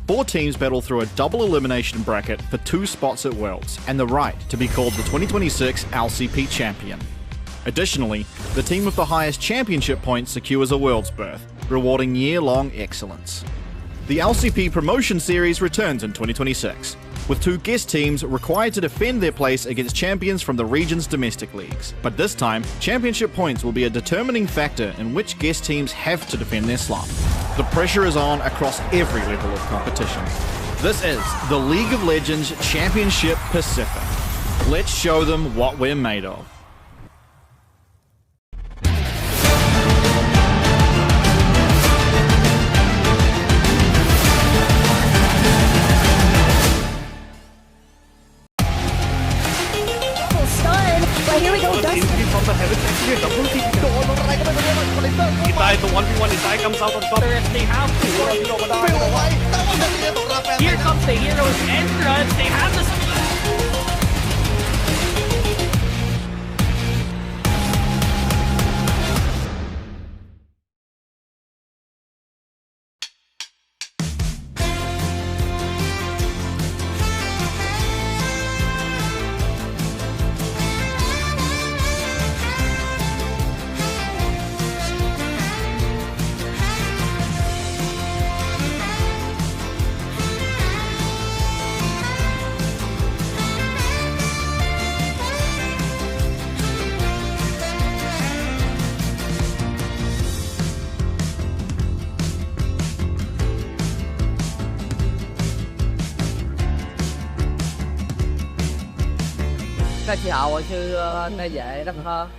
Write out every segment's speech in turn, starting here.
4 teams battle through a double elimination bracket for 2 spots at Worlds and the right to be called the 2026 LCP champion. Additionally, the team with the highest championship points secures a Worlds berth, rewarding year-long excellence. The LCP Promotion Series returns in 2026, with 2 guest teams required to defend their place against champions from the region's domestic leagues. But this time, championship points will be a determining factor in which guest teams have to defend their slot. The pressure is on across every level of competition. This is the League of Legends Championship Pacific. Let's show them what we're made of. Here we go, Dustin. The 1v1 Itai comes out on top. If they have to, here comes the hero's entrance. They have the Các chị hậu chứ nay dễ đắt hơn.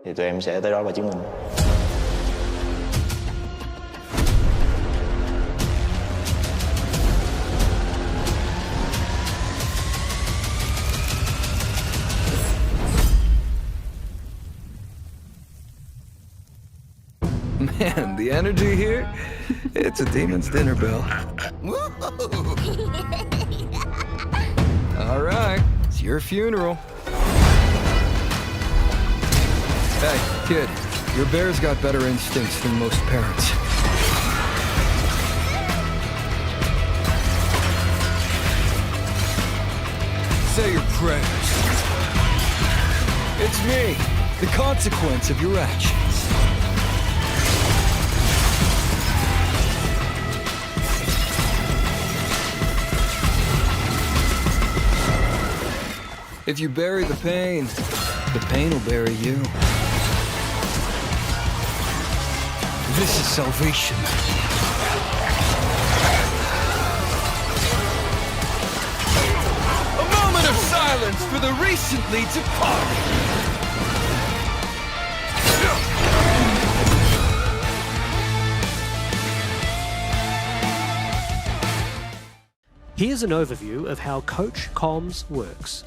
thì tụi em sẽ tới đó và chứng minh. Man, the energy here, it's a demon's dinner bell. All right, it's your funeral. Hey, kid, your bear's got better instincts than most parents. Say your prayers. It's me, the consequence of your actions. If you bury the pain will bury you. This is salvation. A moment of silence for the recently departed. Here's an overview of how Coach Comms works.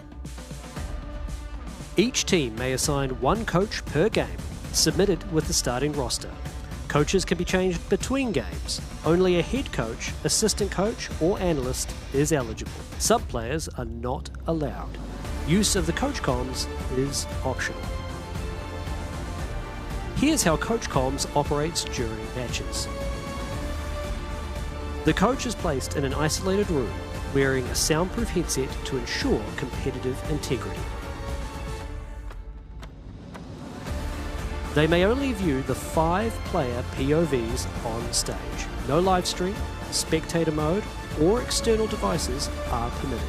Each team may assign one coach per game, submitted with the starting roster. Coaches can be changed between games. Only a head coach, assistant coach, or analyst is eligible. Sub-players are not allowed. Use of the Coach Comms is optional. Here's how Coach Comms operates during matches. The coach is placed in an isolated room, wearing a soundproof headset to ensure competitive integrity. They may only view the 5-player POVs on stage. No live stream, spectator mode, or external devices are permitted.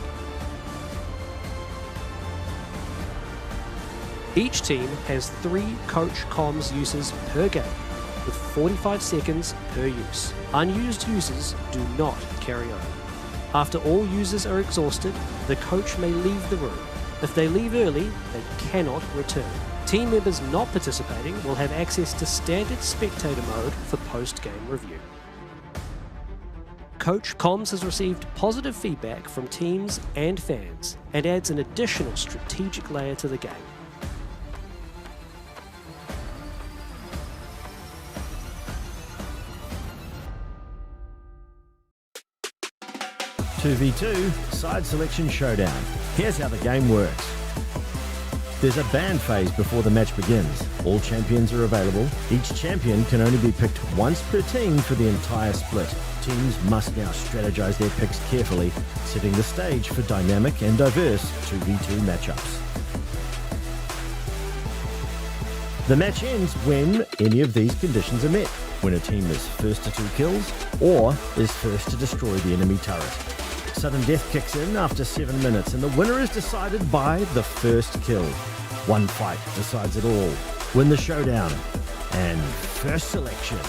Each team has 3 Coach Comms uses per game, with 45 seconds per use. Unused users do not carry on. After all users are exhausted, the coach may leave the room. If they leave early, they cannot return. Team members not participating will have access to standard spectator mode for post-game review. Coach Comms has received positive feedback from teams and fans and adds an additional strategic layer to the game. "2v2 Side Selection Showdown." Here's how the game works. There's a ban phase before the match begins. All champions are available. Each champion can only be picked once per team for the entire split. Teams must now strategize their picks carefully, setting the stage for dynamic and diverse 2v2 matchups. The match ends when any of these conditions are met. When a team is first to 2 kills or is first to destroy the enemy turret. Sudden death kicks in after 7 minutes and the winner is decided by the first kill. One fight decides it all. Win the showdown and first selection.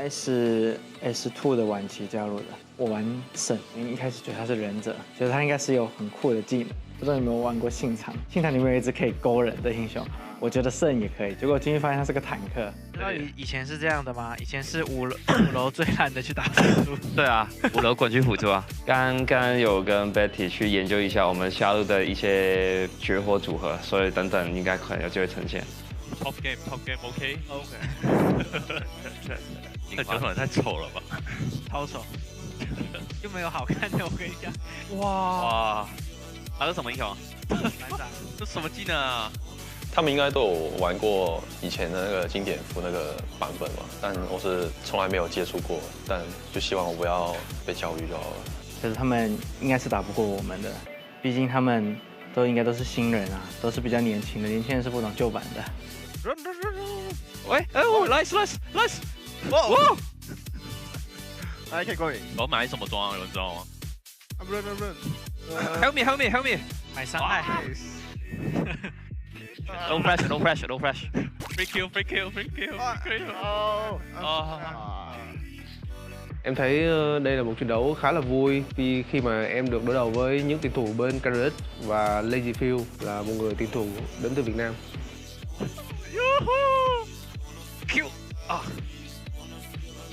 该是 S2 的晚期加入的。我玩圣，一开始觉得他是忍者，觉得他应该是有很酷的技能。不知道你有没有玩过信长？信长里面有一只可以勾人的英雄，我觉得圣也可以。结果进去发现他是个坦克。知道以前是这样的吗？以前是五楼最烂的去打辅助。对啊，5楼滚去辅助啊。刚刚有跟 Betty 去研究一下我们下路的一些绝活组合，所以等等应该可能有机会呈现。Top game，OK。那角色也太丑了吧？超丑，又没有好看的，我跟你讲。哇，他是什么英雄？班长，这什么技能啊？他们应该都有玩过以前的那个经典服那个版本嘛，但我是从来没有接触过，但就希望我不要被教育就好了。就是他们应该是打不过我们的，毕竟他们应该都是新人啊，都是比较年轻的，年轻人是不懂旧版的。喂，nice，哇！来，可以过瘾。我买什么装啊？有人知道吗？Help me！ 买伤害。No pressure. Free kill. Em thấy đây là một trận đấu khá là vui vì khi mà em được đối đầu với những tuyển thủ bên Carrot và Lazyfield là một người tuyển thủ đến từ Việt Nam. Q 啊！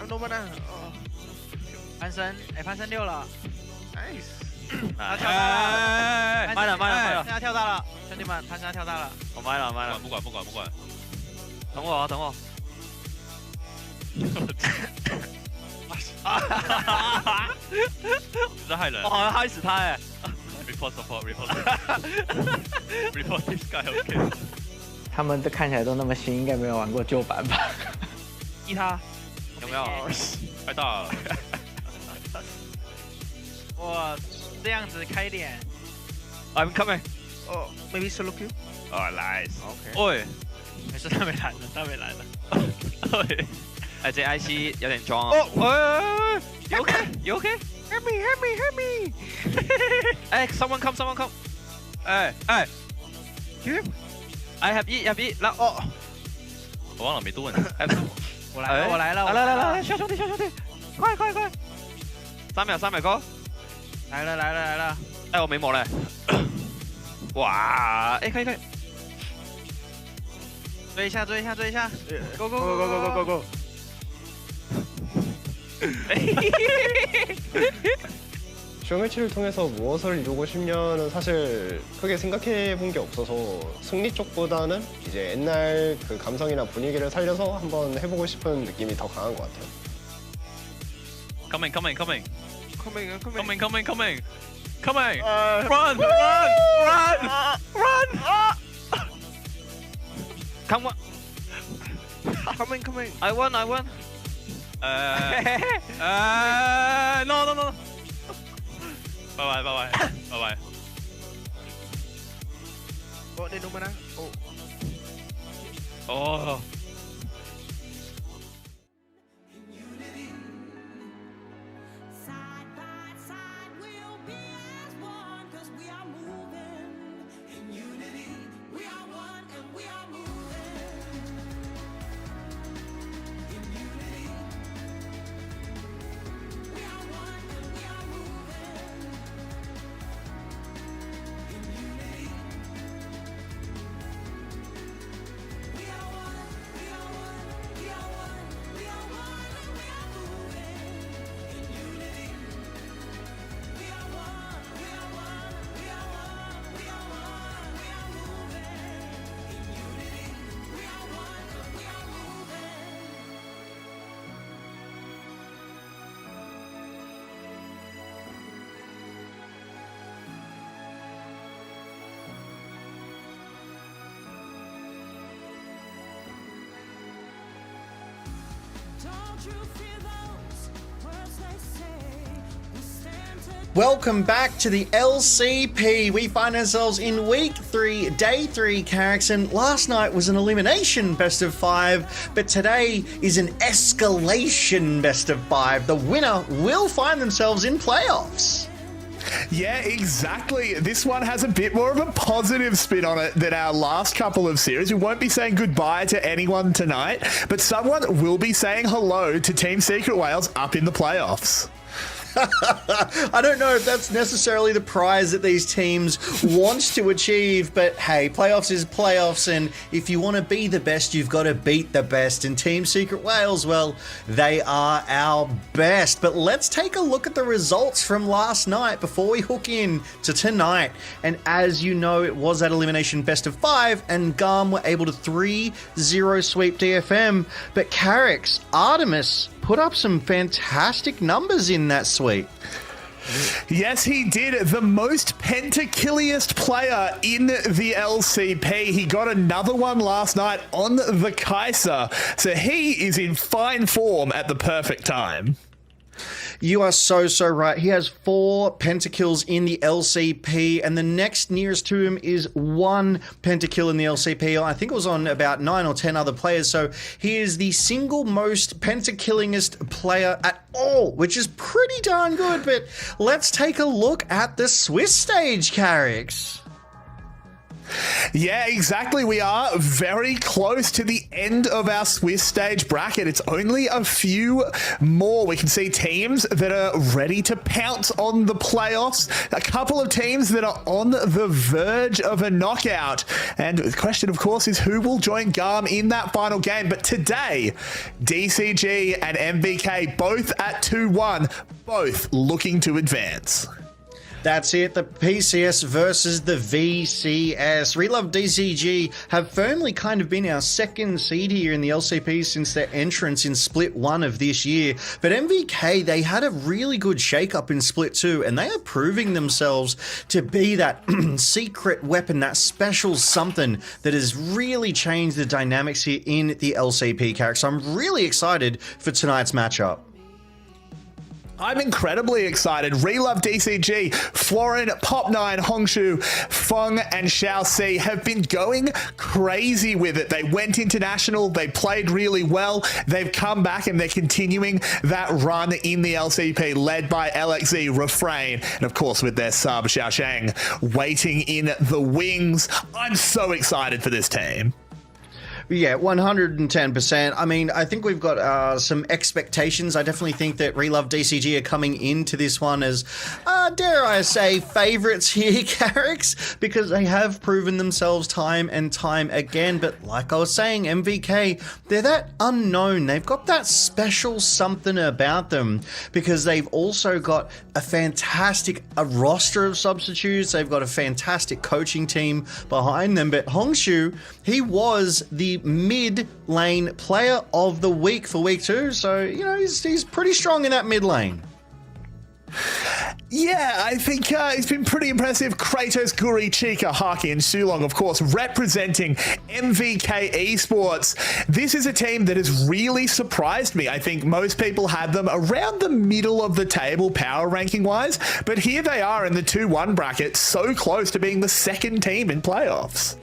弄吧呢？潘森6了 ，nice。他跳大了，慢了，现在跳大了，兄弟们，潘森跳大了。我慢了，不管。等我。这害人！我好像害死他哎。Report this guy，OK。他们都看起来都那么新，应该没有玩过旧版吧？他有没有？太大了！哇，这样子开脸。I'm coming。哦 ，maybe solo kill。哦，nice。OK。喂，没事，他没来了。喂，哎，这 IC 有点装哦。哦，喂 ，You OK？Help me！ 哎 ，someone come！ 哎 ，I have E，然后我忘了没多问。我来了！来，小兄弟，快！3秒够！来了！哎，我没魔嘞！哇，哎，可以！追一下 ！Go！ 쇼매치를 통해서 무엇을 이루고 싶냐는 사실 크게 생각해 본 게 없어서 승리 쪽보다는 이제 옛날 그 감성이나 분위기를 살려서 한번 해보고 싶은 느낌이 더 강한 것 같아요. Coming! Run! Come on! Coming! I won! No! 拜拜。哦，你弄吧呢？哦。Welcome back to the LCP. We find ourselves in week 3, day 3, Carricks, and last night was an elimination best of 5, but today is an escalation best of 5. The winner will find themselves in playoffs. Yeah, exactly. This one has a bit more of a positive spin on it than our last couple of series. We won't be saying goodbye to anyone tonight, but someone will be saying hello to Team Secret Wales up in the playoffs. I don't know if that's necessarily the prize that these teams want to achieve, but hey, playoffs is playoffs, and if you want to be the best, you've got to beat the best. And Team Secret Wales, well, they are our best. But let's take a look at the results from last night before we hook in to tonight. And as you know, it was that elimination best of 5, and GARM were able to 3-0 sweep DFM. But Carrick's Artemis put up some fantastic numbers in that sweep. Yes, he did. The most pentakilliest player in the LCP. He got another one last night on the Kaiser. So he is in fine form at the perfect time. You are so right. He has 4 pentakills in the LCP, and the next nearest to him is 1 pentakill in the LCP. I think it was on about 9 or 10 other players, so he is the single most pentakillingest player at all, which is pretty darn good. But let's take a look at the Swiss stage, Carricks. Yeah, exactly. We are very close to the end of our Swiss stage bracket. It's only a few more. We can see teams that are ready to pounce on the playoffs, a couple of teams that are on the verge of a knockout. And the question, of course, is who will join GARM in that final game. But today, DCG and MVK both at 2-1, both looking to advance. That's it, the PCS versus the VCS. Relove DCG have firmly kind of been our second seed here in the LCP since their entrance in Split 1 of this year. But MVK, they had a really good shake-up in Split 2, and they are proving themselves to be that secret weapon, that special something that has really changed the dynamics here in the LCP character. So I'm really excited for tonight's matchup. I'm incredibly excited. Relove DCG, Florin, Pop9, Hongshu, Feng, and Xiaoxi have been going crazy with it. They went international, they played really well, they've come back and they're continuing that run in the LCP, led by LXZ, Refrain, and of course with their sub, Xiaosheng, waiting in the wings. I'm so excited for this team. Yeah, 110%. I mean, I think we've got some expectations. I definitely think that Relove DCG are coming into this one as, dare I say, favourites here, Carricks, because they have proven themselves time and time again. But like I was saying, MVK, they're that unknown. They've got that special something about them because they've also got a fantastic roster of substitutes. They've got a fantastic coaching team behind them. But Hongshu, he was the mid lane player of the week for week 2, so you know he's pretty strong in that mid lane. Yeah, I think he's been pretty impressive. Kratos, Guri, Chica, Haki, and Sulong, of course, representing MVK Esports. This is a team that has really surprised me. I think most people had them around the middle of the table power ranking wise, but here they are in the 2-1 bracket, so close to being the second team in playoffs.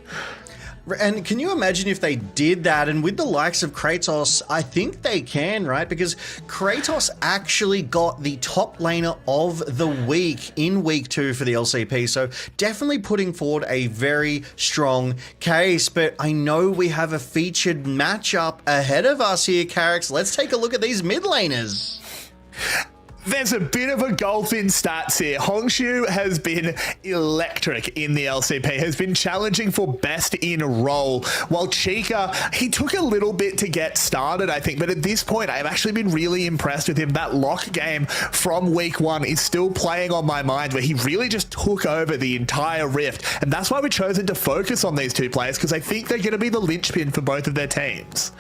And can you imagine if they did that? And with the likes of Kratos, I think they can, right? Because Kratos actually got the top laner of the week in week 2 for the LCP. So definitely putting forward a very strong case. But I know we have a featured matchup ahead of us here, Carricks. Let's take a look at these mid laners. There's a bit of a gulf in stats here. Hongshu has been electric in the LCP, has been challenging for best in role, while Chica, he took a little bit to get started, I think, but at this point, I've actually been really impressed with him. That lock game from week 1 is still playing on my mind, where he really just took over the entire Rift, and that's why we've chosen to focus on these two players, because I think they're going to be the linchpin for both of their teams.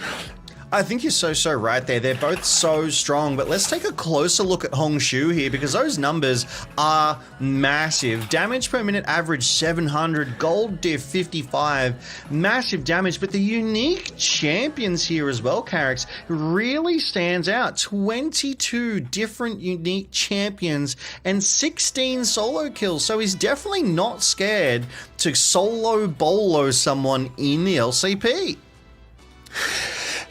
I think you're so right there. They're both so strong, but let's take a closer look at Hongshu here because those numbers are massive. Damage per minute average 700, gold diff 55, massive damage, but the unique champions here as well, Carricks, really stands out. 22 different unique champions and 16 solo kills, so he's definitely not scared to solo bolo someone in the LCP.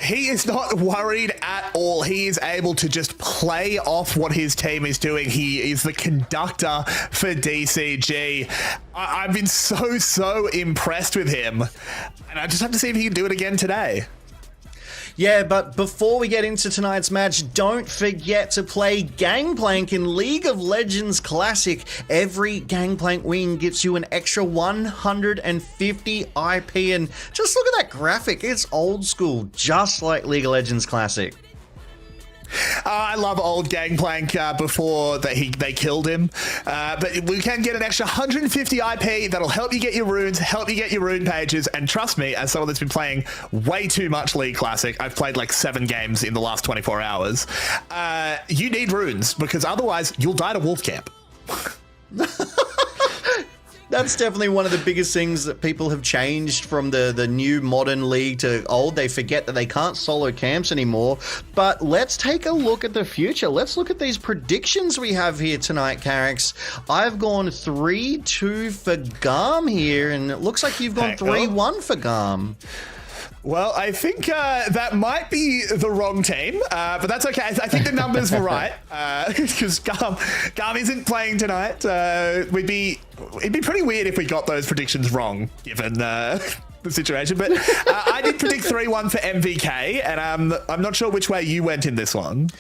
He is not worried at all. He is able to just play off what his team is doing. He is the conductor for DCG. I've been so impressed with him. And I just have to see if he can do it again today. Yeah, but before we get into tonight's match, don't forget to play Gangplank in League of Legends Classic. Every Gangplank win gets you an extra 150 IP, and just look at that graphic. It's old school, just like League of Legends Classic. I love old Gangplank before they killed him. But we can get an extra 150 IP that'll help you get your runes, help you get your rune pages. And trust me, as someone that's been playing way too much League Classic, I've played like 7 games in the last 24 hours. You need runes because otherwise you'll die to wolf camp. That's definitely one of the biggest things that people have changed from the new modern league to old. They forget that they can't solo camps anymore. But let's take a look at the future. Let's look at these predictions we have here tonight, Carrix. I've gone 3-2 for Garm here, and it looks like you've gone 3-1 for Garm. Well, I think that might be the wrong team, but that's okay. I think the numbers were right because Garm isn't playing tonight. It'd be pretty weird if we got those predictions wrong, given the situation. But I did predict 3-1 for MVK, and I'm not sure which way you went in this one.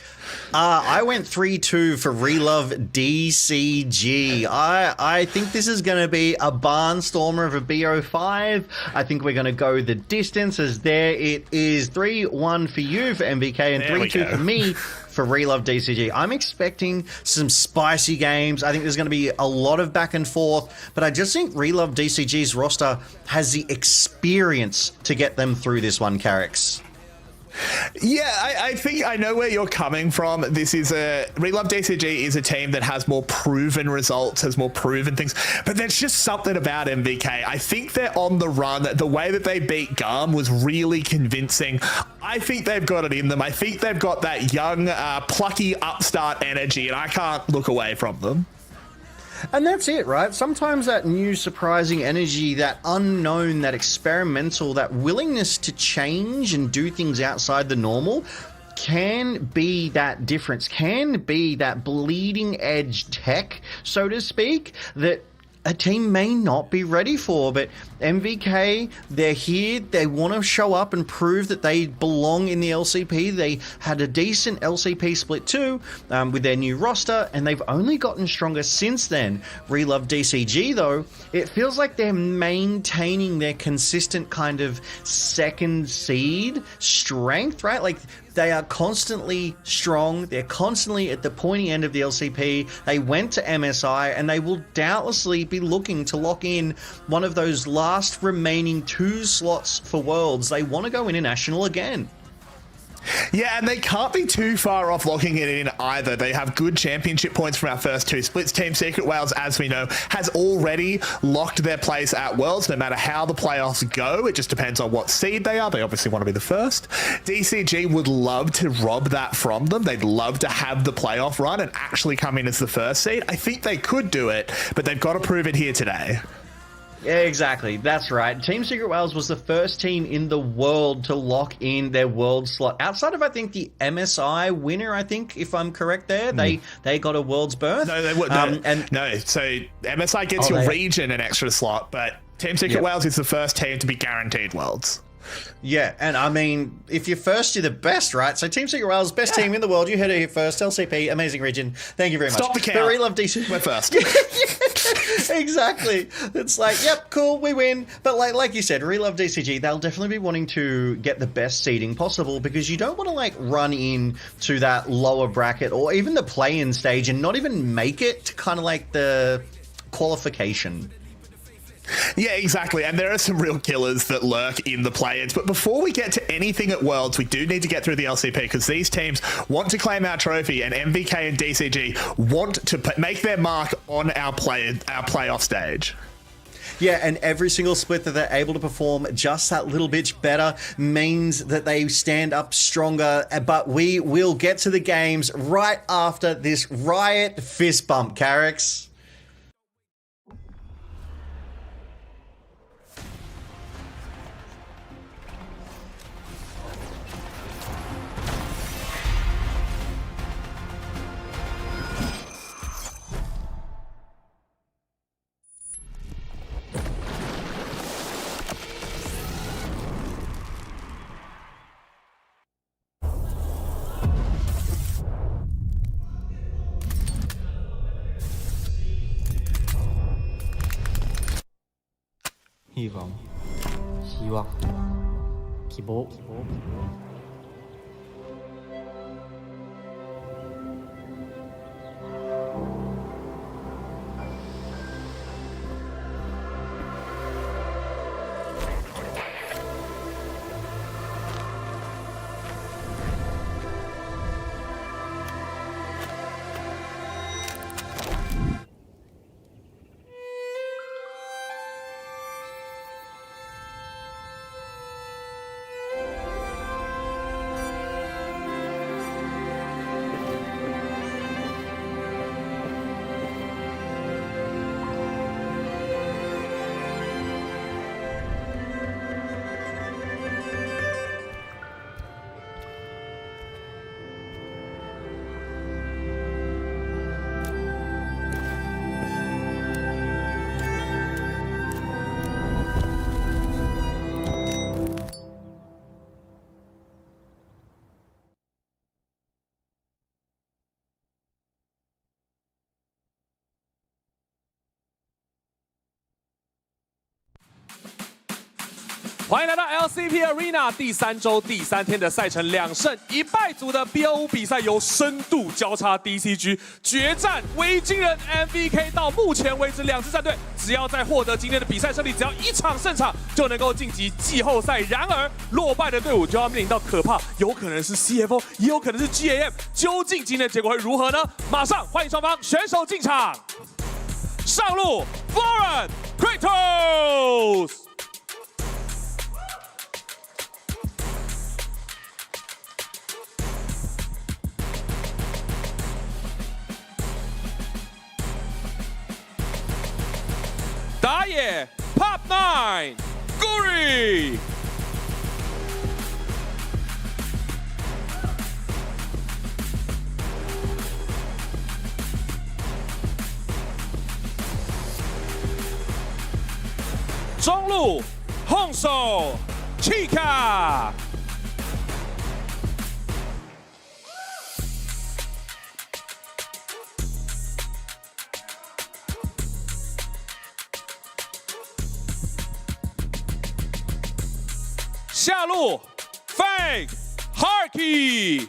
I went 3-2 for Relove DCG. I think this is going to be a barnstormer of a BO5. I think we're going to go the distance, as there it is. 3-1 for you for MVK and 3-2 for me for Relove DCG. I'm expecting some spicy games. I think there's going to be a lot of back and forth, but I just think Relove DCG's roster has the experience to get them through this one, Carrix. Yeah, I think I know where you're coming from. This is Relove DCG is a team that has more proven results, has more proven things, but there's just something about MVK. I think they're on the run. The way that they beat Garm was really convincing. I think they've got it in them. I think they've got that young, plucky upstart energy, and I can't look away from them. And that's it, right? Sometimes that new surprising energy, that unknown, that experimental, that willingness to change and do things outside the normal can be that difference, can be that bleeding edge tech, so to speak, that a team may not be ready for. But MVK, they're here, they want to show up and prove that they belong in the LCP. They had a decent LCP split too, with their new roster, and they've only gotten stronger since then. Relove DCG though, it feels like they're maintaining their consistent kind of second seed strength, right? Like, they are constantly strong. They're constantly at the pointy end of the LCP. They went to MSI, and they will doubtlessly be looking to lock in one of those last remaining 2 slots for Worlds. They want to go international again. Yeah, and they can't be too far off locking it in either. They have good championship points from our first 2 splits. Team Secret Wales, as we know, has already locked their place at Worlds, no matter how the playoffs go. It just depends on what seed they are. They obviously want to be the first. DCG would love to rob that from them. They'd love to have the playoff run and actually come in as the first seed. I think they could do it, but they've got to prove it here today. Yeah, exactly. That's right. Team Secret Wales was the first team in the world to lock in their world slot. Outside of, I think, the MSI winner, I think, if I'm correct there, they got a world's berth. No, they would. No, so MSI gets your region an extra slot, but Team Secret Wales is the first team to be guaranteed worlds. Yeah, and I mean, if you're first, you're the best, right? So Team Secret Wales, best team in the world. You heard it here first. LCP, amazing region. Thank you very much. Stop the count. But Relove DC. We're first. Exactly. It's like, yep, cool, we win. But like you said, Relove DCG, they'll definitely be wanting to get the best seeding possible, because you don't want to run in to that lower bracket or even the play-in stage and not even make it to kind of like the qualification. Yeah, exactly. And there are some real killers that lurk in the play-ins. But before we get to anything at Worlds, we do need to get through the LCP, because these teams want to claim our trophy, and MVK and DCG want to make their mark on our playoff stage. Yeah, and every single split that they're able to perform just that little bit better means that they stand up stronger. But we will get to the games right after this Riot fist bump, Carrix. hy vọng, hy vọng, kỳ vọng.欢迎来到 LCP Arena 第3周第3天的赛程2胜1败组的 BO5 比赛，由深度交叉 DCG 决战维京人 MVK。到目前为止，2支战队只要在获得今天的比赛胜利，只要1场胜场就能够晋级季后赛。然而，落败的队伍就要面临到可怕，有可能是 CFO， 也有可能是 GAM。究竟今天的结果会如何呢？马上欢迎双方选手进场。上路 ，Floren Kratos。打野 Pop 9 Guri， 中路 Honso Chica， 下路 Fang Harky，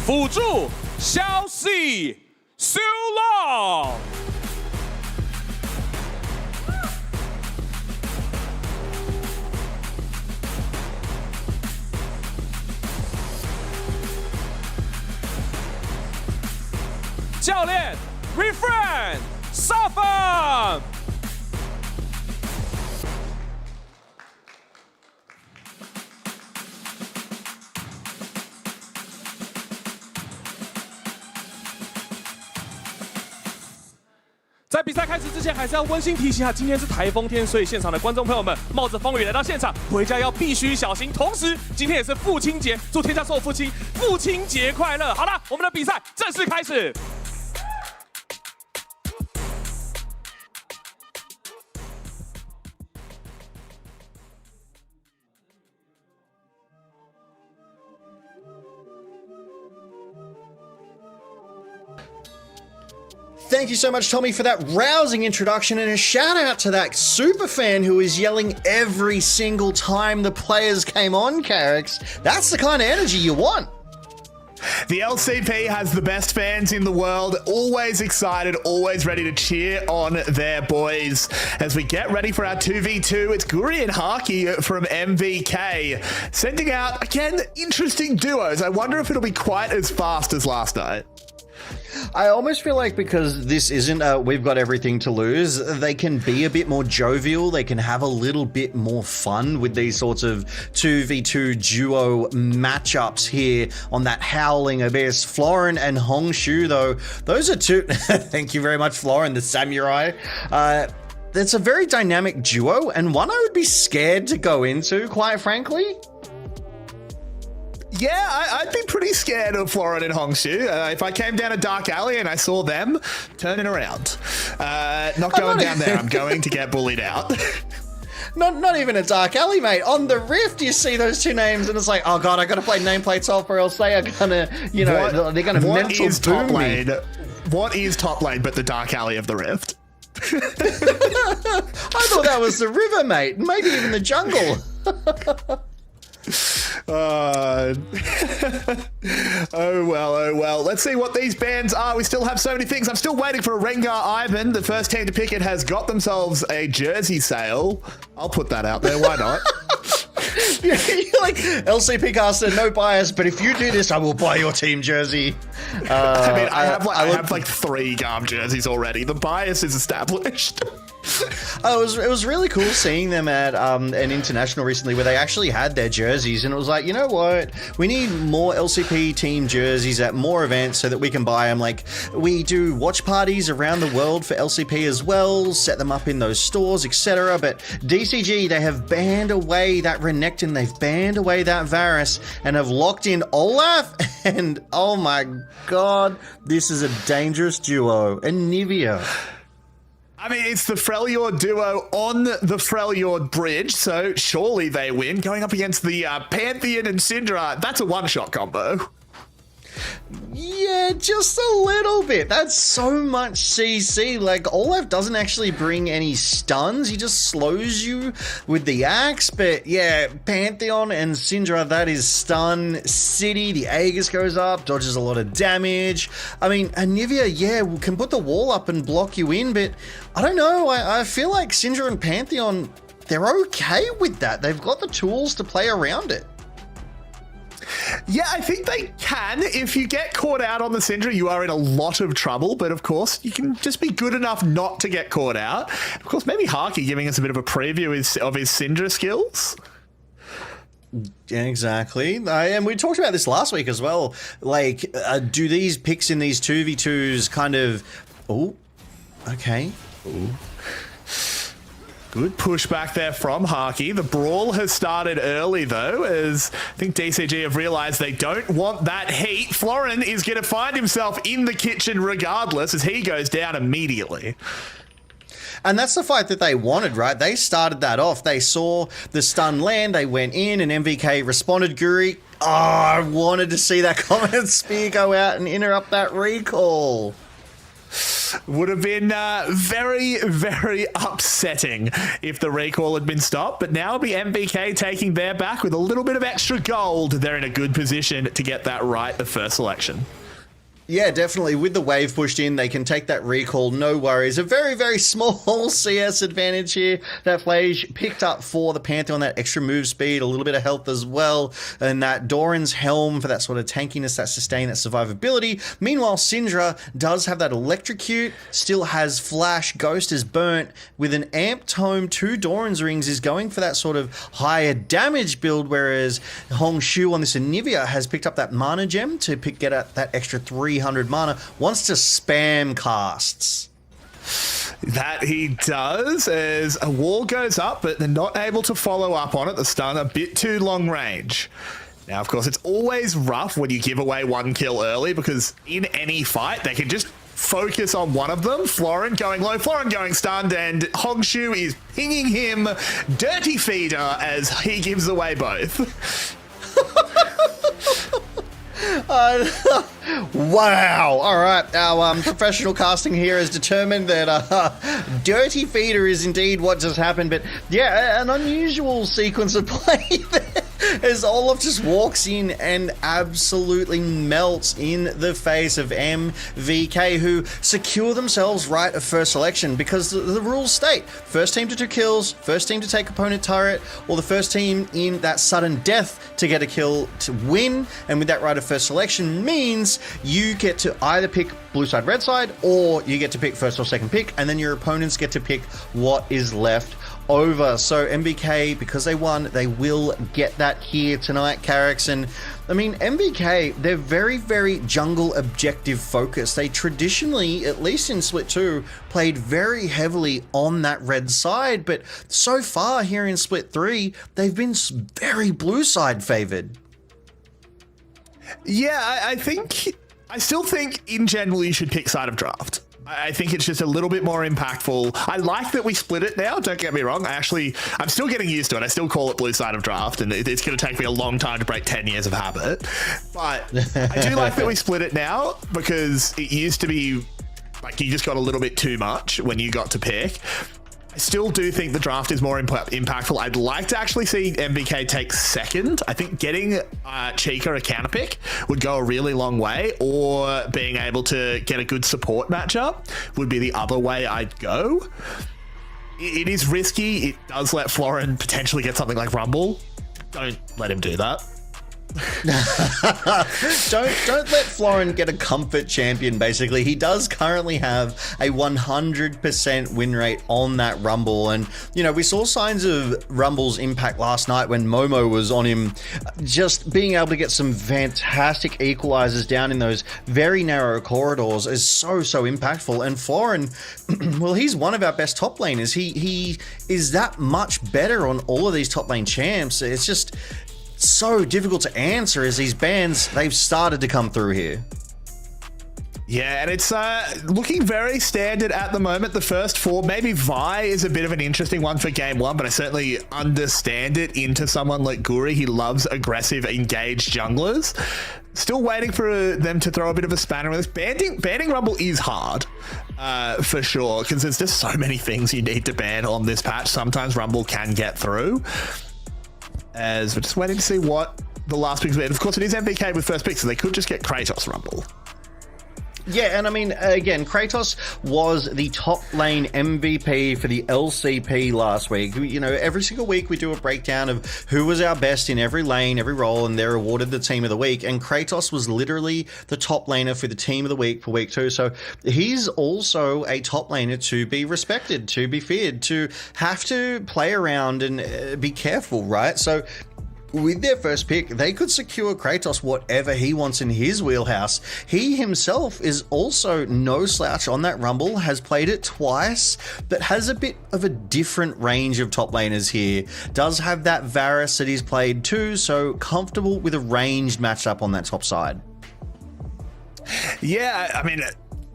辅助小 C Su Long， 教练 Refrain Safan。在比赛开始之前，还是要温馨提醒下，今天是台风天，所以现场的观众朋友们冒着风雨来到现场，回家要必须小心。同时，今天也是父亲节，祝天下所有父亲父亲节快乐！好了，我们的比赛正式开始。Thank you so much, Tommy, for that rousing introduction, and a shout out to that super fan who is yelling every single time the players came on, Carrix. That's the kind of energy you want. The LCP has the best fans in the world, always excited, always ready to cheer on their boys. As we get ready for our 2v2, it's Guri and Harky from MVK, sending out, again, interesting duos. I wonder if it'll be quite as fast as last night. I almost feel like because this isn't we've got everything to lose, they can be a bit more jovial, they can have a little bit more fun with these sorts of 2v2 duo matchups here on that Howling Abyss. Floren and Hongshu, though, those are two... Thank you very much, Floren, the samurai. It's a very dynamic duo, and one I would be scared to go into, quite frankly. Yeah, I'd be pretty scared of Floren and Hongshu. If I came down a dark alley and I saw them turning around. Not going down there, I'm going to get bullied out. Not even a Dark Alley, mate. On the Rift, you see those two names, and it's like, oh god, I gotta play nameplates off, or else they are gonna, they're gonna mental boom me. What is top lane but the Dark Alley of the Rift? I thought that was the river, mate. Maybe even the jungle. Oh well. Let's see what these bans are. We still have so many things. I'm still waiting for a Rengar Ivan. The first team to pick it has got themselves a jersey sale. I'll put that out there. Why not? You're like, LCP caster, no bias, but if you do this, I will buy your team jersey. I have like 3 Garm jerseys already. The bias is established. It was really cool seeing them at an international recently where they actually had their jerseys, and it was like, you know what, we need more LCP team jerseys at more events so that we can buy them. Like, we do watch parties around the world for LCP as well, set them up in those stores, etc. But DCG, they have banned away that Renekton, they've banned away that Varus, and have locked in Olaf, and oh my god, this is a dangerous duo. And Nivea. I mean, it's the Freljord duo on the Freljord bridge, so surely they win. Going up against the Pantheon and Syndra, that's a one-shot combo. Yeah, just a little bit. That's so much CC. Like, Olaf doesn't actually bring any stuns. He just slows you with the axe. But yeah, Pantheon and Syndra, that is stun. City, the Aegis goes up, dodges a lot of damage. I mean, Anivia, yeah, can put the wall up and block you in, but I don't know. I feel like Syndra and Pantheon, they're okay with that. They've got the tools to play around it. Yeah, I think they can. If you get caught out on the Syndra, you are in a lot of trouble. But of course, you can just be good enough not to get caught out. Of course, maybe Harky giving us a bit of a preview of his Syndra skills. Exactly. And we talked about this last week as well. Like, do these picks in these 2v2s kind of... Oh, okay. Ooh. Good pushback there from Harky. The brawl has started early, though, as I think DCG have realized they don't want that heat. Florin is going to find himself in the kitchen regardless, as he goes down immediately. And that's the fight that they wanted, right? They started that off. They saw the stun land, they went in, and MVK responded, Guri. Oh, I wanted to see that Comet Spear go out and interrupt that recall. Would have been very, very upsetting if the recall had been stopped, but now it'll be MVK taking their back with a little bit of extra gold. They're in a good position to get that right the first selection. Yeah, definitely. With the wave pushed in, they can take that recall, no worries. A very, very small CS advantage here that Flage picked up for the Pantheon, that extra move speed, a little bit of health as well, and that Doran's Helm for that sort of tankiness, that sustain, that survivability. Meanwhile, Syndra does have that electrocute, still has flash, Ghost is burnt. With an amped home, 2 Doran's rings is going for that sort of higher damage build, whereas Hongshu on this Anivia has picked up that mana gem to get at that extra 300 mana, wants to spam casts. That he does, as a wall goes up, but they're not able to follow up on it. The stun a bit too long range. Now, of course, it's always rough when you give away 1 kill early, because in any fight, they can just focus on one of them. Florin going low, Florin going stunned, and Hongshu is pinging him Dirty Feeder as he gives away both. Wow. All right. Our professional casting here has determined that Dirty Feeder is indeed what just happened. But yeah, an unusual sequence of play there as Olaf just walks in and absolutely melts in the face of MVK, who secure themselves right of first selection, because the rules state first team to 2 kills, first team to take opponent turret, or the first team in that sudden death to get a kill to win. And with that right of first selection means you get to either pick blue side, red side, or you get to pick first or second pick, and then your opponents get to pick what is left over. So MVK, because they won, they will get that here tonight, Carrix. And I mean, MVK, they're very, very jungle objective focused. They traditionally, at least in Split 2, played very heavily on that red side, but so far here in Split 3, they've been very blue side favored. Yeah, I still think in general you should pick side of draft. I think it's just a little bit more impactful. I like that we split it now, don't get me wrong. I'm still getting used to it. I still call it blue side of draft, and it's going to take me a long time to break 10 years of habit. But I do like that we split it now, because it used to be like you just got a little bit too much when you got to pick. I still do think the draft is more impactful. I'd like to actually see MVK take second. I think getting Chica a counter pick would go a really long way, or being able to get a good support matchup would be the other way I'd go. It is risky. It does let Florin potentially get something like Rumble. Don't let him do that. don't let Florin get a comfort champion, basically. He does currently have a 100% win rate on that Rumble, and we saw signs of Rumble's impact last night when Momo was on him, just being able to get some fantastic equalizers down in those very narrow corridors is so impactful. And Florin, well, he's one of our best top laners. He is that much better on all of these top lane champs. It's just so difficult to answer as these bans, they've started to come through here. Yeah, and it's looking very standard at the moment. The first four, maybe Vi is a bit of an interesting one for game one, but I certainly understand it into someone like Guri. He loves aggressive, engaged junglers. Still waiting for them to throw a bit of a spanner in this. Banning Rumble is hard, for sure, because there's just so many things you need to ban on this patch. Sometimes Rumble can get through. As we're just waiting to see what the last picks will be. And of course, it is MVK with first pick, so they could just get Kratos Rumble. Yeah, and I mean, again, Kratos was the top lane MVP for the LCP last week. Every single week we do a breakdown of who was our best in every lane, every role, and they're awarded the team of the week. And Kratos was literally the top laner for the team of the week for week 2. So he's also a top laner to be respected, to be feared, to have to play around and be careful, right? So with their first pick, they could secure Kratos whatever he wants in his wheelhouse. He himself is also no slouch on that Rumble, has played it twice, but has a bit of a different range of top laners here. Does have that Varus that he's played too, so comfortable with a ranged matchup on that top side. Yeah, I mean,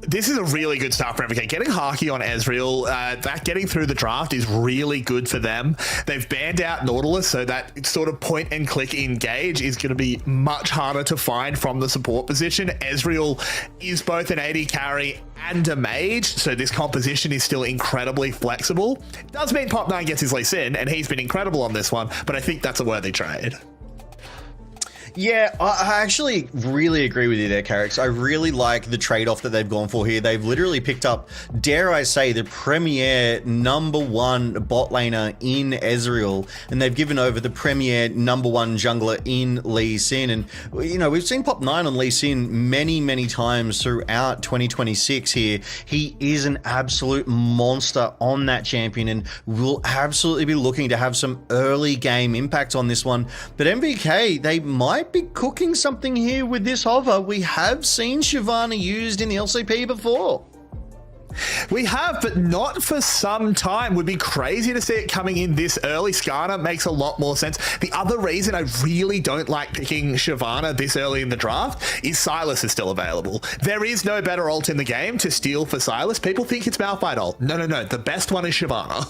this is a really good start for MVK. Getting Haki on Ezreal, that getting through the draft is really good for them. They've banned out Nautilus, so that sort of point and click engage is going to be much harder to find from the support position. Ezreal is both an AD carry and a mage, so this composition is still incredibly flexible. It does mean Pop9 gets his Lee Sin, and he's been incredible on this one, but I think that's a worthy trade. Yeah, I actually really agree with you there, Carrix. I really like the trade-off that they've gone for here. They've literally picked up, dare I say, the premier #1 bot laner in Ezreal, and they've given over the premier #1 jungler in Lee Sin. And, we've seen Pop9 on Lee Sin many times throughout 2026 here. He is an absolute monster on that champion, and will absolutely be looking to have some early game impact on this one. But MVK, they might be cooking something here with this hover. We have seen Shyvana used in the LCP before. We have, but not for some time. Would be crazy to see it coming in this early. Skarner makes a lot more sense. The other reason I really don't like picking Shyvana this early in the draft is Sylas is still available. There is no better ult in the game to steal for Sylas. People think it's Malphite ult. No. The best one is Shyvana.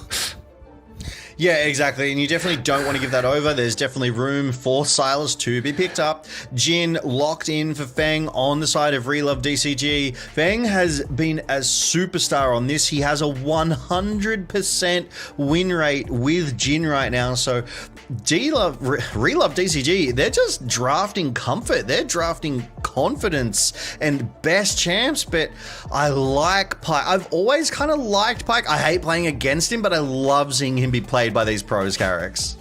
Yeah, exactly, and you definitely don't want to give that over. There's definitely room for Sylas to be picked up. Jhin locked in for Feng on the side of Relove DCG. Feng has been a superstar on this. He has a 100% win rate with Jhin right now, so Relove DCG, they're just drafting comfort. They're drafting confidence and best champs, but I like Pyke. I've always kind of liked Pyke. I hate playing against him, but I love seeing him be played by these pros, Carrix.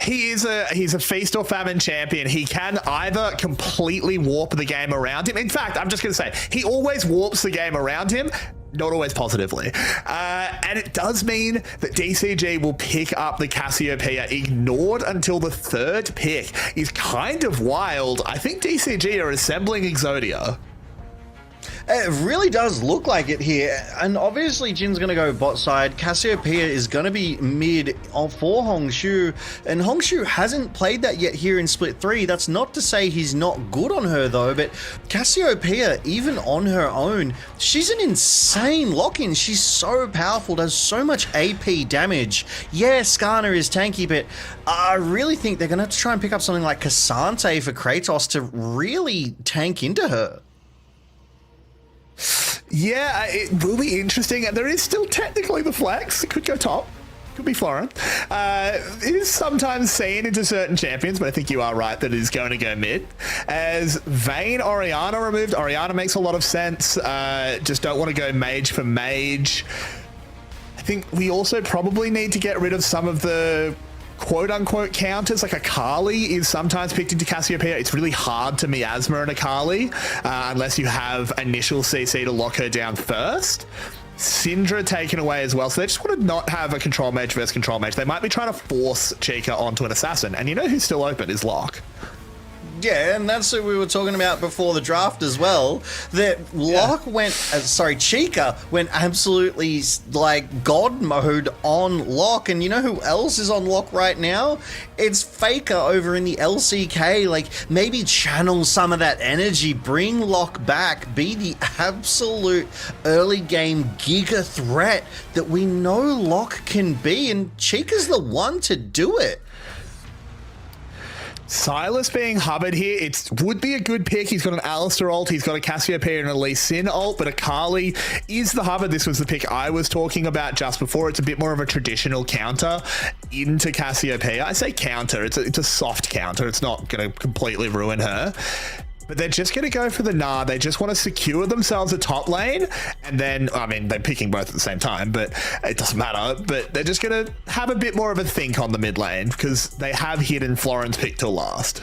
He's a feast or famine champion. He can either completely warp the game around him. In fact, I'm just going to say, he always warps the game around him, not always positively. And it does mean that DCG will pick up the Cassiopeia, ignored until the 3rd pick is kind of wild. I think DCG are assembling Exodia. It really does look like it here. And obviously Jin's going to go bot side. Cassiopeia is going to be mid for Hongshu. And Hongshu hasn't played that yet here in Split 3. That's not to say he's not good on her though, but Cassiopeia, even on her own, she's an insane lock-in. She's so powerful, does so much AP damage. Yeah, Skarner is tanky, but I really think they're going to have to try and pick up something like Cassante for Kratos to really tank into her. Yeah, it will be interesting. There is still technically the flex. It could go top. Could be Florin. It is sometimes seen into certain champions, but I think you are right that it is going to go mid. As Vayne Orianna removed, Orianna makes a lot of sense. Just don't want to go mage for mage. I think we also probably need to get rid of some of the quote-unquote counters. Like Akali is sometimes picked into Cassiopeia. It's really hard to miasma an Akali unless you have initial CC to lock her down first. Syndra taken away as well, so they just want to not have a control mage versus control mage. They might be trying to force Chica onto an assassin, and you know who's still open is Locke. Yeah, and that's what we were talking about before the draft as well. That Locke Chica went absolutely like god mode on Locke, and you know who else is on Locke right now? It's Faker over in the LCK. Like, maybe channel some of that energy, bring Locke back, be the absolute early game giga threat that we know Locke can be, and Chica's the one to do it. Silas being Hubbard here, it would be a good pick. He's got an Alistair ult, he's got a Cassiopeia and a Lee Sin ult, but Akali is the Hubbard. This was the pick I was talking about just before. It's a bit more of a traditional counter into Cassiopeia. I say counter, it's a soft counter. It's not going to completely ruin her. But they're just going to go for the Gnar. They just want to secure themselves a top lane. And then, I mean, they're picking both at the same time, but it doesn't matter. But they're just going to have a bit more of a think on the mid lane because they have hidden Florin's pick till last.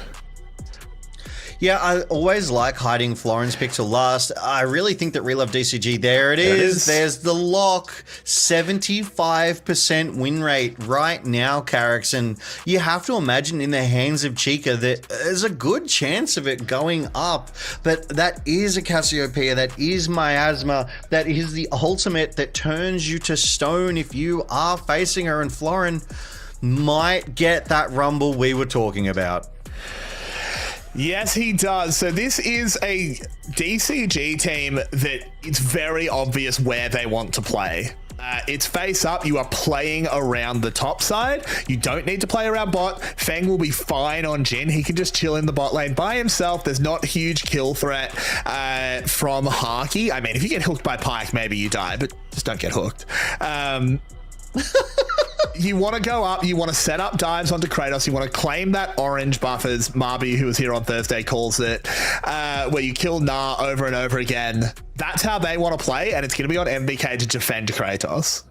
Yeah, I always like hiding Florin's pick till last. I really think that Relove DCG, there it is. There's the lock. 75% win rate right now, Carrix. And you have to imagine in the hands of Chica that there's a good chance of it going up. But that is a Cassiopeia. That is Miasma. That is the ultimate that turns you to stone if you are facing her. And Florin might get that rumble we were talking about. Yes, he does. So this is a DCG team that it's very obvious where they want to play. It's face up. You are playing around the top side. You don't need to play around bot. Feng will be fine on Jin. He can just chill in the bot lane by himself. There's not huge kill threat from Haki. I mean, if you get hooked by Pyke, maybe you die, but just don't get hooked. You want to go up, you want to set up dives onto Kratos, you want to claim that orange buff, as Marby, who was here on Thursday, calls it, where you kill Gnar over and over again. That's how they want to play, and it's going to be on MVK to defend Kratos.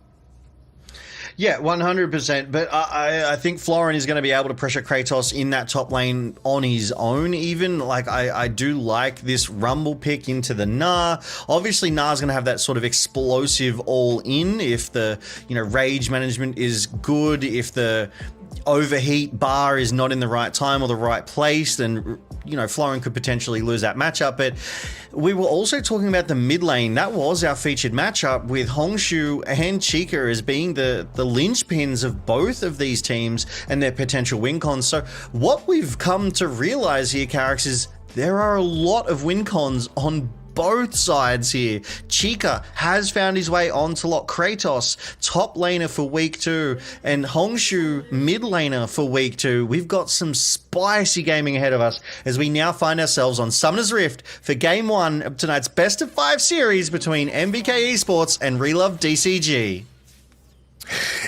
Yeah, 100%. But I think Florin is going to be able to pressure Kratos in that top lane on his own even. Like, I do like this Rumble pick into the Gnar. Obviously, Gnar's going to have that sort of explosive all-in if the, rage management is good, if the overheat bar is not in the right time or the right place, then Florin could potentially lose that matchup. But we were also talking about the mid lane. That was our featured matchup with Hongshu and Chica as being the linchpins of both of these teams and their potential win cons. So what we've come to realize here, Carrix, is there are a lot of win cons on both sides here. Chica has found his way onto lock Kratos, top laner for week 2, and Hongshu mid laner for week 2. We've got some spicy gaming ahead of us as we now find ourselves on Summoner's Rift for game 1 of tonight's best of 5 series between MVK Esports and Relove DCG.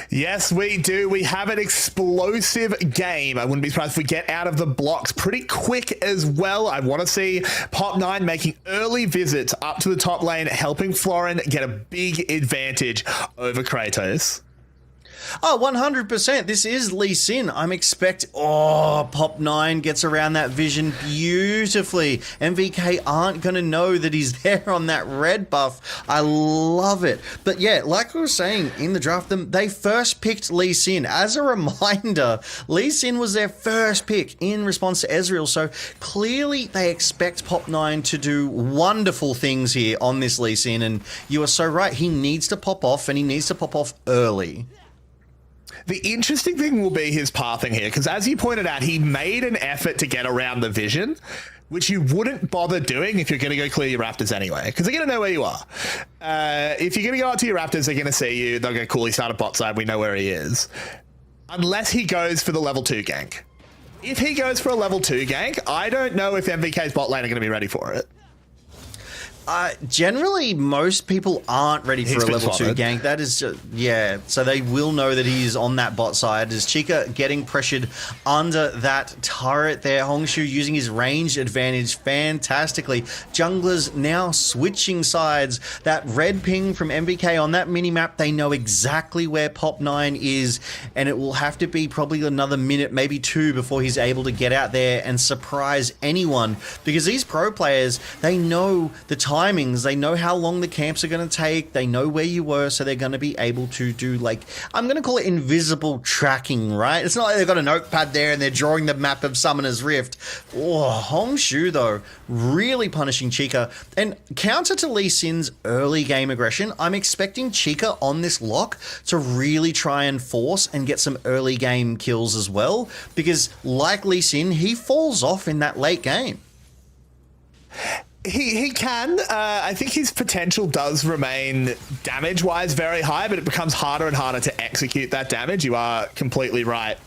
Yes, we do. We have an explosive game. I wouldn't be surprised if we get out of the blocks pretty quick as well. I want to see Pop9 making early visits up to the top lane, helping Florin get a big advantage over Kratos. Oh, 100%. This is Lee Sin. I'm Oh, Pop 9 gets around that vision beautifully. MVK aren't going to know that he's there on that red buff. I love it. But yeah, like I was saying in the draft, they first picked Lee Sin. As a reminder, Lee Sin was their first pick in response to Ezreal. So clearly they expect Pop 9 to do wonderful things here on this Lee Sin. And you are so right. He needs to pop off, and he needs to pop off early. The interesting thing will be his pathing here, because as you pointed out, he made an effort to get around the vision, which you wouldn't bother doing if you're going to go clear your Raptors anyway, because they're going to know where you are. If you're going to go out to your Raptors, they're going to see you. They'll go, cool, he started bot side. We know where he is. Unless he goes for the level 2 gank. If he goes for a level 2 gank, I don't know if MVK's bot lane are going to be ready for it. Generally, most people aren't ready for a level 2 gank. That is, yeah, so they will know that he's on that bot side. Is Chica getting pressured under that turret there? Hongshu using his range advantage fantastically. Junglers now switching sides. That red ping from MVK on that mini-map, they know exactly where Pop 9 is, and it will have to be probably another minute, maybe 2, before he's able to get out there and surprise anyone. Because these pro players, they know the timings, they know how long the camps are going to take, they know where you were, so they're going to be able to do, like, I'm going to call it invisible tracking, right? It's not like they've got a notepad there and they're drawing the map of Summoner's Rift. Oh, Hongshu, though, really punishing Chica. And counter to Lee Sin's early game aggression, I'm expecting Chica on this lock to really try and force and get some early game kills as well, because like Lee Sin, he falls off in that late game. He can. I think his potential does remain damage-wise very high, but it becomes harder and harder to execute that damage. You are completely right.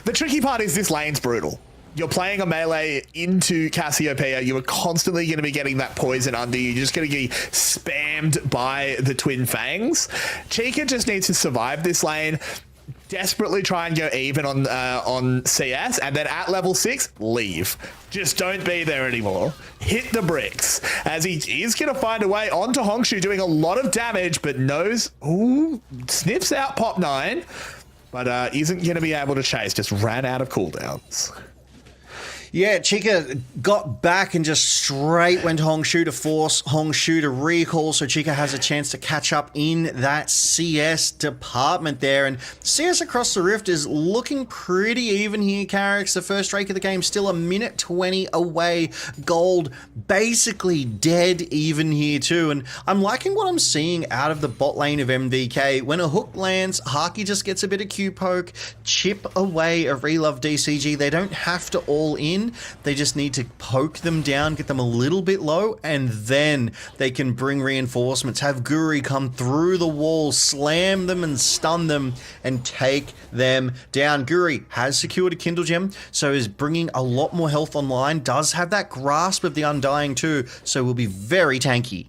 The tricky part is this lane's brutal. You're playing a melee into Cassiopeia. You are constantly going to be getting that poison under you. You're just going to get spammed by the Twin Fangs. Chica just needs to survive this lane, desperately try and go even on CS, and then at level 6, leave. Just don't be there anymore. Hit the bricks, as he is going to find a way onto Hongshu, doing a lot of damage, but knows, ooh, sniffs out Pop 9, but isn't going to be able to chase. Just ran out of cooldowns. Yeah, Chica got back and just straight went Hongshu to force Hongshu to recall, so Chica has a chance to catch up in that CS department there. And CS across the Rift is looking pretty even here, Carrick. The first Drake of the game still a minute 20 away. Gold basically dead even here too. And I'm liking what I'm seeing out of the bot lane of MVK. When a hook lands, Haki just gets a bit of Q poke, chip away a Relove DCG. They don't have to all in. They just need to poke them down, get them a little bit low, and then they can bring reinforcements, have Guri come through the wall, slam them and stun them, and take them down. Guri has secured a Kindle Gem, so is bringing a lot more health online, does have that grasp of the Undying too, so will be very tanky.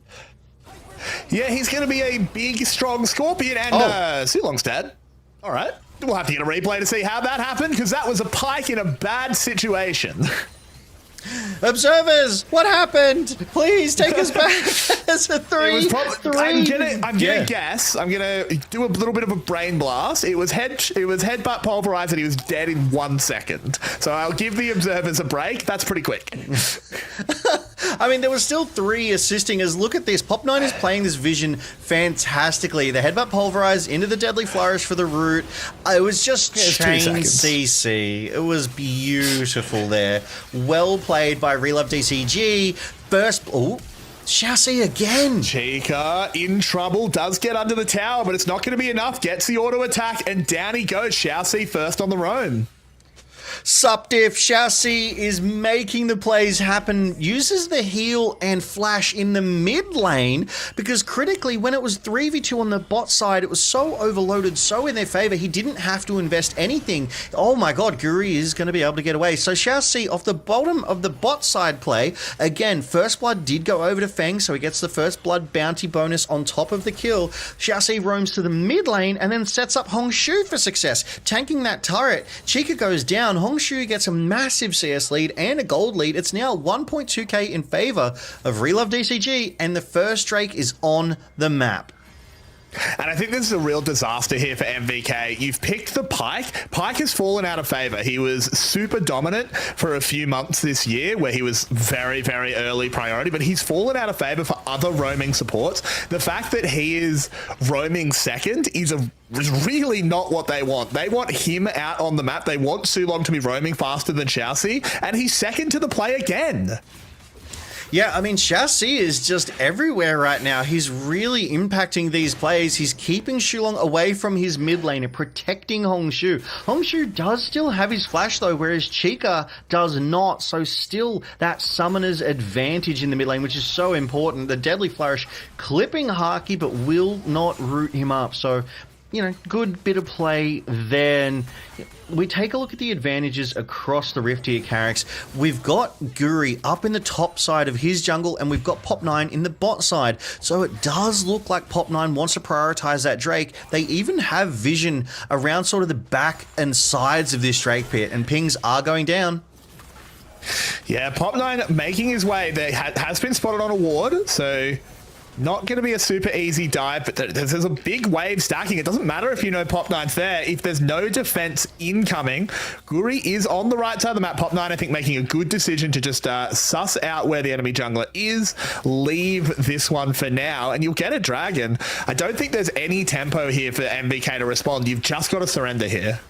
Yeah, he's going to be a big, strong Scorpion, and Sulong's dead. All right. We'll have to get a replay to see how that happened, because that was a Pyke in a bad situation. Observers, what happened? Please take us back. It's a 3-3. I'm gonna guess. I'm gonna do a little bit of a brain blast. It was headbutt pulverized, and he was dead in 1 second. So I'll give the observers a break. That's pretty quick. I mean, there was still 3 assisting us. Look at this. Pop 9 is playing this vision fantastically. The headbutt pulverized into the deadly flourish for the root. It was just chain CC. It was beautiful there. Well played by Relove DCG. First, Chassis again. Chica in trouble, does get under the tower, but it's not going to be enough. Gets the auto attack, and down he goes. Chassis first on the roam. Supdiff, Chassis is making the plays happen, uses the heal and flash in the mid lane, because critically, when it was 3v2 on the bot side, it was so overloaded, so in their favor, he didn't have to invest anything. Oh my god, Guri is going to be able to get away. So Chassis, off the bottom of the bot side play, again, First Blood did go over to Feng, so he gets the First Blood bounty bonus on top of the kill. Chassis roams to the mid lane and then sets up Hongshu for success, tanking that turret. Chica goes down, Hongshu gets a massive CS lead and a gold lead. It's now 1.2k in favor of Relove DCG, and the first Drake is on the map. And I think this is a real disaster here for MVK. You've picked the Pyke. Pyke has fallen out of favor. He was super dominant for a few months this year where he was very, very early priority, but he's fallen out of favor for other roaming supports. The fact that he is roaming second is really not what they want. They want him out on the map. They want Sulong to be roaming faster than Xiaoxi, and he's second to the play again. Yeah, I mean, Xiaoxi is just everywhere right now. He's really impacting these plays. He's keeping Shulong away from his mid lane and protecting Hongshu. Hongshu does still have his flash, though, whereas Chica does not. So still that summoner's advantage in the mid lane, which is so important. The Deadly Flourish clipping Haki, but will not root him up. So, you know, good bit of play there. And we take a look at the advantages across the Rift here, Carrix. We've got Guri up in the top side of his jungle, and we've got Pop9 in the bot side. So it does look like Pop9 wants to prioritize that Drake. They even have vision around sort of the back and sides of this Drake pit, and pings are going down. Yeah, Pop9 making his way. There has been spotted on a ward, so not going to be a super easy dive, but there's a big wave stacking. It doesn't matter if you know Pop9's there. If there's no defense incoming, Guri is on the right side of the map. Pop9, I think, making a good decision to just suss out where the enemy jungler is, leave this one for now, and you'll get a dragon. I don't think there's any tempo here for MVK to respond. You've just got to surrender here.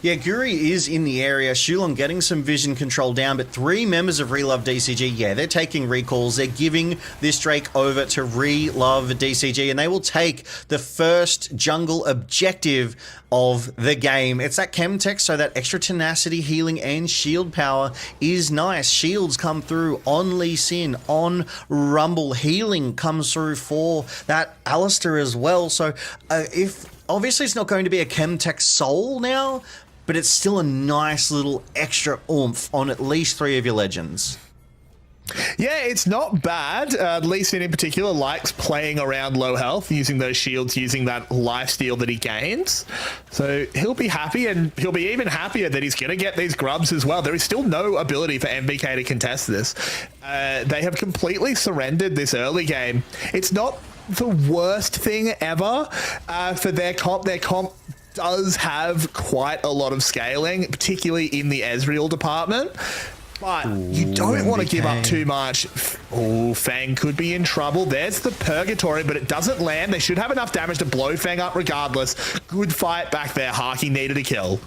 Yeah, Guri is in the area. Shulong getting some vision control down, but 3 members of Relove DCG, yeah, they're taking recalls. They're giving this Drake over to Relove DCG, and they will take the first jungle objective of the game. It's that Chemtech, so that extra tenacity, healing, and shield power is nice. Shields come through on Lee Sin, on Rumble. Healing comes through for that Alistair as well. So obviously it's not going to be a Chemtech Soul now, but it's still a nice little extra oomph on at least 3 of your legends. Yeah, it's not bad. Lee Sin in particular likes playing around low health, using those shields, using that lifesteal that he gains. So he'll be happy, and he'll be even happier that he's going to get these grubs as well. There is still no ability for MVK to contest this. They have completely surrendered this early game. It's not the worst thing ever for their comp. Their comp does have quite a lot of scaling, particularly in the Ezreal department. But you don't want to give up too much. Oh, Fang could be in trouble. There's the Purgatory, but it doesn't land. They should have enough damage to blow Fang up regardless. Good fight back there. Haki needed a kill.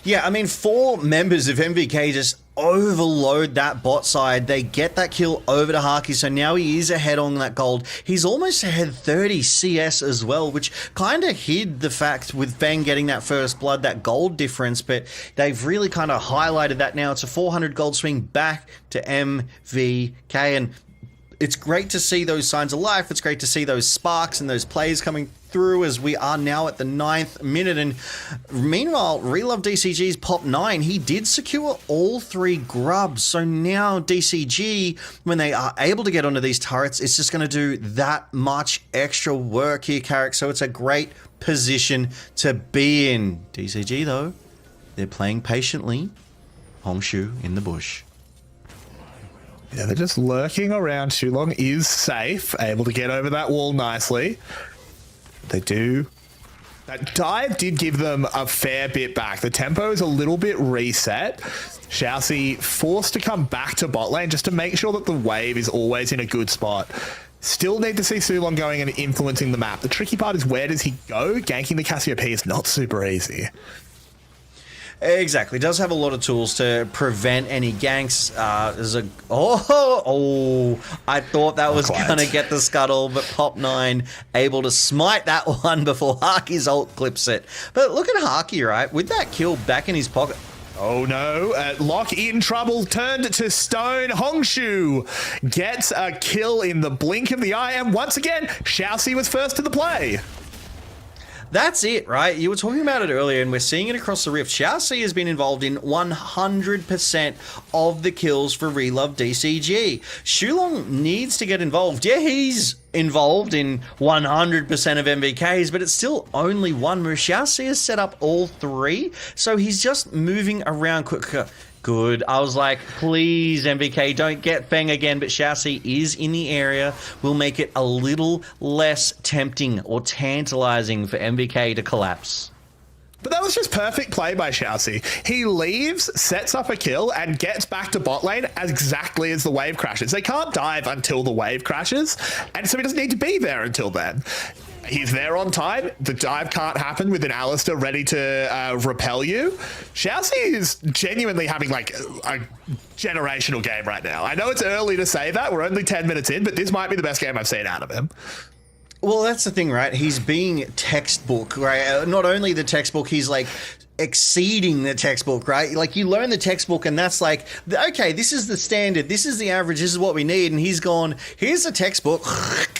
Yeah, I mean, 4 members of MVK just overload that bot side. They get that kill over to Haki, so now he is ahead on that gold. He's almost ahead 30 CS as well, which kind of hid the fact with Fang getting that first blood, that gold difference, but they've really kind of highlighted that now. It's a 400 gold swing back to MVK, and it's great to see those signs of life. It's great to see those sparks and those plays coming through as we are now at the 9th minute. And meanwhile, Relove DCG's Pop9, he did secure all 3 grubs. So now DCG, when they are able to get onto these turrets, it's just going to do that much extra work here, Carrick. So it's a great position to be in. DCG, though, they're playing patiently. Hongshu in the bush. Yeah, they're just lurking around. Shulong is safe, able to get over that wall nicely. They do. That dive did give them a fair bit back. The tempo is a little bit reset. Xiaoxi forced to come back to bot lane just to make sure that the wave is always in a good spot. Still need to see Sulong going and influencing the map. The tricky part is, where does he go? Ganking the Cassiopeia is not super easy. Exactly. Does have a lot of tools to prevent any ganks. There's a I thought that was going to get the scuttle, but Pop9 able to smite that one before Haki's ult clips it. But look at Haki, right? With that kill back in his pocket. Oh no, Lock in trouble, turned to stone. Hongshu gets a kill in the blink of the eye, and once again, Xiaoxi was first to the play. That's it, right? You were talking about it earlier, and we're seeing it across the Rift. Xiaoxi has been involved in 100% of the kills for Relove DCG. Shulong needs to get involved. Yeah, he's involved in 100% of MVKs, but it's still only one. Xiaoxi has set up all 3, so he's just moving around quicker. Good. I was like, please, MVK, don't get Feng again, but Xiaoxi is in the area. Will make it a little less tempting or tantalizing for MVK to collapse. But that was just perfect play by Xiaoxi. He leaves, sets up a kill, and gets back to bot lane exactly as the wave crashes. They can't dive until the wave crashes, and so he doesn't need to be there until then. He's there on time. The dive can't happen with an Alistair ready to repel you. Xiaoxi is genuinely having like a generational game right now. I know it's early to say that. We're only 10 minutes in, but this might be the best game I've seen out of him. Well, that's the thing, right? He's being textbook, right? Not only the textbook, he's like exceeding the textbook, right? Like you learn the textbook and that's like, okay, this is the standard, this is the average, this is what we need. And he's gone, here's the textbook,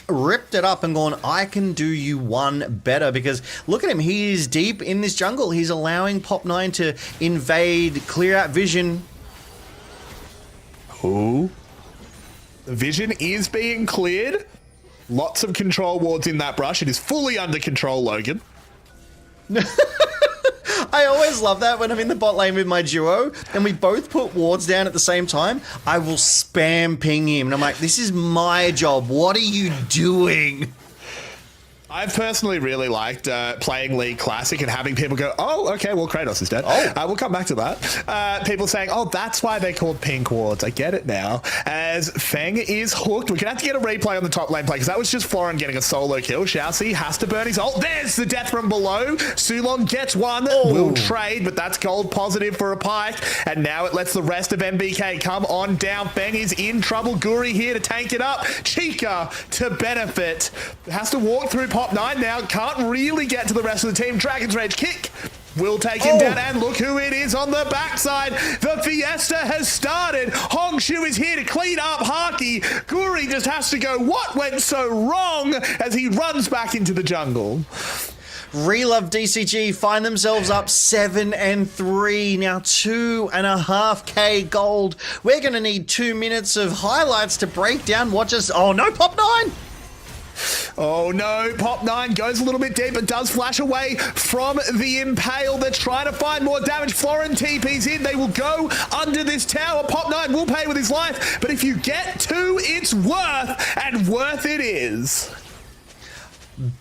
ripped it up and gone, I can do you one better. Because look at him, he is deep in this jungle. He's allowing Pop9 to invade, clear out vision. Ooh. The vision is being cleared. Lots of control wards in that brush. It is fully under control, Logan. I always love that when I'm in the bot lane with my duo and we both put wards down at the same time. I will spam ping him and I'm like, this is my job. What are you doing? I've personally really liked playing League Classic and having people go, oh, okay, well, Kratos is dead. Oh. We'll come back to that. People saying, oh, that's why they're called pink wards. I get it now. As Feng is hooked. We're going to have to get a replay on the top lane play because that was just Florin getting a solo kill. Xiaoxi has to burn his ult. There's the death from below. Sulong gets one. Will trade, but that's gold positive for a Pike. And now it lets the rest of MVK come on down. Feng is in trouble. Guri here to tank it up. Chica to benefit. Has to walk through Pop9 now, can't really get to the rest of the team. Dragon's Rage kick will take him down, and look who it is on the backside. The fiesta has started. Hongshu is here to clean up Haki. Guri just has to go, what went so wrong, as he runs back into the jungle. Relove DCG find themselves up 7-3. Now 2.5k gold. We're going to need 2 minutes of highlights to break down what just... Oh no, Pop9! Oh no, Pop9 goes a little bit deep, but does flash away from the Impale. They're trying to find more damage. Florin TP's in. They will go under this tower. Pop9 will pay with his life, but if you get 2, it's worth, and worth it is.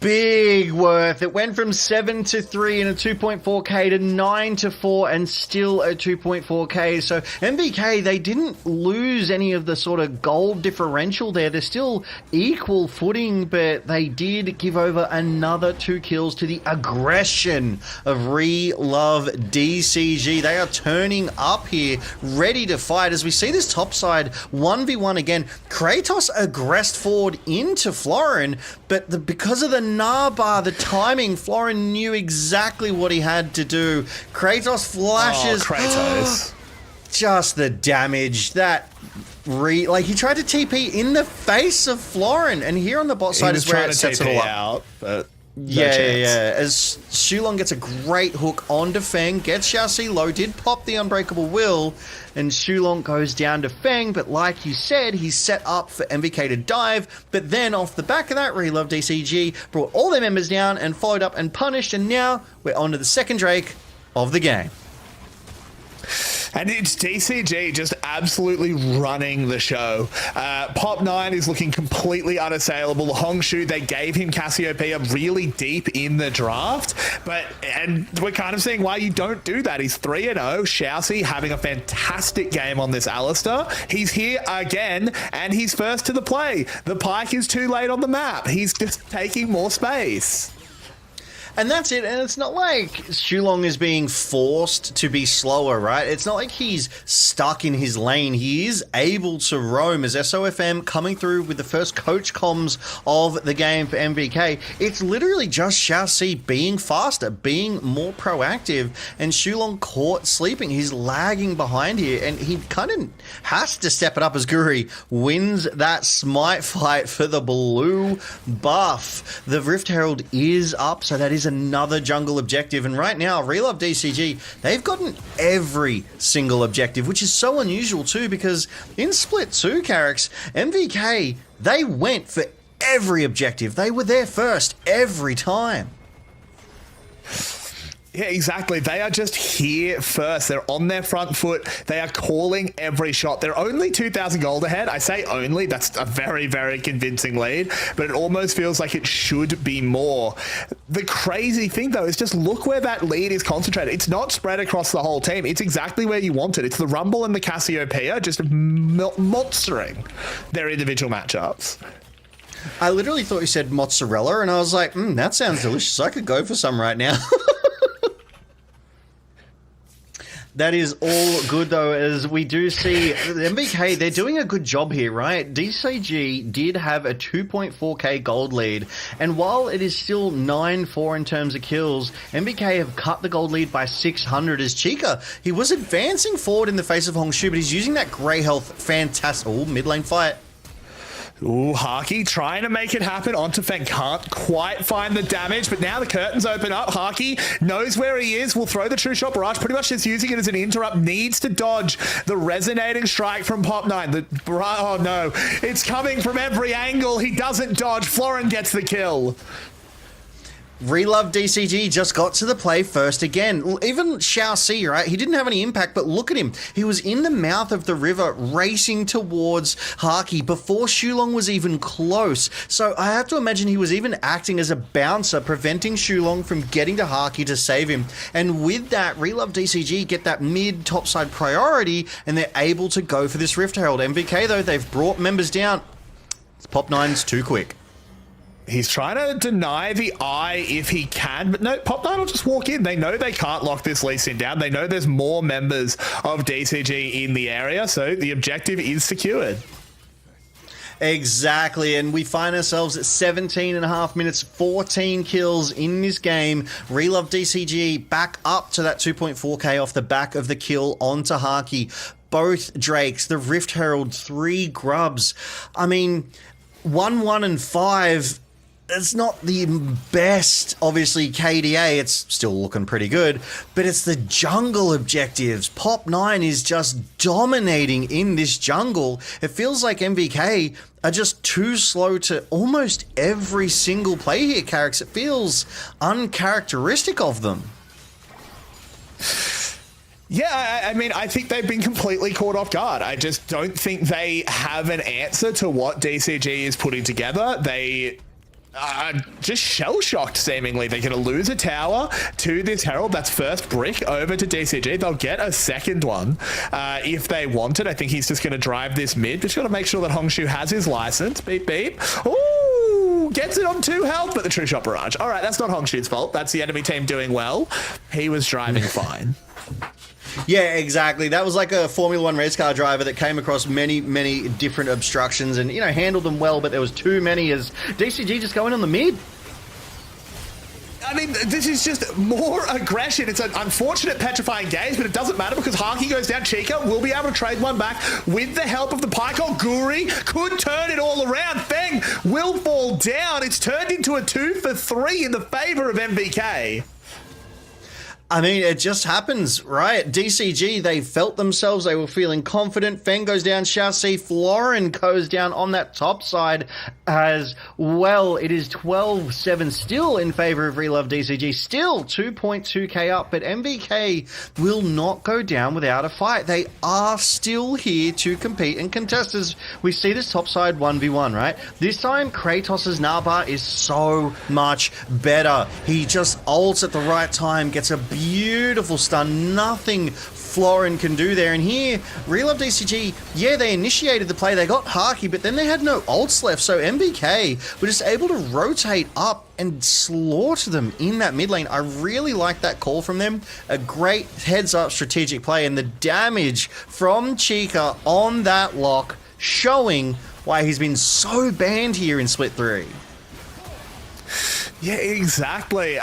Big worth. It went from 7-3 and a 2.4k to 9-4 and still a 2.4k. So MVK, they didn't lose any of the sort of gold differential there. They're still equal footing, but they did give over another 2 kills to the aggression of Relove DCG. They are turning up here, ready to fight as we see this top side 1v1 again. Kratos aggressed forward into Florin, but because of the Naba, the timing, Florin knew exactly what he had to do. Kratos flashes. Oh, Kratos. Just the damage. That like he tried to TP in the face of Florin, and here on the bot side is where it sets it all up. Out, but yeah. As Shulong gets a great hook onto Feng, gets Xiaoxi low, did pop the Unbreakable Will, and Shulong goes down to Feng, but like you said, he's set up for MVK to dive, but then off the back of that, Relove DCG brought all their members down and followed up and punished, and now we're on to the second Drake of the game. And it's DCG just absolutely running the show. Pop9 is looking completely unassailable. Hongshu, they gave him Cassiopeia really deep in the draft, and we're kind of seeing why you don't do that. He's 3-0. Xiaoxi having a fantastic game on this Alistair. He's here again, and he's first to the play. The Pike is too late on the map. He's just taking more space. And that's it, and it's not like Shulong is being forced to be slower, right? It's not like he's stuck in his lane. He is able to roam as SOFM coming through with the first coach comms of the game for MVK. It's literally just Xiaoxi being faster, being more proactive, and Shulong caught sleeping. He's lagging behind here, and he kind of has to step it up as Guri wins that smite fight for the blue buff. The Rift Herald is up, so that is another jungle objective, and right now Relove DCG, they've gotten every single objective, which is so unusual too, because in Split 2, Carrix, MVK, they went for every objective. They were there first every time. Yeah, exactly. They are just here first. They're on their front foot. They are calling every shot. They're only 2,000 gold ahead. I say only. That's a very, very convincing lead, but it almost feels like it should be more. The crazy thing, though, is just look where that lead is concentrated. It's not spread across the whole team. It's exactly where you want it. It's the Rumble and the Cassiopeia just monstering their individual matchups. I literally thought you said mozzarella, and I was like, that sounds delicious. I could go for some right now. That is all good, though, as we do see the MVK, they're doing a good job here, right? DCG did have a 2.4k gold lead, and while it is still 9-4 in terms of kills, MVK have cut the gold lead by 600 as Chica. He was advancing forward in the face of Hongshu, but he's using that grey health. Fantastic. Oh, mid lane fight. Ooh, Haki trying to make it happen. Onto Feng can't quite find the damage, but now the curtains open up. Haki knows where he is, will throw the True Shot Barrage, pretty much just using it as an interrupt, needs to dodge the resonating strike from Pop9. Oh no, it's coming from every angle. He doesn't dodge. Florin gets the kill. Relove DCG just got to the play first again. Even Xiao Si, right? He didn't have any impact, but look at him. He was in the mouth of the river racing towards Haki before Shulong was even close. So I have to imagine he was even acting as a bouncer, preventing Shulong from getting to Haki to save him. And with that, Relove DCG get that mid topside priority, and they're able to go for this Rift Herald. MVK, though, they've brought members down. Pop9's too quick. He's trying to deny the eye if he can, but no, Pop9 will just walk in. They know they can't lock this Lee Sin down. They know there's more members of DCG in the area, so the objective is secured. Exactly, and we find ourselves at 17.5 minutes, 14 kills in this game. Relove DCG back up to that 2.4k off the back of the kill onto Haki. Both Drakes, the Rift Herald, 3 grubs. I mean, 1, 1, and 5... It's not the best, obviously, KDA. It's still looking pretty good, but it's the jungle objectives. Pop9 is just dominating in this jungle. It feels like MVK are just too slow to almost every single play here, Carrix. It feels uncharacteristic of them. Yeah, I mean, I think they've been completely caught off guard. I just don't think they have an answer to what DCG is putting together. They... just shell-shocked, seemingly. They're going to lose a tower to this Herald. That's first brick over to DCG. They'll get a second one if they want it. I think he's just going to drive this mid. Just got to make sure that Hongshu has his license. Beep, beep. Ooh, gets it on 2 health, but the True Shot Barrage. All right, that's not Hongshu's fault. That's the enemy team doing well. He was driving fine. Yeah, exactly. That was like a Formula 1 race car driver that came across many, many different obstructions and, you know, handled them well, but there was too many as DCG just going on the mid. I mean, this is just more aggression. It's an unfortunate petrifying gaze, but it doesn't matter because Haki goes down. Chica will be able to trade one back with the help of the Pike. Oh, Guri could turn it all around. Feng will fall down. It's turned into a 2 for 3 in the favor of MVK. I mean, it just happens, right? DCG, they felt themselves, they were feeling confident. Feng goes down, Xiao Si, Florin goes down on that top side as well. It is 12-7 still in favor of Relove DCG, still 2.2k up, but MVK will not go down without a fight. They are still here to compete and contest as we see this top side 1v1, right? This time, Kratos' Narbar is so much better. He just ults at the right time, gets a beautiful stun, nothing Florin can do there. And here, Relove DCG, yeah, they initiated the play, they got Haki, but then they had no ults left, so MVK were just able to rotate up and slaughter them in that mid lane. I really like that call from them. A great heads-up strategic play, and the damage from Chica on that lock showing why he's been so banned here in Split 3. Yeah, exactly.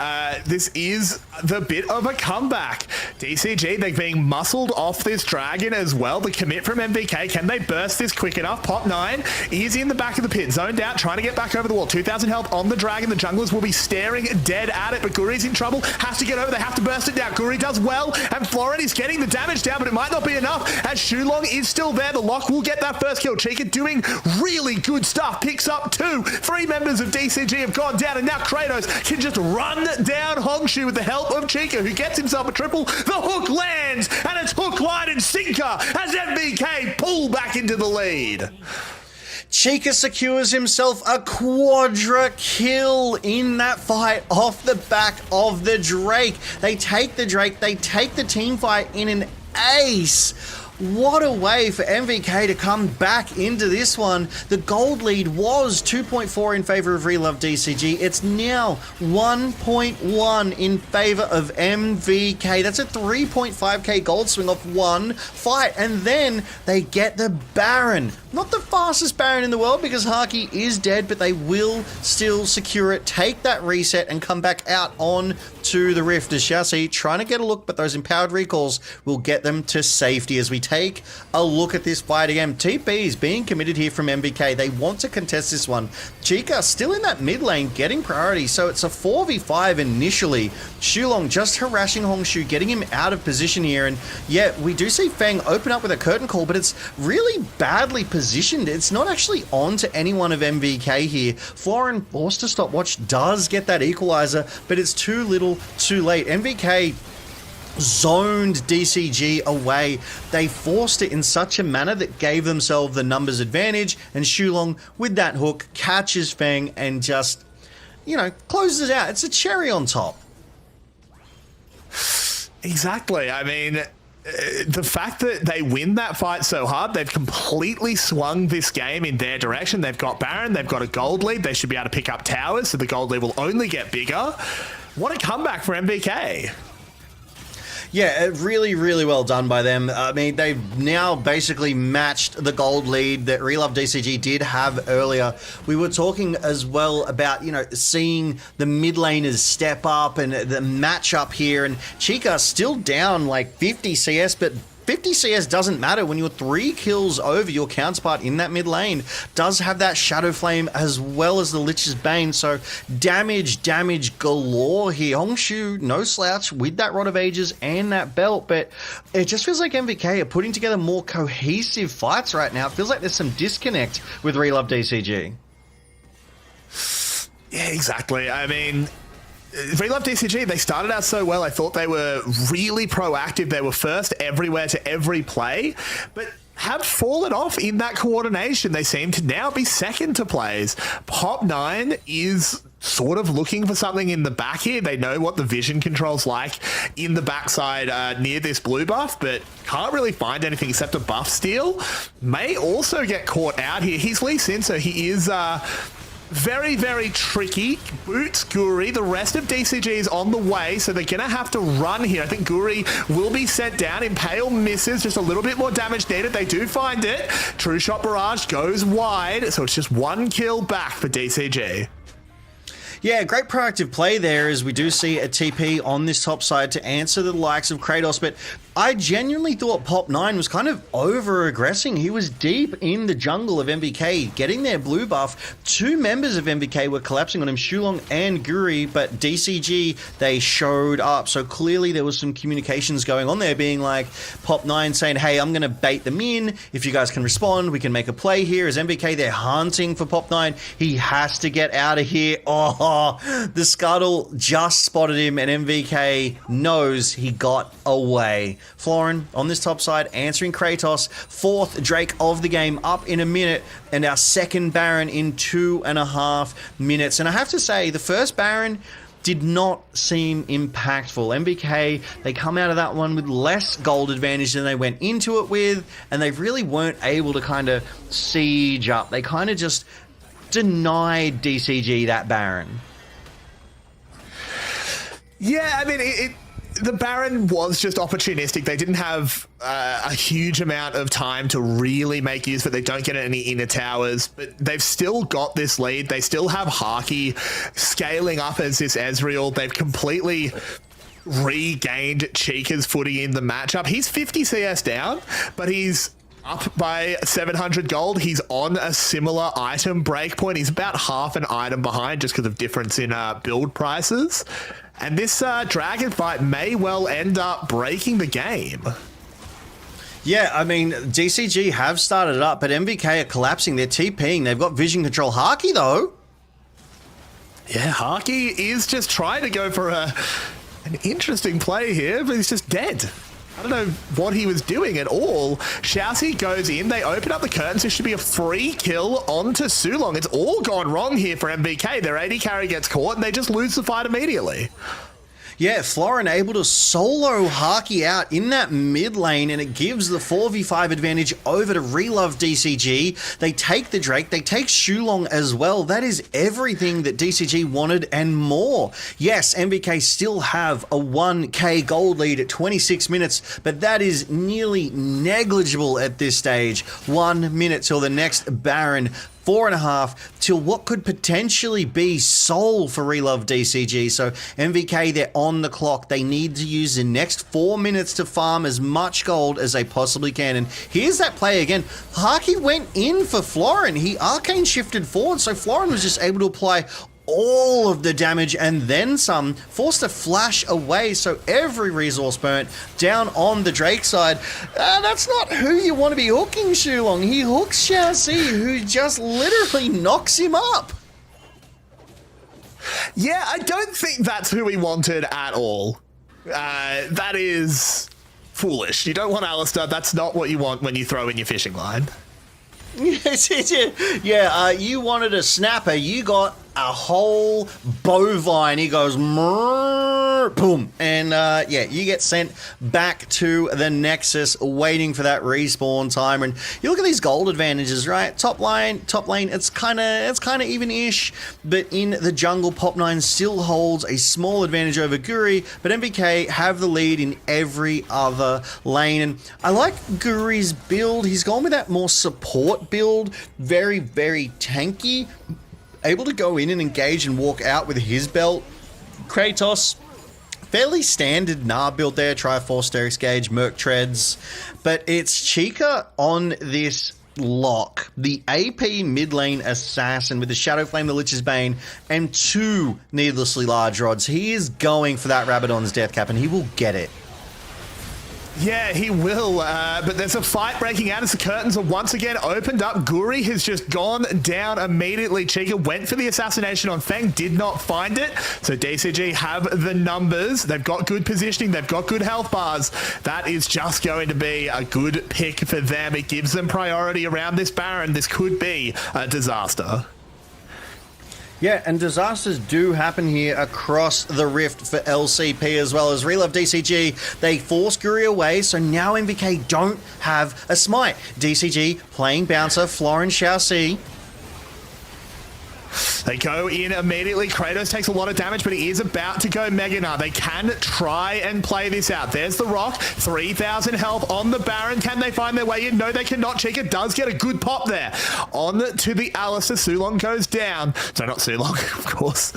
This is the bit of a comeback. DCG, they're being muscled off this dragon as well. The commit from MVK, can they burst this quick enough? Pop 9 is in the back of the pit, zoned out, trying to get back over the wall. 2,000 health on the dragon. The junglers will be staring dead at it, but Guri's in trouble. Has to get over, they have to burst it down. Guri does well, and Florin is getting the damage down, but it might not be enough, as Shulong is still there. The lock will get that first kill. Chica doing really good stuff, picks up 2. 3 members of DCG have gone down, and now Kratos can just run down Hongshu with the help of Chica, who gets himself a triple. The hook lands, and it's hook, line, and sinker as MVK pull back into the lead. Chica secures himself a quadra kill in that fight off the back of the Drake. They take the Drake, they take the team fight in an ace. What a way for MVK to come back into this one. The gold lead was 2.4 in favor of Relove DCG. It's now 1.1 in favor of MVK. That's a 3.5k gold swing off one fight. And then they get the Baron. Not the fastest Baron in the world because Haki is dead, but they will still secure it, take that reset, and come back out on to the Rift. As Chassis trying to get a look, but those empowered recalls will get them to safety as we take a look at this fight again. TP is being committed here from MVK. They want to contest this one. Chica still in that mid lane, getting priority, so it's a 4v5 initially. Shulong just harassing Hongshu, getting him out of position here, and yeah, we do see Feng open up with a curtain call, but it's really badly positioned. It's not actually on to any one of MVK here. Florin, forced to stopwatch, does get that equalizer, but it's too little too late. MVK zoned DCG away. They forced it in such a manner that gave themselves the numbers advantage, and Shulong with that hook catches Feng and just, you know, closes it out. It's a cherry on top. Exactly. I mean, the fact that they win that fight so hard, they've completely swung this game in their direction. They've got Baron, they've got a gold lead, they should be able to pick up towers, so the gold lead will only get bigger. What a comeback for MVK. Yeah, really, really well done by them. I mean, they've now basically matched the gold lead that Relove DCG did have earlier. We were talking as well about, you know, seeing the mid laners step up and the matchup here, and Chica still down like 50 CS, but 50 CS doesn't matter when you're 3 kills over your counterpart in that mid lane. Does have that Shadow Flame as well as the Lich's Bane, so damage galore here. Hongshu, no slouch with that Rod of Ages and that belt, but it just feels like MVK are putting together more cohesive fights right now. It feels like there's some disconnect with Relove DCG. Yeah, exactly. I mean, Relove DCG, they started out so well. I thought they were really proactive. They were first everywhere to every play, but have fallen off in that coordination. They seem to now be second to plays. Pop 9 is sort of looking for something in the back here. They know what the vision control's like in the backside near this blue buff, but can't really find anything except a buff steal. May also get caught out here. He's Lee Sin, so he is very, very tricky. Boots Guri. The rest of DCG is on the way, so they're going to have to run here. I think Guri will be sent down. Impale misses. Just a little bit more damage needed. They do find it. True Shot Barrage goes wide, so it's just 1 kill back for DCG. Yeah, great proactive play there as we do see a TP on this top side to answer the likes of Kratos, but I genuinely thought Pop 9 was kind of over-aggressing. He was deep in the jungle of MVK, getting their blue buff. 2 members of MVK were collapsing on him, Shulong and Guri, but DCG, they showed up. So clearly there was some communications going on there, being like Pop 9 saying, hey, I'm going to bait them in. If you guys can respond, we can make a play here. As MVK, they're hunting for Pop 9. He has to get out of here. Oh, the Scuttle just spotted him, and MVK knows he got away. Florin on this top side answering Kratos. 4th Drake of the game up in a minute, and our 2nd Baron in 2.5 minutes. And I have to say, the first Baron did not seem impactful. MVK, they come out of that one with less gold advantage than they went into it with, and they really weren't able to kind of siege up. They kind of just denied DCG that Baron. Yeah, I mean, the Baron was just opportunistic. They didn't have a huge amount of time to really make use of it. They don't get any inner towers, but they've still got this lead. They still have Haki scaling up as this Ezreal. They've completely regained Chica's footing in the matchup. He's 50 CS down, but he's up by 700 gold. He's on a similar item breakpoint. He's about half an item behind just because of difference in build prices. And this dragon fight may well end up breaking the game. Yeah, I mean, DCG have started up, but MVK are collapsing. They're TPing. They've got vision control. Haki, though. Yeah, Haki is just trying to go for an interesting play here, but he's just dead. I don't know what he was doing at all. Xiaoxi goes in. They open up the curtains. There should be a free kill onto Sulong. It's all gone wrong here for MVK. Their AD carry gets caught, and they just lose the fight immediately. Yeah, Florin able to solo Haki out in that mid lane, and it gives the 4v5 advantage over to Relove DCG. They take the Drake, they take Shulong as well. That is everything that DCG wanted and more. Yes, MVK still have a 1k gold lead at 26 minutes, but that is nearly negligible at this stage. 1 minute till the next Baron. 4.5 till what could potentially be Soul for Relove DCG. So MVK, they're on the clock. They need to use the next 4 minutes to farm as much gold as they possibly can. And here's that play again. Haki went in for Florin. He arcane shifted forward, so Florin was just able to apply all of the damage and then some, forced to flash away, so every resource burnt down on the Drake side. That's not who you want to be hooking Shulong. He hooks Xiaoxi, who just literally knocks him up. Yeah, I don't think that's who he wanted at all. That is foolish. You don't want Alistar. That's not what you want when you throw in your fishing line. Yeah, you wanted a snapper. You got a whole bovine. He goes, boom. And yeah, you get sent back to the Nexus waiting for that respawn timer. And you look at these gold advantages, right? Top lane, it's kind of even-ish. But in the jungle, Pop9 still holds a small advantage over Guri, but MVK have the lead in every other lane. And I like Guri's build. He's gone with that more support build. Very, very tanky. Able to go in and engage and walk out with his belt. Kratos, fairly standard Gnar build there. Triforce, Sterix Gauge, Merc Treads. But it's Chica on this lock. The AP mid lane assassin with the Shadow Flame, the Lich's Bane, and 2 needlessly large rods. He is going for that Rabadon's death cap, and he will get it. Yeah, he will, but there's a fight breaking out as the curtains are once again opened up. Guri has just gone down immediately. Chica went for the assassination on Feng, did not find it. So DCG have the numbers. They've got good positioning. They've got good health bars. That is just going to be a good pick for them. It gives them priority around this Baron. This could be a disaster. Yeah, and disasters do happen here across the rift for LCP as well as Relove DCG. They force Guri away, so now MVK don't have a smite. DCG playing bouncer, Florin Xiaoxi. They go in immediately. Kratos takes a lot of damage, but he is about to go Mega Gnar. They can try and play this out. There's the rock. 3,000 health on the Baron. Can they find their way in? No, they cannot. Chica does get a good pop there. On to the Alistar. Sulong goes down. So not Sulong, of course.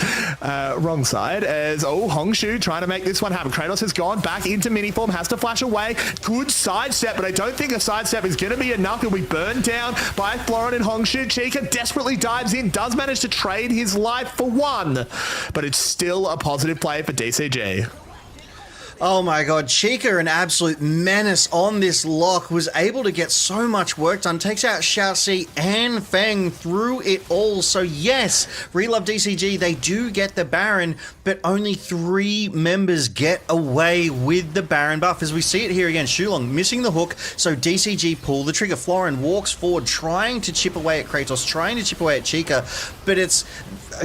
Wrong side. As, Hongshu trying to make this one happen. Kratos has gone back into mini form. Has to flash away. Good sidestep, but I don't think a sidestep is going to be enough. He'll be burned down by Florin and Hongshu. Chica desperately dives in. Does manage to trade his life for 1, but it's still a positive play for DCG. Oh my god, Chica, an absolute menace on this lock, was able to get so much work done, takes out Xiaoxi and Feng through it all. So yes, Relove DCG, they do get the Baron, but only 3 members get away with the Baron buff. As we see it here again, Shulong missing the hook, so DCG pull the trigger. Florin walks forward, trying to chip away at Kratos, trying to chip away at Chica, but it's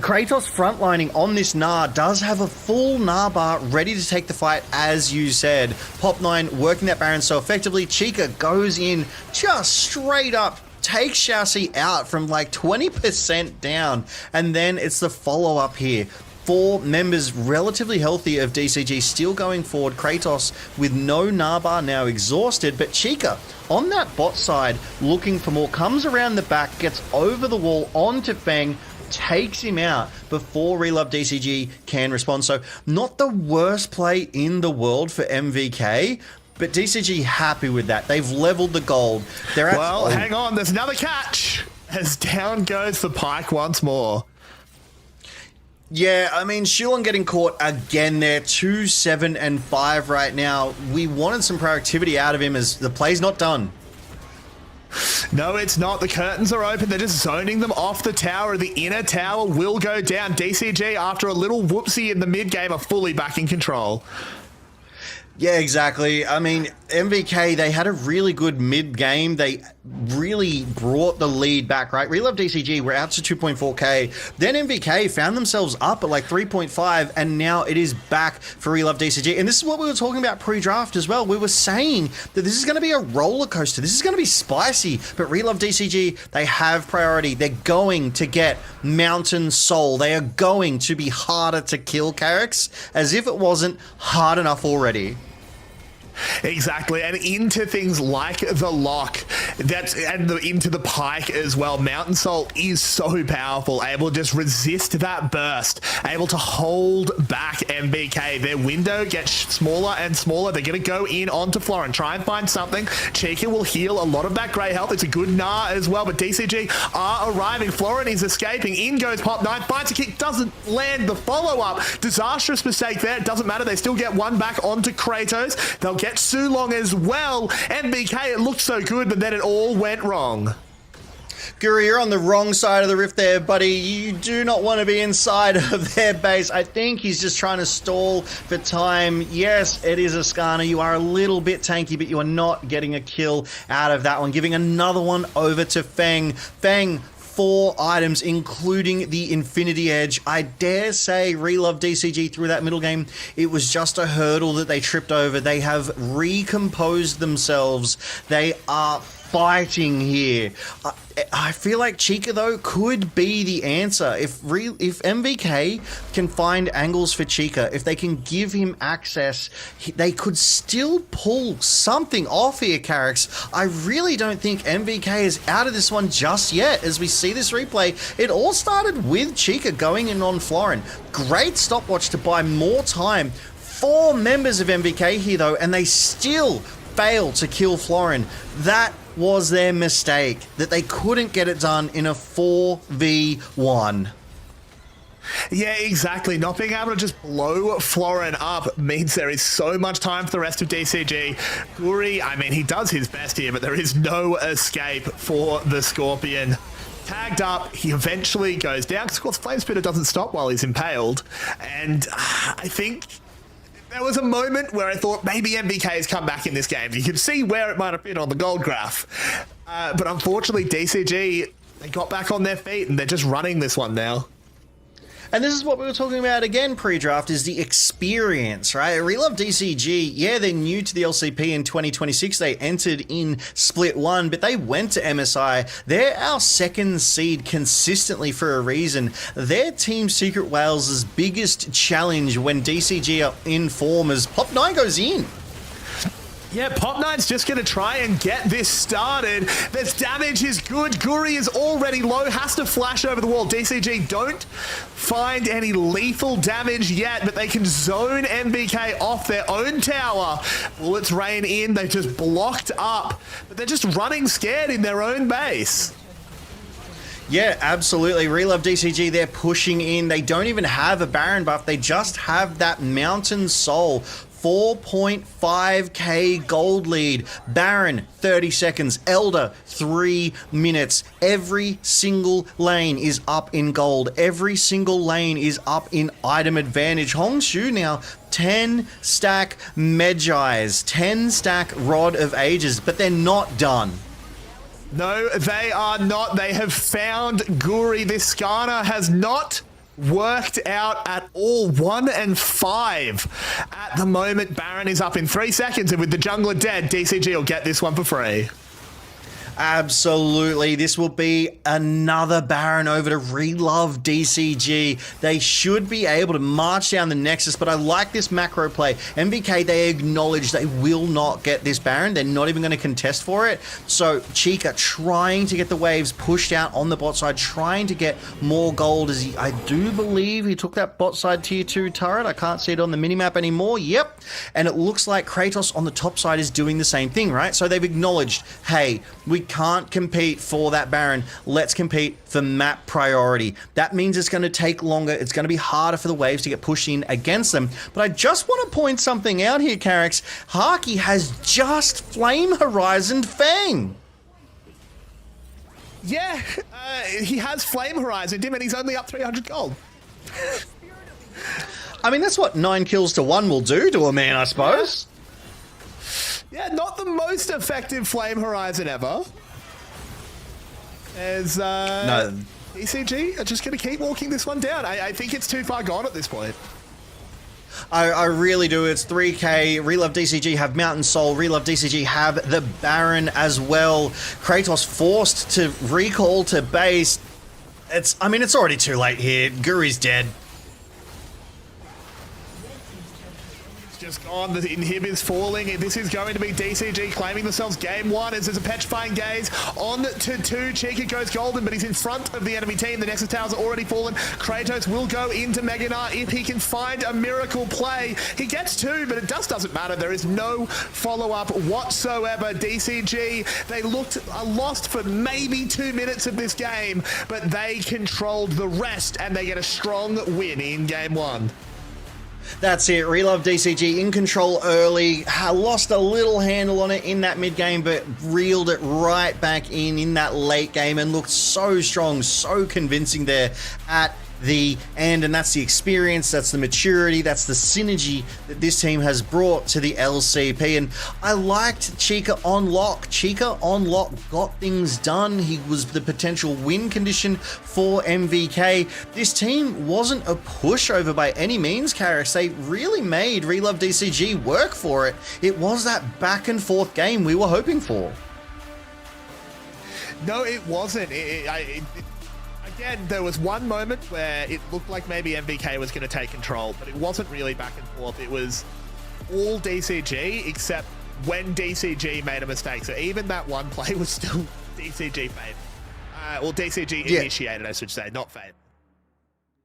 Kratos frontlining on this Gnar, does have a full Gnar bar ready to take the fight, as you said. Pop9 working that Baron so effectively. Chica goes in just straight up, takes Xiaoxi out from like 20% down, and then it's the follow-up here. 4 members relatively healthy of DCG still going forward. Kratos with no Gnar bar now exhausted, but Chica on that bot side looking for more, comes around the back, gets over the wall onto Feng, takes him out before Relove DCG can respond. So not the worst play in the world for MVK, but DCG happy with that. They've leveled the gold. They're at hang on, there's another catch as down goes the Pike once more. Yeah, I mean, Shulon getting caught again there, 2, 7, and 5 right now. We wanted some proactivity out of him as the play's not done. No, it's not. The curtains are open. They're just zoning them off the tower. The inner tower will go down. DCG, after a little whoopsie in the mid-game, are fully back in control. Yeah, exactly. I mean, MVK, they had a really good mid-game. They really brought the lead back, right? Relove DCG were out to 2.4k. Then MVK found themselves up at like 3.5, and now it is back for Relove DCG. And this is what we were talking about pre-draft as well. We were saying that this is going to be a roller coaster. This is going to be spicy. But Relove DCG, they have priority. They're going to get Mountain Soul. They are going to be harder to kill Carricks, as if it wasn't hard enough already. Exactly, and into things like the lock, into the Pike as well. Mountain Soul is so powerful, able to just resist that burst, able to hold back MVK. Their window gets smaller and smaller. They're going to go in onto Florin, try and find something. Chica will heal a lot of that grey health. It's a good Gnar as well, but DCG are arriving. Florin is escaping. In goes Pop9, finds a kick, doesn't land the follow-up. Disastrous mistake there. It doesn't matter. They still get one back onto Kratos. They'll get Sulong as well. MVK, it looked so good, but then it all went wrong. Guri, you're on the wrong side of the rift there, buddy. You do not want to be inside of their base. I think he's just trying to stall for time. Yes, it is a Skarner. You are a little bit tanky, but you are not getting a kill out of that one. Giving another one over to Feng. Feng, 4 items, including the Infinity Edge. I dare say Relove DCG through that middle game, it was just a hurdle that they tripped over. They have recomposed themselves. They are fighting here. I feel like Chica, though, could be the answer. If MVK can find angles for Chica, if they can give him access, they could still pull something off here, Carricks. I really don't think MVK is out of this one just yet. As we see this replay, it all started with Chica going in on Florin. Great stopwatch to buy more time. 4 members of MVK here, though, and they still fail to kill Florin. That was their mistake, that they couldn't get it done in a 4v1. Yeah, exactly. Not being able to just blow Florin up means there is so much time for the rest of DCG. Guri, I mean, he does his best here, but there is no escape for the Scorpion. Tagged up, he eventually goes down, because of course Flame Spitter doesn't stop while he's impaled, and I think there was a moment where I thought maybe MVK has come back in this game. You could see where it might have been on the gold graph. But unfortunately, DCG, they got back on their feet and they're just running this one now. And this is what we were talking about again pre-draft, is the experience, right? Relove DCG, yeah, they're new to the LCP in 2026. They entered in Split 1, but they went to MSI. They're our second seed consistently for a reason. They're Team Secret Wales' biggest challenge when DCG are in form as Pop9 goes in. Yeah, Pop9's just going to try and get this started. This damage is good. Guri is already low, has to flash over the wall. DCG don't find any lethal damage yet, but they can zone MVK off their own tower. Bullets rain in. They just blocked up, but they're just running scared in their own base. Yeah, absolutely. Relove DCG, they're pushing in. They don't even have a Baron buff. They just have that Mountain Soul. 4.5k gold lead. Baron, 30 seconds. Elder, 3 minutes. Every single lane is up in gold. Every single lane is up in item advantage. Hongshu now 10 stack Medjais, 10 stack Rod of Ages, but they're not done. No, they are not. They have found Guri. This Skarner has not worked out at all. 1 and 5 at the moment. Baron is up in 3 seconds, and with the jungler dead, DCG will get this one for free. Absolutely. This will be another Baron over to Relove DCG. They should be able to march down the Nexus, but I like this macro play. MVK, they acknowledge they will not get this Baron. They're not even going to contest for it. So Chica trying to get the waves pushed out on the bot side, trying to get more gold as I do believe he took that bot side tier 2 turret. I can't see it on the minimap anymore. Yep. And it looks like Kratos on the top side is doing the same thing, right? So they've acknowledged, hey, we can't compete for that Baron. Let's compete for map priority. That means it's going to take longer. It's going to be harder for the waves to get pushed in against them. But I just want to point something out here, Carrix. Haki has just Flame Horizon Fang. Yeah, he has Flame Horizon, Dim, and he's only up 300 gold. I mean, that's what 9 kills to 1 will do to a man, I suppose. Yeah, not the most effective Flame Horizon ever. As no. DCG are just going to keep walking this one down. I think it's too far gone at this point. I really do. It's 3k. Relove DCG have Mountain Soul. Relove DCG have the Baron as well. Kratos forced to recall to base. I mean, it's already too late here. Guri's dead. Just gone, the inhib is falling, and this is going to be DCG claiming themselves game 1 as there's a petrifying gaze on to 2. Chica goes golden, but he's in front of the enemy team. The Nexus towers are already fallen. Kratos will go into Meganar if he can find a miracle play. He gets 2, but it just doesn't matter. There is no follow-up whatsoever. DCG, they looked lost for maybe 2 minutes of this game, but they controlled the rest, and they get a strong win in game 1. That's it. Relove DCG in control early. Lost a little handle on it in that mid game, but reeled it right back in that late game and looked so strong, so convincing there at the end. And that's the experience, that's the maturity, that's the synergy that this team has brought to the LCP. And I liked Chica on lock. Chica on lock got things done. He was the potential win condition for MVK. This team wasn't a pushover by any means, Karis. They really made Relove DCG work for it. It was that back and forth game we were hoping for. No, it wasn't. Again, there was one moment where it looked like maybe MVK was going to take control, but it wasn't really back and forth. It was all DCG, except when DCG made a mistake. So even that one play was still DCG fade. Or DCG initiated, I should say, not fade.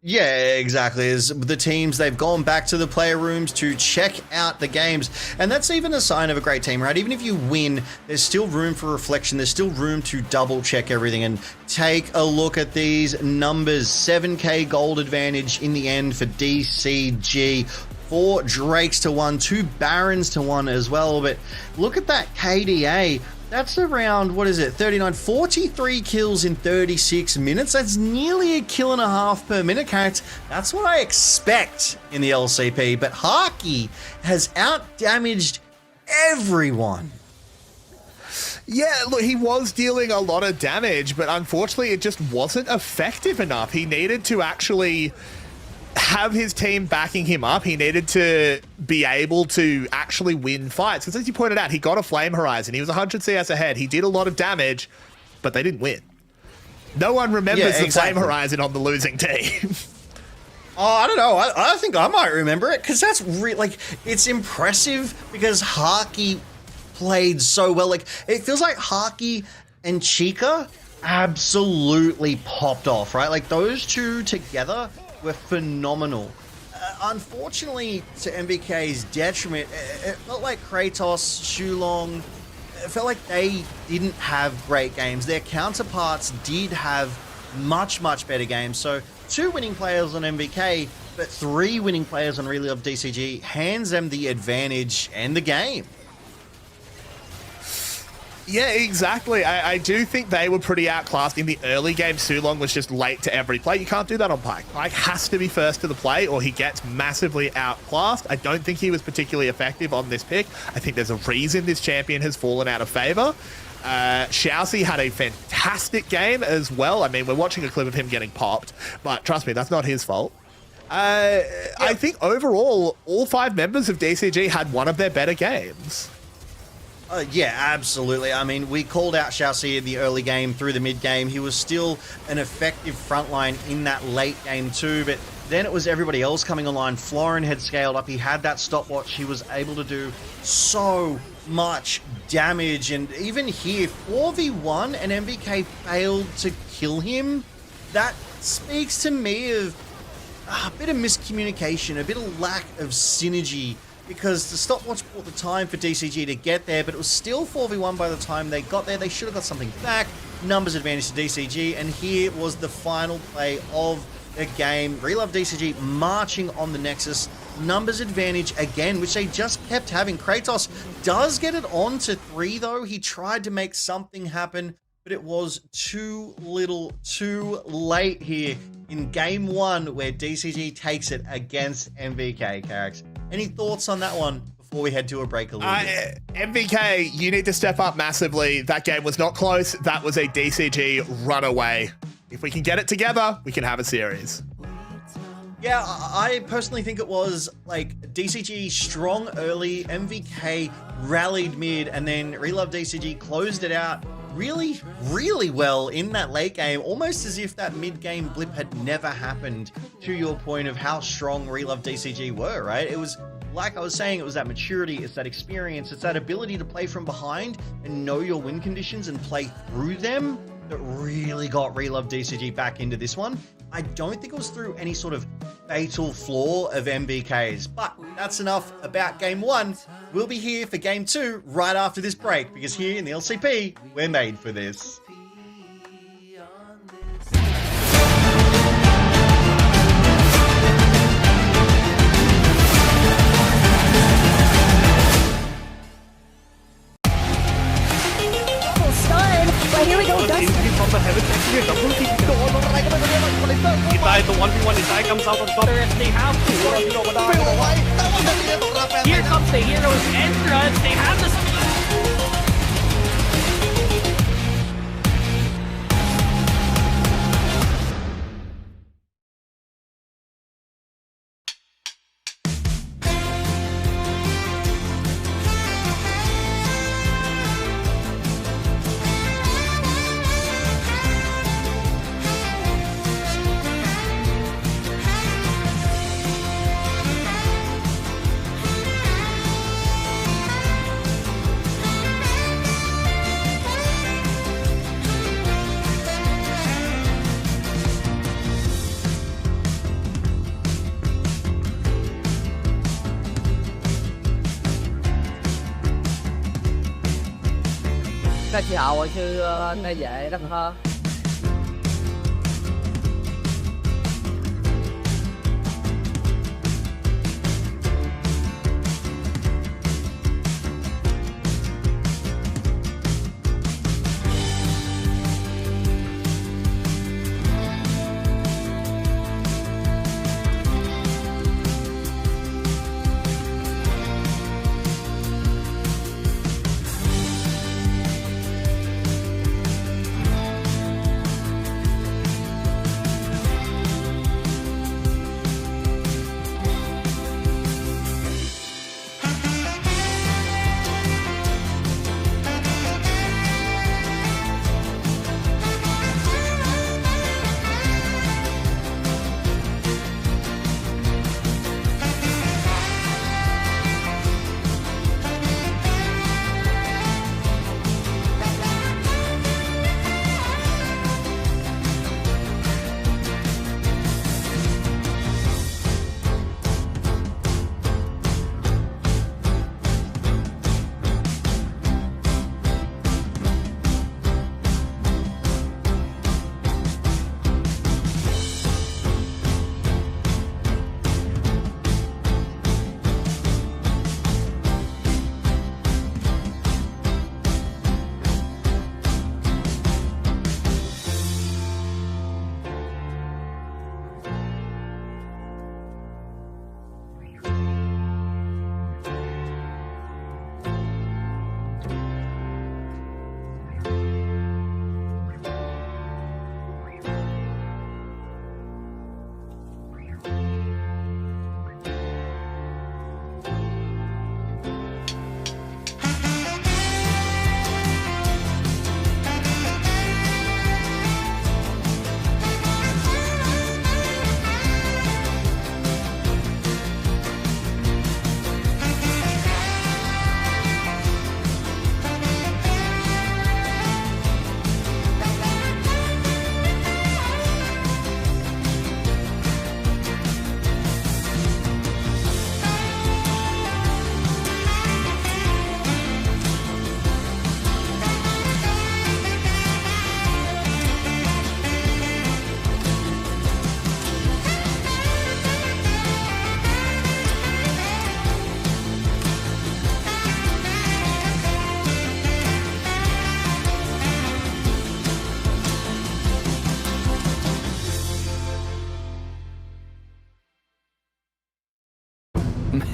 Yeah, exactly. As the teams, they've gone back to the player rooms to check out the games. And that's even a sign of a great team, right? Even if you win, there's still room for reflection. There's still room to double check everything and take a look at these numbers. 7k gold advantage in the end for DCG. 4 Drakes to 1, 2 Barons to 1 as well. But look at that KDA. That's around, 43 kills in 36 minutes. That's nearly a kill and a half per minute, Carrot. That's what I expect in the LCP. But Haki has out-damaged everyone. Yeah, look, he was dealing a lot of damage, but unfortunately it just wasn't effective enough. He needed to actually have his team backing him up. He needed to be able to actually win fights. Because as you pointed out, he got a Flame Horizon. He was 100 CS ahead. He did a lot of damage, but they didn't win. No one remembers the Flame Horizon on the losing team. Oh, I don't know. I think I might remember it because that's it's impressive because Haki played so well. Like, it feels like Haki and Chica absolutely popped off, right? Like, those two together were phenomenal. Unfortunately, to MVK's detriment, it felt like Kratos, Shulong, it felt like they didn't have great games. Their counterparts did have much, much better games. So 2 winning players on MVK, but 3 winning players on Relove DCG hands them the advantage and the game. Yeah, exactly. I do think they were pretty outclassed. In the early game, Sulong was just late to every play. You can't do that on Pyke. Pyke has to be first to the play or he gets massively outclassed. I don't think he was particularly effective on this pick. I think there's a reason this champion has fallen out of favor. Xiaoxi had a fantastic game as well. I mean, we're watching a clip of him getting popped, but trust me, that's not his fault. I think overall, all 5 members of DCG had one of their better games. Yeah, absolutely. I mean, we called out Xiaoxi in the early game through the mid game. He was still an effective frontline in that late game too, but then it was everybody else coming online. Florin had scaled up. He had that stopwatch. He was able to do so much damage. And even here, 4v1 and MVK failed to kill him. That speaks to me of a bit of miscommunication, a bit of lack of synergy, because the stopwatch bought the time for DCG to get there, but it was still 4v1 by the time they got there. They should have got something back. Numbers advantage to DCG, and here was the final play of the game. Relove DCG marching on the Nexus. Numbers advantage again, which they just kept having. Kratos does get it on to 3 though. He tried to make something happen, but it was too little, too late here in game 1 where DCG takes it against MVK. Carrix, any thoughts on that one before we head to a break a little bit? MVK, you need to step up massively. That game was not close. That was a DCG runaway. If we can get it together, we can have a series. Yeah, I personally think it was like DCG strong early, MVK rallied mid, and then Relove DCG closed it out really, really well in that late game, almost as if that mid-game blip had never happened, to your point of how strong Relove DCG were, right? It was, like I was saying, it was that maturity, it's that experience, it's that ability to play from behind and know your win conditions and play through them that really got Relove DCG back into this one. I don't think it was through any sort of fatal flaw of MVK's, but that's enough about game 1. We'll be here for game 2 right after this break, because here in the LCP, we're made for this. Here we go, Dustin. Inside the 1v1, Inside comes out on top. If they have to. Here comes the hero's entrance. They have the speed. Các chị hậu chứ nó dễ lắm ha.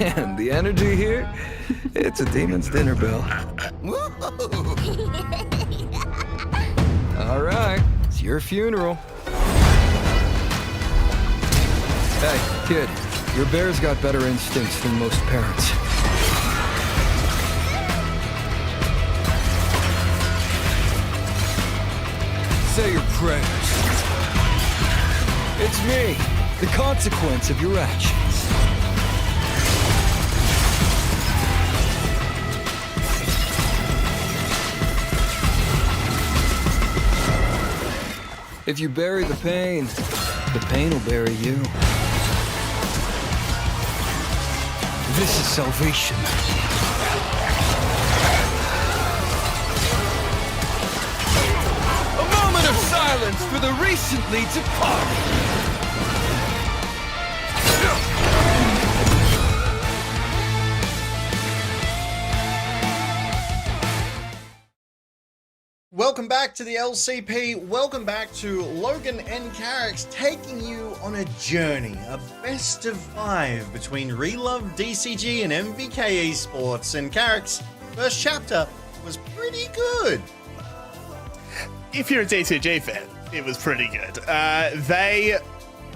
Man, the energy here, it's a demon's dinner bell. All right, it's your funeral. Hey, kid, your bear's got better instincts than most parents. Say your prayers. It's me, the consequence of your actions. If you bury the pain will bury you. This is salvation. A moment of silence for the recently departed. Welcome back to the LCP. Welcome back to Logan and Carrick's taking you on a journey, a best of 5 between Relove DCG and MVK Esports. And Carrick's first chapter was pretty good. If you're a DCG fan, it was pretty good. They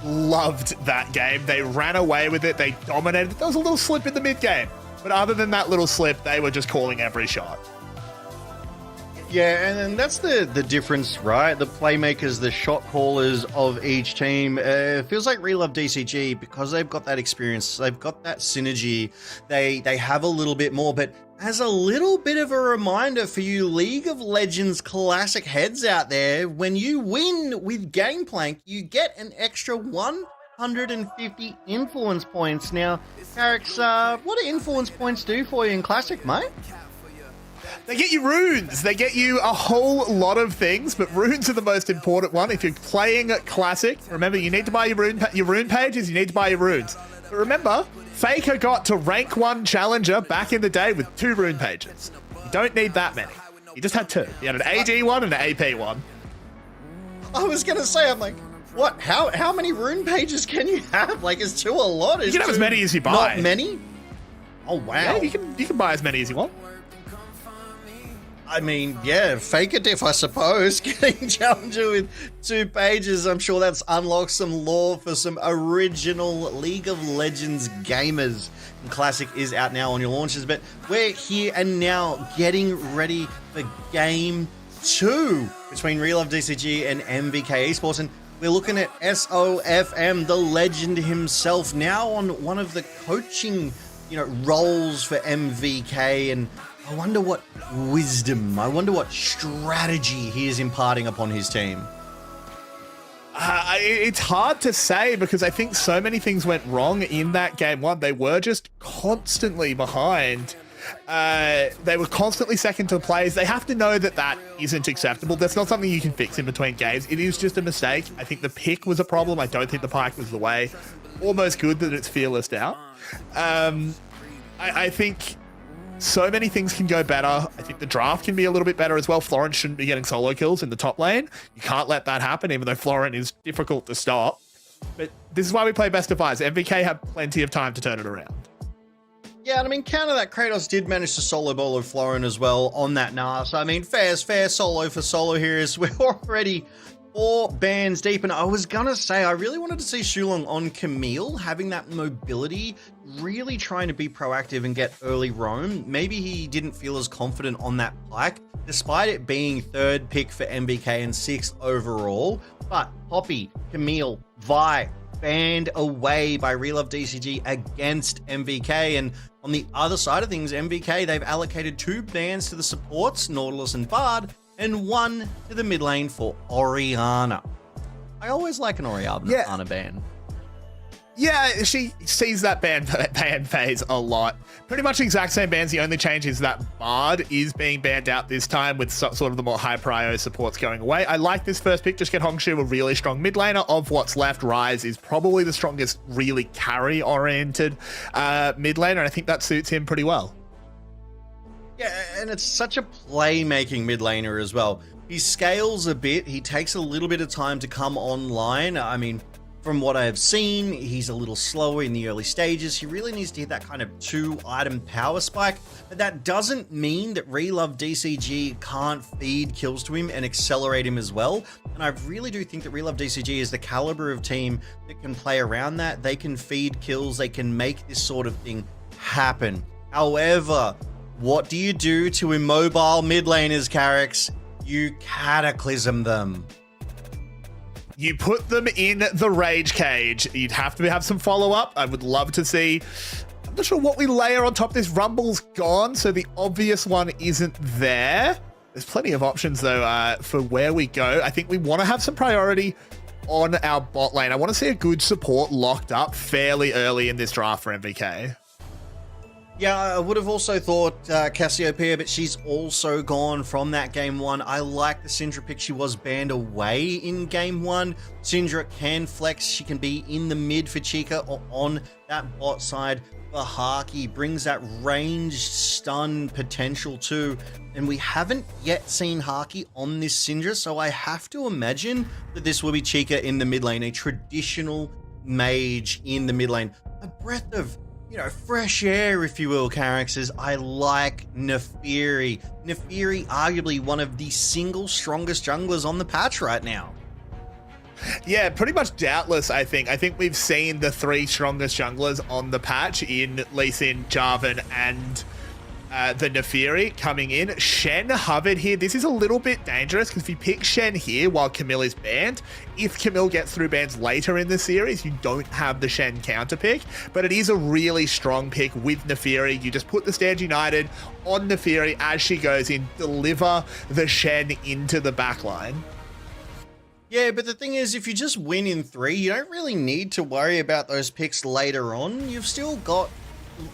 loved that game. They ran away with it. They dominated. There was a little slip in the mid game, but other than that little slip, they were just calling every shot. Yeah, and that's the difference, right? The playmakers, the shot callers of each team. It feels like Relove DCG, because they've got that experience, they've got that synergy, they have a little bit more. But as a little bit of a reminder for you League of Legends classic heads out there, when you win with Gangplank, you get an extra 150 influence points. Now, Carrick's, what do influence points do for you in classic, mate? They get you runes. They get you a whole lot of things, but runes are the most important one. If you're playing Classic, remember, you need to buy your rune pages, you need to buy your runes. But remember, Faker got to rank 1 challenger back in the day with 2 rune pages. You don't need that many. You just had 2. You had an AD one and an AP one. I was going to say, I'm like, what? How many rune pages can you have? Like, is 2 a lot? You can have as many as you buy. Not many? Oh, wow. Yeah, you can buy as many as you want. I mean, yeah, fake a diff, I suppose. Getting Challenger with 2 pages, I'm sure that's unlocked some lore for some original League of Legends gamers. And Classic is out now on your launches, but we're here and now getting ready for Game 2 between Relove DCG and MVK Esports. And we're looking at SOFM, the legend himself, now on one of the coaching, roles for MVK. And I wonder what wisdom, I wonder what strategy he is imparting upon his team. It's hard to say, because I think so many things went wrong in that game 1. They were just constantly behind. They were constantly second to plays. They have to know that that isn't acceptable. That's not something you can fix in between games. It is just a mistake. I think the pick was a problem. I don't think the pike was the way. Almost good that it's fearless out. I think so many things can go better. I think the draft can be a little bit better as well. Florent shouldn't be getting solo kills in the top lane. You can't let that happen, even though Florent is difficult to stop. But this is why we play best of 5s. MVK have plenty of time to turn it around. Yeah, and I mean, counter that, Kratos did manage to solo bolo Florent as well on that Nas. So, I mean, fair solo for solo here is we're already 4 bans deep. And I was going to say, I really wanted to see Shulong on Camille, having that mobility, really trying to be proactive and get early roam. Maybe he didn't feel as confident on that pike, despite it being 3rd pick for MVK and 6th overall. But Poppy, Camille, Vi, banned away by Relove DCG against MVK. And on the other side of things, MVK, they've allocated 2 bans to the supports, Nautilus and Bard, and 1 to the mid lane for Orianna. I always like an Orianna ban. Yeah, she sees that ban phase a lot. Pretty much the exact same bans. The only change is that Bard is being banned out this time, with sort of the more high prio supports going away. I like this first pick. Just get Hongshu, a really strong mid laner. Of what's left, Ryze is probably the strongest, really carry-oriented mid laner, and I think that suits him pretty well. Yeah, and it's such a playmaking mid laner as well. He scales a bit. He takes a little bit of time to come online. I mean, from what I have seen, he's a little slower in the early stages. He really needs to hit that kind of 2-item power spike, but that doesn't mean that Relove DCG can't feed kills to him and accelerate him as well. And I really do think that Relove DCG is the caliber of team that can play around that. They can feed kills, they can make this sort of thing happen. However, what do you do to immobile mid laners, Carrix? You cataclysm them. You put them in the rage cage. You'd have to have some follow-up. I would love to see. I'm not sure what we layer on top. This Rumble's gone, so the obvious one isn't there. There's plenty of options, though, for where we go. I think we want to have some priority on our bot lane. I want to see a good support locked up fairly early in this draft for MVK. Yeah, I would have also thought Cassiopeia, but she's also gone from that game one. I like the Syndra pick. She was banned away in game one. Syndra can flex. She can be in the mid for Chica or on that bot side for Haki. Brings that ranged stun potential too. And we haven't yet seen Haki on this Syndra, so I have to imagine that this will be Chica in the mid lane, a traditional mage in the mid lane. A breath of fresh air, if you will, Carrix. I like Nefiri. Nefiri, arguably one of the single strongest junglers on the patch right now. Yeah, pretty much doubtless, I think. I think we've seen the 3 strongest junglers on the patch in Lee Sin, Jarvan, and the Nefiri coming in. Shen hovered here. This is a little bit dangerous because if you pick Shen here while Camille is banned, if Camille gets through bans later in the series, you don't have the Shen counter pick, but it is a really strong pick with Nefiri. You just put the Stand United on Nefiri as she goes in, deliver the Shen into the backline. Yeah, but the thing is, if you just win in 3, you don't really need to worry about those picks later on. You've still got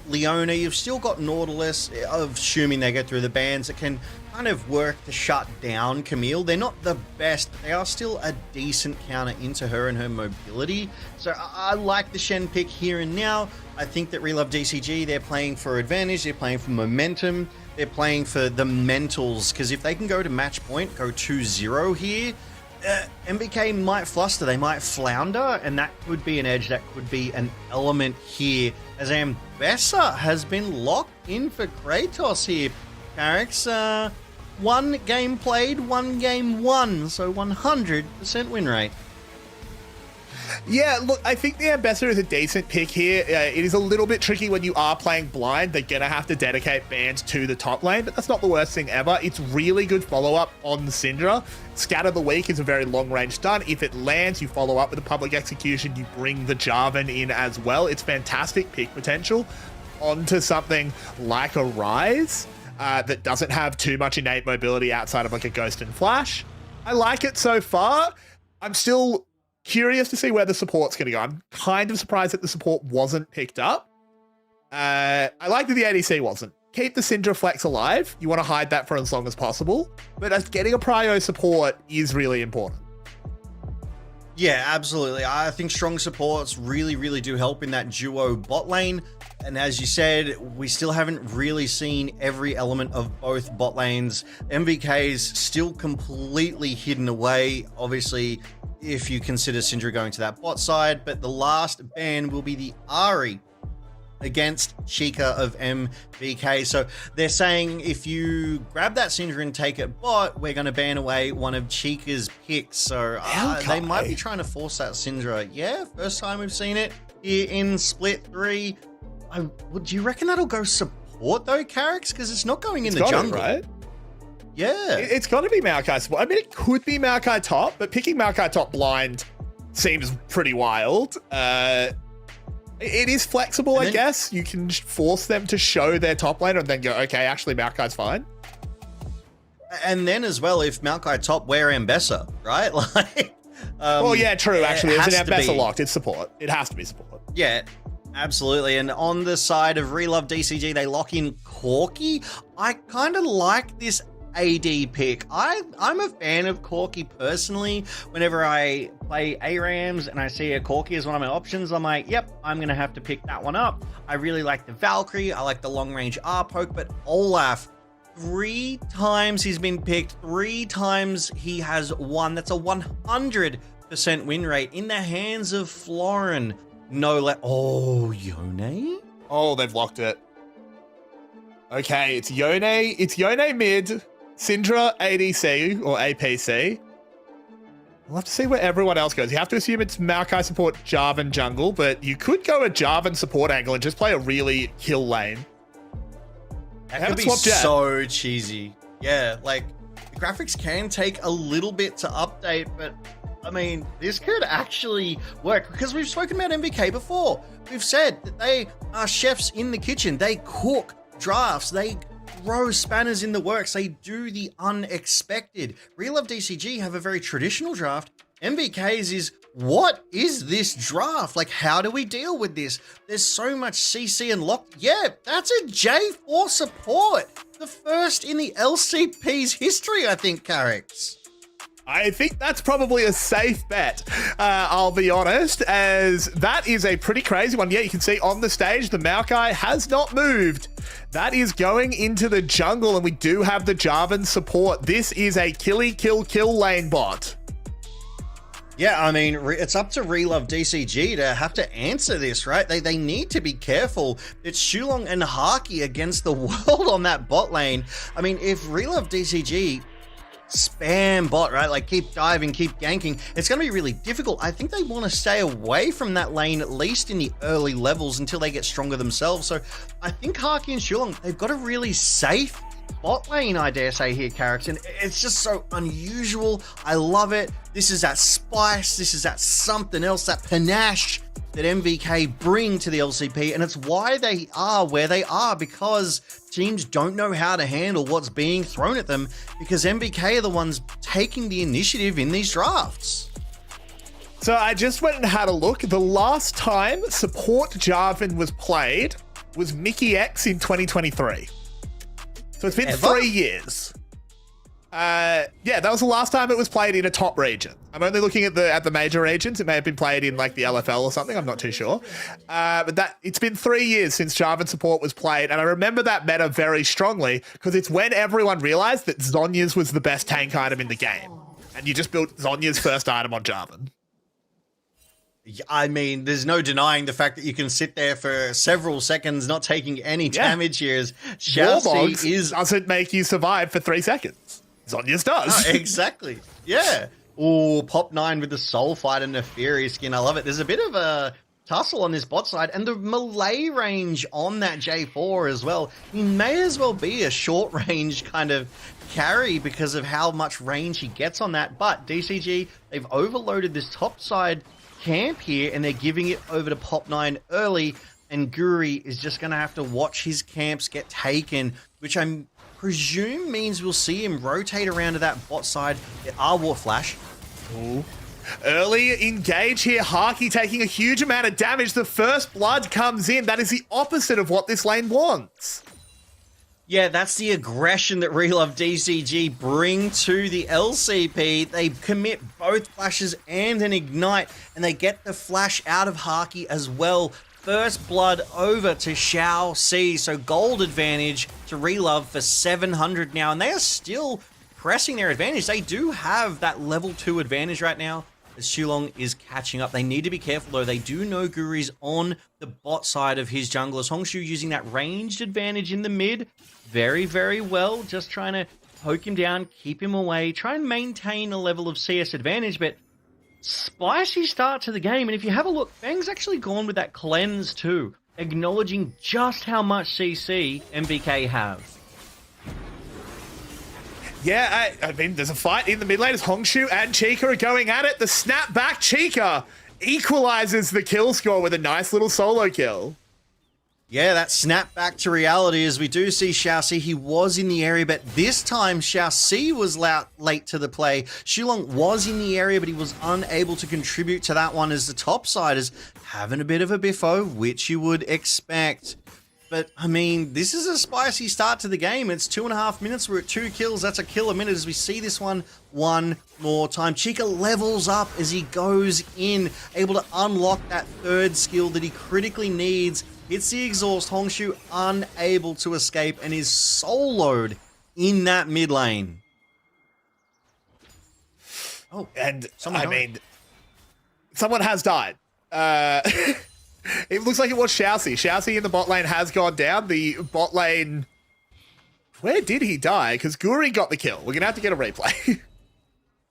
Leona, you've still got Nautilus, assuming they get through the bans, that can kind of work to shut down Camille. They're not the best, but they are still a decent counter into her and her mobility. So I like the Shen pick here and now. I think that Relove DCG, they're playing for advantage, they're playing for momentum, they're playing for the mentals, because if they can go to match point, go 2-0 here, MVK might fluster, they might flounder, and that could be an edge, that could be an element here, as Ambessa has been locked in for Kratos here. Carrix, 1 game played, 1 game won, so 100% win rate. Yeah, look, I think the Ambassador is a decent pick here. It is a little bit tricky when you are playing blind. They're going to have to dedicate bans to the top lane, but that's not the worst thing ever. It's really good follow-up on Syndra. Scatter the Weak is a very long-range stun. If it lands, you follow up with a public execution. You bring the Jarvan in as well. It's fantastic pick potential onto something like a Rise that doesn't have too much innate mobility outside of like a Ghost and Flash. I like it so far. I'm still curious to see where the support's going to go. I'm kind of surprised that the support wasn't picked up. I like that the ADC wasn't. Keep the Syndra flex alive. You want to hide that for as long as possible. But as getting a prio support is really important. Yeah, absolutely. I think strong supports really, really do help in that duo bot lane. And as you said, we still haven't really seen every element of both bot lanes. MVK's still completely hidden away, obviously, if you consider Syndra going to that bot side. But the last ban will be the Ahri against Chica of MVK. So they're saying if you grab that Syndra and take it bot, we're going to ban away one of Chica's picks. So they might be trying to force that Syndra. Yeah, first time we've seen it here in Split 3. Do you reckon that'll go support though, Carrix? Because it's not going in the jungle, right? Yeah. It's got to be Maokai support. I mean, it could be Maokai top, but picking Maokai top blind seems pretty wild. It is flexible, I guess. You can force them to show their top lane and then go, okay, actually Maokai's fine. And then as well, if Maokai top, wear Ambessa, right? Like, well, yeah, true, actually. It's an Ambessa locked. It's support. It has to be support. Yeah, absolutely. And on the side of Relove DCG, they lock in Corki. I kind of like this AD pick. I'm a fan of Corki personally. Whenever I play ARAMs and I see a Corki as one of my options, I'm like, yep, I'm going to have to pick that one up. I really like the Valkyrie. I like the long-range R-poke, but Olaf, 3 times he's been picked, 3 times he has won. That's a 100% 50% win rate in the hands of Florin. Oh, Yone? Oh, they've locked it. Okay, it's Yone. It's Yone mid, Syndra ADC or APC. We'll have to see where everyone else goes. You have to assume it's Maokai support Jarvan jungle, but you could go a Jarvan support angle and just play a really kill lane. That could be so cheesy. Yeah, like, the graphics can take a little bit to update, but I mean, this could actually work because we've spoken about MVK before. We've said that they are chefs in the kitchen. They cook drafts. They throw spanners in the works. They do the unexpected. Real Love DCG have a very traditional draft. MVK's is, what is this draft? Like, how do we deal with this? There's so much CC and lock. Yeah, that's a J4 support. The first in the LCP's history, I think, Carrix. I think that's probably a safe bet, I'll be honest, as that is a pretty crazy one. Yeah, you can see on the stage, the Maokai has not moved. That is going into the jungle, and we do have the Jarvan support. This is a kill lane bot. Yeah, I mean, it's up to Relove DCG to have to answer this, right? They need to be careful. It's Shulong and Haki against the world on that bot lane. I mean, if Relove DCG spam bot, right? Like, keep diving, keep ganking. It's going to be really difficult. I think they want to stay away from that lane, at least in the early levels, until they get stronger themselves. So I think Haki and Shulong, they've got a really safe bot lane, I dare say here, Carrix, and it's just so unusual. I love it. This is that spice. This is that something else, that panache that MVK bring to the LCP, and it's why they are where they are, because teams don't know how to handle what's being thrown at them, because MVK are the ones taking the initiative in these drafts. So I just went and had a look. The last time support Jarvan was played was Mickey X in 2023. So it's been 3 years. Yeah, that was the last time it was played in a top region. I'm only looking at the major regions. It may have been played in like the LFL or something. I'm not too sure. But it's been 3 years since Jarvan support was played, and I remember that meta very strongly because it's when everyone realized that Zhonya's was the best tank item in the game, and you just built Zhonya's first item on Jarvan. I mean, there's no denying the fact that you can sit there for several seconds not taking any damage here. Warbogs doesn't make you survive for 3 seconds. Zhonya's does. Oh, exactly. Yeah. Oh, Pop 9 with the Soul Fight and Neferi skin. I love it. There's a bit of a tussle on this bot side, and the melee range on that J4 as well. He may as well be a short range kind of carry because of how much range he gets on that. But DCG, they've overloaded this top side camp here, and they're giving it over to Pop 9 early, and Guri is just going to have to watch his camps get taken, which I presume means we'll see him rotate around to that bot side. War Flash. Ooh. Early engage here. Haki taking a huge amount of damage. The first blood comes in. That is the opposite of what this lane wants. Yeah, that's the aggression that Relove DCG bring to the LCP. They commit both flashes and an ignite, and they get the flash out of Haki as well. First blood over to Xiao C, so gold advantage to Relove for 700 now, and they are still pressing their advantage. They do have that level 2 advantage right now, as Shulong is catching up. They need to be careful though. They do know Guri's on the bot side of his junglers. Hongshu using that ranged advantage in the mid very, very well. Just trying to poke him down, keep him away, try and maintain a level of CS advantage, but spicy start to the game. And if you have a look, Fang's actually gone with that cleanse too, acknowledging just how much CC MVK have. Yeah, I mean, there's a fight in the mid lane as Hongshu and Chica are going at it. The snap back Chica equalizes the kill score with a nice little solo kill. Yeah, that snap back to reality as we do see Xiao C. He was in the area, but this time Xiao C was late to the play. Shulong was in the area, but he was unable to contribute to that one as the topsiders having a bit of a biffo, which you would expect. But, I mean, this is a spicy start to the game. It's 2.5 minutes. We're at 2 kills. That's a kill a minute as we see this one more time. Chica levels up as he goes in, able to unlock that third skill that he critically needs. Hits the exhaust. Hongshu unable to escape and is soloed in that mid lane. Oh, and I mean, Someone has died. It looks like it was Xiaoxi. Xiaoxi in the bot lane has gone down. The bot lane... Where did he die? Because Guri got the kill. We're going to have to get a replay.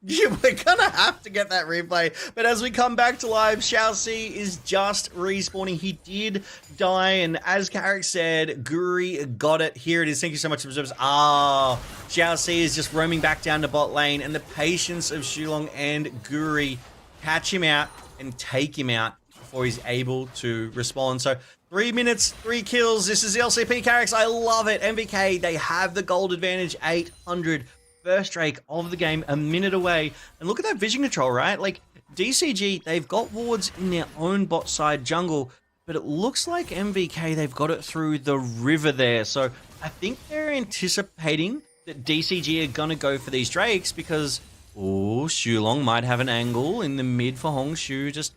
Yeah, we're gonna have to get that replay. But as we come back to live, Xiaoxi is just respawning. He did die, and as Carrick said, Guri got it. Here it is. Thank you so much, observers. Xiaoxi is just roaming back down to bot lane, and the patience of Shulong and Guri catch him out and take him out before he's able to respond. So 3 minutes, 3 kills. This is the LCP Carricks. I love it. MVK, they have the gold advantage, 800. First Drake of the game, a minute away. And look at that vision control, right? Like, DCG, they've got wards in their own bot side jungle, but it looks like MVK, they've got it through the river there. So I think they're anticipating that DCG are going to go for these Drakes because, Shulong might have an angle in the mid for Hongshu, just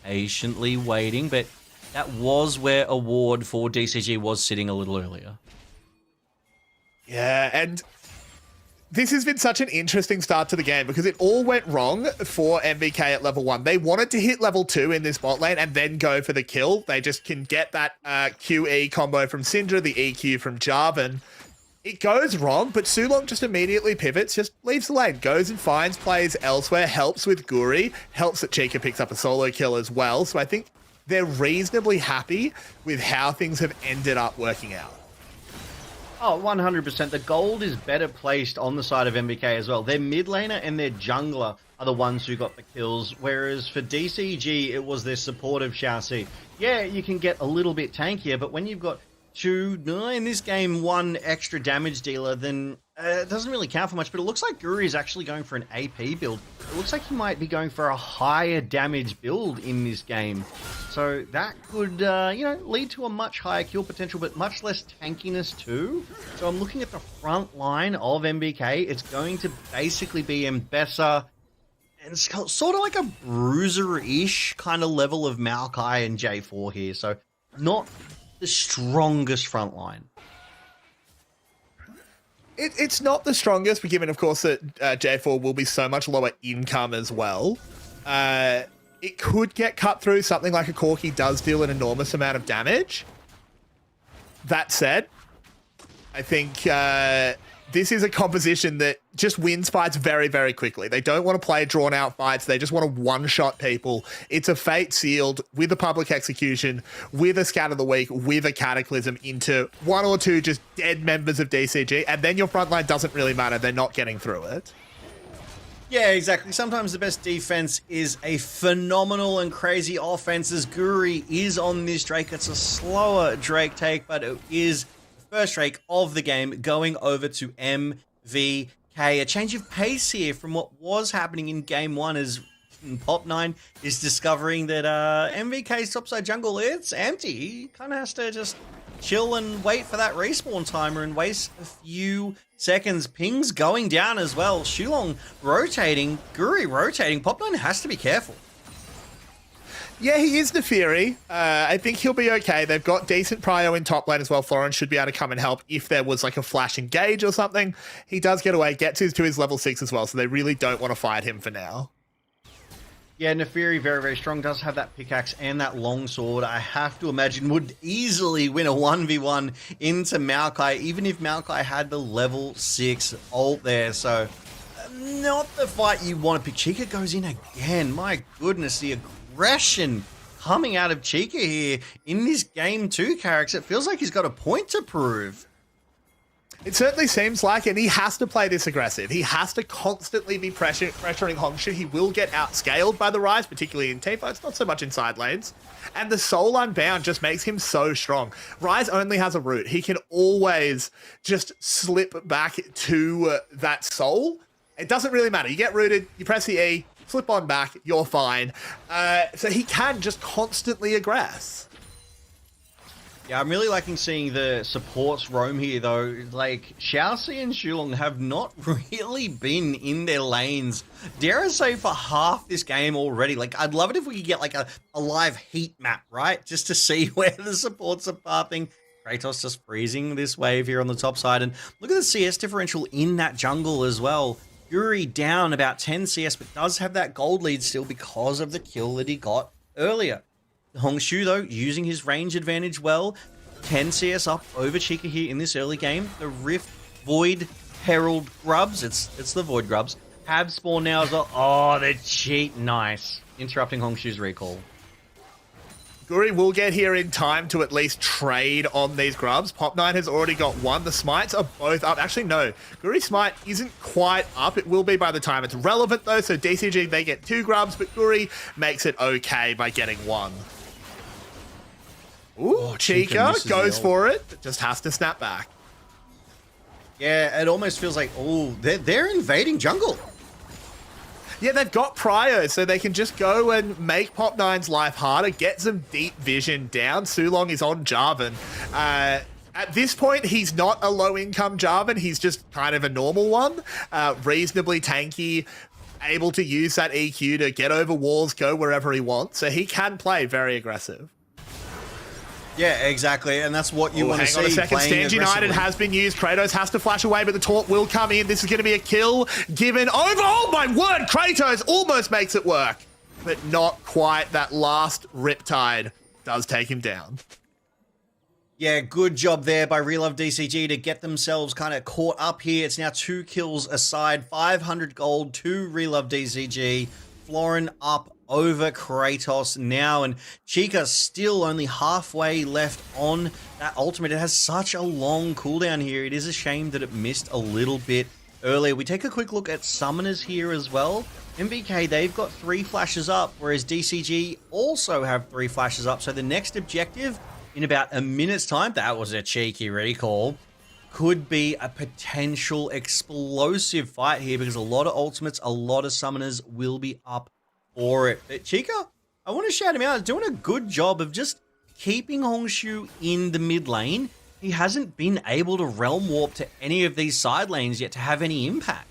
patiently waiting. But that was where a ward for DCG was sitting a little earlier. Yeah, and... this has been such an interesting start to the game because it all went wrong for MVK at level 1. They wanted to hit level 2 in this bot lane and then go for the kill. They just can get that QE combo from Syndra, the EQ from Jarvan. It goes wrong, but Sulong just immediately pivots, just leaves the lane, goes and finds plays elsewhere, helps with Guri, helps that Chica picks up a solo kill as well. So I think they're reasonably happy with how things have ended up working out. Oh, 100%. The gold is better placed on the side of MVK as well. Their mid laner and their jungler are the ones who got the kills, whereas for DCG, it was their supportive Xiaoxi. Yeah, you can get a little bit tankier, but when you've got in this game, 1 extra damage dealer, then it doesn't really count for much, but it looks like Guri is actually going for an AP build. It looks like he might be going for a higher damage build in this game. So that could, lead to a much higher kill potential, but much less tankiness too. So I'm looking at the front line of MVK. It's going to basically be Mbessa, and it's sort of like a bruiser-ish kind of level of Maokai and J4 here. So not the strongest front line. It's not the strongest, but given, of course, that J4 will be so much lower income as well, it could get cut through. Something like a Corki does deal an enormous amount of damage. That said, I think this is a composition that just wins fights very, very quickly. They don't want to play drawn-out fights. They just want to one-shot people. It's a fate sealed with a public execution, with a scat of the week, with a cataclysm into 1 or 2 just dead members of DCG, and then your front line doesn't really matter. They're not getting through it. Yeah, exactly. Sometimes the best defense is a phenomenal and crazy offense, as Guri is on this Drake. It's a slower Drake take, but it is first Drake of the game going over to MVK. A change of pace here from what was happening in game 1 as Pop9 is discovering that MVK's topside jungle, it's empty. He kind of has to just chill and wait for that respawn timer and waste a few seconds. Ping's going down as well. Shulong rotating, Guri rotating. Pop9 has to be careful. Yeah, he is the Fury. I think he'll be okay. They've got decent prio in top lane as well. Florence should be able to come and help if there was like a flash engage or something. He does get away, gets to his level 6 as well, so they really don't want to fight him for now. Yeah, Neferi, very, very strong. Does have that pickaxe and that long sword. I have to imagine would easily win a 1v1 into Maokai, even if Maokai had the level 6 ult there. So, not the fight you want to pick. Chica goes in again. My goodness, the aggression coming out of Chica here in this game too, Carricks. It feels like he's got a point to prove. It certainly seems like, and he has to play this aggressive. He has to constantly be pressuring Hongshu. He will get outscaled by the Rise, particularly in teamfights, not so much in side lanes. And the Soul Unbound just makes him so strong. Rise only has a root. He can always just slip back to that Soul. It doesn't really matter. You get rooted, you press the E, flip on back, you're fine. So he can just constantly aggress. Yeah, I'm really liking seeing the supports roam here, though. Like, Xiaoxi and Shulong have not really been in their lanes, dare I say, for half this game already. Like, I'd love it if we could get, like, a live heat map, right? Just to see where the supports are pathing. Kratos just freezing this wave here on the top side. And look at the CS differential in that jungle as well. Guri down about 10 CS, but does have that gold lead still because of the kill that he got earlier. Hongshu, though, using his range advantage well. 10 CS up over Chica here in this early game. The Rift Void Herald Grubs, it's the Void Grubs, have spawned now as well. Oh, the cheat, nice. Interrupting Hongshu's recall. Guri will get here in time to at least trade on these grubs. Pop9 has already got one. The smites are both up. Actually, no. Guri's smite isn't quite up. It will be by the time it's relevant, though. So DCG, they get 2 grubs, but Guri makes it okay by getting 1. Ooh, Chica goes for it, but just has to snap back. Yeah, it almost feels like, oh, they're invading jungle. Yeah, they've got Prio, so they can just go and make Pop9's life harder, get some deep vision down. Sulong is on Jarvan. At this point, he's not a low-income Jarvan. He's just kind of a normal one. Reasonably tanky, able to use that EQ to get over walls, go wherever he wants. So he can play very aggressive. Yeah, exactly, and that's what you want to see. Hang on a second, Stand United has been used. Kratos has to flash away, but the taunt will come in. This is going to be a kill given over. Oh my word, Kratos almost makes it work, but not quite. That last Riptide does take him down. Yeah, good job there by Relove DCG to get themselves kind of caught up here. It's now 2 kills aside, 500 gold to Relove DCG. Florin up over Kratos now, and Chica still only halfway left on that ultimate. It has such a long cooldown here. It is a shame that it missed a little bit earlier. We take a quick look at summoners here as well. MVK, they've got 3 flashes up, whereas DCG also have 3 flashes up. So the next objective in about a minute's time, that was a cheeky recall, could be a potential explosive fight here because a lot of ultimates, a lot of summoners will be up for it. But Chica, I want to shout him out. He's doing a good job of just keeping Hongshu in the mid lane. He hasn't been able to realm warp to any of these side lanes yet to have any impact.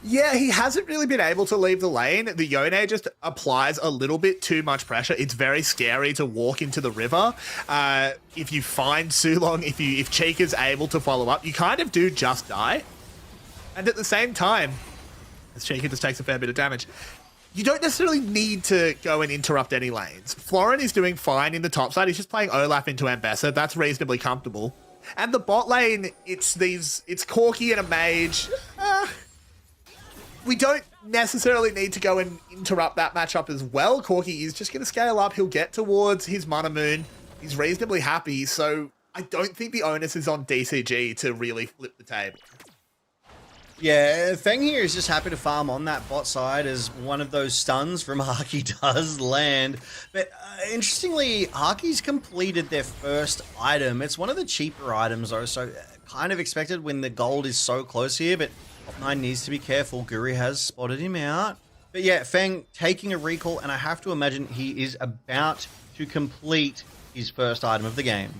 Yeah, he hasn't really been able to leave the lane. The Yone just applies a little bit too much pressure. It's very scary to walk into the river. If you find Sulong, if Chica's able to follow up, you kind of do just die. And at the same time, as Chica just takes a fair bit of damage, you don't necessarily need to go and interrupt any lanes. Florin is doing fine in the top side. He's just playing Olaf into Ambessa. That's reasonably comfortable. And the bot lane, it's Corki and a mage. We don't necessarily need to go and interrupt that matchup as well. Corki is just going to scale up. He'll get towards his Mana Moon. He's reasonably happy, so I don't think the onus is on DCG to really flip the table. Yeah, Feng here is just happy to farm on that bot side as one of those stuns from Haki does land. But interestingly, Haki's completed their first item. It's one of the cheaper items though, so kind of expected when the gold is so close here, but Top9 needs to be careful. Guri has spotted him out. But yeah, Feng taking a recall, and I have to imagine he is about to complete his first item of the game.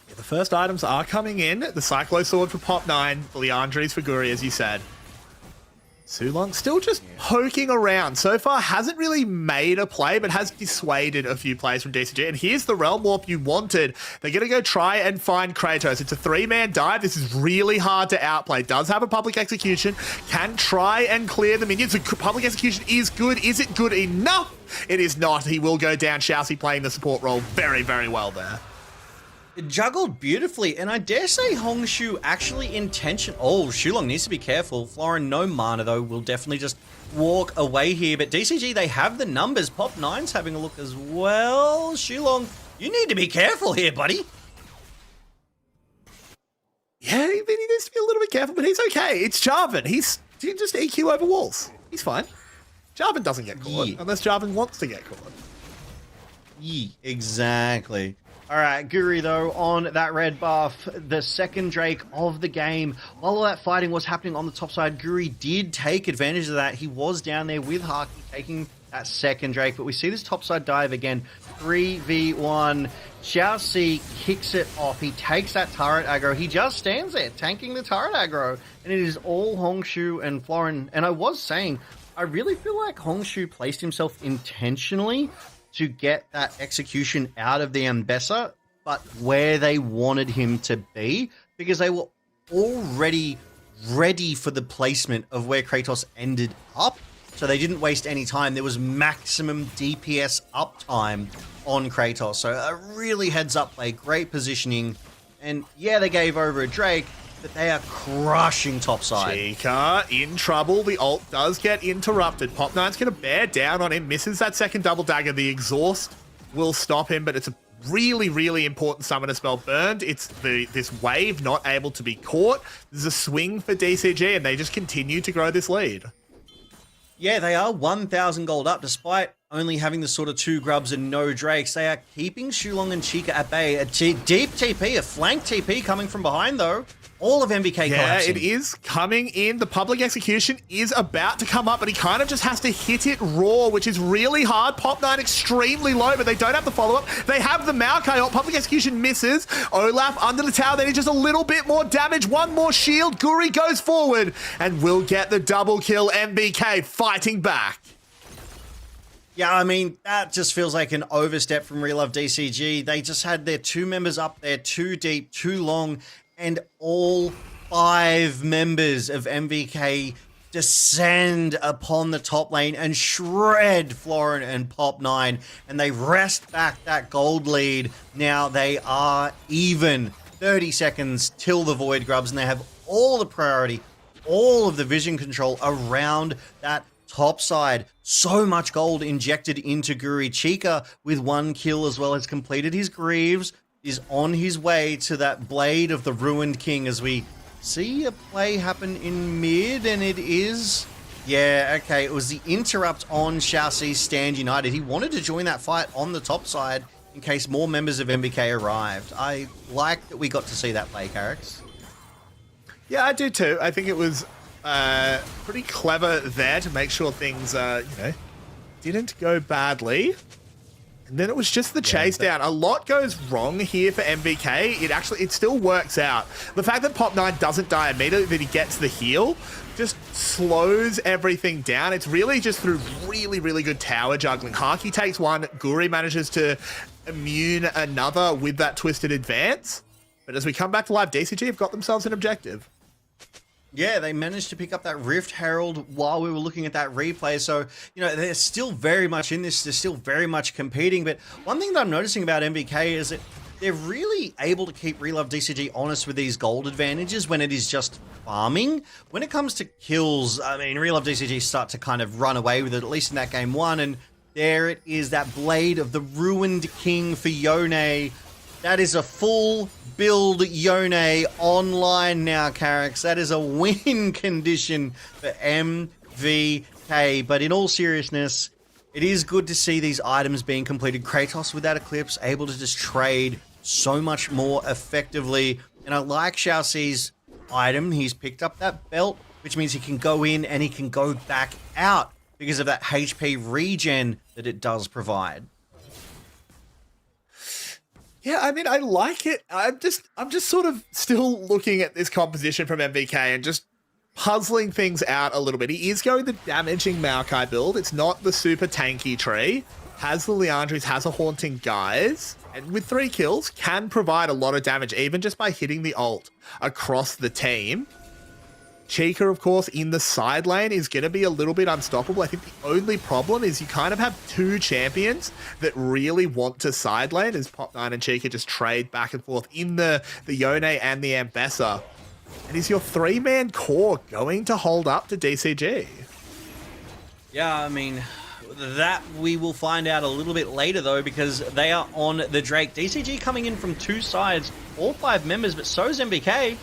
Yeah, the first items are coming in. The Cyclo Sword for Pop9, the Liandry's for Guri, as you said. Sulong still just poking around. So far, hasn't really made a play, but has dissuaded a few plays from DCG. And here's the Realm Warp you wanted. They're going to go try and find Kratos. It's a 3-man dive. This is really hard to outplay. Does have a public execution. Can try and clear the minions. The public execution is good. Is it good enough? It is not. He will go down. Shousey playing the support role very, very well there. It juggled beautifully, and I dare say Hongshu actually intention. Oh, Shulong needs to be careful. Florin, no mana though, will definitely just walk away here. But DCG, they have the numbers. Pop9's having a look as well. Shulong, you need to be careful here, buddy. Yeah, he needs to be a little bit careful, but he's okay. It's Jarvan. He can just EQ over walls. He's fine. Jarvan doesn't get caught unless Jarvan wants to get caught. Yeah, exactly. All right, Guri, though, on that red buff, the second Drake of the game. While all that fighting was happening on the top side, Guri did take advantage of that. He was down there with Haki taking that second Drake, but we see this top side dive again. 3v1. Shousey kicks it off. He takes that turret aggro. He just stands there tanking the turret aggro, and it is all Hongshu and Florin. And I was saying, I really feel like Hongshu placed himself intentionally to get that execution out of the Ambessa, but where they wanted him to be, because they were already ready for the placement of where Kratos ended up. So they didn't waste any time. There was maximum DPS uptime on Kratos. So a really heads up play, great positioning. And yeah, they gave over a Drake, but they are crushing topside. Chica in trouble. The ult does get interrupted. Pop9's going to bear down on him. Misses that second double dagger. The exhaust will stop him, but it's a really, really important summoner spell burned. It's this wave not able to be caught. There's a swing for DCG, and they just continue to grow this lead. Yeah, they are 1,000 gold up, despite only having the sort of 2 grubs and no Drakes. They are keeping Shulong and Chica at bay. A deep TP, a flank TP coming from behind, though. All of MVK collapsing. Yeah, it is coming in. The public execution is about to come up, but he kind of just has to hit it raw, which is really hard. Pop9 extremely low, but they don't have the follow-up. They have the Maokai ult. Public execution misses. Olaf under the tower. They need just a little bit more damage. One more shield. Guri goes forward and will get the double kill. MVK fighting back. Yeah, I mean, that just feels like an overstep from Real Love DCG. They just had their 2 members up there too deep, too long, and all 5 members of MVK descend upon the top lane and shred Florin and Pop9, and they wrest back that gold lead. Now they are even. 30 seconds till the Void Grubs, and they have all the priority, all of the vision control around that top side. So much gold injected into Guri. Chica, with 1 kill as well, has completed his Greaves, is on his way to that Blade of the Ruined King, as we see a play happen in mid, and it is... Yeah, okay, it was the interrupt on Xiaoxi's Stand United. He wanted to join that fight on the top side in case more members of MVK arrived. I like that we got to see that play, Carrix. Yeah, I do too. I think it was pretty clever there to make sure things, didn't go badly. And then it was just the chase down. A lot goes wrong here for MVK. It still works out. The fact that Pop9 doesn't die immediately, that he gets the heal, just slows everything down. It's really just through really, really good tower juggling. Haki takes 1. Guri manages to immune another with that twisted advance. But as we come back to live, DCG have got themselves an objective. Yeah, they managed to pick up that Rift Herald while we were looking at that replay. So, they're still very much in this. They're still very much competing. But one thing that I'm noticing about MVK is that they're really able to keep Real Love DCG honest with these gold advantages when it is just farming. When it comes to kills, I mean, Real Love DCG start to kind of run away with it, at least in that game 1. And there it is, that Blade of the Ruined King for Yone. That is a full build Yone online now, Carrix. That is a win condition for MVK. But in all seriousness, it is good to see these items being completed. Kratos with that Eclipse, able to just trade so much more effectively. And I like Xiaoxi's item. He's picked up that belt, which means he can go in and he can go back out because of that HP regen that it does provide. Yeah, I mean, I like it. I'm just sort of still looking at this composition from MVK and just puzzling things out a little bit. He is going the damaging Maokai build. It's not the super tanky tree. Has the Leandries, has a Haunting Guise, and with 3 kills, can provide a lot of damage, even just by hitting the ult across the team. Chica, of course, in the side lane is going to be a little bit unstoppable. I think the only problem is you kind of have 2 champions that really want to side lane, as Pop9 and Chica just trade back and forth in the Yone and the Ambessa. And is your 3-man core going to hold up to DCG? Yeah, I mean, that we will find out a little bit later, though, because they are on the Drake. DCG coming in from 2 sides, all 5 members, but so is MVK.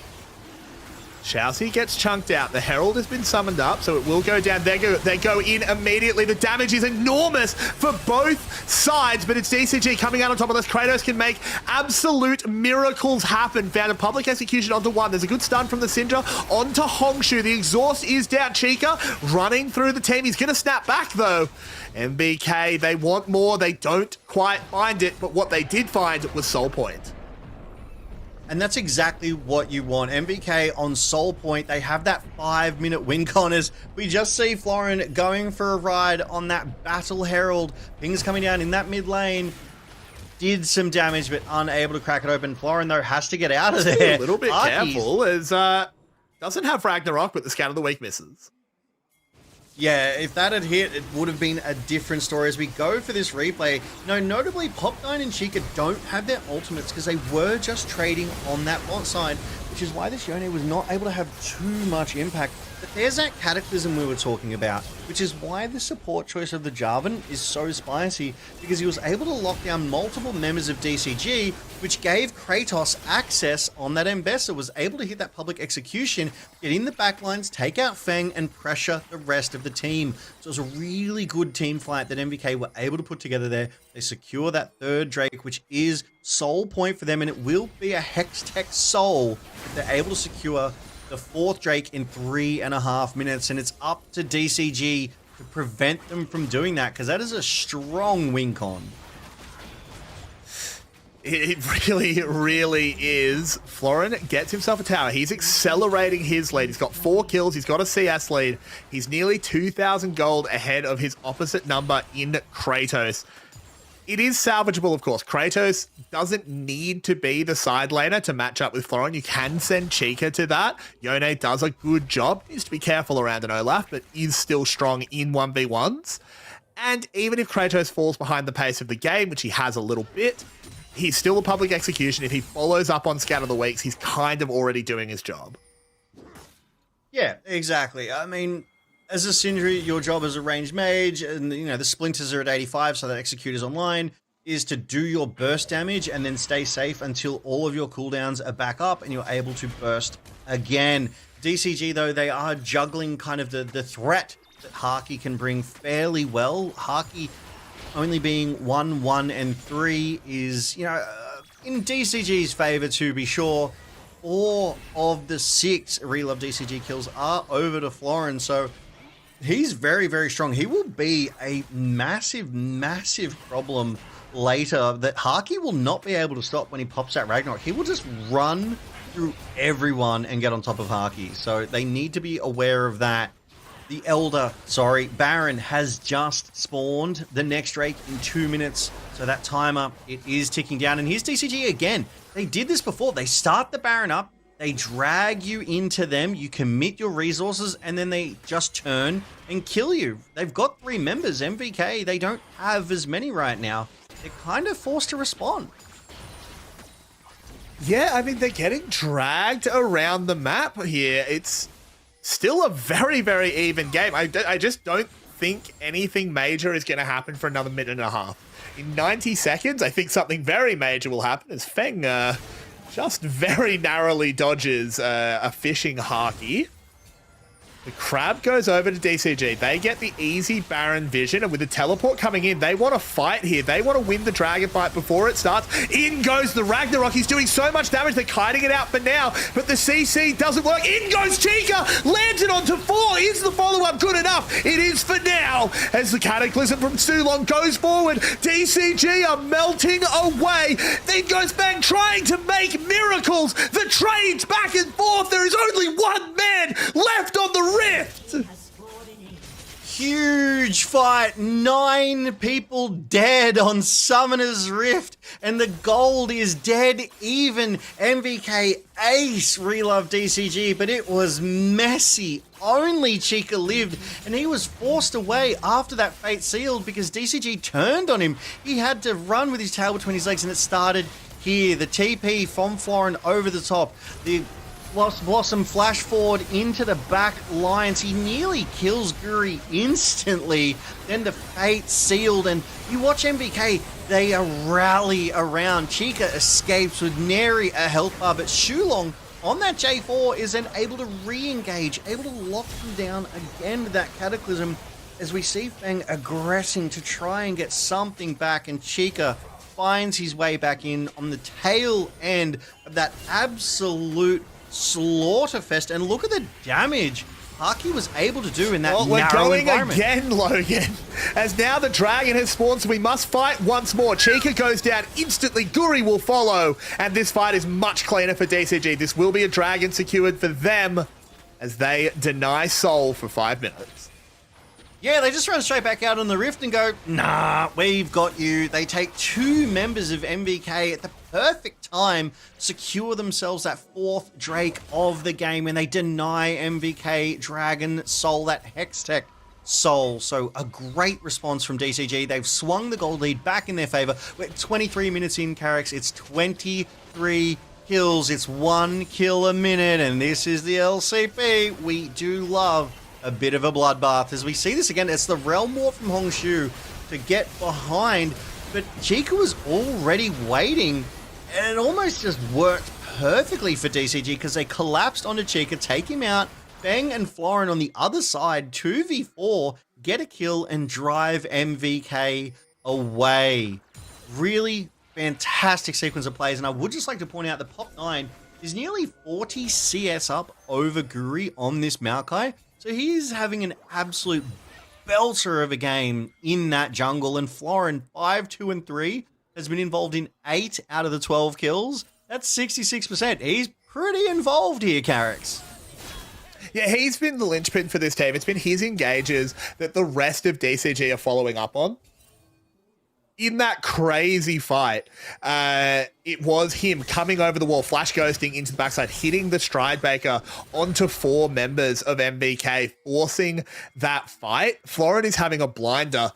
Xiaoxi gets chunked out. The Herald has been summoned up, so it will go down. They go in immediately. The damage is enormous for both sides, but it's DCG coming out on top of this. Kratos can make absolute miracles happen. Found a public execution onto 1. There's a good stun from the Syndra onto Hongshu. The exhaust is down. Chica running through the team. He's going to snap back, though. MVK, they want more. They don't quite find it, but what they did find was Soul Point. And that's exactly what you want. MVK on Soul Point, they have that 5-minute win con as we just see Florin going for a ride on that Battle Herald. Things coming down in that mid lane. did some damage, but unable to crack it open. Florin, though, has to get out of there. A little bit careful, as doesn't have Ragnarok, but the Scan of the Week misses. Yeah, if that had hit, it would have been a different story as we go for this replay. No, notably, Pop9 and Chica don't have their ultimates because they were just trading on that bot side, which is why this Yone was not able to have too much impact. But there's that Cataclysm we were talking about, which is why the support choice of the Jarvan is so spicy, because he was able to lock down multiple members of DCG, which gave Kratos access on that Mbessa, was able to hit that public execution, get in the backlines, take out Feng, and pressure the rest of the team. So it was a really good team fight that MVK were able to put together there. They secure that third Drake, which is soul point for them, and it will be a Hextech soul if they're able to secure the fourth Drake in 3.5 minutes, and it's up to DCG to prevent them from doing that, because that is a strong win con. It really, really is. Florin gets himself a tower. He's accelerating his lead. He's got 4 kills. He's got a CS lead. He's nearly 2,000 gold ahead of his opposite number in Kratos. It is salvageable, of course. Kratos doesn't need to be the side laner to match up with Florin. You can send Chica to that. Yone does a good job. Needs to be careful around an Olaf, but is still strong in 1v1s. And even if Kratos falls behind the pace of the game, which he has a little bit, he's still a public execution. If he follows up on Scan of the Weeks, he's kind of already doing his job. Yeah, exactly. I mean, as a Sindri, your job as a ranged mage, and you know the splinters are at 85, so that executor's online, is to do your burst damage and then stay safe until all of your cooldowns are back up and you're able to burst again. DCG, though, they are juggling kind of the threat that Haki can bring fairly well. Haki only being 1, 1, and 3 is, you know, in DCG's favor, to be sure. 4 of the 6 Relove DCG kills are over to Florin, so he's very, very strong. He will be a massive, massive problem later that Haki will not be able to stop when he pops that Ragnarok. He will just run through everyone and get on top of Haki. So they need to be aware of that. The Baron has just spawned the next Drake in 2 minutes. So that timer, it is ticking down. And here's DCG again. They did this before. They start the Baron up. They drag you into them, you commit your resources, and then they just turn and kill you. They've got 3 members, MVK, they don't have as many right now. They're kind of forced to respond. Yeah, I mean, they're getting dragged around the map here. It's still a very, very even game. I just don't think anything major is going to happen for another minute and a half. In 90 seconds, I think something very major will happen as Feng just very narrowly dodges a fishing Haki. The Crab goes over to DCG. They get the easy Baron vision, and with the teleport coming in, they want to fight here. They want to win the dragon fight before it starts. In goes the Ragnarok. He's doing so much damage. They're kiting it out for now, but the CC doesn't work. In goes Chica. Lands it onto 4. Is the follow-up good enough? It is for now. As the Cataclysm from Sulong goes forward, DCG are melting away. Then goes Bang trying to make miracles. The trades back and forth. There is only 1 man left on the Rift. Huge fight. 9 people dead on Summoner's Rift, and the gold is dead even. MVK ace Relove DCG, but it was messy. Only Chica lived, and he was forced away after that fate sealed because DCG turned on him. He had to run with his tail between his legs, and it started here. The TP from Florin over the top. The Lost Blossom flash forward into the back lines. He nearly kills Guri instantly. Then the fate sealed, and you watch MVK, they rally around. Chica escapes with nary a health bar, but Shulong on that J4 is then able to re-engage, able to lock them down again with that Cataclysm, as we see Feng aggressing to try and get something back, and Chica finds his way back in on the tail end of that absolute slaughterfest. And look at the damage Haki was able to do in that narrow we're going environment. Again, Logan, as now the dragon has spawned, so we must fight once more. Chica goes down instantly. Guri will follow, and this fight is much cleaner for DCG. This will be a dragon secured for them as they deny Soul for 5 minutes. Yeah, they just run straight back out on the Rift and go, nah, we've got you. They take 2 members of MVK at the perfect time, secure themselves that 4th Drake of the game, and they deny MVK Dragon Soul, that Hextech Soul. So a great response from DCG. They've swung the gold lead back in their favor. We're 23 minutes in, Carrix. It's 23 kills. It's 1 kill a minute, and this is the LCP. We do love a bit of a bloodbath. As we see this again, it's the Realm Warp from Hongshu to get behind, but Chica was already waiting, and it almost just worked perfectly for DCG because they collapsed onto Chica, take him out. Feng and Florin on the other side, 2v4, get a kill and drive MVK away. Really fantastic sequence of plays, and I would just like to point out that Pop9 is nearly 40 CS up over Guri on this Maokai. So he's having an absolute belter of a game in that jungle, and Florin, 5, 2, and 3, has been involved in 8 out of the 12 kills. That's 66%. He's pretty involved here, Carrix. Yeah, he's been the linchpin for this team. It's been his engages that the rest of DCG are following up on. In that crazy fight, it was him coming over the wall, flash ghosting into the backside, hitting the Stride Baker onto 4 members of MVK, forcing that fight. Florin is having a blinder.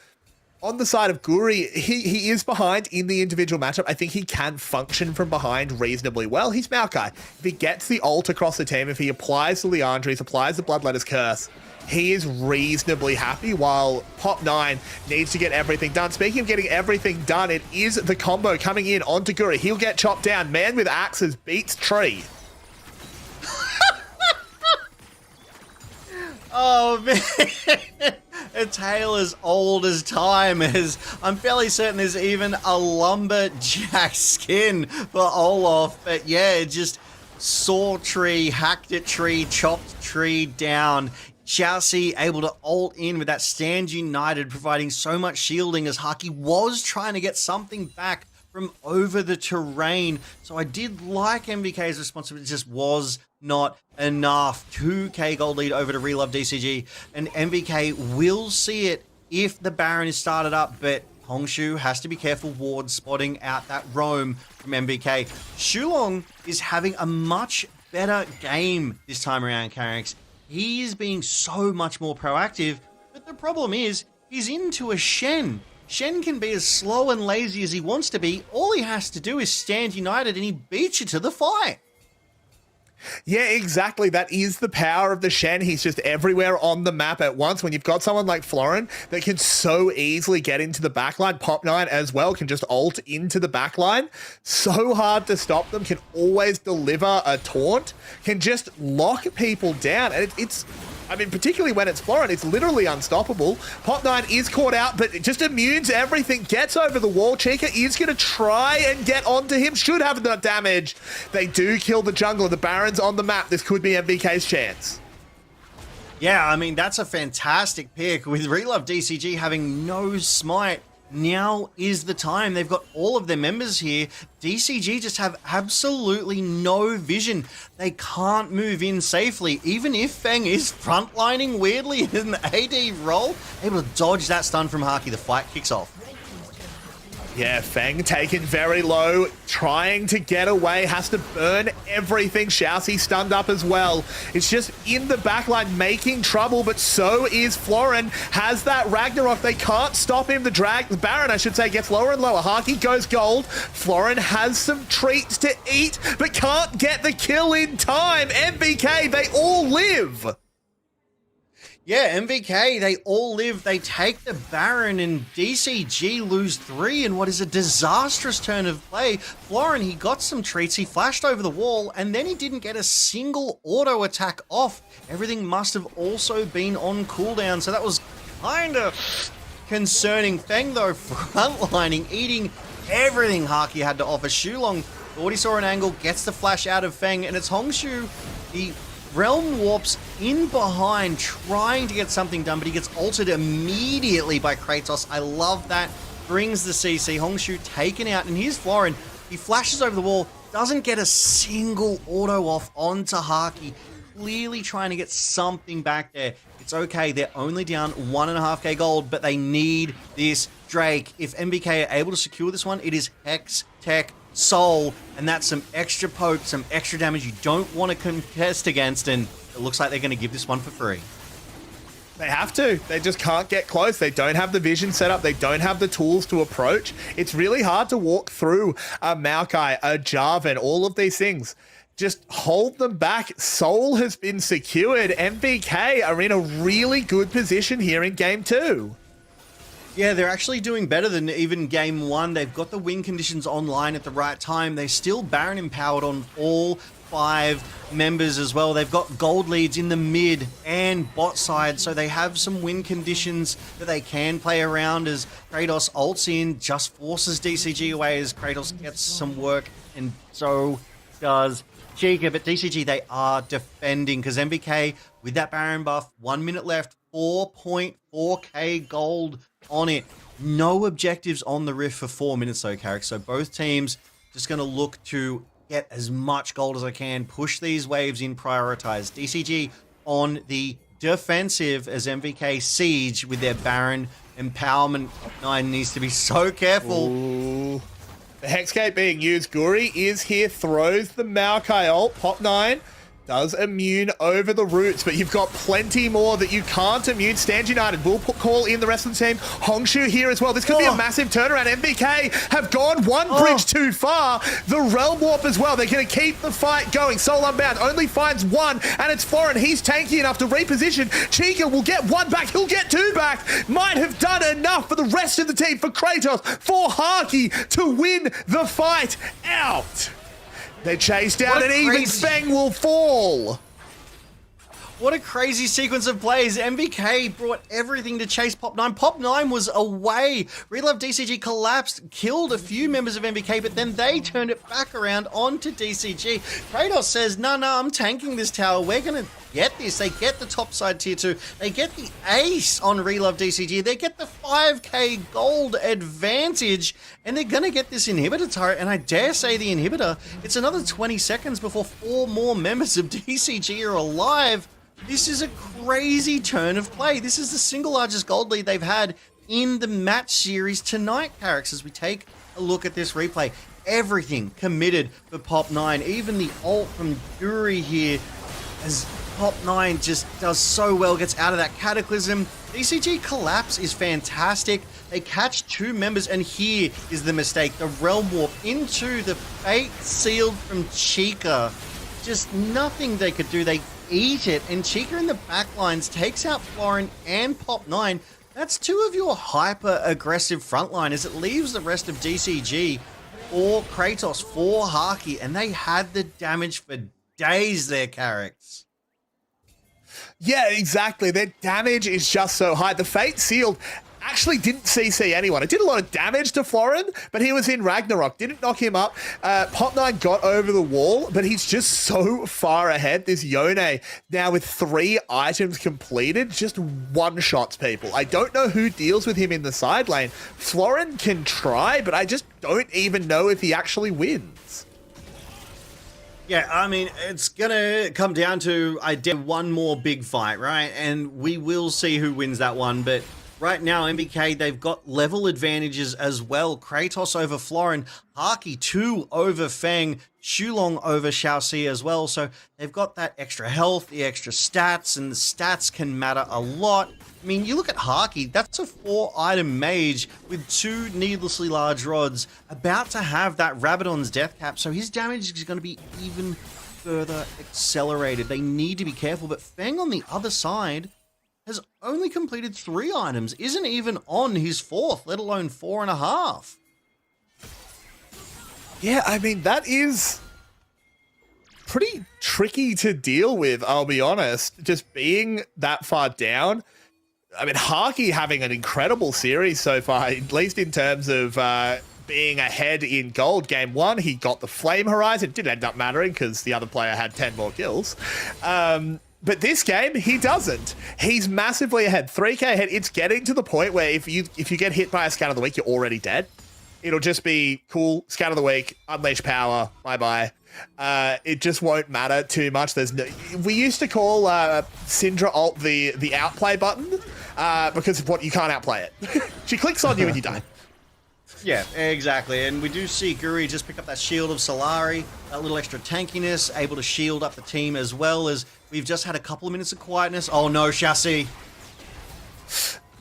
On the side of Guri, he is behind in the individual matchup. I think he can function from behind reasonably well. He's Maokai. If he gets the ult across the team, if he applies the Leandries, applies the Bloodletter's Curse, he is reasonably happy, while Pop9 needs to get everything done. Speaking of getting everything done, it is the combo coming in onto Guri. He'll get chopped down. Man with axes beats tree. Oh, man. A tale as old as time, as I'm fairly certain there's even a lumberjack skin for Olaf. But yeah, just saw tree, hacked at tree, chopped tree down. Xiaoxi able to ult in with that Stand United, providing so much shielding as Haki was trying to get something back from over the terrain. So I did like MVK's response, but it just was not enough. 2k gold lead over to Relove DCG, and MVK will see it if the Baron is started up, but Hongshu has to be careful ward spotting out that roam from MVK. Shulong is having a much better game this time around, Carrix. He is being so much more proactive, but the problem is he's into a Shen. Shen can be as slow and lazy as he wants to be. All he has to do is stand united and he beats you to the fight. Yeah, exactly. That is the power of the Shen. He's just everywhere on the map at once. When you've got someone like Florin that can so easily get into the backline, Pop9 as well can just ult into the backline. So hard to stop them, can always deliver a taunt, can just lock people down. And it's I mean, particularly when it's Florin, it's literally unstoppable. Pop9 is caught out, but it just immunes everything, gets over the wall. Chica is going to try and get onto him, should have enough damage. They do kill the jungler. The Baron's on the map. This could be MVK's chance. Yeah, I mean, that's a fantastic pick. With Relove DCG having no smite, now is the time. They've got all of their members here. DCG just have absolutely no vision. They can't move in safely. Even if Feng is frontlining weirdly in the AD role, able to dodge that stun from Haki, the fight kicks off. Yeah, Feng taken very low, trying to get away, has to burn everything. Xiaoxi stunned up as well. It's just in the backline making trouble, but so is Florin. Has that Ragnarok. They can't stop him. The Baron, I should say, gets lower and lower. Haki goes gold. Florin has some treats to eat, but can't get the kill in time. MVK, they all live. Yeah, MVK, they all live. They take the Baron, and DCG lose 3 in what is a disastrous turn of play. Florin, he got some treats. He flashed over the wall, and then he didn't get a single auto attack off. Everything must have also been on cooldown, so that was kind of concerning. Feng, though, frontlining, eating everything Haki had to offer. Shulong thought he saw an angle, gets the flash out of Feng, and it's Hongshu. The Realm warps in behind, trying to get something done, but he gets ulted immediately by Kratos. I love that. Brings the CC. Hongshu taken out, and here's Florin. He flashes over the wall, doesn't get a single auto off onto Haki. clearly trying to get something back there. It's okay, they're only down 1.5k gold, but they need this Drake. If MVK are able to secure this one, it is Hex, Tech, Soul, and that's some extra poke, some extra damage you don't want to contest against, and it looks like they're going to give this one for free. They have to. They just can't get close. They don't have the vision set up. They don't have the tools to approach. It's really hard to walk through a Maokai, a Jarvan, all of these things. Just hold them back. Soul has been secured. MVK are in a really good position here in game 2. Yeah, they're actually doing better than even game 1. They've got the win conditions online at the right time. They're still Baron empowered on all 5 members as well. They've got gold leads in the mid and bot side, so they have some win conditions that they can play around as Kratos ults in, just forces DCG away as Kratos gets some work, and so does Chica. But DCG, they are defending because MVK, with that Baron buff, 1 minute left, 4.4k gold on it. No objectives on the Rift for 4 minutes though, Carrick. So both teams just going to look to get as much gold as I can, push these waves in, prioritize. DCG on the defensive as MVK siege with their Baron empowerment. Nine needs to be so careful. Ooh. The Hexgate being used. Guri is here, throws the Maokai ult. Pop9 does immune over the roots, but you've got plenty more that you can't immune. Stand United will call in the rest of the team. Hongshu here as well. This could be a massive turnaround. MVK have gone one bridge too far. The Realm Warp as well. They're going to keep the fight going. Soul Unbound only finds one, and it's Florin. He's tanky enough to reposition. Chica will get one back. He'll get two back. Might have done enough for the rest of the team, for Kratos, for Haki to win the fight out. They chase down, and even Feng will fall. What a crazy sequence of plays. MVK brought everything to chase Pop9. Pop9 was away. Relove DCG collapsed, killed a few members of MVK, but then they turned it back around onto DCG. Kratos says, no, I'm tanking this tower. We're going to get this. They get the top side tier 2. They get the ace on Relove DCG. They get the 5k gold advantage, and they're going to get this inhibitor turret. And I dare say the inhibitor, it's another 20 seconds before 4 more members of DCG are alive. This is a crazy turn of play. This is the single largest gold lead they've had in the match series tonight, Carricks, as we take a look at this replay. Everything committed for Pop9, even the ult from Guri here, as Pop9 just does so well, gets out of that Cataclysm. DCG collapse is fantastic. They catch 2 members, and here is the mistake. The Realm Warp into the Fate Sealed from Chica. Just nothing they could do. They eat it, and Chica in the backlines takes out Florin and Pop9. That's 2 of your hyper-aggressive frontliners. It leaves the rest of DCG for Kratos, for Haki, and they had the damage for days there, Carricks. Yeah, exactly. Their damage is just so high. The Fate Sealed actually didn't CC anyone. It did a lot of damage to Florin, but he was in Ragnarok. Didn't knock him up. Pop9 got over the wall, but he's just so far ahead. This Yone, now with 3 items completed, just one-shots people. I don't know who deals with him in the side lane. Florin can try, but I just don't even know if he actually wins. Yeah, I mean, it's going to come down to one more big fight, right? And we will see who wins that one, but right now, MVK, they've got level advantages as well. Kratos over Florin, Haki 2 over Feng, Shulong over Xiaoxi as well. So they've got that extra health, the extra stats, and the stats can matter a lot. I mean, you look at Haki, that's a 4-item mage with 2 needlessly large rods, about to have that Rabadon's death cap, so his damage is going to be even further accelerated. They need to be careful, but Feng on the other side has only completed 3 items, isn't even on his 4th, let alone 4.5. Yeah, I mean, that is pretty tricky to deal with, I'll be honest. Just being that far down. I mean, Haki having an incredible series so far, at least in terms of being ahead in gold. Game 1, he got the Flame Horizon. It didn't end up mattering because the other player had 10 more kills. But this game, he doesn't. He's massively ahead, 3k ahead. It's getting to the point where if you get hit by a Scout of the Week, you're already dead. It'll just be cool, Scout of the Week, unleash power, bye-bye. it just won't matter too much. We used to call Syndra ult the outplay button because of what you can't outplay it. She clicks on you and you die. Yeah, exactly. And we do see Guri just pick up that shield of Solari, that little extra tankiness, able to shield up the team as well as we've just had a couple of minutes of quietness. Oh no, Chassis.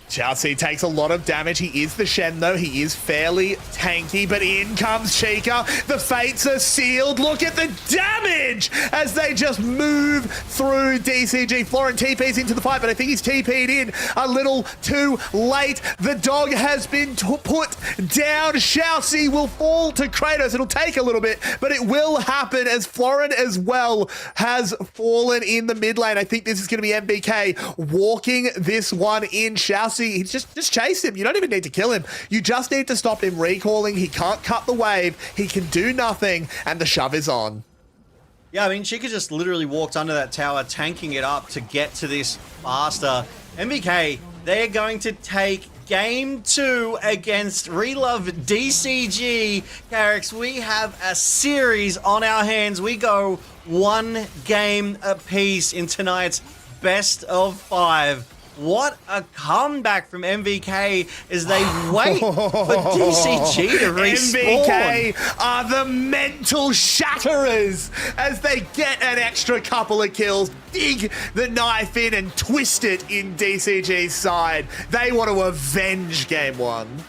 Chelsea takes a lot of damage. He is the Shen, though. He is fairly tanky, but in comes Chica. The fates are sealed. Look at the damage as they just move through DCG. Florin TP's into the fight, but I think he's TP'd in a little too late. The dog has been put down. Chelsea will fall to Kratos. It'll take a little bit, but it will happen as Florin as well has fallen in the mid lane. I think this is going to be MVK walking this one in. Chelsea, just chase him. You don't even need to kill him. You just need to stop him recalling. He can't cut the wave. He can do nothing, and the shove is on. Yeah, I mean, Chica just literally walked under that tower, tanking it up to get to this faster. MVK, they're going to take Game 2 against Relove DCG. Carrix, we have a series on our hands. We go 1 game apiece in tonight's best of 5. What a comeback from MVK as they wait for DCG to respawn. MVK are the mental shatterers as they get an extra couple of kills, dig the knife in and twist it in DCG's side. They want to avenge Game 1.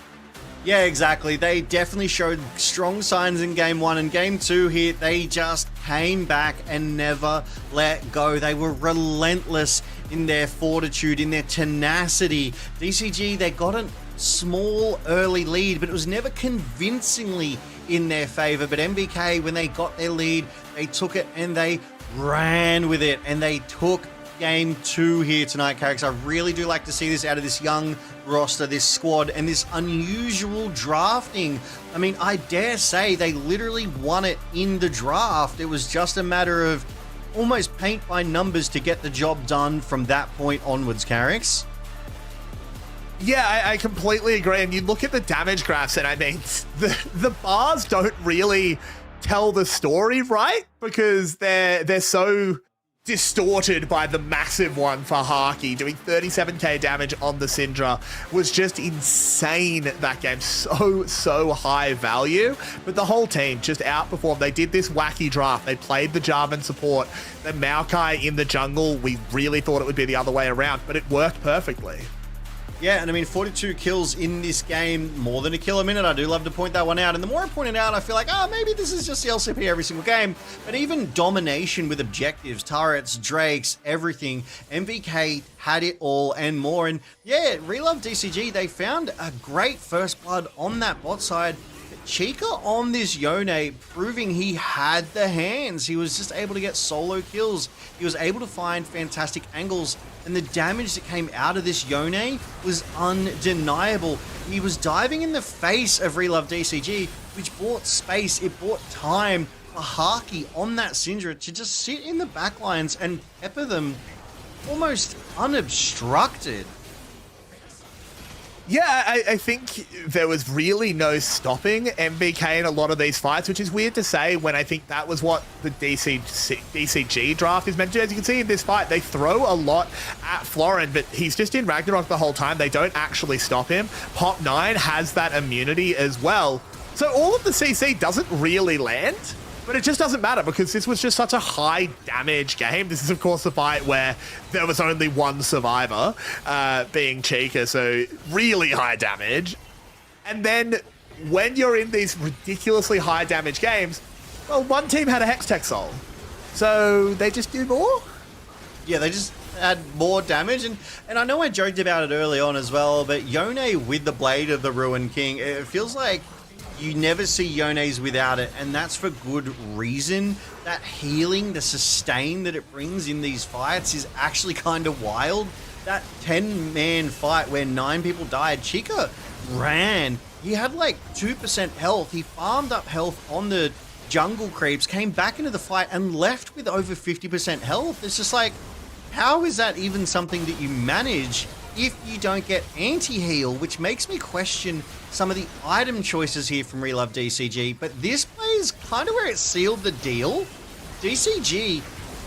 Yeah, exactly. They definitely showed strong signs in Game 1 and Game 2 here. They just came back and never let go. They were relentless in their fortitude, in their tenacity. DCG, they got a small early lead, but it was never convincingly in their favor. But MVK, when they got their lead, they took it and they ran with it, and they took Game 2 here tonight, Carrix. I really do like to see this out of this young roster, this squad, and this unusual drafting. I mean, I dare say they literally won it in the draft. It was just a matter of almost paint by numbers to get the job done from that point onwards, Carrix. Yeah, I completely agree. And you look at the damage graphs, and I mean, the bars don't really tell the story, right? Because they're so distorted by the massive one for Haki. Doing 37k damage on the Syndra was just insane that game. So high value. But the whole team just outperformed. They did this wacky draft. They played the Jarvan support. The Maokai in the jungle, we really thought it would be the other way around, but it worked perfectly. Yeah, and I mean, 42 kills in this game, more than a kill a minute. I do love to point that one out. And the more I point it out, I feel like, maybe this is just the LCP every single game. But even domination with objectives, turrets, drakes, everything, MVK had it all and more. And yeah, Relove DCG, they found a great first blood on that bot side. Chica on this Yone, proving he had the hands. He was just able to get solo kills. He was able to find fantastic angles, and the damage that came out of this Yone was undeniable. He was diving in the face of Relove DCG, which bought space, it bought time for Haki on that Syndra to just sit in the backlines and pepper them almost unobstructed. Yeah, I think there was really no stopping MVK in a lot of these fights, which is weird to say when I think that was what the DCG draft is meant to do. As you can see in this fight, they throw a lot at Florin, but he's just in Ragnarok the whole time. They don't actually stop him. Pop 9 has that immunity as well. So all of the CC doesn't really land, but it just doesn't matter because this was just such a high damage game. This is, of course, the fight where there was only one survivor, being Chica, so really high damage. And then when you're in these ridiculously high damage games, well, one team had a Hextech Soul, so they just do more? Yeah, they just add more damage. And I know I joked about it early on as well, but Yone with the Blade of the Ruined King, it feels like you never see Yones without it, and that's for good reason. That healing, the sustain that it brings in these fights is actually kind of wild. That 10-man fight where 9 people died, Chica ran. He had like 2% health. He farmed up health on the jungle creeps, came back into the fight and left with over 50% health. It's just like, how is that even something that you manage if you don't get anti-heal, which makes me question some of the item choices here from Relove DCG, but this play is kind of where it sealed the deal. DCG,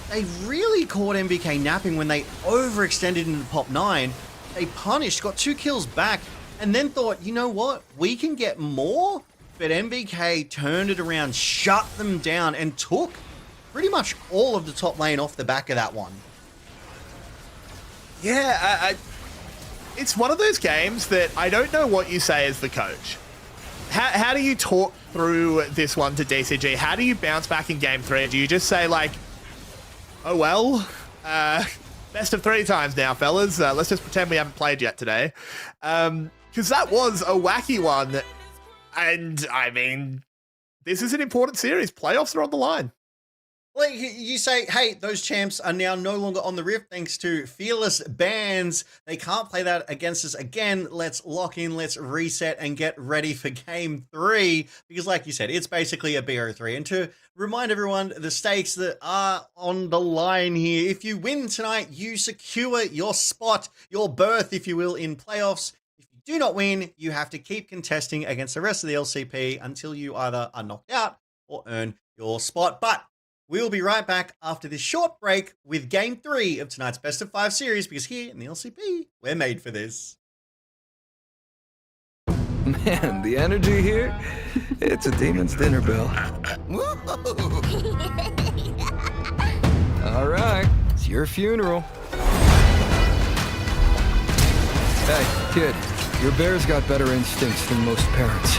they really caught MVK napping when they overextended into Pop 9. They punished, got 2 kills back, and then thought, you know what, we can get more? But MVK turned it around, shut them down, and took pretty much all of the top lane off the back of that one. Yeah, it's one of those games that I don't know what you say as the coach. How do you talk through this one to DCG? How do you bounce back in game 3? Do you just say like, oh well, best of 3 times now, fellas. Let's just pretend we haven't played yet today. Because that was a wacky one. And I mean, this is an important series. Playoffs are on the line. Like you say, hey, those champs are now no longer on the Rift thanks to Fearless bans. They can't play that against us again. Let's lock in, let's reset and get ready for game 3. Because like you said, it's basically a BO3. And to remind everyone, the stakes that are on the line here, if you win tonight, you secure your spot, your berth, if you will, in playoffs. If you do not win, you have to keep contesting against the rest of the LCP until you either are knocked out or earn your spot. But we'll be right back after this short break with Game 3 of tonight's Best of 5 series, because here in the LCP, we're made for this. Man, the energy here, it's a demon's dinner bell. All right, it's your funeral. Hey, kid, your bear's got better instincts than most parents.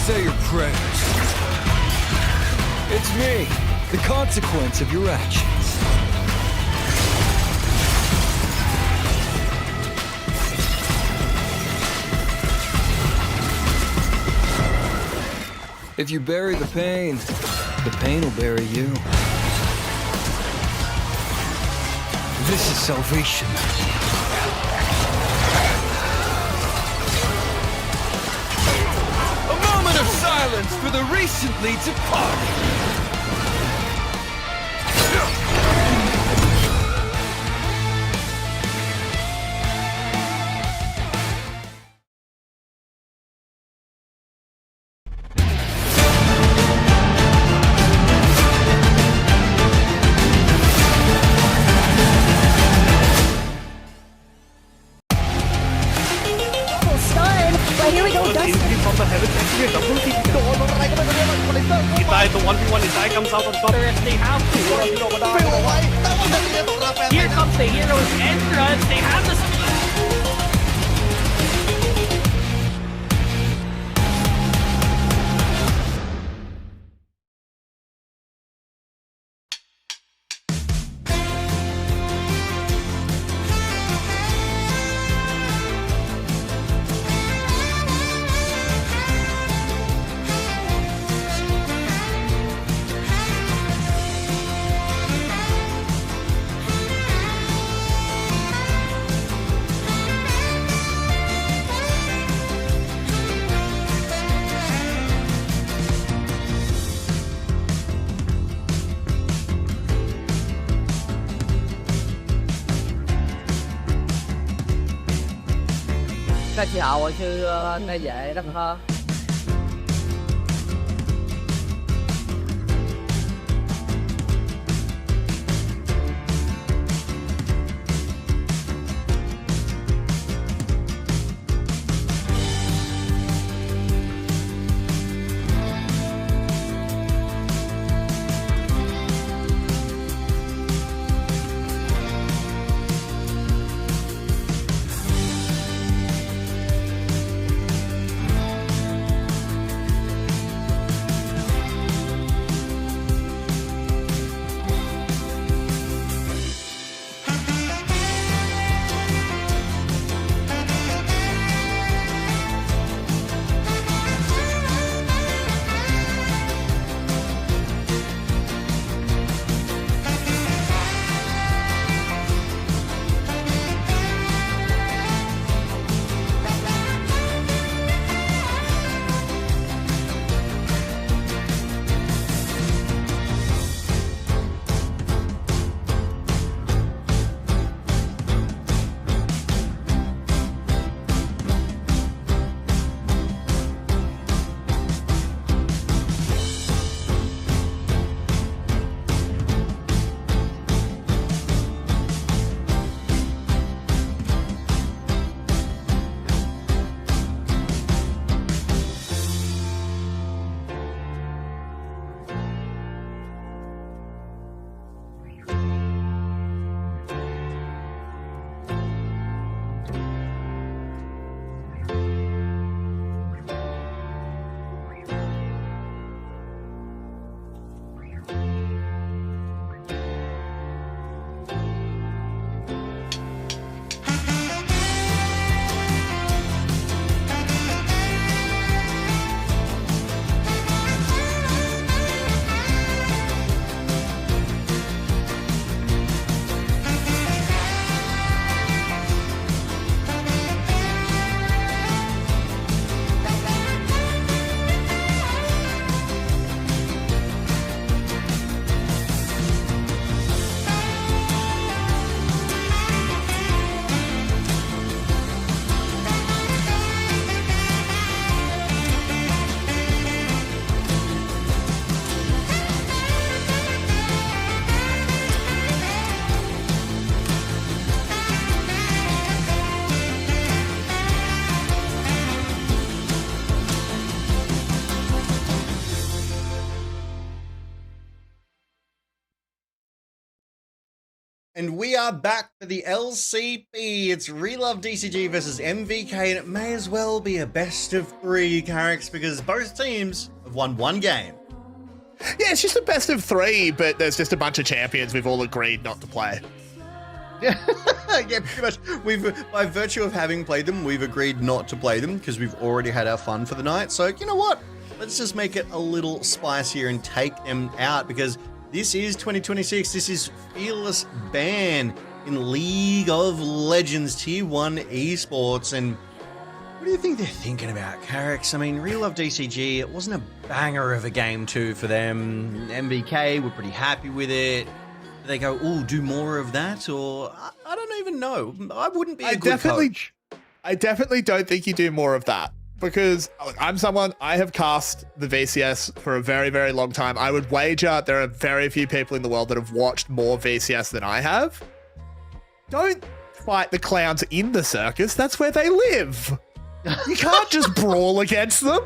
Say your prayers. It's me, the consequence of your actions. If you bury the pain will bury you. This is salvation. Of silence for the recently departed. Here we go, Dustin. From the heaven, the 1v1 is die comes out on top. If they have to. Here comes the hero's entrance. They have the speed. Các chị hậu chứ nghe vậy đó hả? And we are back for the LCP. It's Relove DCG versus MVK, and it may as well be a best of 3, Carricks, because both teams have won 1 game. Yeah, it's just a best of 3, but there's just a bunch of champions we've all agreed not to play. Yeah, pretty much. By virtue of having played them, we've agreed not to play them because we've already had our fun for the night. So, you know what? Let's just make it a little spicier and take them out, because this is 2026. This is Fearless Ban in League of Legends Tier 1 esports. And what do you think they're thinking about, Carricks? I mean, Relove DCG, it wasn't a banger of a game 2 for them. MVK were pretty happy with it. They go, "Ooh, do more of that," or I don't even know. I wouldn't be a good coach. I definitely don't think you do more of that, because I'm someone, I have cast the VCS for a very, very long time. I would wager there are very few people in the world that have watched more VCS than I have. Don't fight the clowns in the circus. That's where they live. You can't just brawl against them.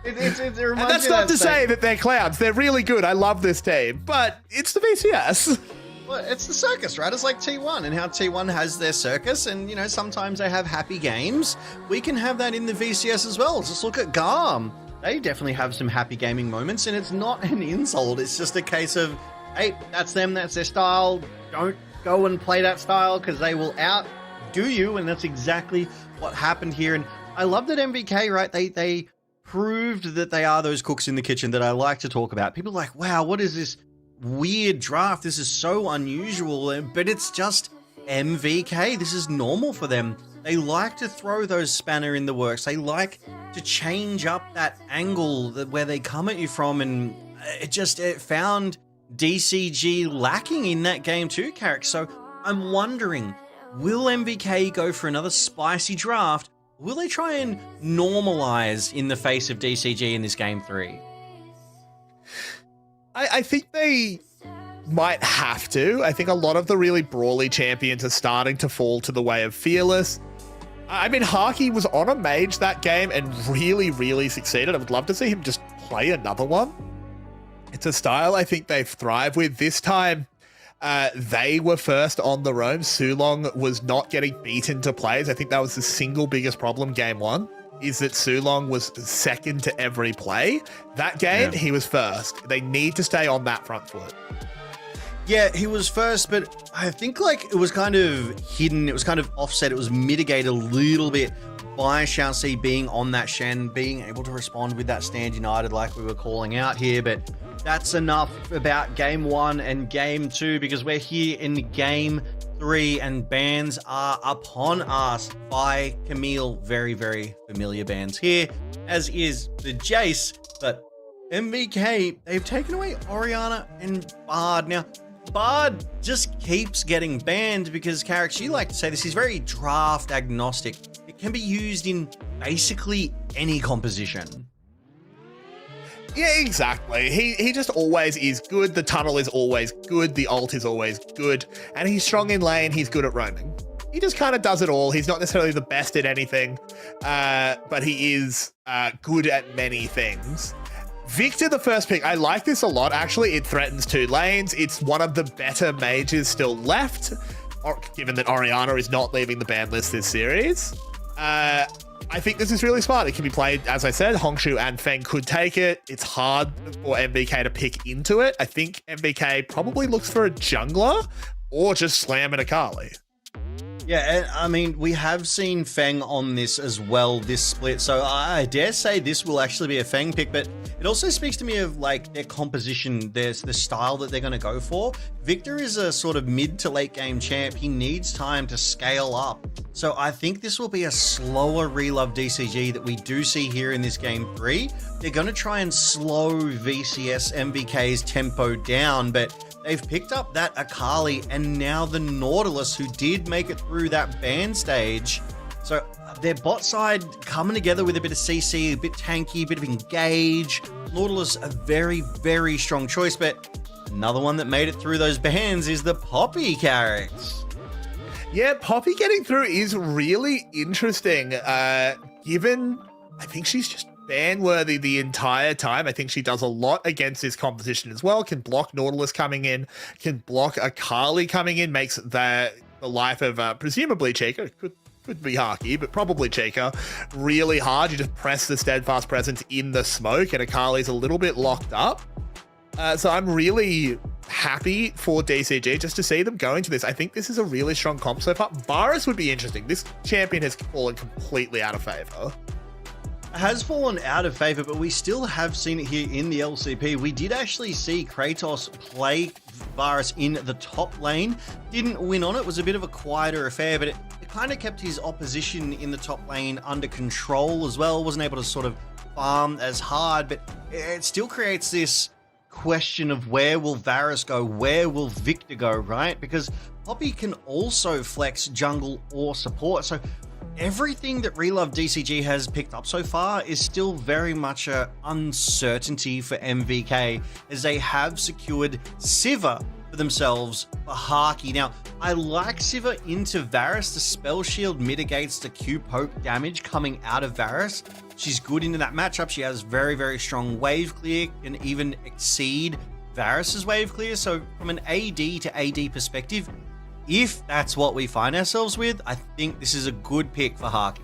And that's not to say that they're clowns. They're really good. I love this team, but it's the VCS. Well, it's the circus, right? It's like T1 and how T1 has their circus, and, you know, sometimes they have happy games. We can have that in the VCS as well. Just look at GARM. They definitely have some happy gaming moments, and it's not an insult. It's just a case of, hey, that's them, that's their style. Don't go and play that style because they will outdo you, and that's exactly what happened here. And I love that MVK, right? They proved that they are those cooks in the kitchen that I like to talk about. People are like, wow, what is this weird draft? This is so unusual, but it's just MVK. This is normal for them. They like to throw those spanner in the works. They like to change up that angle where they come at you from, and it found DCG lacking in that game too, Carrick. So I'm wondering, will MVK go for another spicy draft? Will they try and normalize in the face of DCG in this game 3? I think they might have to. I think a lot of the really brawly champions are starting to fall to the way of Fearless. I mean, Haki was on a mage that game and really, really succeeded. I would love to see him just play another one. It's a style I think they thrive with. This time, they were first on the roam. Sulong was not getting beaten to plays. I think that was the single biggest problem game 1, is that Sulong was second to every play. That game, he was first. They need to stay on that front foot. Yeah, he was first, but I think like it was kind of hidden. It was kind of offset. It was mitigated a little bit by Shaoxi being on that Shen, being able to respond with that Stand United like we were calling out here. But that's enough about game 1 and game 2, because we're here in game 3 and bans are upon us by Camille. Very, very familiar bans here, as is the Jace. But MVK, they've taken away Orianna and Bard. Now, Bard just keeps getting banned because, Carrick, you like to say this, he's very draft agnostic. It can be used in basically any composition. Yeah, exactly. He just always is good. The tunnel is always good. The ult is always good. And he's strong in lane. He's good at roaming. He just kind of does it all. He's not necessarily the best at anything, but he is good at many things. Victor, the first pick, I like this a lot. Actually, it threatens 2 lanes. It's one of the better mages still left, given that Orianna is not leaving the ban list this series. I think this is really smart. It can be played, as I said, Hongshu and Feng could take it. It's hard for MVK to pick into it. I think MVK probably looks for a jungler or just slam an Akali. Yeah, and I mean, we have seen Feng on this as well, this split, so I dare say this will actually be a Feng pick, but it also speaks to me of like their composition, the style that they're going to go for. Victor is a sort of mid to late game champ. He needs time to scale up. So I think this will be a slower Relove DCG that we do see here in this game 3. They're going to try and slow VCS MVK's tempo down, but they've picked up that Akali and now the Nautilus, who did make it through that ban stage. So their bot side coming together with a bit of CC, a bit tanky, a bit of engage. Nautilus, a very, very strong choice, but another one that made it through those bans is the Poppy Carricks. Yeah, Poppy getting through is really interesting, given I think she's just ban-worthy the entire time. I think she does a lot against this competition as well. Can block Nautilus coming in, can block Akali coming in, makes the life of presumably Chica, could be Haki, but probably Chica, really hard. You just press the Steadfast Presence in the smoke, and Akali's a little bit locked up. So I'm really happy for DCG just to see them go into this. I think this is a really strong comp so far. Varus would be interesting. This champion has fallen completely out of favor. Has fallen out of favor, but we still have seen it here in the LCP. We did actually see Kratos play Varus in the top lane. Didn't win on it. Was a bit of a quieter affair, but it kind of kept his opposition in the top lane under control as well. Wasn't able to sort of farm as hard, but it still creates this question of where will Varus go? Where will Victor go, right? Because Poppy can also flex jungle or support. So everything that Relove DCG has picked up so far is still very much an uncertainty for MVK, as they have secured Sivir for themselves for Haki. Now, I like Sivir into Varus. The spell shield mitigates the Q poke damage coming out of Varus. She's good into that matchup. She has very, very strong wave clear, can even exceed Varus's wave clear. So from an AD to AD perspective, if that's what we find ourselves with, I think this is a good pick for Haki.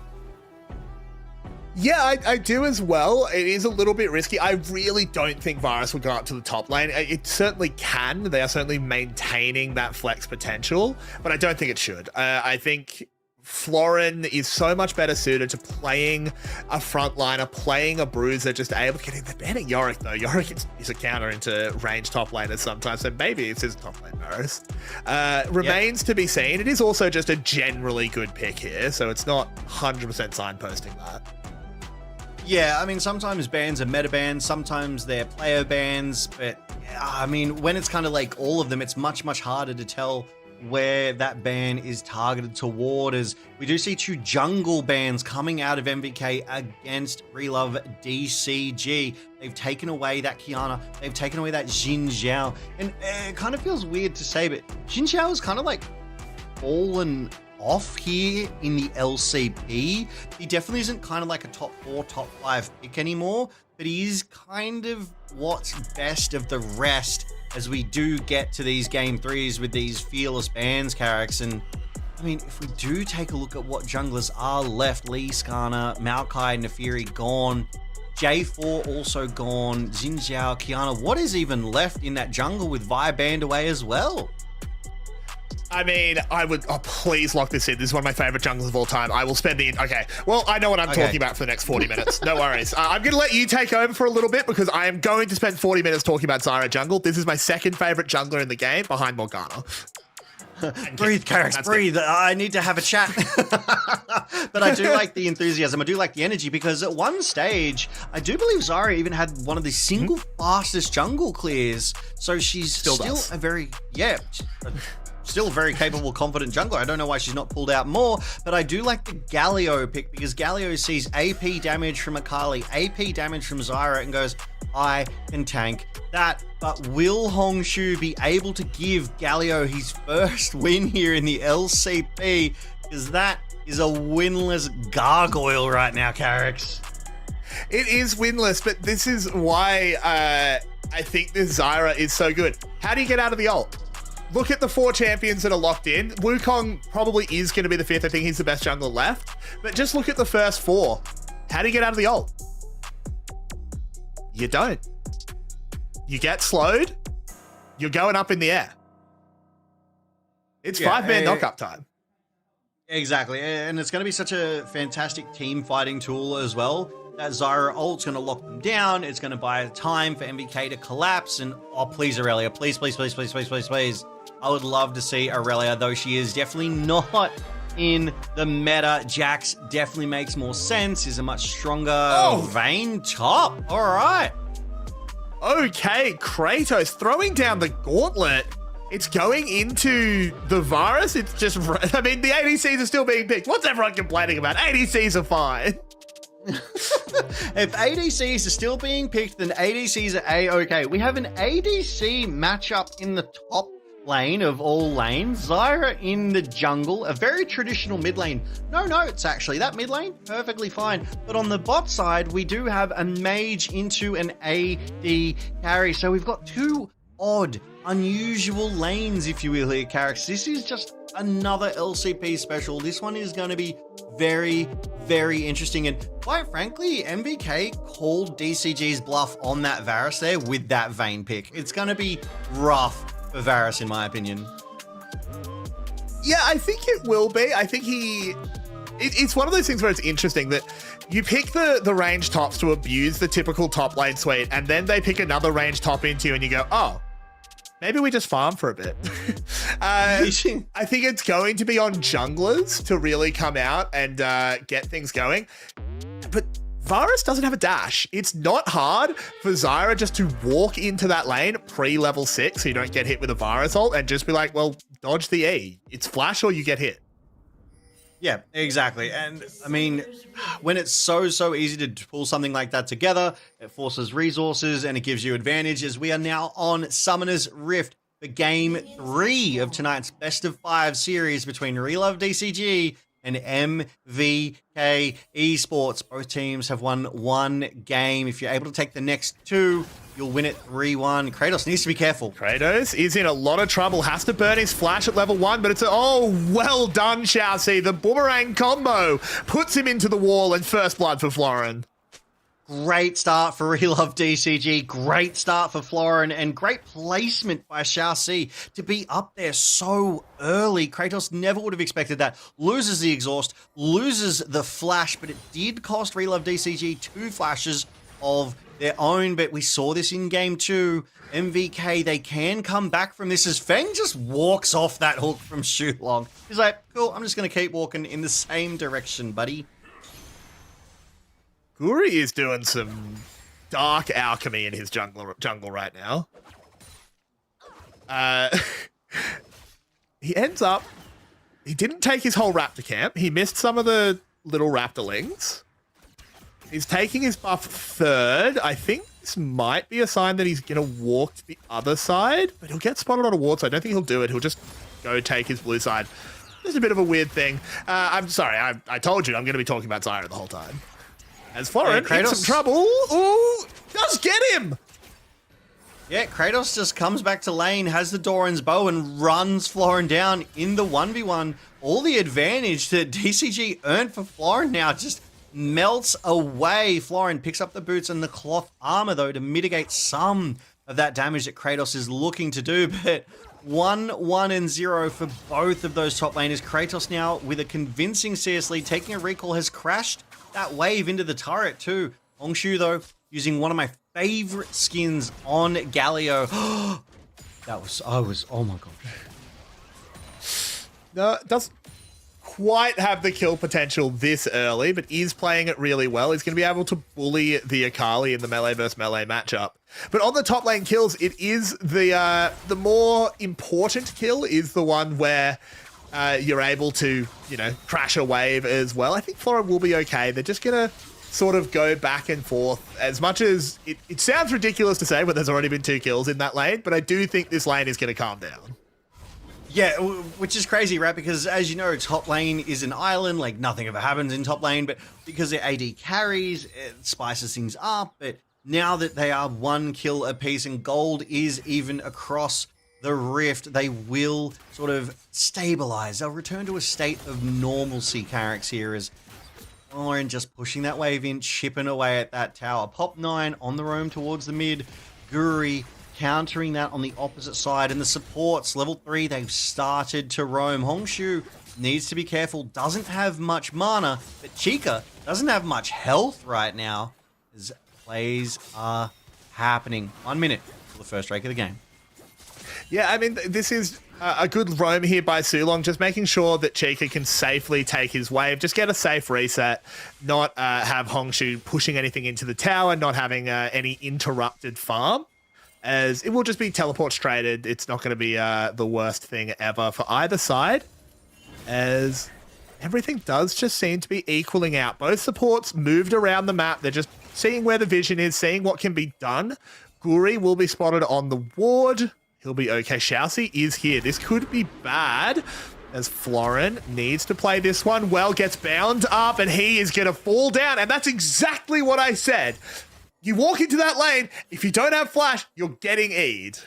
Yeah, I do as well. It is a little bit risky. I really don't think Varus will go up to the top lane. It certainly can. They are certainly maintaining that flex potential, but I don't think it should. I think Florin is so much better suited to playing a frontliner, playing a bruiser, just able to get in. They're banning Yorick though. Yorick is a counter into range top laners sometimes, so maybe it's his top lane Varus. Remains to be seen. It is also just a generally good pick here, so it's not 100% signposting that. Yeah, I mean, sometimes bans are meta bans, sometimes they're player bans, but I mean, when it's kind of like all of them, it's much, much harder to tell where that ban is targeted toward, as we do see 2 jungle bans coming out of MVK against Relove DCG. They've taken away that Kiana, they've taken away that Xin Zhao, and it kind of feels weird to say, but Xin Zhao is kind of like fallen off here in the LCP. He definitely isn't kind of like a top 4, top 5 pick anymore, but he is kind of what's best of the rest as we do get to these game 3s with these fearless bans characters. And I mean, if we do take a look at what junglers are left, Lee, Skarner, Maokai, Nefiri gone, J4 also gone, Xin Zhao, Kiana, what is even left in that jungle with Vi banned away as well? I mean, I would, please lock this in. This is one of my favorite jungles of all time. I will spend okay. Well, I know what I'm talking about for the next 40 minutes. No worries. I'm going to let you take over for a little bit because I am going to spend 40 minutes talking about Zyra jungle. This is my second favorite jungler in the game behind Morgana. Breathe, Carrick, breathe. I need to have a chat. But I do like the enthusiasm. I do like the energy, because at one stage, I do believe Zyra even had one of the single fastest jungle clears. So she's still a very, still a very capable, confident jungler. I don't know why she's not pulled out more, but I do like the Galio pick, because Galio sees AP damage from Akali, AP damage from Zyra, and goes, I can tank that. But will Hongshu be able to give Galio his first win here in the LCP? Because that is a winless gargoyle right now, Carrix. It is winless, but this is why I think this Zyra is so good. How do you get out of the ult? Look at the 4 champions that are locked in. Wukong probably is going to be the 5th. I think he's the best jungler left. But just look at the first 4. How do you get out of the ult? You don't. You get slowed. You're going up in the air. It's 5-man knock-up time. Exactly. And it's going to be such a fantastic team fighting tool as well. That Zyra ult's going to lock them down. It's going to buy time for MVK to collapse. And oh, please, Aurelia. Please, please, please, please, please, please, please. I would love to see Aurelia, though she is definitely not in the meta. Jax definitely makes more sense. Is a much stronger Vayne top. All right. Okay, Kratos throwing down the gauntlet. It's going into the Varus. It's just, I mean, the ADCs are still being picked. What's everyone complaining about? ADCs are fine. If ADCs are still being picked, then ADCs are A-okay. We have an ADC matchup in the top lane of all lanes. Zyra in the jungle, a very traditional mid lane. No notes, actually. That mid lane, perfectly fine. But on the bot side, we do have a mage into an AD carry. So we've got two odd, unusual lanes, if you will, here, Carrix. This is just another LCP special. This one is going to be very, very interesting. And quite frankly, MVK called DCG's bluff on that Varus there with that Vayne pick. It's going to be rough for Varus, in my opinion. Yeah, I think it will be. I think it's one of those things where it's interesting that you pick the range tops to abuse the typical top lane suite, and then they pick another range top into you and you go, oh, maybe we just farm for a bit. I think it's going to be on junglers to really come out and get things going. But Varus doesn't have a dash. It's not hard for Zyra just to walk into that lane pre-level 6 so you don't get hit with a Varus ult and just be like, well, dodge the E. It's flash or you get hit. Yeah, exactly. And I mean, when it's so easy to pull something like that together, it forces resources and it gives you advantage, as we are now on Summoner's Rift for game 3 of tonight's best of 5 series between Relove DCG and MVK Esports. Both teams have won 1 game. If you're able to take the next 2, you'll win it 3-1. Kratos needs to be careful. Kratos is in a lot of trouble. Has to burn his flash at level 1, but it's well done, Xiaoxi. The boomerang combo puts him into the wall and first blood for Florin. Great start for Relove DCG. Great start for Florin, and great placement by Xiaoxi to be up there so early. Kratos never would have expected that. Loses the exhaust, loses the flash, but it did cost Relove DCG 2 flashes of their own, but we saw this in game 2. MVK, they can come back from this as Feng just walks off that hook from Shulong. He's like, cool, I'm just going to keep walking in the same direction, buddy. Guri is doing some dark alchemy in his jungle right now. He ends up, he didn't take his whole raptor camp. He missed some of the little raptorlings. He's taking his buff third. I think this might be a sign that he's going to walk to the other side, but he'll get spotted on a ward, so I don't think he'll do it. He'll just go take his blue side. This is a bit of a weird thing. I'm sorry, I told you I'm going to be talking about Zyra the whole time. As Florin in some trouble. Ooh, just get him! Yeah, Kratos just comes back to lane, has the Doran's bow, and runs Florin down in the 1v1. All the advantage that DCG earned for Florin now just melts away. Florin picks up the boots and the cloth armor, though, to mitigate some of that damage that Kratos is looking to do. But 1-1-0 for both of those top laners. Kratos now with a convincing CS lead, taking a recall, has crashed that wave into the turret too. Hongshu, though, using one of my favorite skins on Galio. Oh my god. No, it doesn't quite have the kill potential this early, but is playing it really well. He's going to be able to bully the Akali in the melee versus melee matchup. But on the top lane kills, it is the more important kill is the one where you're able to, crash a wave as well. I think Florin will be okay. They're just going to sort of go back and forth. As much as it sounds ridiculous to say when there's already been 2 kills in that lane, but I do think this lane is going to calm down. Yeah, which is crazy, right? Because as you know, top lane is an island, like nothing ever happens in top lane, but because they're AD carries, it spices things up. But now that they are 1 kill apiece and gold is even across the rift, they will sort of stabilize. They'll return to a state of normalcy, Carrix here, as Florin just pushing that wave in, chipping away at that tower. Pop 9 on the roam towards the mid. Guri countering that on the opposite side, and the supports, level 3, they've started to roam. Hongshu needs to be careful, doesn't have much mana, but Chica doesn't have much health right now, as plays are happening. 1 minute for the first rake of the game. Yeah, I mean, this is a good roam here by Sulong, just making sure that Chica can safely take his wave, just get a safe reset, not have Hongshu pushing anything into the tower, not having any interrupted farm, as it will just be teleport traded. It's not going to be the worst thing ever for either side, as everything does just seem to be equaling out. Both supports moved around the map. They're just seeing where the vision is, seeing what can be done. Guri will be spotted on the ward. he'll be okay. Shousey is here. This could be bad, as Florin needs to play this one well, gets bound up, and he is going to fall down. And that's exactly what I said. You walk into that lane, if you don't have flash, you're getting E'd.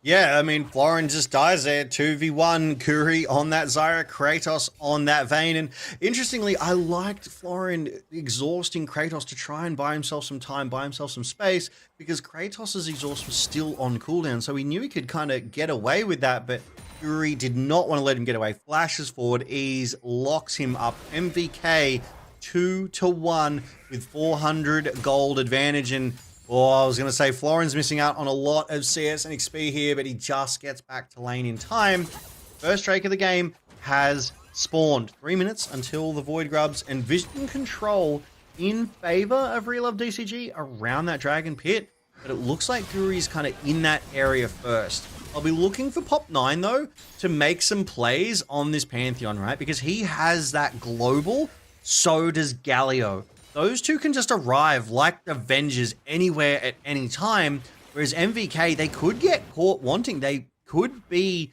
Yeah, I mean, Florin just dies there. 2v1, Kuri on that Zyra, Kratos on that Vayne. And interestingly, I liked Florin exhausting Kratos to try and buy himself some time, buy himself some space, because Kratos' exhaust was still on cooldown. So he knew he could kind of get away with that, but Kuri did not want to let him get away. Flashes forward, ease, locks him up. MVK 2-1 with 400 gold advantage. And I was going to say Florin's missing out on a lot of CS and XP here, but he just gets back to lane in time. First Drake of the game has spawned. 3 minutes until the Void Grubs, and vision control in favor of Relove DCG around that Dragon Pit. But it looks like Guri's kind of in that area first. I'll be looking for Pop 9, though, to make some plays on this Pantheon, right? Because he has that global, so does Galio. Those two can just arrive like Avengers anywhere at any time, whereas MVK, they could get caught wanting. They could be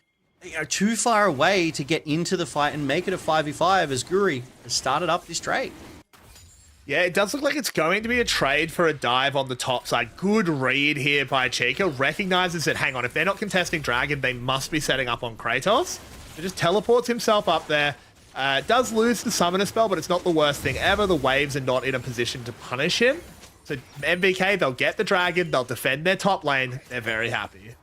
too far away to get into the fight and make it a 5v5 as Guri has started up this trade. Yeah, it does look like it's going to be a trade for a dive on the top side. Good read here by Chica. Recognizes that, hang on, if they're not contesting Dragon, they must be setting up on Kratos. So just teleports himself up there. Does lose the summoner spell, but it's not the worst thing ever. The waves are not in a position to punish him. So MVK, they'll get the Dragon. They'll defend their top lane. They're very happy.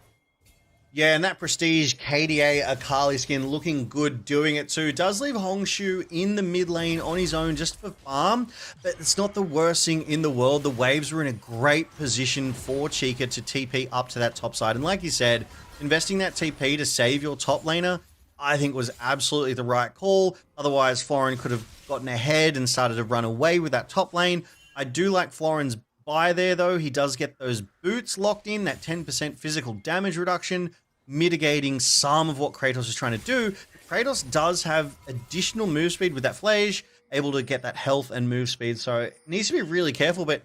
Yeah, and that Prestige KDA Akali skin looking good doing it too. Does leave Hongshu in the mid lane on his own just for farm, but it's not the worst thing in the world. The waves were in a great position for Chica to TP up to that top side. And like you said, investing that TP to save your top laner, I think was absolutely the right call. Otherwise, Florin could have gotten ahead and started to run away with that top lane. I do like Florin's buy there, though. He does get those boots locked in, that 10% physical damage reduction, mitigating some of what Kratos is trying to do. Kratos does have additional move speed with that Flage, able to get that health and move speed, so it needs to be really careful. But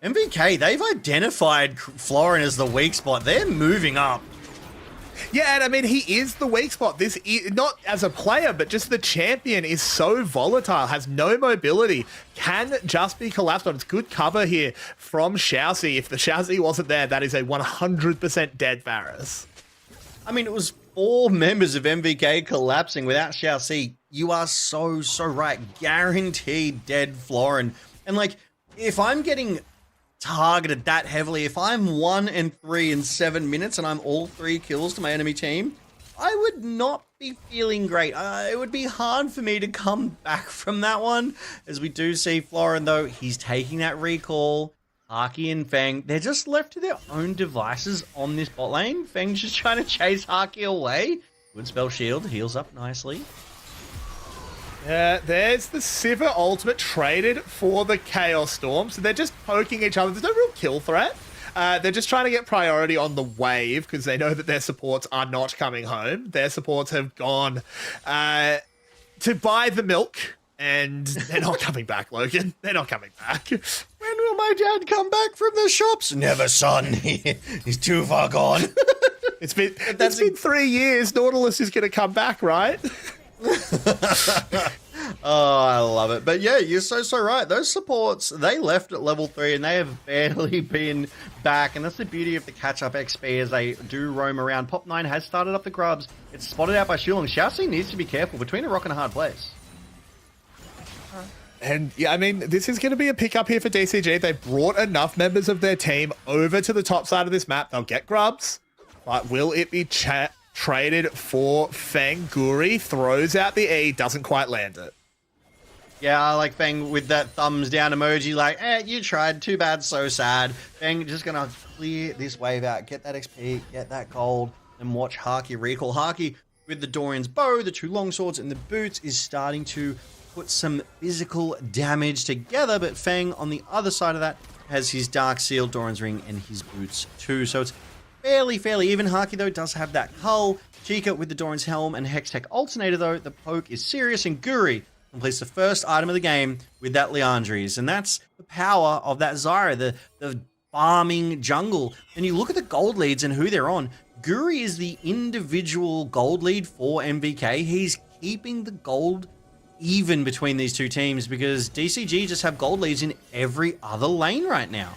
MVK, they've identified Florin as the weak spot. They're moving up. Yeah, and I mean, he is the weak spot. This is, not as a player, but just the champion is so volatile, has no mobility, can just be collapsed on. It's good cover here from Shousey. If the Shousey wasn't there, that is a 100% dead Varus. I mean, it was 4 members of MVK collapsing without Shousey. You are so right. Guaranteed dead Florin. And like, if I'm getting targeted that heavily, if I'm 1-3 in 7 minutes and I'm all 3 kills to my enemy team, I would not be feeling great. It would be hard for me to come back from that one. As we do see Florin, though, he's taking that recall. Haki and Feng, they're just left to their own devices on this bot lane. Feng's just trying to chase Haki away. Good spell shield, heals up nicely. There's the Sivir ultimate traded for the Chaos Storm. So they're just poking each other. There's no real kill threat. They're just trying to get priority on the wave because they know that their supports are not coming home. Their supports have gone to buy the milk, and they're not coming back, Logan. They're not coming back. When will my dad come back from the shops? Never, son. He's too far gone. It's been 3 years. Nautilus is going to come back, right? Oh, I love it. But yeah, you're so right. Those supports, they left at level 3 and they have barely been back. And that's the beauty of the catch-up XP as they do roam around. Pop 9 has started up the grubs. It's spotted out by Shulong. Shousey needs to be careful between a rock and a hard place. And yeah, I mean, this is going to be a pickup here for DCG. They brought enough members of their team over to the top side of this map. They'll get grubs, but will it be traded for Feng? Guri throws out the E, doesn't quite land it. Yeah, I like Feng with that thumbs down emoji, like, you tried, too bad, so sad. Feng just going to clear this wave out, get that XP, get that gold, and watch Haki recall. Haki with the Dorian's bow, the 2 longswords, and the boots is starting to put some physical damage together, but Feng on the other side of that has his Dark Seal, Doran's Ring, and his boots too. So it's fairly even. Haki, though, does have that cull. Chica with the Doran's Helm and Hextech Alternator, though, the poke is serious, and Guri completes the first item of the game with that Liandry's, and that's the power of that Zyra. The farming jungle. And you look at the gold leads and who they're on. Guri is the individual gold lead for MVK. He's keeping the gold even between these two teams because DCG just have gold leads in every other lane right now.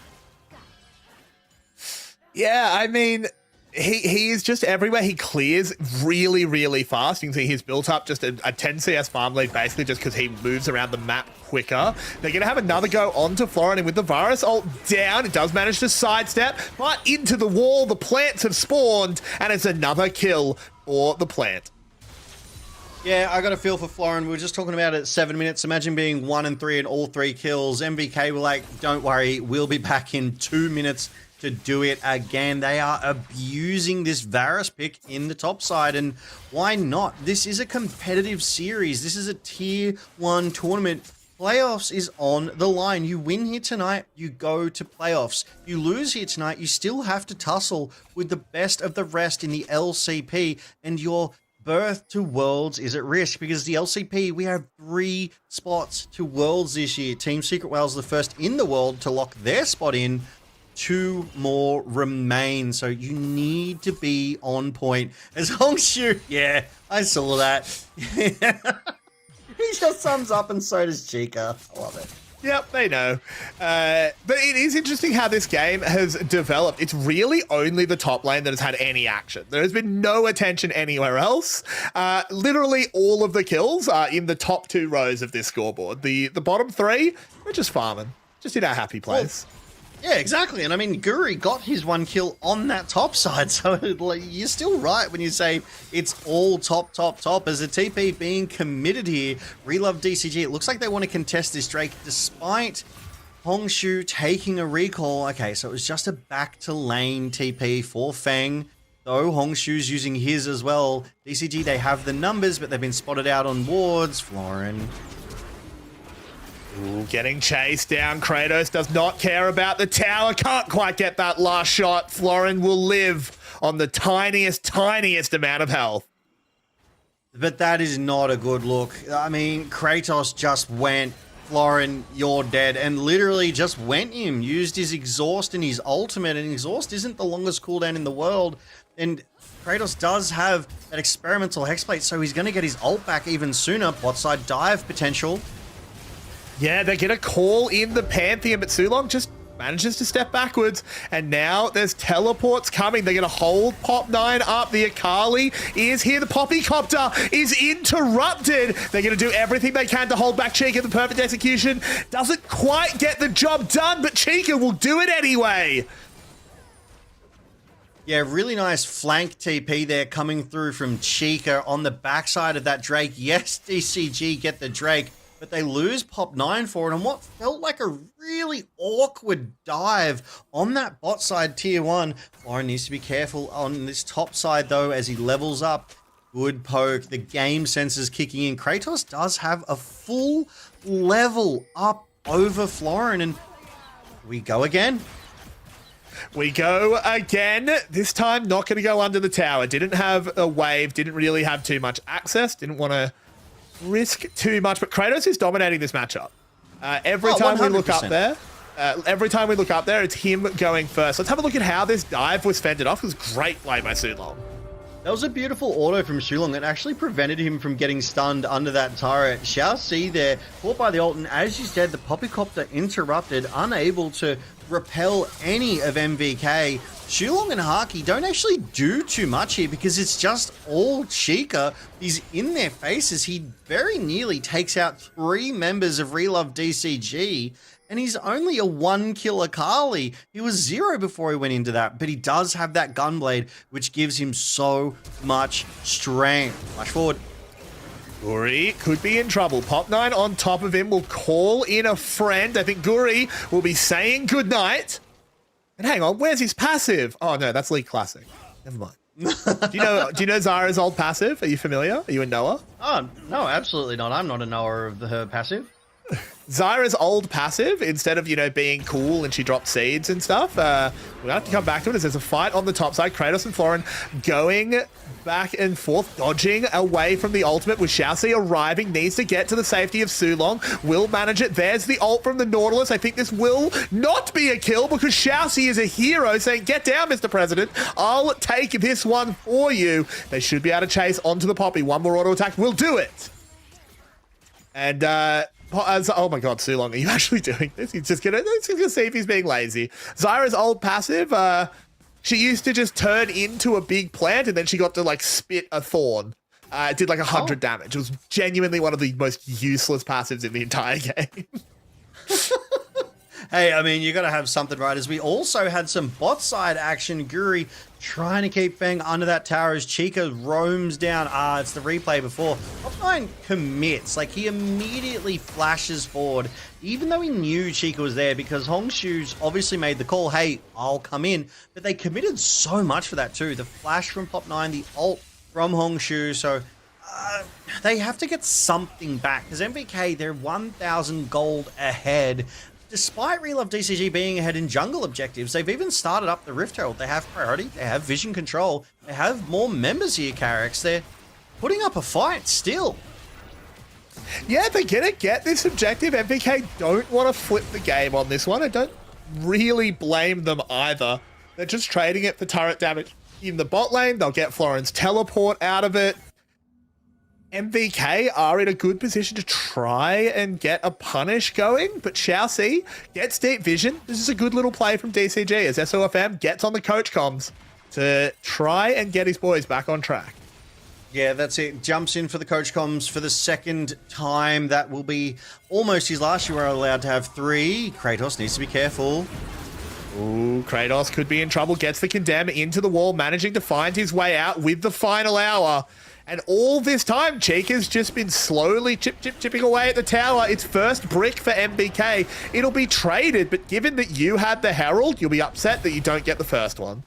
Yeah, I mean, he is just everywhere. He clears really, really fast. You can see he's built up just a 10 CS farm lead basically just because he moves around the map quicker. They're going to have another go onto Florin, and with the Varus ult down, it does manage to sidestep, but into the wall, the plants have spawned, and it's another kill for the plant. Yeah, I got a feel for Florin. We were just talking about it 7 minutes. Imagine being 1 and 3 in all 3 kills. MVK were like, don't worry, we'll be back in 2 minutes to do it again. They are abusing this Varus pick in the top side, and why not? This is a competitive series. This is a tier 1 tournament. Playoffs is on the line. You win here tonight, you go to playoffs. You lose here tonight, you still have to tussle with the best of the rest in the LCP, and your berth to Worlds is at risk because the LCP, we have 3 spots to Worlds this year. Team Secret Whales the first in the world to lock their spot in. 2 more remain, so you need to be on point. As Hongshu, yeah, I saw that. He just sums up, and so does Chica. I love it. Yep, they know. But it is interesting how this game has developed. It's really only the top lane that has had any action. There has been no attention anywhere else. Literally all of the kills are in the top 2 rows of this scoreboard. The bottom 3, we're just farming. Just in our happy place. Well, yeah, exactly. And I mean, Guri got his 1 kill on that top side. So like, you're still right when you say it's all top. As a TP being committed here, Relove DCG, it looks like they want to contest this Drake despite Hongshu taking a recall. Okay, so it was just a back to lane TP for Feng. Though Hongshu's using his as well. DCG, they have the numbers, but they've been spotted out on wards. Florin. Ooh, getting chased down. Kratos does not care about the tower. Can't quite get that last shot. Florin will live on the tiniest amount of health. But that is not a good look. I mean, Kratos just went, Florin, you're dead, and literally just went him. Used his exhaust and his ultimate, and exhaust isn't the longest cooldown in the world. And Kratos does have that experimental hexplate, so he's going to get his ult back even sooner. Bot side dive potential. Yeah, they're going to call in the Pantheon, but Sulong just manages to step backwards, and now there's teleports coming. They're going to hold Pop 9 up. The Akali is here. The Poppycopter is interrupted. They're going to do everything they can to hold back Chica. The perfect execution doesn't quite get the job done, but Chica will do it anyway. Yeah, really nice flank TP there coming through from Chica on the backside of that Drake. Yes, DCG get the Drake, but they lose Pop 9 for it, and what felt like a really awkward dive on that bot side tier 1. Florin needs to be careful on this top side, though, as he levels up. Good poke. The game sense is kicking in. Kratos does have a full level up over Florin, and we go again. We go again. This time, not going to go under the tower. Didn't have a wave, didn't really have too much access, didn't want to risk too much, but Kratos is dominating this matchup. Every time we look up there, it's him going first. Let's have a look at how this dive was fended off. It was great play by Sulong. That was a beautiful auto from Sulong that actually prevented him from getting stunned under that turret. Xiao C there, caught by the ult, and as you said, the Poppycopter interrupted, unable to repel any of MVK. Sulong and Haki don't actually do too much here because it's just all Chica. He's in their faces. He very nearly takes out 3 members of Relove DCG, and he's only a 1-kill Akali. He was 0 before he went into that, but he does have that Gunblade, which gives him so much strength. Flash forward. Guri could be in trouble. Pop 9 on top of him will call in a friend. I think Guri will be saying goodnight. And hang on, where's his passive? Oh no, that's League Classic. Never mind. Do you know Zara's old passive? Are you familiar? Are you a knower? Oh, no, absolutely not. I'm not a knower of her passive. Zyra's old passive, instead of, being cool and she dropped seeds and stuff, we'll have to come back to it as there's a fight on the top side. Kratos and Florin going back and forth, dodging away from the ultimate with Xiaoxi arriving, needs to get to the safety of Sulong, will manage it. There's the ult from the Nautilus. I think this will not be a kill because Xiaoxi is a hero saying, get down, Mr. President. I'll take this one for you. They should be able to chase onto the Poppy. One more auto attack will do it. And, oh my god, Sulong, are you actually doing this? He's just gonna see if he's being lazy. Zyra's old passive, she used to just turn into a big plant and then she got to like spit a thorn. It did like 100 damage. It was genuinely one of the most useless passives in the entire game. Hey, I mean, you got to have something right. As we also had some bot side action. Guri trying to keep Feng under that tower as Chica roams down. It's the replay before. Top9 commits. Like, he immediately flashes forward, even though he knew Chica was there, because Hongshu's obviously made the call, hey, I'll come in. But they committed so much for that too. The flash from Top9, the ult from Hongshu. So they have to get something back, because MVK, they're 1,000 gold ahead. Despite Relove DCG being ahead in jungle objectives, they've even started up the Rift Herald. They have priority, they have vision control, they have more members here, Carrix. They're putting up a fight still. Yeah, they're gonna get this objective. MVK don't want to flip the game on this one. I don't really blame them either. They're just trading it for turret damage in the bot lane. They'll get Florin's teleport out of it. MVK are in a good position to try and get a punish going, but Xiaoxi gets deep vision. This is a good little play from DCG as SOFM gets on the coach comms to try and get his boys back on track. Yeah, that's it. Jumps in for the coach comms for the second time. That will be almost his last. You are allowed to have 3. Kratos needs to be careful. Ooh, Kratos could be in trouble. Gets the condemn into the wall, managing to find his way out with the final hour. And all this time, Chica's just been slowly chipping away at the tower. Its first brick for MVK. It'll be traded, but given that you had the Herald, you'll be upset that you don't get the first one.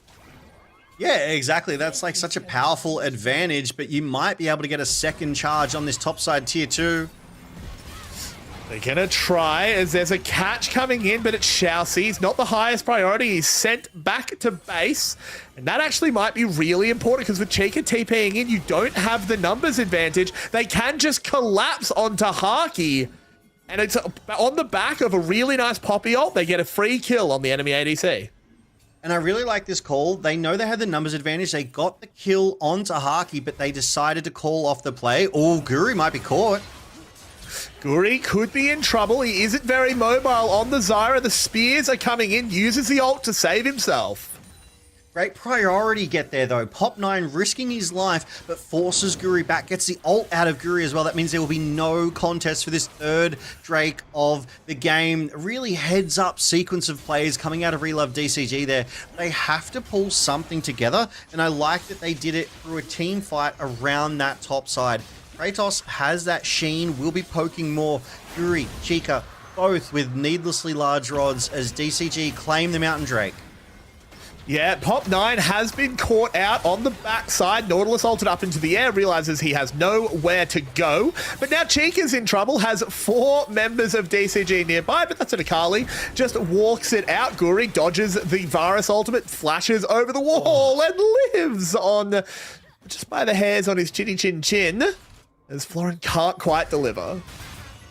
Yeah, exactly. That's like such a powerful advantage, but you might be able to get a second charge on this topside tier 2. They're gonna try as there's a catch coming in, but it's Xiaoxi. He's not the highest priority. He's sent back to base. And that actually might be really important because with Chica TPing in, you don't have the numbers advantage. They can just collapse onto Haki. And it's on the back of a really nice Poppy ult. They get a free kill on the enemy ADC. And I really like this call. They know they had the numbers advantage. They got the kill onto Haki, but they decided to call off the play. Oh, Guri might be caught. Guri could be in trouble. He isn't very mobile on the Zyra. The spears are coming in. Uses the ult to save himself. Great priority get there, though. Pop9 risking his life, but forces Guri back. Gets the ult out of Guri as well. That means there will be no contest for this third Drake of the game. Really heads up sequence of plays coming out of Relove DCG there. They have to pull something together, and I like that they did it through a team fight around that top side. Kratos has that sheen, will be poking more. Guri, Chica, both with needlessly large rods as DCG claim the Mountain Drake. Yeah, Pop9 has been caught out on the backside. Nautilus ulted up into the air, realizes he has nowhere to go. But now Chica's in trouble, has 4 members of DCG nearby, but that's an Akali. Just walks it out. Guri dodges the Varus ultimate, flashes over the wall, and lives on just by the hairs on his chinny chin chin, as Florin can't quite deliver.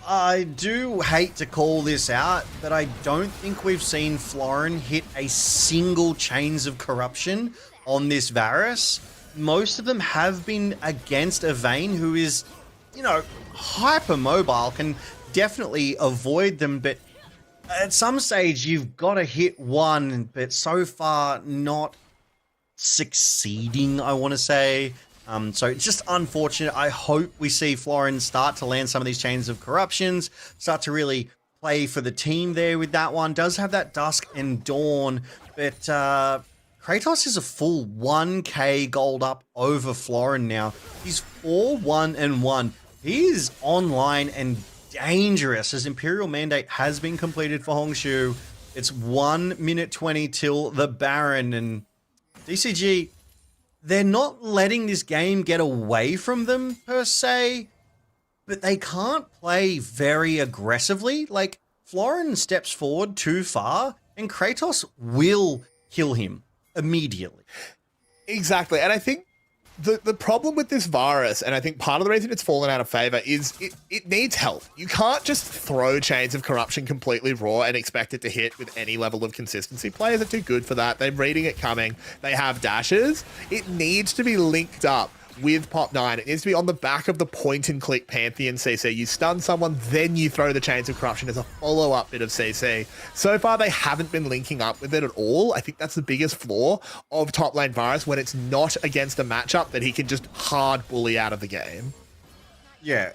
I do hate to call this out, but I don't think we've seen Florin hit a single Chains of Corruption on this Varus. Most of them have been against a Vayne who is, hyper mobile, can definitely avoid them, but at some stage you've got to hit one, but so far not succeeding, I want to say. So it's just unfortunate. I hope we see Florin start to land some of these Chains of Corruptions, start to really play for the team there with that one. Does have that Dusk and Dawn, but Kratos is a full 1k gold up over Florin now. He's 4-1-1. He is online and dangerous as Imperial Mandate has been completed for Hongshu. It's 1 minute 20 till the Baron, and DCG, they're not letting this game get away from them, per se. but they can't play very aggressively. Like, Florin steps forward too far, and Kratos will kill him immediately. Exactly. And I think the problem with this virus, and I think part of the reason it's fallen out of favor, is it needs help. You can't just throw Chains of Corruption completely raw and expect it to hit with any level of consistency. Players are too good for that. They're reading it coming. They have dashes. It needs to be linked up with Pop 9. It needs to be on the back of the point-and-click Pantheon CC. You stun someone, then you throw the Chains of Corruption as a follow-up bit of CC. So far, they haven't been linking up with it at all. I think that's the biggest flaw of top lane Varus, when it's not against a matchup that he can just hard bully out of the game. Yeah,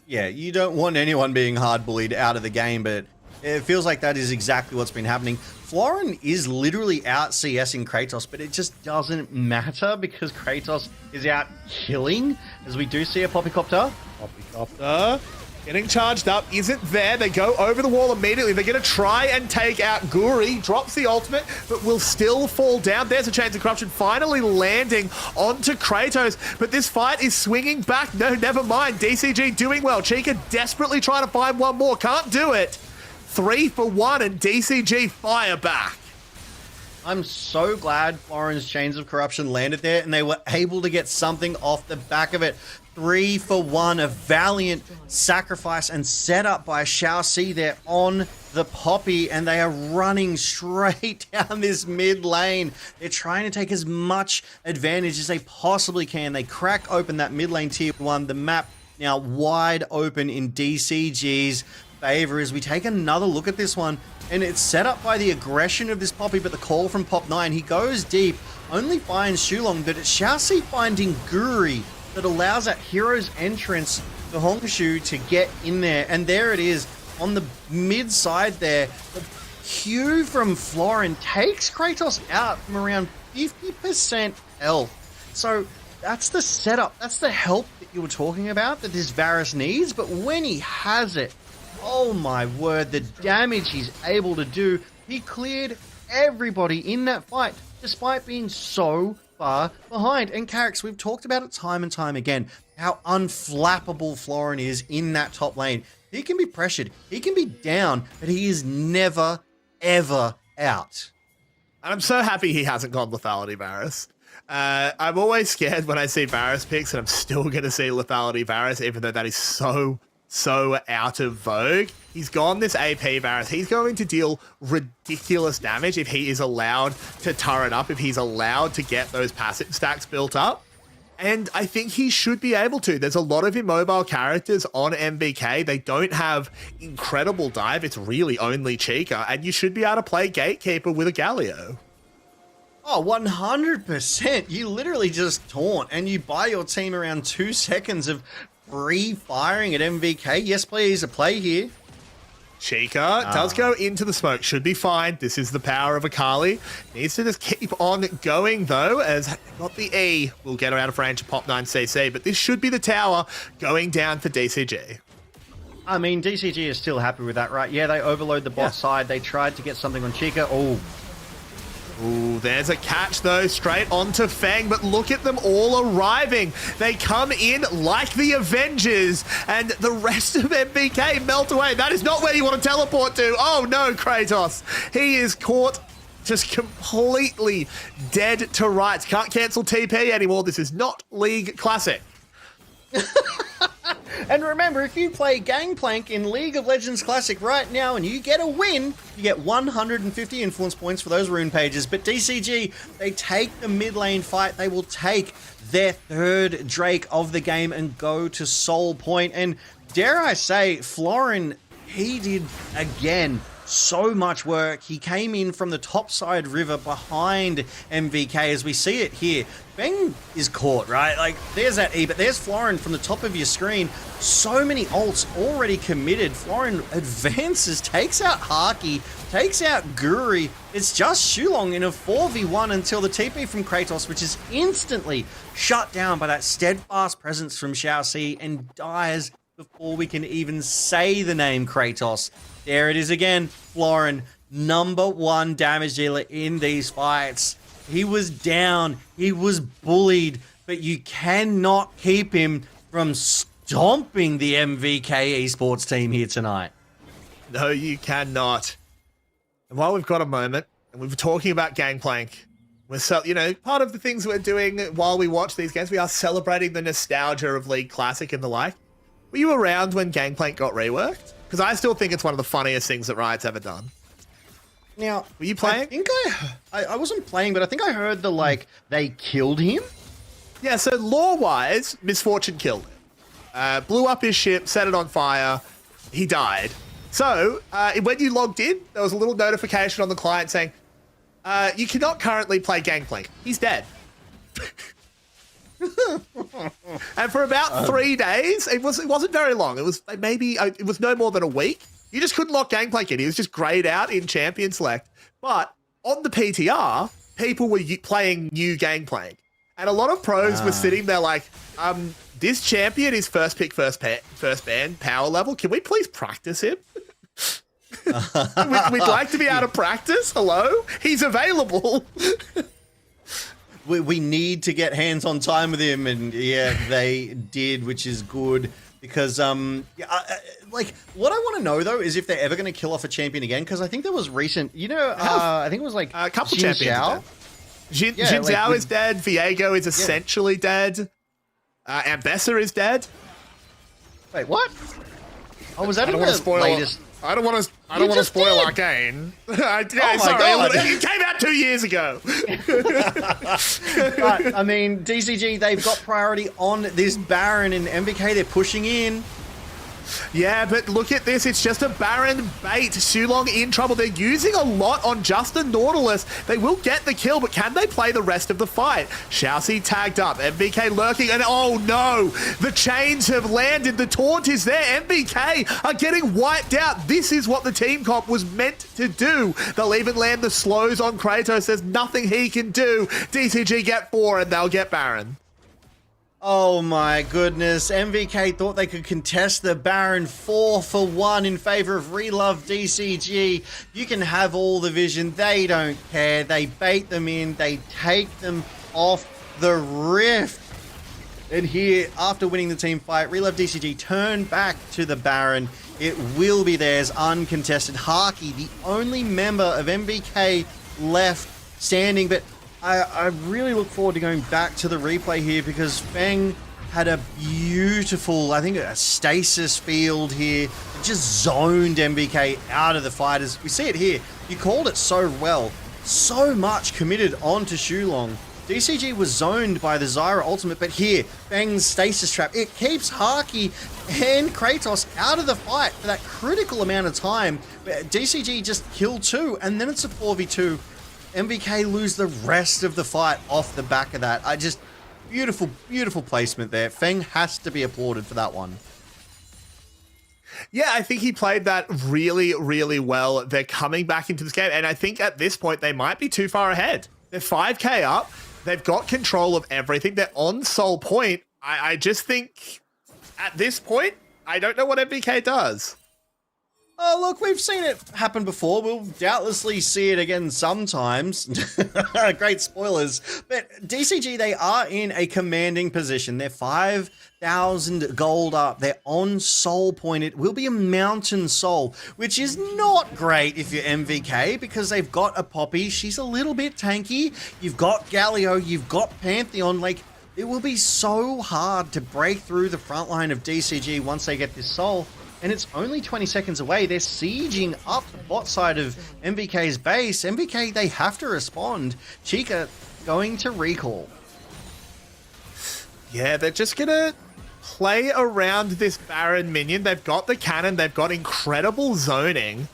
you don't want anyone being hard bullied out of the game, but it feels like that is exactly what's been happening. Florin is literally out CSing Kratos, but it just doesn't matter because Kratos is out killing, as we do see a Poppycopter. Poppycopter getting charged up, isn't there. They go over the wall immediately. They're going to try and take out Guri. Drops the ultimate, but will still fall down. There's a Chains of Corruption finally landing onto Kratos, but this fight is swinging back. No, never mind. DCG doing well. Chica desperately trying to find one more. Can't do it. 3 for 1 and DCG fire back. I'm so glad Florin's Chains of Corruption landed there and they were able to get something off the back of it. 3 for 1, a valiant sacrifice and set up by Xiaoxi there on the Poppy, and they are running straight down this mid lane. They're trying to take as much advantage as they possibly can. They crack open that mid lane tier 1, the map now wide open in DCG's favor as we take another look at this one, and it's set up by the aggression of this Poppy, but the call from Pop 9, he goes deep, only finds Shulong, but it's Xiaoxi finding Guri that allows that hero's entrance for Hongshu to get in there, and there it is on the mid side there. The Q from Florin takes Kratos out from around 50% health. So that's the setup, that's the help that you were talking about that this Varus needs, but when he has it, oh my word, the damage he's able to do. He cleared everybody in that fight, despite being so far behind. And Carrix, we've talked about it time and time again, how unflappable Florin is in that top lane. He can be pressured, he can be down, but he is never, ever out. And I'm so happy he hasn't gone lethality Varus. I'm always scared when I see Varus picks, and I'm still going to see lethality Varus, even though that is so out of vogue. He's gone this AP Varus. He's going to deal ridiculous damage if he is allowed to turret up, if he's allowed to get those passive stacks built up. And I think he should be able to. There's a lot of immobile characters on MVK. They don't have incredible dive. It's really only Chica, and you should be able to play Gatekeeper with a Galio. Oh, 100%. You literally just taunt and you buy your team around 2 seconds of free firing at MVK. Yes, please, a play here. Chica does go into the smoke. Should be fine. This is the power of Akali. Needs to just keep on going, though, as not the E will get her out of range of Pop 9 CC, but this should be the tower going down for DCG. I mean, DCG is still happy with that, right? Yeah, they overload the bot side. They tried to get something on Chica. Ooh, there's a catch, though, straight onto Fang, but look at them all arriving. They come in like the Avengers, and the rest of MVK melt away. That is not where you want to teleport to. Oh, no, Kratos. He is caught just completely dead to rights. Can't cancel TP anymore. This is not League Classic. And remember, if you play Gangplank in League of Legends Classic right now and you get a win, you get 150 influence points for those rune pages. But DCG, they take the mid lane fight. They will take their 3rd Drake of the game and go to Soul Point. And dare I say, Florin, he did, again, so much work. He came in from the topside river behind MVK as we see it here. Bang is caught, right? Like, there's that E, but there's Florin from the top of your screen. So many ults already committed. Florin advances, takes out Haki, takes out Guri. It's just Shulong in a 4v1 until the TP from Kratos, which is instantly shut down by that steadfast presence from Xiaoxi and dies before we can even say the name Kratos. There it is again, Florin, #1 damage dealer in these fights. He was down, he was bullied, but you cannot keep him from stomping the MVK esports team here tonight. No, you cannot. And while we've got a moment, and we've been talking about Gangplank, we're part of the things we're doing while we watch these games, we are celebrating the nostalgia of League Classic and the like. Were you around when Gangplank got reworked? Because I still think it's one of the funniest things that Riot's ever done. Now, were you playing? I think I wasn't playing, but I think I heard they killed him. Yeah, so lore-wise, Misfortune killed him. Blew up his ship, set it on fire, he died. So, when you logged in, there was a little notification on the client saying, you cannot currently play Gangplank. He's dead. And for about 3 days, it wasn't very long. It was no more than a week. You just couldn't lock Gangplank in. He was just grayed out in Champion Select. But on the PTR, people were playing new Gangplank. And a lot of pros were sitting there like, this champion is first pick, first ban, power level. Can we please practice him? We'd like to be able to practice. Hello? He's available. We need to get hands-on time with him, and yeah, they did, which is good. Because, what I want to know, though, is if they're ever going to kill off a champion again, because I think there was recent, I think it was like a couple Jin champions. Zhao. Jin Zhao is dead. Viego is essentially dead. Ambessa is dead. Wait, what? Oh, was that I don't in want the to spoil. latest? I don't want to spoil Arcane. God. It came out 2 years ago. But, I mean, DCG, they've got priority on this Baron, and MVK, they're pushing in. Yeah, but look at this. It's just a Baron bait. Sulong in trouble. They're using a lot on just the Nautilus. They will get the kill, but can they play the rest of the fight? Xiaoxi tagged up. MVK lurking, and oh no! The chains have landed. The taunt is there. MVK are getting wiped out. This is what the team comp was meant to do. They'll even land the slows on Kratos. There's nothing he can do. DCG get 4, and they'll get Baron. Oh my goodness, MVK thought they could contest the Baron 4-for-1 in favor of Relove DCG. You can have all the vision, they don't care. They bait them in, they take them off the rift. And here, after winning the team fight, Relove DCG turn back to the Baron. It will be theirs uncontested. Haki, the only member of MVK left standing, but I really look forward to going back to the replay here because Feng had a beautiful, I think, a stasis field here. It just zoned MVK out of the fight. As we see it here, you called it so well. So much committed onto Shulong. DCG was zoned by the Zyra ultimate, but here, Feng's stasis trap, it keeps Haki and Kratos out of the fight for that critical amount of time. DCG just killed 2, and then it's a 4v2. MVK lose the rest of the fight off the back of that. Beautiful, beautiful placement there. Feng has to be applauded for that one. Yeah, I think he played that really, really well. They're coming back into this game, and I think at this point they might be too far ahead. They're 5k up. They've got control of everything. They're on Soul Point. I just think at this point, I don't know what MVK does. Oh, look, we've seen it happen before. We'll doubtlessly see it again sometimes. Great spoilers. But DCG, they are in a commanding position. They're 5,000 gold up. They're on Soul Point. It will be a Mountain Soul, which is not great if you're MVK because they've got a Poppy. She's a little bit tanky. You've got Galio. You've got Pantheon. Like, it will be so hard to break through the front line of DCG once they get this Soul. And it's only 20 seconds away. They're sieging up the bot side of MVK's base. MVK, they have to respond. Chica going to recall. Yeah, they're just going to play around this Baron minion. They've got the cannon. They've got incredible zoning.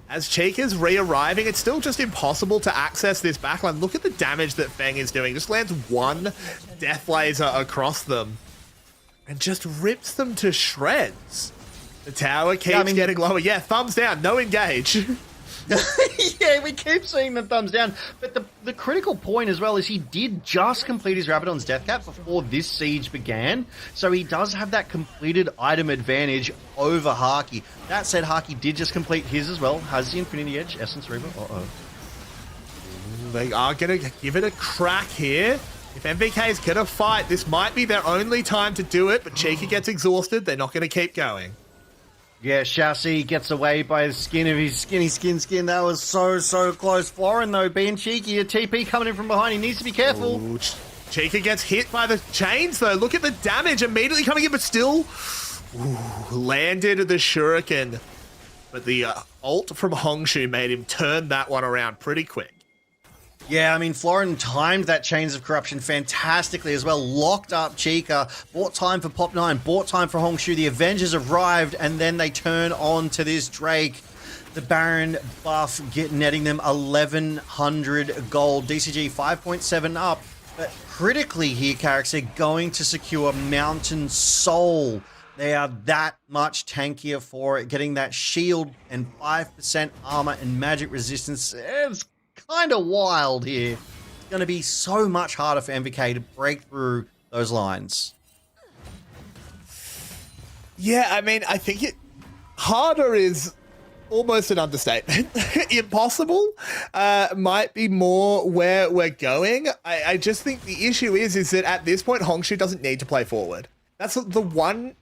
As Chica's re-arriving, it's still just impossible to access this backline. Look at the damage that Feng is doing. Just lands one death laser across them and just rips them to shreds. The tower keeps getting lower. Yeah, thumbs down. No engage. Yeah, we keep seeing the thumbs down. But the critical point as well is he did just complete his Rabadon's death cap before this siege began. So he does have that completed item advantage over Haki. That said, Haki did just complete his as well. Has the Infinity Edge, Essence Reaver. Uh-oh. They are going to give it a crack here. If MVK is going to fight, this might be their only time to do it, but Chica gets exhausted. They're not going to keep going. Yeah, Chassis gets away by the skin of his skin. That was so close. Florin, though, being cheeky. A TP coming in from behind. He needs to be careful. Ooh, Chica gets hit by the chains, though. Look at the damage immediately coming in, but still landed the shuriken. But the ult from Hongshu made him turn that one around pretty quick. Yeah, I mean, Florin timed that Chains of Corruption fantastically as well. Locked up Chica, bought time for Pop 9, bought time for Hongshu. The Avengers arrived, and then they turn on to this Drake. The Baron buff netting them 1,100 gold. DCG 5.7 up. But critically here, Carrick, they're going to secure Mountain Soul. They are that much tankier for it. Getting that shield and 5% armor and magic resistance. It's kind of wild here. It's going to be so much harder for MVK to break through those lines. Yeah, I mean, I think harder is almost an understatement. Impossible might be more where we're going. I just think the issue is that at this point, Hongshu doesn't need to play forward. That's the one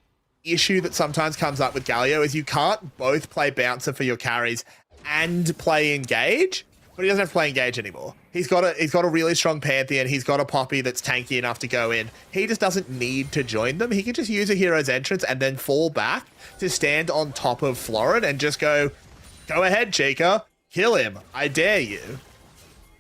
issue that sometimes comes up with Galio is you can't both play bouncer for your carries and play engage, but he doesn't have to play engage anymore. He's got a really strong Pantheon. He's got a Poppy that's tanky enough to go in. He just doesn't need to join them. He can just use a hero's entrance and then fall back to stand on top of Florin and just go ahead, Chica, kill him. I dare you.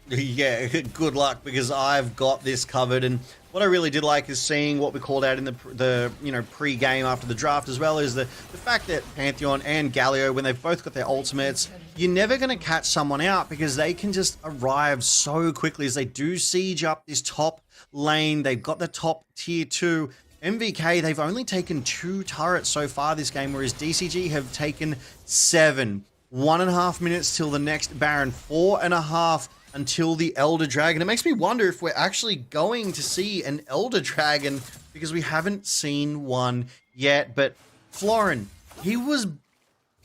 Yeah, good luck, because I've got this covered. And what I really did like is seeing what we called out in the pre-game after the draft as well, is the fact that Pantheon and Galio, when they've both got their ultimates, you're never going to catch someone out because they can just arrive so quickly as they do siege up this top lane. They've got the top tier 2. MVK, they've only taken 2 turrets so far this game, whereas DCG have taken 7. 1.5 minutes till the next Baron, 4.5 until the Elder Dragon. It makes me wonder if we're actually going to see an Elder Dragon, because we haven't seen one yet. But Florin, he was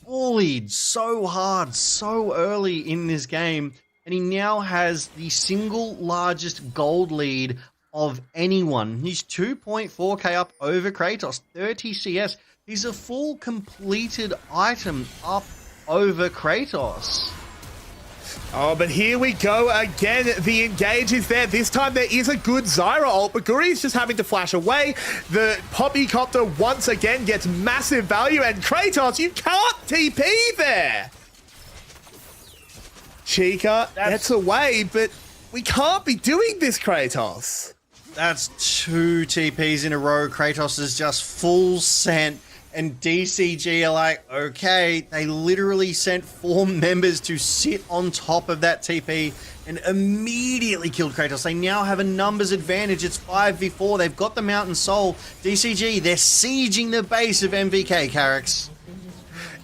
bullied so hard, so early in this game, and he now has the single largest gold lead of anyone. He's 2.4k up over Kratos, 30 CS. He's a full completed item up over Kratos. Oh, but here we go again. The engage is there. This time there is a good Zyra ult, but Guri's just having to flash away. The Poppy Copter once again gets massive value, and Kratos, you can't TP there. Chica gets away, but we can't be doing this, Kratos. That's 2 TPs in a row. Kratos is just full sent. And DCG are like, okay, they literally sent 4 members to sit on top of that TP and immediately killed Kratos. They now have a numbers advantage. It's 5v4. They've got the Mountain Soul. DCG, they're sieging the base of MVK, Carricks.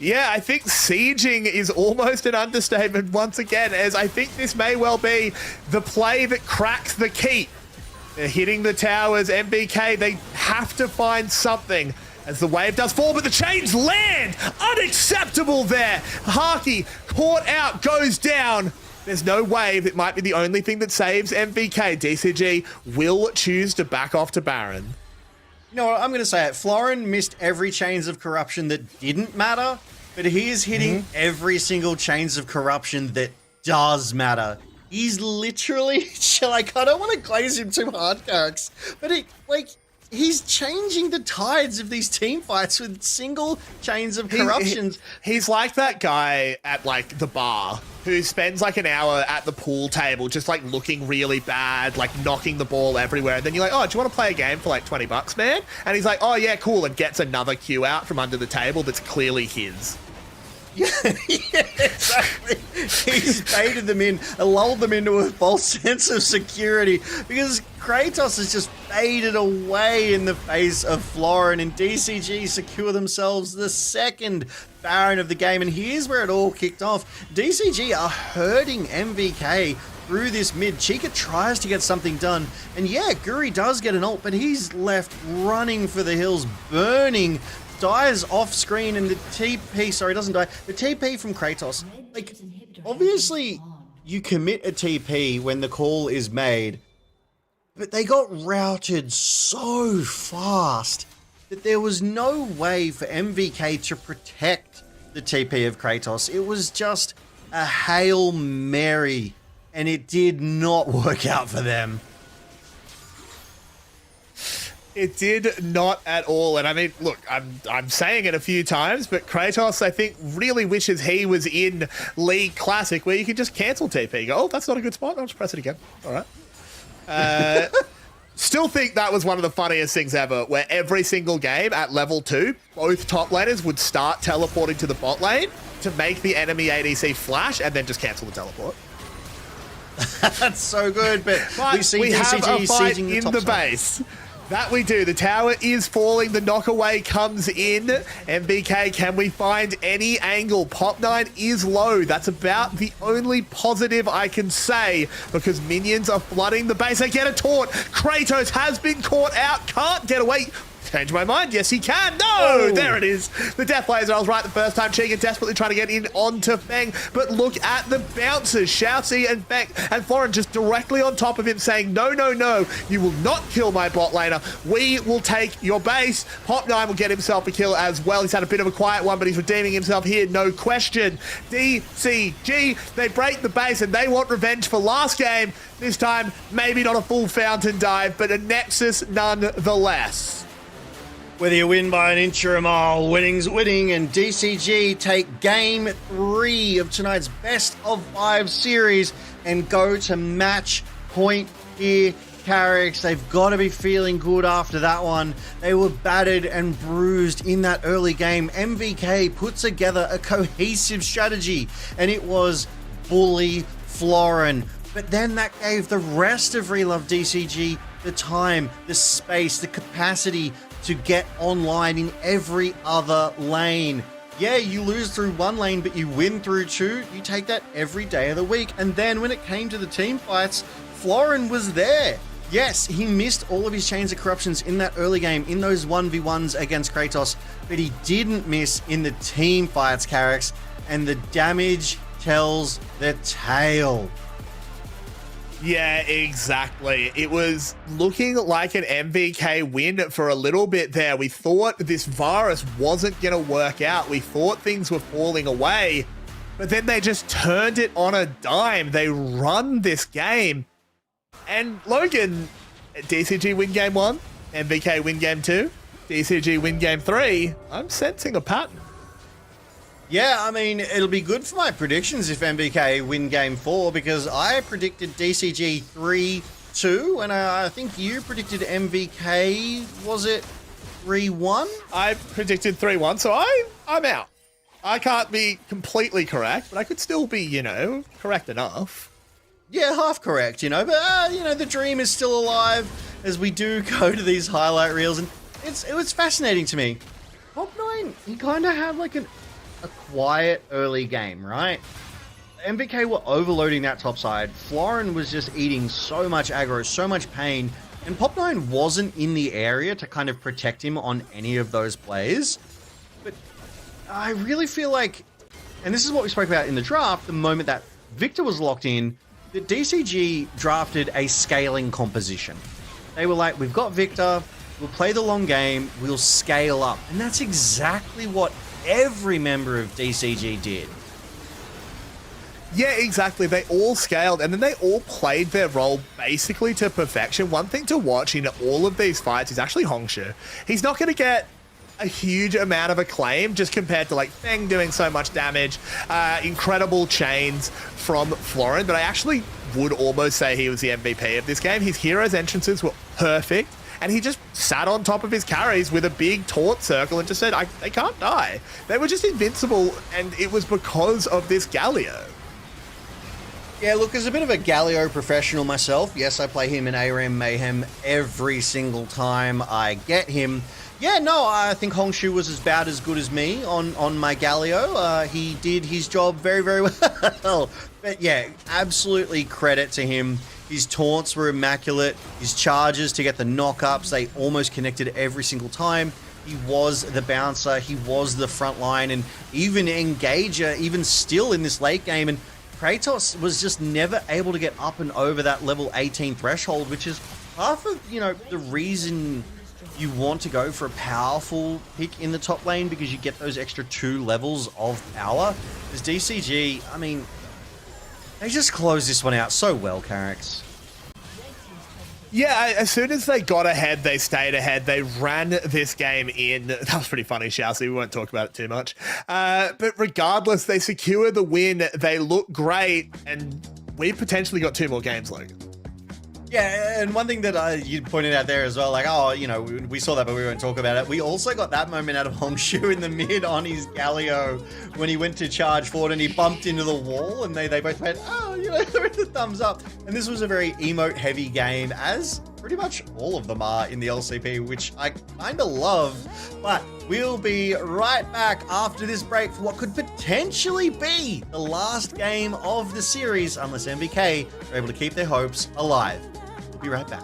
Yeah, I think sieging is almost an understatement once again, as I think this may well be the play that cracks the keep. They're hitting the towers. MVK, they have to find something as the wave does fall, but the chains land! Unacceptable there! Haki, caught out, goes down. There's no wave. It might be the only thing that saves MVK. DCG will choose to back off to Baron. You know what, I'm going to say it. Florin missed every Chains of Corruption that didn't matter, but he is hitting every single Chains of Corruption that does matter. He's literally, like, I don't want to glaze him too hard, Carricks, but he's changing the tides of these team fights with single Chains of Corruptions. He's like that guy at, like, the bar who spends, like, an hour at the pool table just, like, looking really bad, like, knocking the ball everywhere. And then you're like, oh, do you want to play a game for, like, $20, man? And he's like, oh, yeah, cool, and gets another cue out from under the table that's clearly his. Yeah, exactly. He's baited them in, lulled them into a false sense of security, because Kratos has just faded away in the face of Florin, and DCG secure themselves the second Baron of the game. And here's where it all kicked off. DCG are hurting MVK through this mid. Chica tries to get something done, and yeah, Guri does get an ult, but he's left running for the hills, burning. Dies off screen, and the TP, sorry, doesn't die. The TP from Kratos, like, obviously you commit a TP when the call is made, but they got routed so fast that there was no way for MVK to protect the TP of Kratos. It was just a Hail Mary, and it did not work out for them. It did not at all. And I mean, look, I'm saying it a few times, but Kratos, I think, really wishes he was in League Classic where you can just cancel TP. Go, oh, that's not a good spot. I'll just press it again. All right. Still think that was one of the funniest things ever, where every single game at level 2, both top laners would start teleporting to the bot lane to make the enemy ADC flash and then just cancel the teleport. That's so good, but we have a fight in the base. That we do. The tower is falling. The knockaway comes in. MVK, can we find any angle? Pop9 is low. That's about the only positive I can say, because minions are flooding the base. They get a taunt. Kratos has been caught out. Can't get away. Change my mind. Yes, he can. No! Oh. There it is. The death laser. I was right the first time. Chica desperately trying to get in onto Feng. But look at the bouncers. Xiaozi and Feng and Florin just directly on top of him saying, no, no, no. You will not kill my bot laner. We will take your base. Pop9 will get himself a kill as well. He's had a bit of a quiet one, but he's redeeming himself here. No question. DCG, they break the base and they want revenge for last game. This time, maybe not a full fountain dive, but a Nexus nonetheless. Whether you win by an inch or a mile, winning's winning, and DCG take game 3 of tonight's best of 5 series and go to match point here. Carricks, they've got to be feeling good after that one. They were battered and bruised in that early game. MVK put together a cohesive strategy, and it was bully Florin. But then that gave the rest of Relove DCG the time, the space, the capacity to get online in every other lane. Yeah, you lose through one lane, but you win through 2. You take that every day of the week. And then when it came to the team fights, Florin was there. Yes, he missed all of his chains of corruptions in that early game, in those 1v1s against Kratos, but he didn't miss in the team fights, Carricks, and the damage tells the tale. Yeah, exactly. It was looking like an MVK win for a little bit there. We thought this virus wasn't going to work out. We thought things were falling away, but then they just turned it on a dime. They run this game. And Logan, DCG win game 1, MVK win game 2, DCG win game 3. I'm sensing a pattern. Yeah, I mean, it'll be good for my predictions if MVK win game 4, because I predicted DCG 3-2, and I think you predicted MVK, was it 3-1? I predicted 3-1, so I'm out. I can't be completely correct, but I could still be, you know, correct enough. Yeah, half correct, you know, but, you know, the dream is still alive as we do go to these highlight reels, and it was fascinating to me. Pop9, he kind of had like a quiet early game, right? MVK were overloading that top side. Florin was just eating so much aggro, so much pain, and Pop9 wasn't in the area to kind of protect him on any of those plays. But I really feel like, and this is what we spoke about in the draft, the moment that Victor was locked in, that DCG drafted a scaling composition. They were like, we've got Victor, we'll play the long game, we'll scale up. And that's exactly what every member of DCG did. Yeah, exactly. They all scaled, and then they all played their role basically to perfection. One thing to watch in all of these fights is actually Hongshu. He's not going to get a huge amount of acclaim just compared to like Feng doing so much damage, incredible chains from Florin, but I actually would almost say he was the MVP of this game. His heroes' entrances were perfect, and he just sat on top of his carries with a big taunt circle and just said, they can't die. They were just invincible, and it was because of this Galio. Yeah, look, as a bit of a Galio professional myself, yes, I play him in ARAM Mayhem every single time I get him. Yeah, no, I think Hongshu was about as good as me on my Galio. He did his job very, very well. But yeah, absolutely credit to him. His taunts were immaculate. His charges to get the knockups, they almost connected every single time. He was the bouncer. He was the front line, and even Engager, even still in this late game. And Kratos was just never able to get up and over that level 18 threshold, which is half of, the reason you want to go for a powerful pick in the top lane because you get those extra 2 levels of power. Is DCG, I mean, they just closed this one out so well, Carrix. Yeah, as soon as they got ahead, they stayed ahead. They ran this game in. That was pretty funny, Xiaosi. We won't talk about it too much. But regardless, they secure the win. They look great, and we potentially got 2 more games, Logan. Yeah, and one thing that you pointed out there as well, like, we saw that, but we won't talk about it. We also got that moment out of Hongshu in the mid on his Galio when he went to charge forward and he bumped into the wall, and they both went, the thumbs up. And this was a very emote-heavy game, as pretty much all of them are in the LCP, which I kind of love. But we'll be right back after this break for what could potentially be the last game of the series, unless MVK are able to keep their hopes alive. Be right back.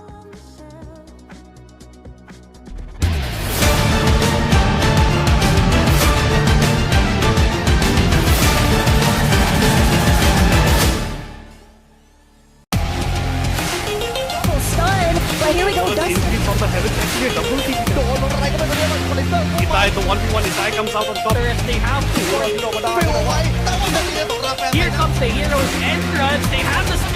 Well, here we go. The 1v1 Isai comes out on top. They have to. Here comes the hero's entrance. They have the speed.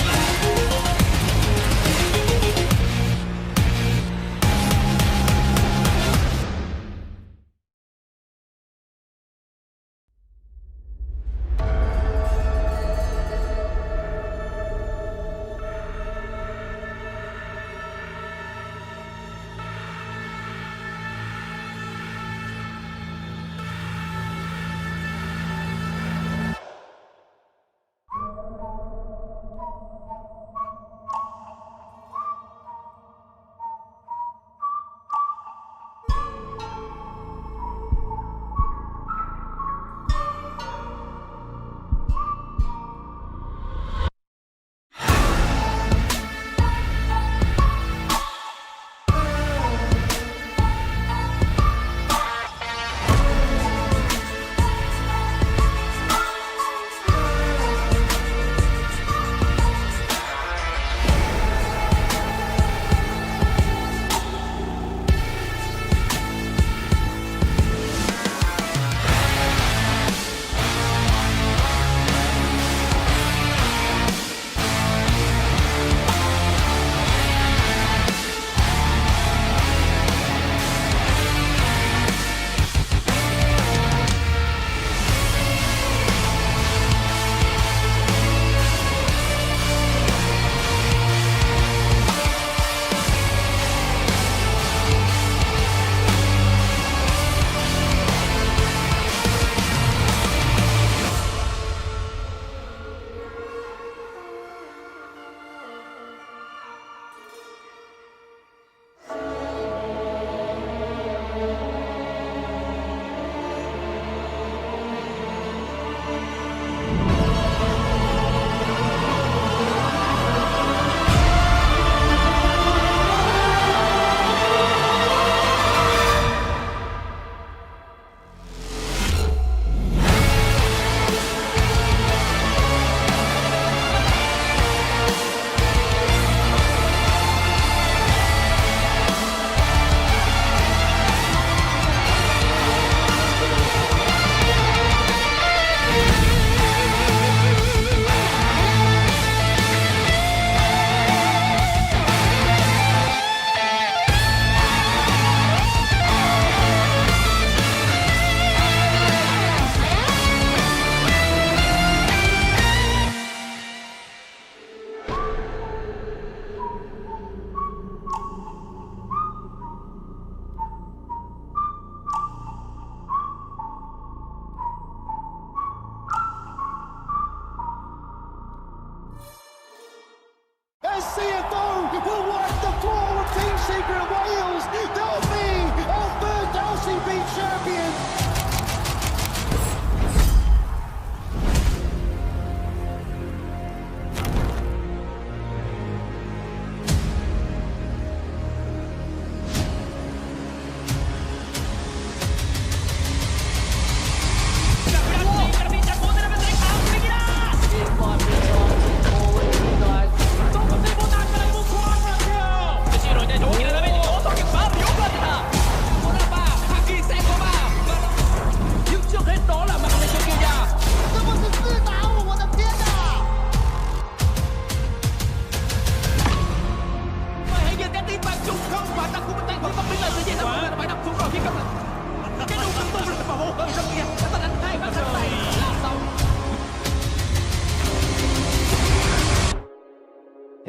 CFO will wipe the floor with Team Secret Wales. They'll be our first LCP champion.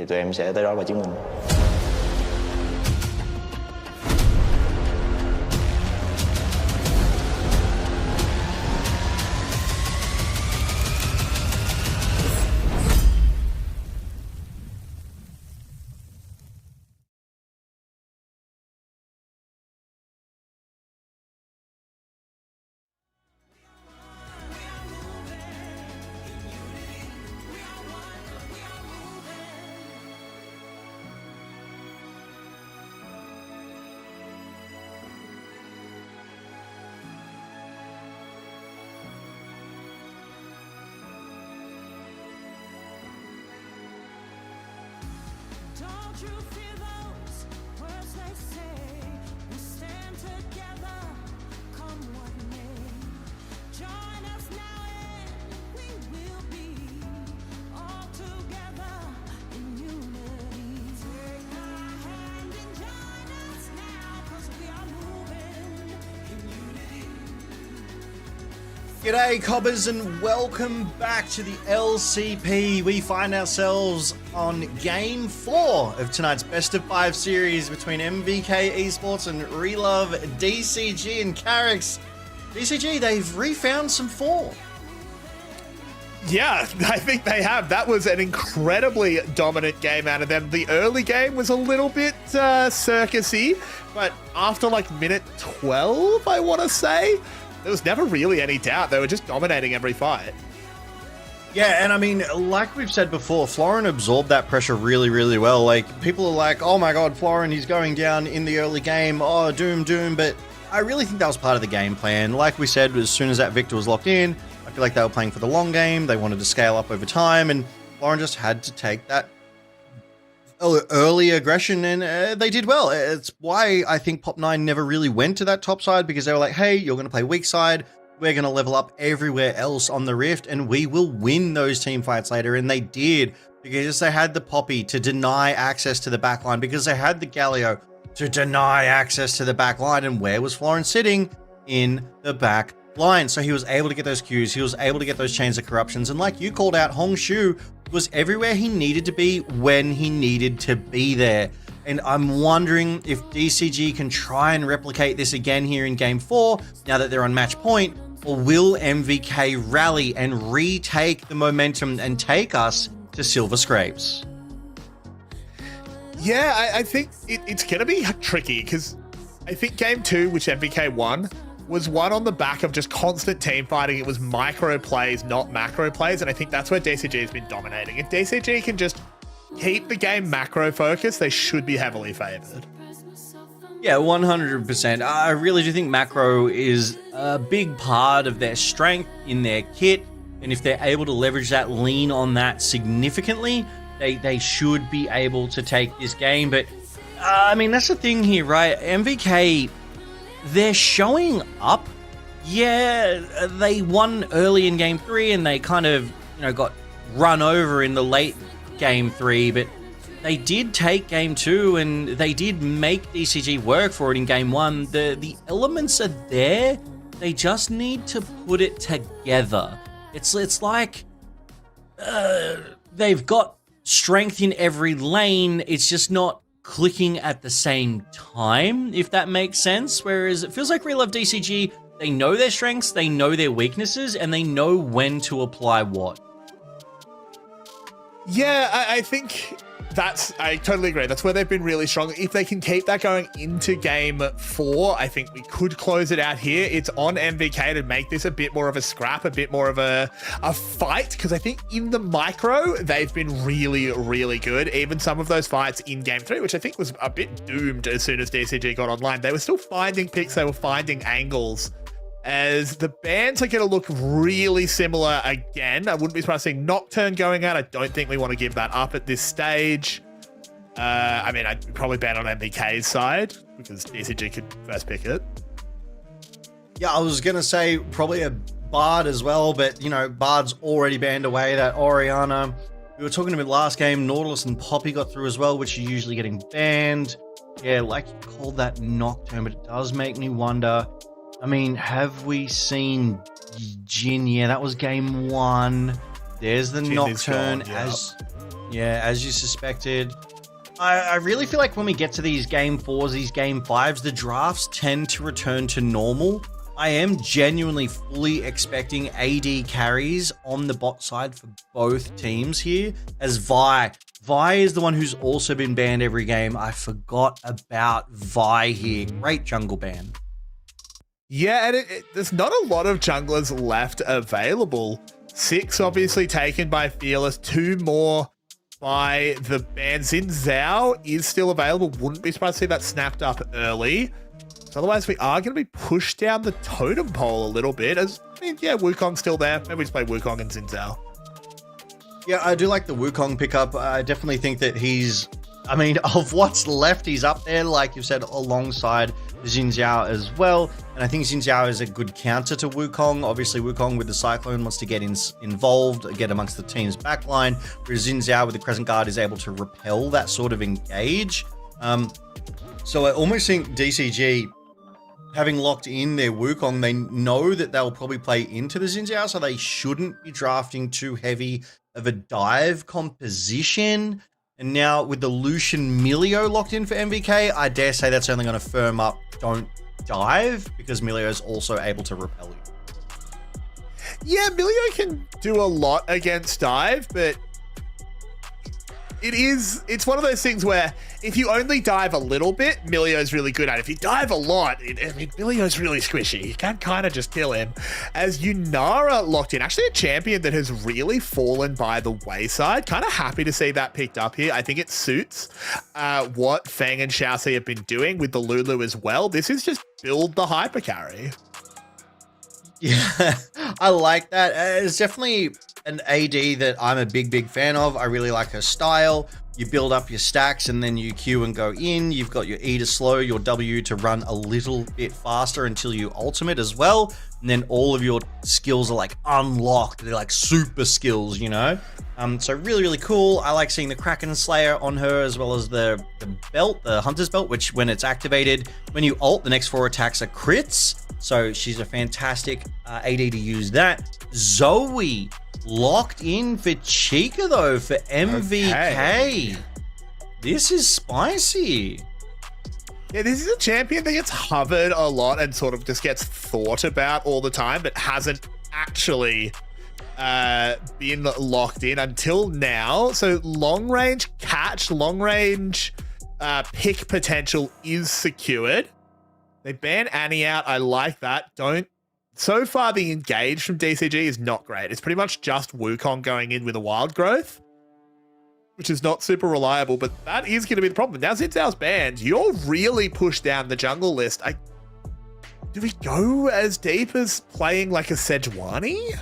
thì tụi em sẽ tới đó và chứng minh. Don't you feel those words they say? We stand together, come what may. Join us now and we will be all together in unity. Take my hand and join us now, 'cause we are moving in unity. G'day Cobbers and welcome back to the LCP. We find ourselves on Game 4 of tonight's Best of 5 series between MVK Esports and Relove DCG and Carrix. DCG, they've refound some form. Yeah, I think they have. That was an incredibly dominant game out of them. The early game was a little bit circusy, but after like minute 12, I want to say, there was never really any doubt. They were just dominating every fight. Yeah, and I mean, like we've said before, Florin absorbed that pressure really, really well. Like, people are like, oh my god, Florin, he's going down in the early game. Oh, doom, but I really think that was part of the game plan. Like we said, as soon as that victor was locked in, I feel like they were playing for the long game. They wanted to scale up over time, and Florin just had to take that early aggression, and they did well. It's why I think Pop 9 never really went to that top side, because they were like, hey, you're going to play weak side, we're going to level up everywhere else on the Rift, and we will win those team fights later. And they did, because they had the Poppy to deny access to the backline, because they had the Galio to deny access to the backline. And where was Florin sitting? In the back line. So he was able to get those Qs, he was able to get those chains of corruptions, and like you called out, Hongshu was everywhere he needed to be when he needed to be there. And I'm wondering if DCG can try and replicate this again here in Game 4, now that they're on match point, or will MVK rally and retake the momentum and take us to Silver Scrapes? Yeah, I think it's going to be tricky, because I think Game 2, which MVK won, was one on the back of just constant team fighting. It was micro plays, not macro plays, and I think that's where DCG has been dominating. If DCG can just keep the game macro focused, they should be heavily favored. Yeah, 100%. I really do think macro is a big part of their strength in their kit, and if they're able to leverage that, lean on that significantly, they should be able to take this game. But I mean, that's the thing here, right? MVK, they're showing up. Yeah, they won early in Game 3 and they kind of, got run over in the late Game 3, but they did take Game 2 and they did make DCG work for it in Game 1. The elements are there. They just need to put it together. It's like they've got strength in every lane. It's just not clicking at the same time, if that makes sense. Whereas it feels like Relove DCG, they know their strengths, they know their weaknesses, and they know when to apply what. Yeah, I think I totally agree. That's where they've been really strong. If they can keep that going into Game 4, I think we could close it out here. It's on MVK to make this a bit more of a scrap, a bit more of a fight, because I think in the micro, they've been really, really good. Even some of those fights in Game 3, which I think was a bit doomed as soon as DCG got online, they were still finding picks, they were finding angles. As the bans are going to look really similar again. I wouldn't be surprised seeing Nocturne going out. I don't think we want to give that up at this stage. I mean, I'd probably ban on MVK's side because DCG could first pick it. Yeah, I was going to say probably a Bard as well, but, Bard's already banned away. That Oriana, we were talking about last game, Nautilus and Poppy got through as well, which are usually getting banned. Yeah, like you called that Nocturne, but it does make me wonder. I mean, have we seen Jin? Yeah, that was Game 1. There's the Jin Nocturne gone, yeah. Yeah, as you suspected. I really feel like when we get to these game 4s, these game 5s, the drafts tend to return to normal. I am genuinely fully expecting AD carries on the bot side for both teams here, as Vi is the one who's also been banned every game. I forgot about Vi here. Great jungle ban. Yeah, and there's not a lot of junglers left available. 6 obviously taken by Fearless, 2 more by the ban. Xin Zhao is still available. Wouldn't be surprised to see that snapped up early. So otherwise, we are going to be pushed down the totem pole a little bit. Wukong's still there. Maybe we just play Wukong and Xin Zhao. Yeah, I do like the Wukong pickup. I definitely think that of what's left, he's up there, like you've said, alongside Xin Zhao as well. And I think Xin Zhao is a good counter to Wukong. Obviously, Wukong with the Cyclone wants to get involved, get amongst the team's backline, whereas Xin Zhao with the Crescent Guard is able to repel that sort of engage. So I almost think DCG, having locked in their Wukong, they know that they'll probably play into the Xin Zhao, so they shouldn't be drafting too heavy of a dive composition. And now with the Lucian Milio locked in for MVK, I dare say that's only going to firm up don't dive, because Milio is also able to repel you. Yeah, Milio can do a lot against dive, but it's one of those things where if you only dive a little bit, Milio's really good at it. If you dive a lot, Milio's really squishy. You can kind of just kill him. As Yunara locked in, actually a champion that has really fallen by the wayside. Kind of happy to see that picked up here. I think it suits what Fang and Xiaoxi have been doing with the Lulu as well. This is just build the hyper carry. Yeah, I like that. It's definitely an AD that I'm a big fan of. I really like her style. You build up your stacks and then you Q and go in. You've got your E to slow, your W to run a little bit faster until you ultimate as well. And then all of your skills are like unlocked. They're like super skills, you know? So really cool. I like seeing the Kraken Slayer on her, as well as the belt, the Hunter's Belt, which when it's activated, when you ult, the next 4 attacks are crits. So she's a fantastic AD to use that. Zoe locked in for Chica though, for MVK. Okay. This is spicy. Yeah, this is a champion that gets hovered a lot and sort of just gets thought about all the time, but hasn't actually been locked in until now. So long range catch, long range pick potential is secured. They ban Annie out. I like that. So far, the engage from DCG is not great. It's pretty much just Wukong going in with a wild growth, which is not super reliable, but that is going to be the problem. Now Xin Zhao's banned, you're really pushed down the jungle list. Do we go as deep as playing like a Sejuani?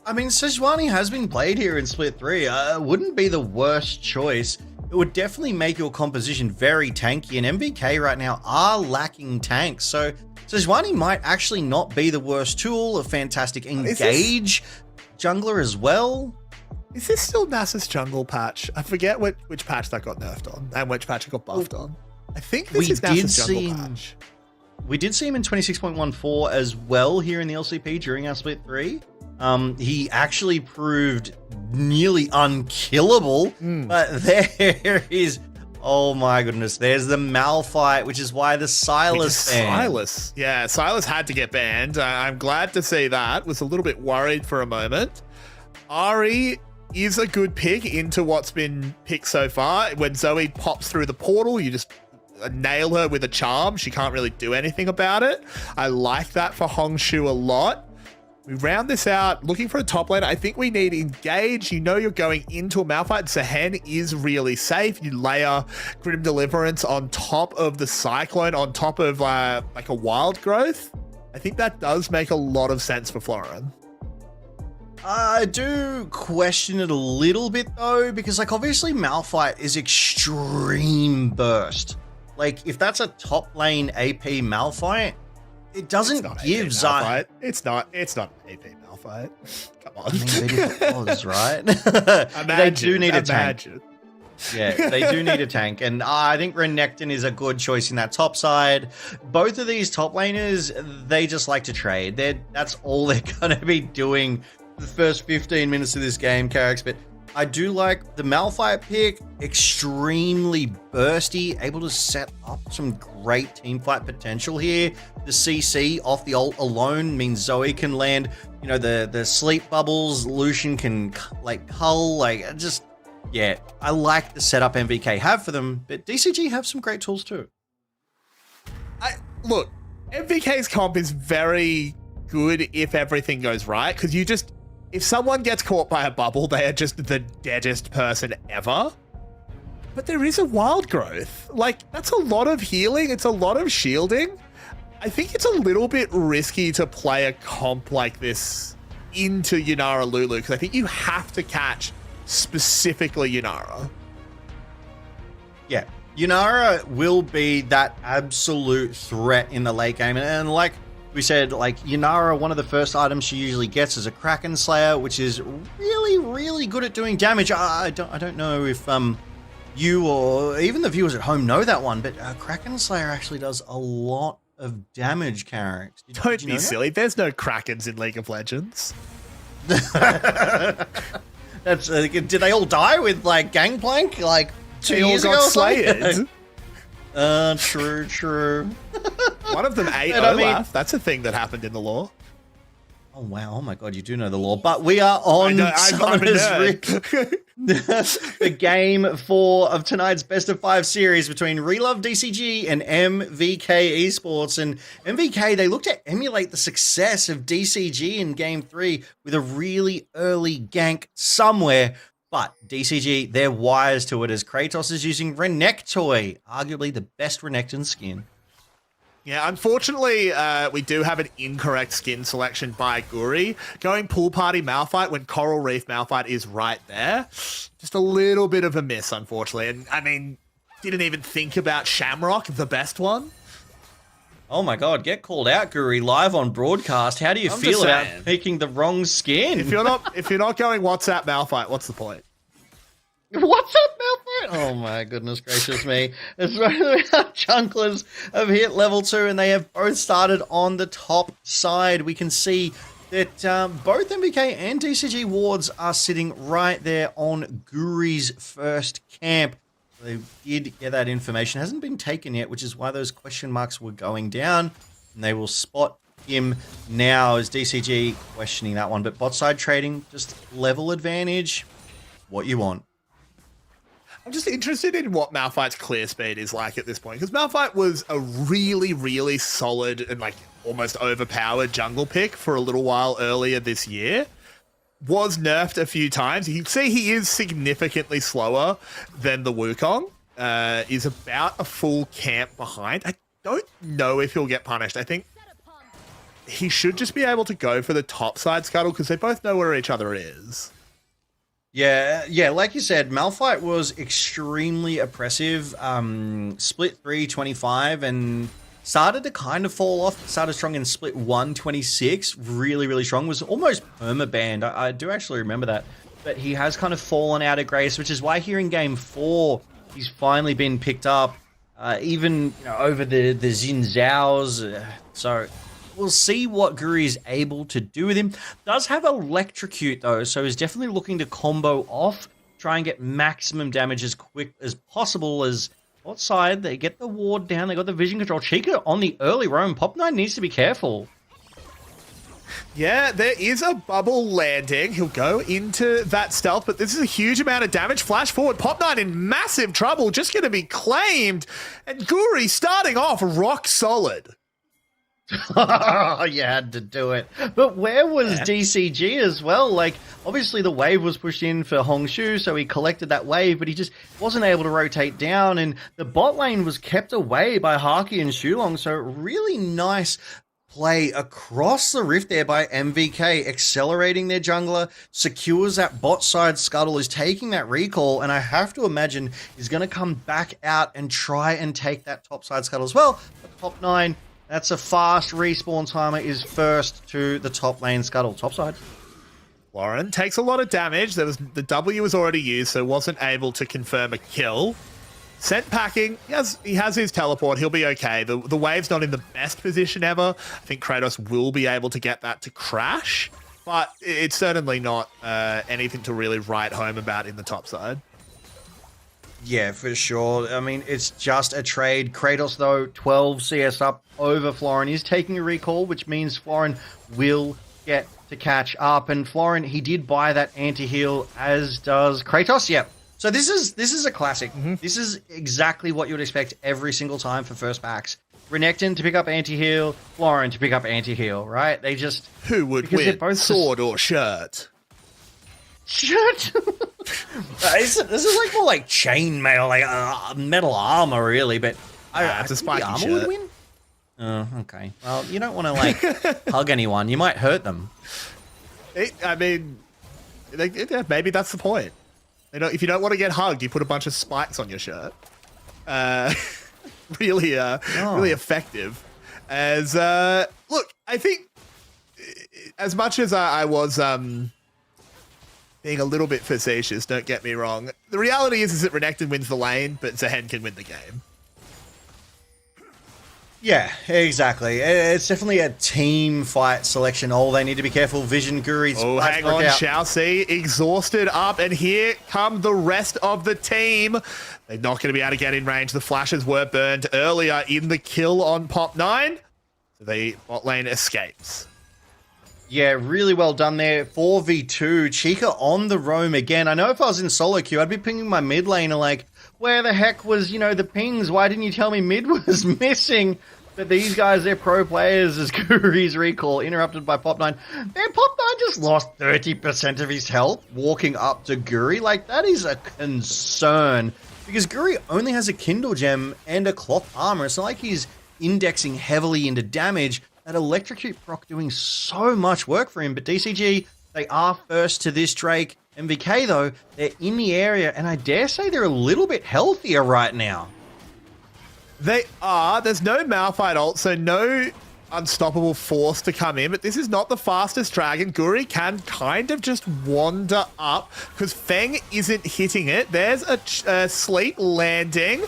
I mean, Sejuani has been played here in Split 3. Wouldn't be the worst choice. It would definitely make your composition very tanky, and MVK right now are lacking tanks, so Sejuani might actually not be the worst tool. A fantastic engage jungler as well. Is this still Nasus jungle patch? I forget which patch that got nerfed on and which patch it got buffed on. I think this is Nasus jungle patch. We did see him in 26.14 as well here in the LCP during our Split 3. He actually proved nearly unkillable, but there is, oh my goodness, there's the Malphite, which is why the Sylas banned. Yeah, Sylas had to get banned. I'm glad to see that. Was a little bit worried for a moment. Ari is a good pick into what's been picked so far. When Zoe pops through the portal, you just nail her with a charm. She can't really do anything about it. I like that for Hongshu a lot. We round this out, looking for a top laner. I think we need engage. You know you're going into a Malphite. Sehen is really safe. You layer Grim Deliverance on top of the Cyclone, on top of like a Wild Growth. I think that does make a lot of sense for Florin. I do question it a little bit though, because like obviously Malphite is extreme burst. Like if that's a top lane AP Malphite, it doesn't give Zion. It's not an AP Malphite. Come on. I mean, but if it was, right? They do need a tank. Yeah, they do need a tank. And I think Renekton is a good choice in that top side. Both of these top laners, they just like to trade. That's all they're going to be doing the first 15 minutes of this game, Carrix. But I do like the Malphite pick, extremely bursty, able to set up some great team fight potential here. The CC off the ult alone means Zoe can land, you know, the sleep bubbles, Lucian can like cull, like just, yeah, I like the setup MVK have for them, but DCG have some great tools too. Look, MVK's comp is very good if everything goes right, because if someone gets caught by a bubble, they are just the deadest person ever. But there is a wild growth. Like, that's a lot of healing. It's a lot of shielding. I think it's a little bit risky to play a comp like this into Yunara Lulu, because I think you have to catch specifically Yunara. Yeah, Yunara will be that absolute threat in the late game. And like we said, like Yunara, one of the first items she usually gets is a Kraken Slayer, which is really, really good at doing damage. I don't know if you or even the viewers at home know that one, but Kraken Slayer actually does a lot of damage, Carrick. Don't be silly. There's no Krakens in League of Legends. That's did they all die with like Gangplank like 2 years ago? Slayed. True. One of them ate Olaf. That's a thing that happened in the lore. Oh wow! Oh my god, you do know the lore. But we are on the game 4 of tonight's best of 5 series between Relove DCG and MVK Esports. And MVK, they look to emulate the success of DCG in game 3 with a really early gank somewhere. But DCG, they're wise to it as Kratos is using Renekton, arguably the best Renekton skin. Yeah, unfortunately, we do have an incorrect skin selection by Guri. Going Pool Party Malphite when Coral Reef Malphite is right there. Just a little bit of a miss, unfortunately. And, I mean, didn't even think about Shamrock, the best one. Oh my god, get called out, Guri, live on broadcast. How do you feel about picking the wrong skin? If you're not going WhatsApp Malphite, what's the point? What's up, Malphite? Oh my goodness gracious me. It's right, our junglers have hit level 2 and they have both started on the top side. We can see that both MVK and DCG wards are sitting right there on Guri's first camp. They did get that information. It hasn't been taken yet, which is why those question marks were going down. And they will spot him now as DCG questioning that one. But bot side trading, just level advantage, what you want. I'm just interested in what Malphite's clear speed is like at this point, because Malphite was a really, really solid and like almost overpowered jungle pick for a little while earlier this year. Was nerfed a few times. You can see he is significantly slower than the Wukong. Is about a full camp behind. I don't know if he'll get punished. I think he should just be able to go for the top side scuttle because they both know where each other is. Yeah, like you said, Malphite was extremely oppressive, split 3, 25, and started to kind of fall off. Started strong in split 1, 26, really, really strong. Was almost perma-banned. I do actually remember that. But he has kind of fallen out of grace, which is why here in game 4, he's finally been picked up, even over the Xin Zhao's. So we'll see what Guri is able to do with him. Does have Electrocute, though, so he's definitely looking to combo off, try and get maximum damage as quick as possible. As outside, they get the ward down, they got the vision control. Chica on the early roam. Pop9 needs to be careful. Yeah, there is a bubble landing. He'll go into that stealth, but this is a huge amount of damage. Flash forward, Pop9 in massive trouble, just going to be claimed. And Guri starting off rock solid. You had to do it. But where was DCG as well? Like, obviously the wave was pushed in for Hongshu, so he collected that wave, but he just wasn't able to rotate down, and the bot lane was kept away by Haki and Shulong, so really nice play across the rift there by MVK, accelerating their jungler, secures that bot side scuttle, is taking that recall, and I have to imagine he's going to come back out and try and take that top side scuttle as well. But top 9, that's a fast respawn timer, is first to the top lane scuttle. Top side. Warren takes a lot of damage. The W was already used, so wasn't able to confirm a kill. Sent packing. He has his teleport. He'll be okay. The wave's not in the best position ever. I think Kratos will be able to get that to crash. but it's certainly not anything to really write home about in the top side. Yeah, for sure. I mean, it's just a trade. Kratos, though, 12 CS up over Florin. He's taking a recall, which means Florin will get to catch up. And Florin, he did buy that anti-heal, as does Kratos. Yep. So this is a classic. This is exactly what you would expect every single time for first packs. Renekton to pick up anti-heal, Florin to pick up anti-heal, right? They just... Who would win, both sword or shirt? Shirt? This is like more like chainmail, like metal armor, really. But it's a spiky armor shirt. would win. Oh, okay. Well, you don't want to like hug anyone. You might hurt them. Maybe that's the point. You know, if you don't want to get hugged, you put a bunch of spikes on your shirt. Really effective. As look, I think as much as I was being a little bit facetious, don't get me wrong. The reality is that Renekton wins the lane, but Zehen can win the game. Yeah, exactly. It's definitely a team fight selection. Oh, they need to be careful. Vision Guri's hang on, shall see. Exhausted up, and here come the rest of the team. They're not going to be able to get in range. The flashes were burned earlier in the kill on Pop 9. So the bot lane escapes. Yeah, really well done there. 4v2. Chica on the roam again. I know if I was in solo queue, I'd be pinging my mid laner like, where the heck was, the pings? Why didn't you tell me mid was missing? But these guys, they're pro players as Guri's recall interrupted by Pop 9. Man, Pop 9 just lost 30% of his health walking up to Guri. Like, that is a concern. Because Guri only has a Kindle Gem and a cloth armor. It's not like he's indexing heavily into damage. That Electrocute proc doing so much work for him. But DCG, they are first to this Drake. MVK, though, they're in the area, and I dare say they're a little bit healthier right now. They are. There's no Malphite ult, so no unstoppable force to come in, but this is not the fastest dragon. Guri can kind of just wander up because Feng isn't hitting it. There's a sleep landing.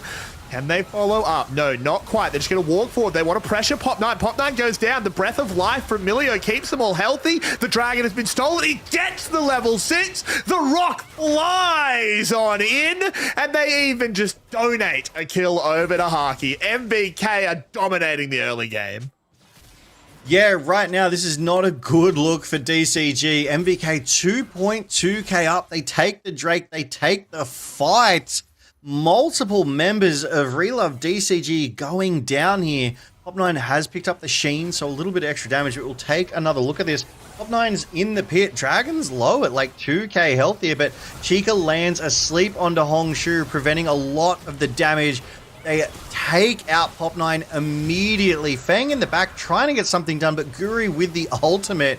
Can they follow up? No, not quite. They're just going to walk forward. They want to pressure Pop 9. Pop 9 goes down. The breath of life from Milio keeps them all healthy. The dragon has been stolen. He gets the level 6. The rock flies on in. And they even just donate a kill over to Haki. MVK are dominating the early game. Yeah, right now, this is not a good look for DCG. MVK 2.2k up. They take the Drake. They take the fight. Multiple members of Relove DCG going down here. Pop 9 has picked up the Sheen, so a little bit of extra damage, but we'll take another look at this. Pop 9's in the pit. Dragon's low at like 2k health here, but Chica lands asleep onto Hongshu, preventing a lot of the damage. They take out Pop 9 immediately. Fang in the back trying to get something done, but Guri with the ultimate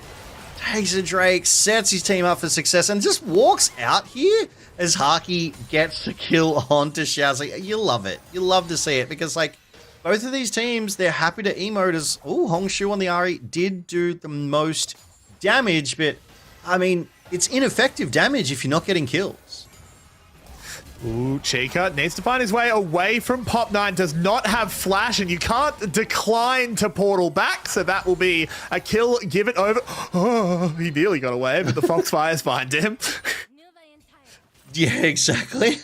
takes a Drake, sets his team up for success, and just walks out here as Haki gets the kill onto Xiao. Like, you love it. You love to see it because, like, both of these teams, they're happy to emote as, oh, Hongshu on the Ahri did do the most damage, but, I mean, it's ineffective damage if you're not getting kills. Ooh, Chica needs to find his way away from Pop 9. Does not have flash, and you can't decline to portal back, so that will be a kill. Give it over. Oh, he nearly got away, but the Foxfire's behind him. Yeah, exactly.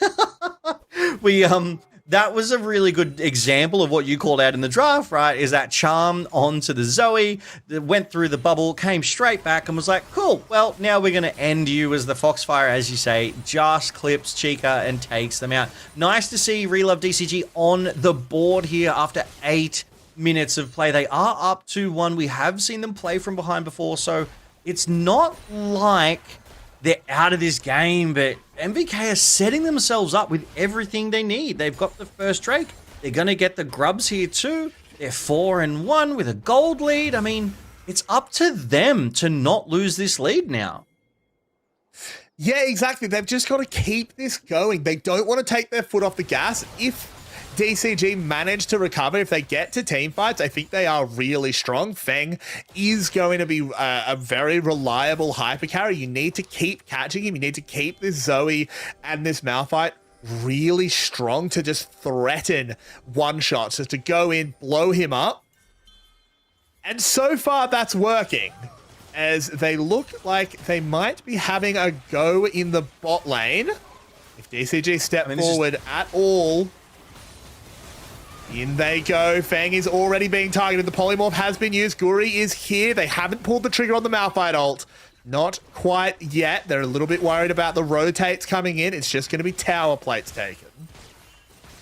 That was a really good example of what you called out in the draft, right? Is that charm onto the Zoe, that went through the bubble, came straight back and was like, cool, well, now we're going to end you as the Foxfire, as you say, just clips Chica and takes them out. Nice to see Relove DCG on the board here after 8 minutes of play. They are up 2-1. We have seen them play from behind before, so it's not like they're out of this game, but MVK are setting themselves up with everything they need. They've got the first Drake. They're going to get the grubs here too. They're 4-1 with a gold lead. I mean, it's up to them to not lose this lead now. Yeah, exactly. They've just got to keep this going. They don't want to take their foot off the gas. If DCG manage to recover, if they get to team fights, I think they are really strong. Feng is going to be a very reliable hyper carry. You need to keep catching him. You need to keep this Zoe and this Malphite really strong to just threaten one-shots, just to go in, blow him up. And so far, that's working. as they look like they might be having a go in the bot lane. If DCG step forward at all, in they go. Fang is already being targeted. The polymorph has been used. Guri is here. They haven't pulled the trigger on the Malphite ult. Not quite yet. They're a little bit worried about the rotates coming in. It's just going to be tower plates taken.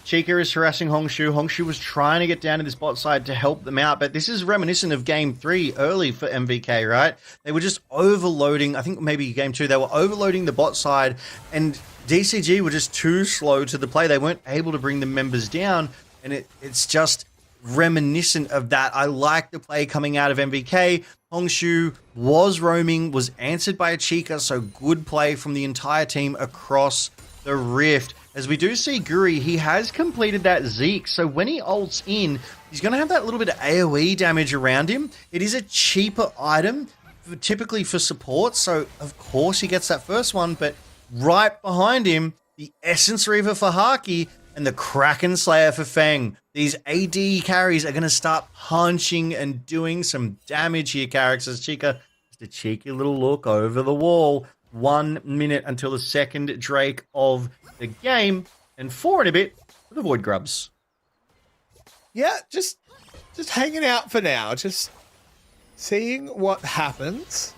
Chica is harassing Hongshu. Hongshu was trying to get down to this bot side to help them out, but this is reminiscent of Game 3 early for MVK, right? They were just overloading, I think maybe Game 2, they were overloading the bot side, and DCG were just too slow to the play. They weren't able to bring the members down, and it's just reminiscent of that. I like the play coming out of MVK. Hongshu was roaming, was answered by a Chica, so good play from the entire team across the rift. As we do see Guri, he has completed that Zeke, so when he ults in, he's going to have that little bit of AoE damage around him. It is a cheaper item, typically for support, so of course he gets that first one, but right behind him, the Essence Reaver for Haki and the Kraken Slayer for Feng. These AD carries are going to start punching and doing some damage here, characters. Chica, just a cheeky little look over the wall. 1 minute until the second Drake of the game, and 4 and a bit for the Void Grubs. Yeah, just hanging out for now. Just seeing what happens.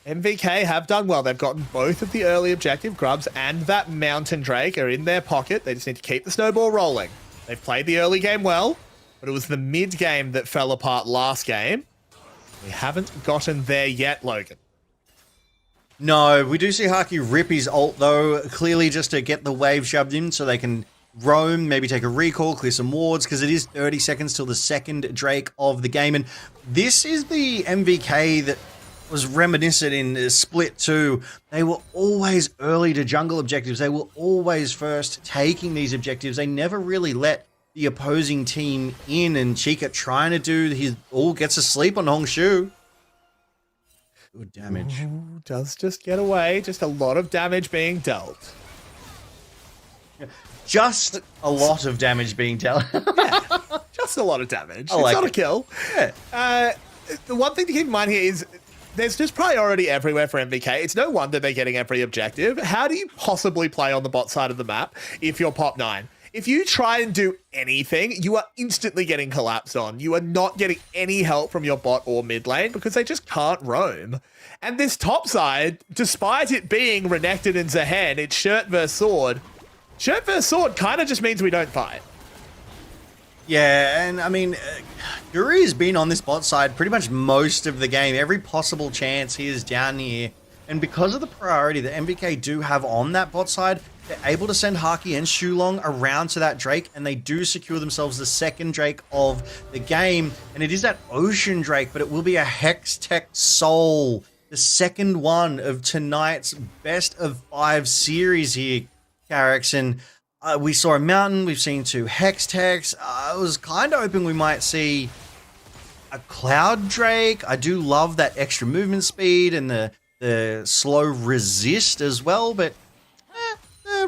MVK have done well. They've gotten both of the early objective. Grubs and that Mountain Drake are in their pocket. They just need to keep the snowball rolling. They've played the early game well, but it was the mid game that fell apart last game. We haven't gotten there yet, Logan. No, we do see Haki rip his ult, though, clearly just to get the wave shoved in so they can roam, maybe take a recall, clear some wards, because it is 30 seconds till the second Drake of the game. And this is the MVK that was reminiscent in Split 2. They were always early to jungle objectives. They were always first taking these objectives. They never really let the opposing team in, and Chica trying to do his all gets asleep on Hongshu. Good damage. Ooh, does just get away. Just a lot of damage being dealt. Just a lot of damage being dealt. Yeah, just a lot of damage. I like it's not it. a kill. Yeah. The one thing to keep in mind here is there's just priority everywhere for MVK. It's no wonder they're getting every objective. How do you possibly play on the bot side of the map if you're Pop 9? If you try and do anything, you are instantly getting collapsed on. You are not getting any help from your bot or mid lane because they just can't roam. And this top side, despite it being Renekton and Zehen, it's shirt versus sword. Shirt versus sword kind of just means we don't fight. Yeah, and I mean, Guri has been on this bot side pretty much most of the game. Every possible chance he is down here. And because of the priority that MVK do have on that bot side, they're able to send Haki and Shulong around to that Drake, and they do secure themselves the second Drake of the game. And it is that Ocean Drake, but it will be a Hextech Soul, the second one of tonight's best of 5 series here, Carrix. And we saw a Mountain, we've seen 2 Hextechs. I was kind of hoping we might see a Cloud Drake. I do love that extra movement speed and the slow resist as well, but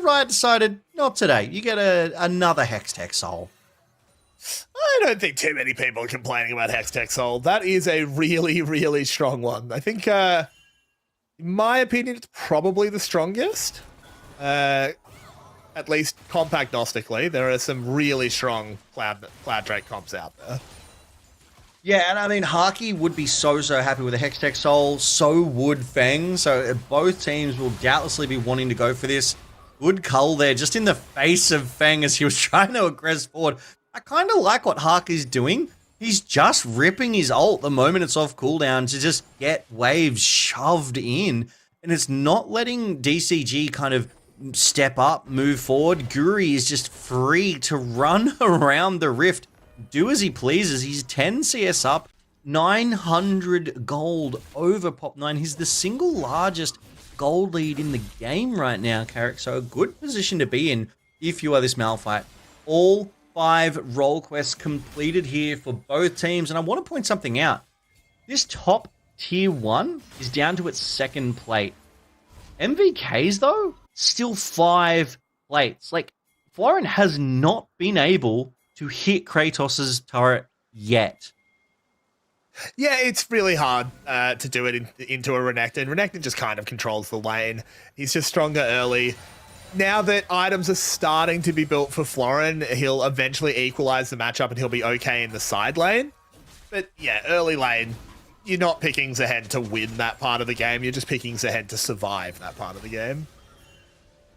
Riot decided not today. You get another Hextech Soul. I don't think too many people are complaining about Hextech Soul. That is a really, really strong one. I think, in my opinion, it's probably the strongest. At least comp-agnostically. There are some really strong Cloud Drake comps out there. Yeah, and I mean, Haki would be so happy with a Hextech Soul. So would Feng. So both teams will doubtlessly be wanting to go for this. Good cull there, just in the face of Feng as he was trying to aggress forward. I kind of like what Haki's doing. He's just ripping his ult the moment it's off cooldown to just get waves shoved in. And it's not letting DCG kind of step up, move forward. Guri is just free to run around the rift, do as he pleases. He's 10 CS up, 900 gold over Pop 9. He's the single largest gold lead in the game right now, Carrick. So a good position to be in if you are this Malphite. All 5 role quests completed here for both teams. And I want to point something out. This top tier 1 is down to its second plate. MVKs, though, still 5 plates. Like, Florin has not been able to hit Kratos' turret yet. Yeah, it's really hard to do it into a Renekton. Renekton just kind of controls the lane. He's just stronger early. Now that items are starting to be built for Florin, he'll eventually equalize the matchup and he'll be okay in the side lane. But yeah, early lane, you're not picking Zehen to win that part of the game. You're just picking Zehen to survive that part of the game.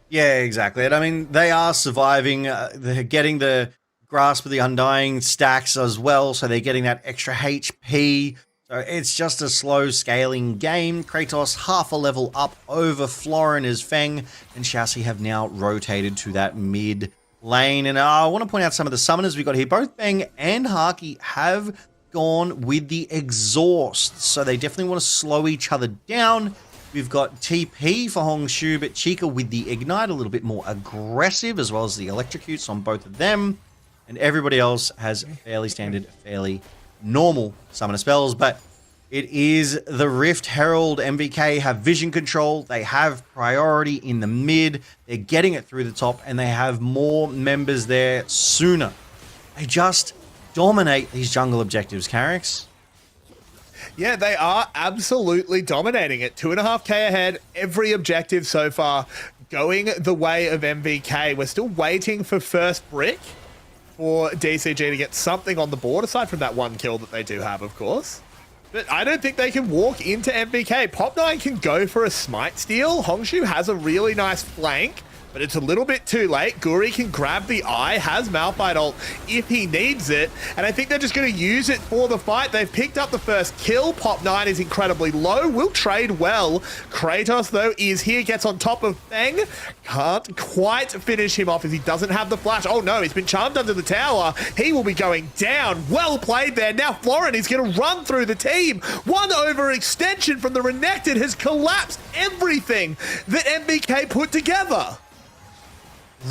Yeah, exactly. And I mean, they are surviving. They're getting the grasp of the Undying stacks as well, so they're getting that extra HP. So it's just a slow scaling game. Kratos half a level up over Florin as Feng and Xiaoxi have now rotated to that mid lane. And I want to point out some of the summoners we got here. Both Feng and Haki have gone with the exhaust, so they definitely want to slow each other down. We've got TP for Hongshu, but Chica with the Ignite, a little bit more aggressive, as well as the Electrocutes on both of them. And everybody else has fairly standard, fairly normal summoner spells, but it is the Rift Herald. MVK have vision control, they have priority in the mid, they're getting it through the top, and they have more members there sooner. They just dominate these jungle objectives, Carrix. Yeah, they are absolutely dominating it. 2.5k ahead, every objective so far going the way of MVK. We're still waiting for first brick for DCG to get something on the board, aside from that one kill that they do have, of course. But I don't think they can walk into MVK. Pop9 can go for a smite steal. Hongshu has a really nice flank, but it's a little bit too late. Guri can grab the eye, has Malphite ult if he needs it, and I think they're just going to use it for the fight. They've picked up the first kill. Pop9 is incredibly low, will trade well. Kratos, though, is here, gets on top of Feng. Can't quite finish him off as he doesn't have the flash. Oh no, he's been charmed under the tower. He will be going down. Well played there. Now Florin is going to run through the team. One overextension from the Renekton has collapsed everything that MVK put together.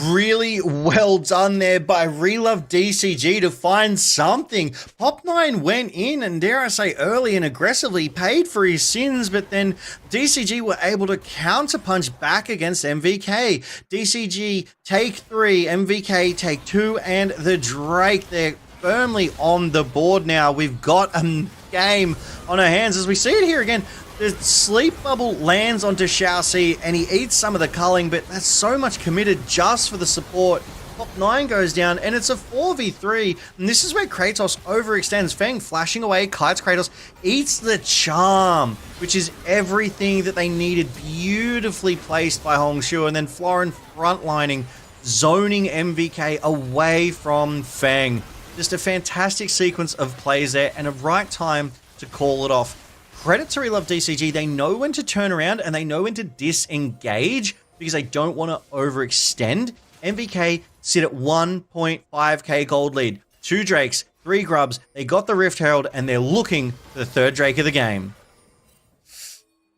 Really well done there by Relove DCG to find something. Pop9 went in and, dare I say, early and aggressively paid for his sins, but then DCG were able to counterpunch back against MVK. DCG take 3, MVK take 2, and the Drake, they're firmly on the board now. We've got a game on our hands as we see it here again. The sleep bubble lands onto Xiaoxi and he eats some of the culling, but that's so much committed just for the support. Pop9 goes down and it's a 4v3, and this is where Kratos overextends. Feng flashing away, kites Kratos, eats the charm, which is everything that they needed. Beautifully placed by Hongshu, and then Florin frontlining, zoning MVK away from Feng. Just a fantastic sequence of plays there and a right time to call it off. Credit to Relove DCG, they know when to turn around and they know when to disengage because they don't want to overextend. MVK sit at 1.5k gold lead. 2 Drakes, 3 Grubs, they got the Rift Herald and they're looking for the 3rd Drake of the game.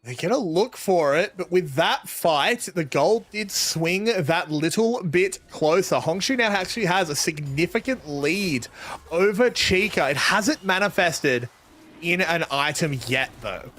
They're going to look for it, but with that fight, the gold did swing that little bit closer. Hongshu now actually has a significant lead over Chica. It hasn't manifested in an item yet, though.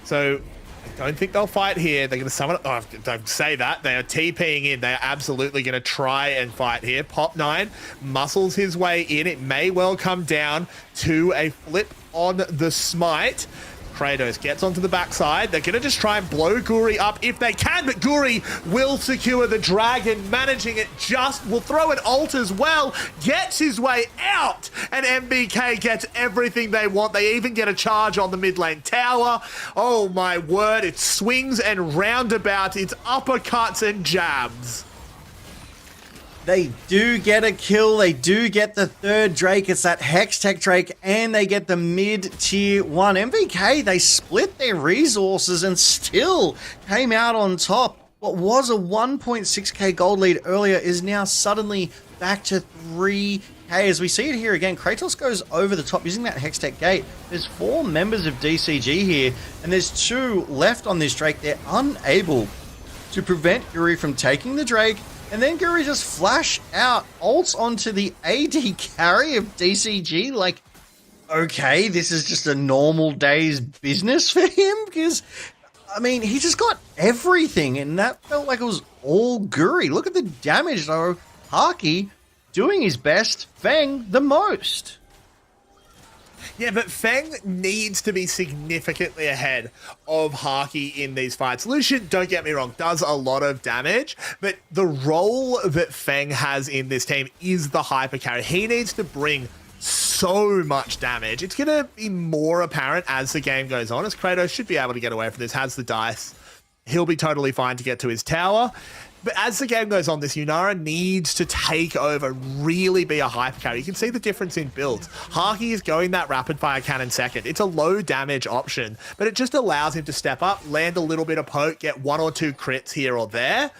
So I don't think they'll fight here. They're going to summon... Oh, don't say that. They are TPing in. They are absolutely going to try and fight here. Pop9 muscles his way in. It may well come down to a flip on the smite. Kratos gets onto the backside. They're going to just try and blow Guri up if they can, but Guri will secure the dragon, managing it just, will throw an ult as well, gets his way out, and MVK gets everything they want. They even get a charge on the mid lane tower. Oh my word, it's swings and roundabouts, it's uppercuts and jabs. They do get a kill. They do get the 3rd Drake. It's that Hextech Drake, and they get the mid-tier 1. MVK, they split their resources and still came out on top. What was a 1.6k gold lead earlier is now suddenly back to 3k. As we see it here again, Kratos goes over the top using that Hextech Gate. There's 4 members of DCG here, and there's 2 left on this Drake. They're unable to prevent Guri from taking the Drake. And then Guri just flash out, ults onto the AD carry of DCG. Like, okay, this is just a normal day's business for him? Because, I mean, he just got everything, and that felt like it was all Guri. Look at the damage, though. Haki doing his best, Feng the most. Yeah, but Feng needs to be significantly ahead of Haki in these fights. Lucian, don't get me wrong, does a lot of damage, but the role that Feng has in this team is the hyper carry. He needs to bring so much damage. It's going to be more apparent as the game goes on, as Kratos should be able to get away from this, has the dice. He'll be totally fine to get to his tower. But as the game goes on, this Yunara needs to take over, really be a hyper carry. You can see the difference in builds. Haki is going that rapid fire cannon second. It's a low damage option, but it just allows him to step up, land a little bit of poke, get 1 or 2 crits here or there.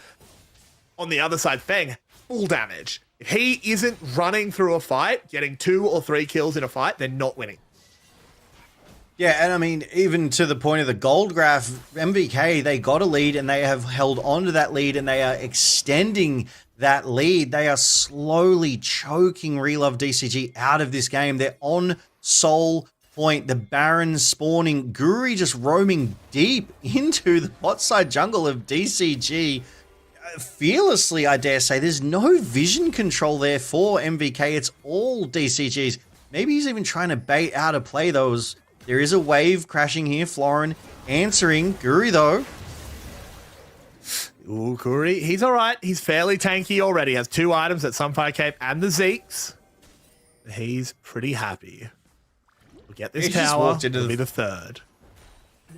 On the other side, Feng, full damage. If he isn't running through a fight, getting 2 or 3 kills in a fight, they're not winning. Yeah, and I mean, even to the point of the gold graph, MVK, they got a lead and they have held on to that lead and they are extending that lead. They are slowly choking Relove DCG out of this game. They're on Soul Point, the Baron spawning, Guri just roaming deep into the bot side jungle of DCG. Fearlessly, I dare say. There's no vision control there for MVK. It's all DCG's. Maybe he's even trying to bait out a play, though. There is a wave crashing here. Florin answering. Guri, though. Ooh, Guri, he's all right. He's fairly tanky already. Has 2 items at Sunfire Cape and the Zeeks. He's pretty happy. We'll get this tower. It'll be the 3rd.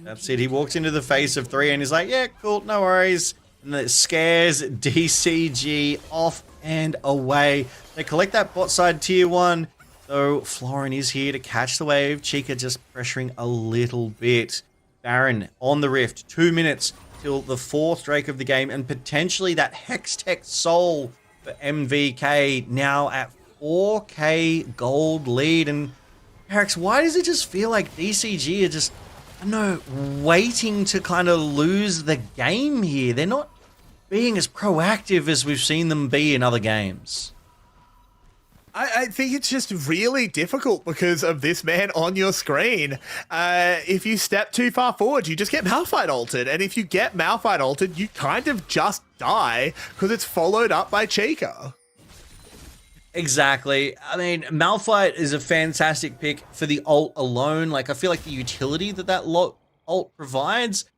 That's it. He walks into the face of 3 and he's like, yeah, cool, no worries. And it scares DCG off and away. They collect that bot side tier 1. So Florin is here to catch the wave. Chica just pressuring a little bit. Baron on the rift. 2 minutes till the 4th Drake of the game. And potentially that Hextech Soul for MVK now at 4k gold lead. And Erics, why does it just feel like DCG are just, I don't know, waiting to kind of lose the game here? They're not being as proactive as we've seen them be in other games. I think it's just really difficult because of this man on your screen. If you step too far forward, you just get Malphite ulted. And if you get Malphite ulted, you kind of just die because it's followed up by Chica. Exactly. I mean, Malphite is a fantastic pick for the ult alone. Like, I feel like the utility that ult provides,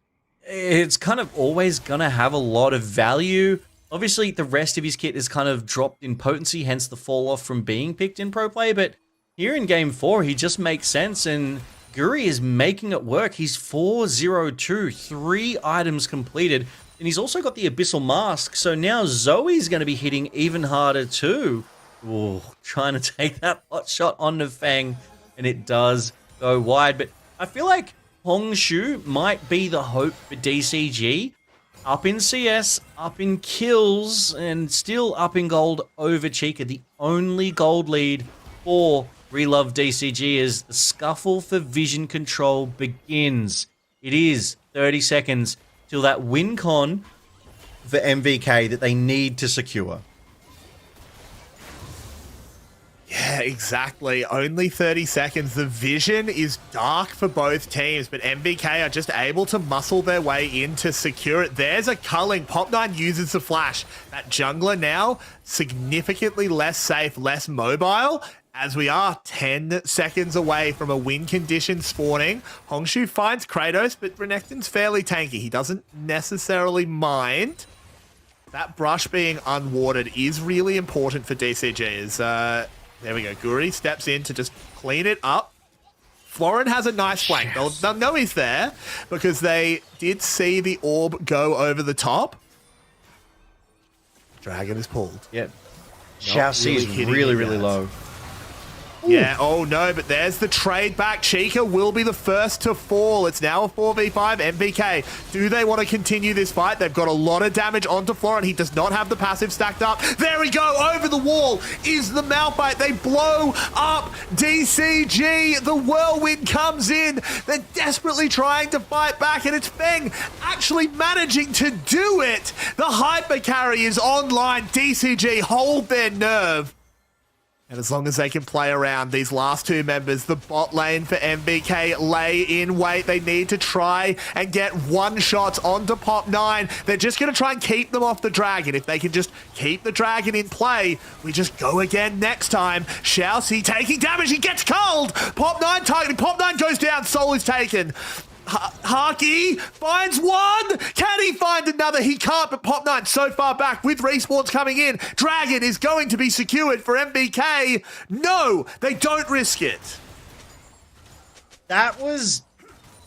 it's kind of always going to have a lot of value. Obviously, the rest of his kit is kind of dropped in potency, hence the fall off from being picked in pro play. But here in game 4, he just makes sense, and Guri is making it work. He's 4-0-2, 3 items completed, and he's also got the Abyssal Mask. So now Zoe's going to be hitting even harder too. Ooh, trying to take that hot shot on the Fang, and it does go wide. But I feel like Hongshu might be the hope for DCG. Up in CS, up in kills, and still up in gold over Chica. The only gold lead for Relove DCG as the scuffle for vision control begins. It is 30 seconds till that win con for MVK that they need to secure. Yeah, exactly. Only 30 seconds. The vision is dark for both teams, but MVK are just able to muscle their way in to secure it. There's a culling. Pop9 uses the flash. That jungler now significantly less safe, less mobile, as we are 10 seconds away from a win condition spawning. Hongshu finds Kratos, but Renekton's fairly tanky. He doesn't necessarily mind. That brush being unwatered is really important for DCG. There we go. Guri steps in to just clean it up. Florin has a nice flank. They'll know he's there because they did see the orb go over the top. Dragon is pulled. Yep. Chassis is really low. Yeah, oh no, but there's the trade back. Chica will be the first to fall. It's now a 4v5 MVK. Do they want to continue this fight? They've got a lot of damage onto Florin. He does not have the passive stacked up. There we go, over the wall is the Malphite. They blow up DCG. The whirlwind comes in. They're desperately trying to fight back, and it's Feng actually managing to do it. The hyper carry is online. DCG hold their nerve. And as long as they can play around these last two members, the bot lane for MVK lay in wait. They need to try and get one shot onto Pop 9. They're just going to try and keep them off the dragon. If they can just keep the dragon in play, we just go again next time. Shousey taking damage. He gets cold. Pop 9 targeting. Pop 9 goes down. Soul is taken. Harky finds one. Can he find another? He can't, but Pop 9 so far back with respawns coming in. Dragon is going to be secured for MVK. No, they don't risk it. That was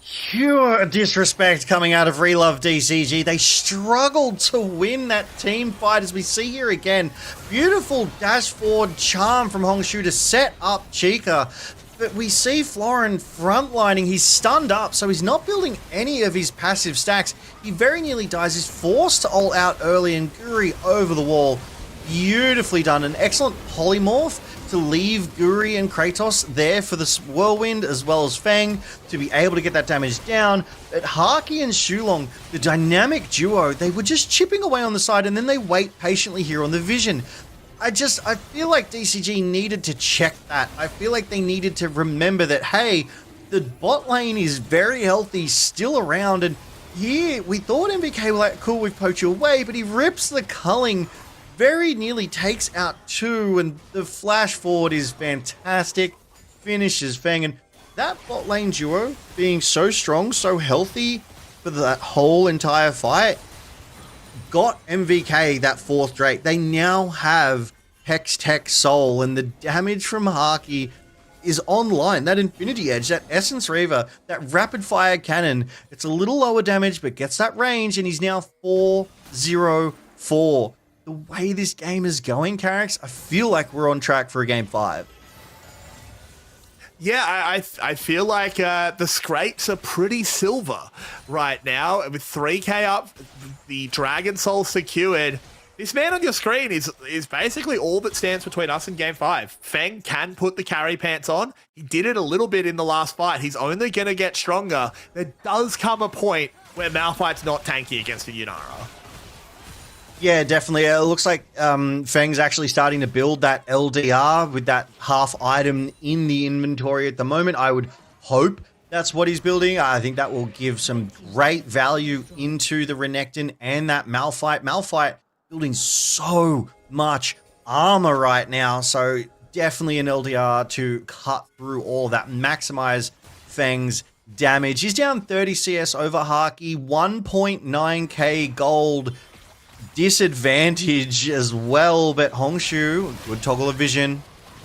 pure disrespect coming out of Relove DCG. They struggled to win that team fight, as we see here again. Beautiful dash forward charm from Hongshu to set up Chica. But we see Florin frontlining. He's stunned up, so he's not building any of his passive stacks. He very nearly dies. He's forced to ult out early, and Guri over the wall. Beautifully done. An excellent polymorph to leave Guri and Kratos there for this Whirlwind, as well as Feng, to be able to get that damage down. But Harky and Shulong, the dynamic duo, they were just chipping away on the side, and then they wait patiently here on the Vision. I feel like DCG needed to check that. I feel like they needed to remember that, hey, the bot lane is very healthy, still around, and here we thought MVK were like, cool, we've poked you away, but he rips the culling, very nearly takes out two, and the flash forward is fantastic, finishes Feng, and that bot lane duo being so strong, so healthy for that whole entire fight, got MVK that fourth Drake. They now have Hex Tech Soul, and the damage from Harky is online. That Infinity Edge, that Essence Reaver, that rapid fire cannon. It's a little lower damage, but gets that range, and he's now 4-0-4. The way this game is going, Carrix, I feel like we're on track for a game 5. Yeah, I feel like the scrapes are pretty silver right now. With 3k up, the Dragon Soul secured. This man on your screen is basically all that stands between us and Game 5. Feng can put the carry pants on. He did it a little bit in the last fight. He's only going to get stronger. There does come a point where Malphite's not tanky against a Yunara. Yeah, definitely. It looks like Feng's actually starting to build that LDR with that half item in the inventory at the moment. I would hope that's what he's building. I think that will give some great value into the Renekton and that Malphite. Malphite building so much armor right now, so definitely an LDR to cut through all that, maximize Feng's damage. He's down 30 CS over Harky, 1.9k gold disadvantage as well, but Hongshu, good toggle of vision.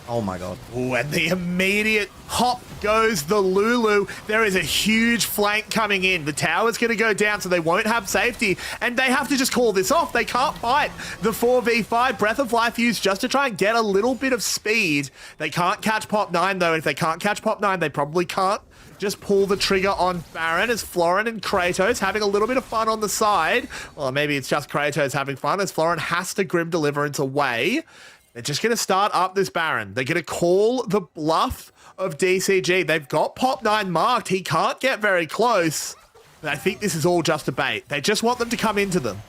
Oh my god. Ooh, and the immediate hop goes the Lulu. There is a huge flank coming in. The tower's going to go down, so they won't have safety, and they have to just call this off. They can't fight the 4v5. Breath of Life used just to try and get a little bit of speed. They can't catch Pop 9, though. If they can't catch Pop 9, they probably can't just pull the trigger on Baron, as Florin and Kratos having a little bit of fun on the side. Well, maybe it's just Kratos having fun, as Florin has to Grim Deliverance away. They're just going to start up this Baron. They're going to call the bluff of DCG. They've got Pop 9 marked. He can't get very close. But I think this is all just a bait. They just want them to come into them.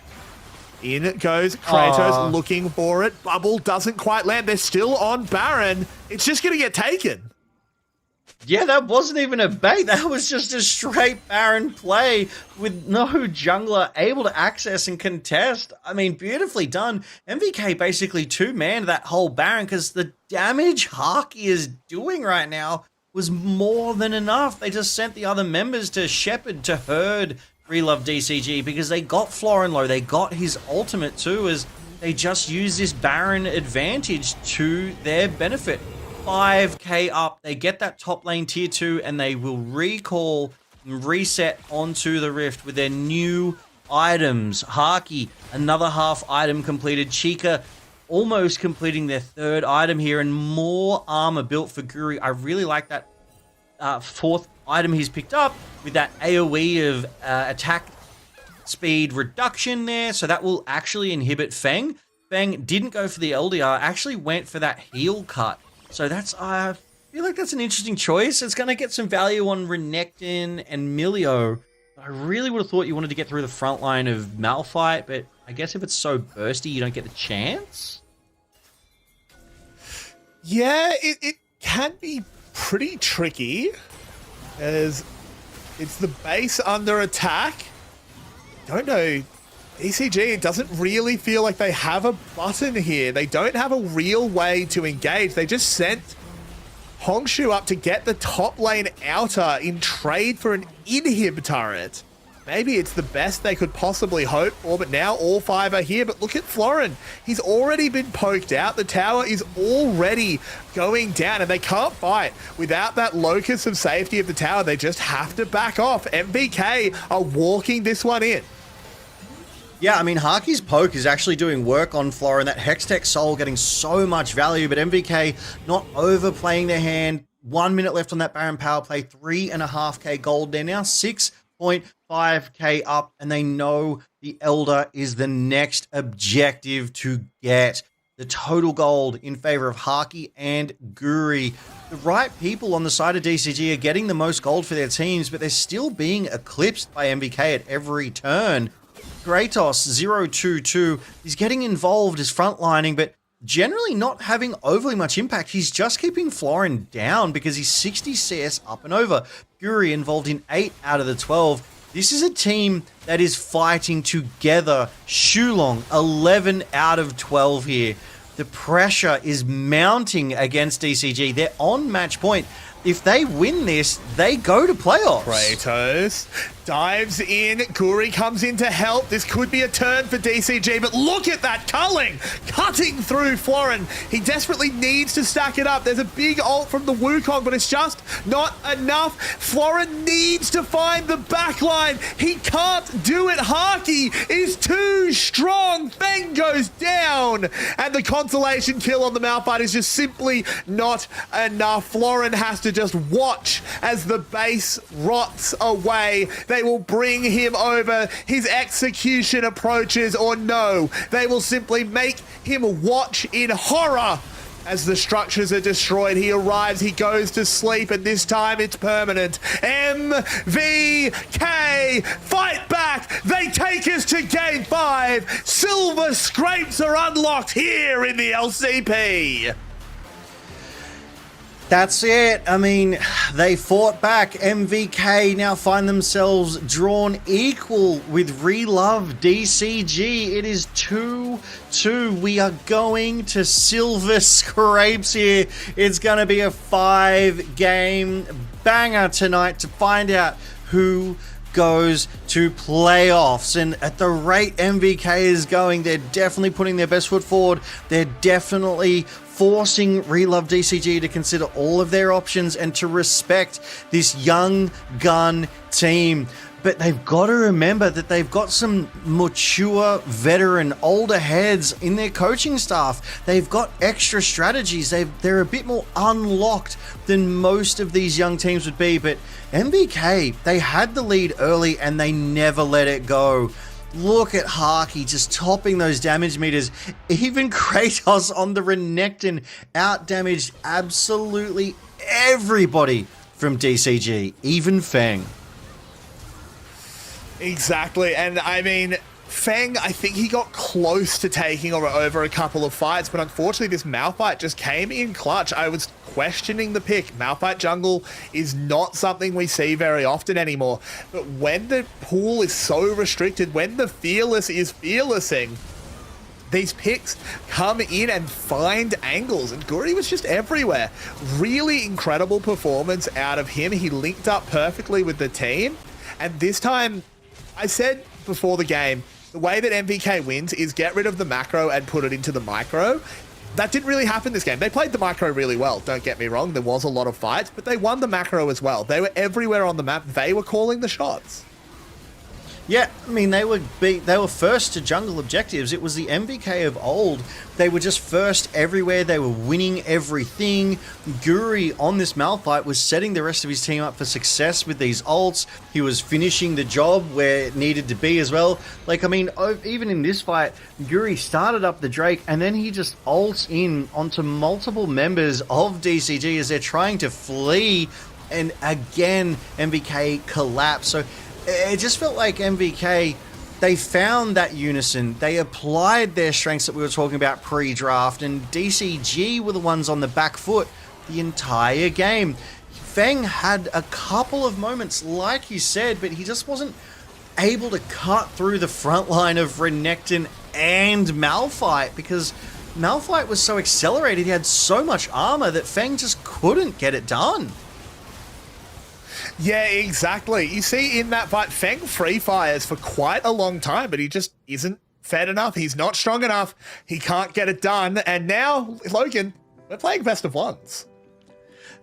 In goes Kratos looking for it. Bubble doesn't quite land. They're still on Baron. It's just going to get taken. Yeah, that wasn't even a bait. That was just a straight Baron play with no jungler able to access and contest. I mean, beautifully done. MVK basically two-manned that whole Baron because the damage Harky is doing right now was more than enough. They just sent the other members to Shepherd to herd Relove DCG because they got Florin low. They got his ultimate too, as they just used this Baron advantage to their benefit. 5k up, they get that top lane tier 2, and they will recall and reset onto the Rift with their new items. Harky, another half item completed. Chica almost completing their third item here, and more armor built for Guri. I really like that fourth item he's picked up with that AoE of attack speed reduction there, so that will actually inhibit Feng. Feng didn't go for the LDR, actually went for that heal cut. So that's, I feel like that's an interesting choice. It's going to get some value on Renekton and Milio. I really would have thought you wanted to get through the front line of Malphite, but I guess if it's so bursty, you don't get the chance? Yeah, it can be pretty tricky as it's the base under attack. Don't know. DCG, it doesn't really feel like they have a button here. They don't have a real way to engage. They just sent Hongshu up to get the top lane outer in trade for an inhib turret. Maybe it's the best they could possibly hope for, but now all 5 are here. But look at Florin. He's already been poked out. The tower is already going down, and they can't fight without that locus of safety of the tower. They just have to back off. MVK are walking this one in. Yeah, I mean, Haki's poke is actually doing work on Florin. That Hextech Soul getting so much value, but MVK not overplaying their hand. 1 minute left on that Baron power play. 3.5k gold. They're now 6.5k up, and they know the Elder is the next objective to get. The total gold in favor of Haki and Guri. The right people on the side of DCG are getting the most gold for their teams, but they're still being eclipsed by MVK at every turn. Kratos 022 is getting involved as frontlining, but generally not having overly much impact. He's just keeping Florin down because he's 60 CS up and over. Guri involved in 8 out of the 12. This is a team that is fighting together. Shulong 11 out of 12 here. The pressure is mounting against DCG. They're on match point. If they win this, they go to playoffs. Kratos dives in. Guri comes in to help. This could be a turn for DCG, but look at that culling cutting through Florin. He desperately needs to stack it up. There's a big ult from the Wukong, but it's just not enough. Florin needs to find the backline. He can't do it. Haki is too strong. Feng goes down, and the consolation kill on the Malphite is just simply not enough. Florin has to just watch as the base rots away. They will bring him over. His execution approaches, or no, they will simply make him watch in horror as the structures are destroyed. He arrives, he goes to sleep, and this time it's permanent. MVK fight back. They take us to game 5. Silver scrapes are unlocked here in the LCP. That's it. I mean, they fought back. MVK now find themselves drawn equal with Relove DCG. It is 2-2. We are going to Silver Scrapes here. It's going to be a 5-game banger tonight to find out who goes to playoffs. And at the rate MVK is going, they're definitely putting their best foot forward. They're definitely forcing Relove DCG to consider all of their options and to respect this young gun team. But they've got to remember that they've got some mature, veteran, older heads in their coaching staff. They've got extra strategies. They're a bit more unlocked than most of these young teams would be. But MVK, they had the lead early and they never let it go. Look at Haki just topping those damage meters. Even Kratos on the Renekton out-damaged absolutely everybody from DCG, even Feng. Exactly, and I mean, Feng, I think he got close to taking over a couple of fights, but unfortunately this Malphite just came in clutch. I was questioning the pick. Malphite jungle is not something we see very often anymore, but when the pool is so restricted, when the Fearless is fearlessing, these picks come in and find angles, and Guri was just everywhere. Really incredible performance out of him. He linked up perfectly with the team, and this time, I said before the game, the way that MVK wins is get rid of the macro and put it into the micro. That didn't really happen this game. They played the micro really well, don't get me wrong. There was a lot of fights, but they won the macro as well. They were everywhere on the map. They were calling the shots. Yeah, I mean, they were first to jungle objectives. It was the MVK of old. They were just first everywhere. They were winning everything. Guri on this Malphite was setting the rest of his team up for success with these ults. He was finishing the job where it needed to be as well. Like, I mean, even in this fight, Guri started up the Drake and then he just ults in onto multiple members of DCG as they're trying to flee. And again, MVK collapsed. So it just felt like MVK they found that unison. They applied their strengths that we were talking about pre-draft, and DCG were the ones on the back foot the entire game. Feng had a couple of moments, like you said, but he just wasn't able to cut through the front line of Renekton and Malphite, because Malphite was so accelerated, he had so much armor that Feng just couldn't get it done. Yeah, exactly. You see in that fight, Feng free fires for quite a long time, but he just isn't fed enough. He's not strong enough. He can't get it done. And now, Logan, we're playing best of ones.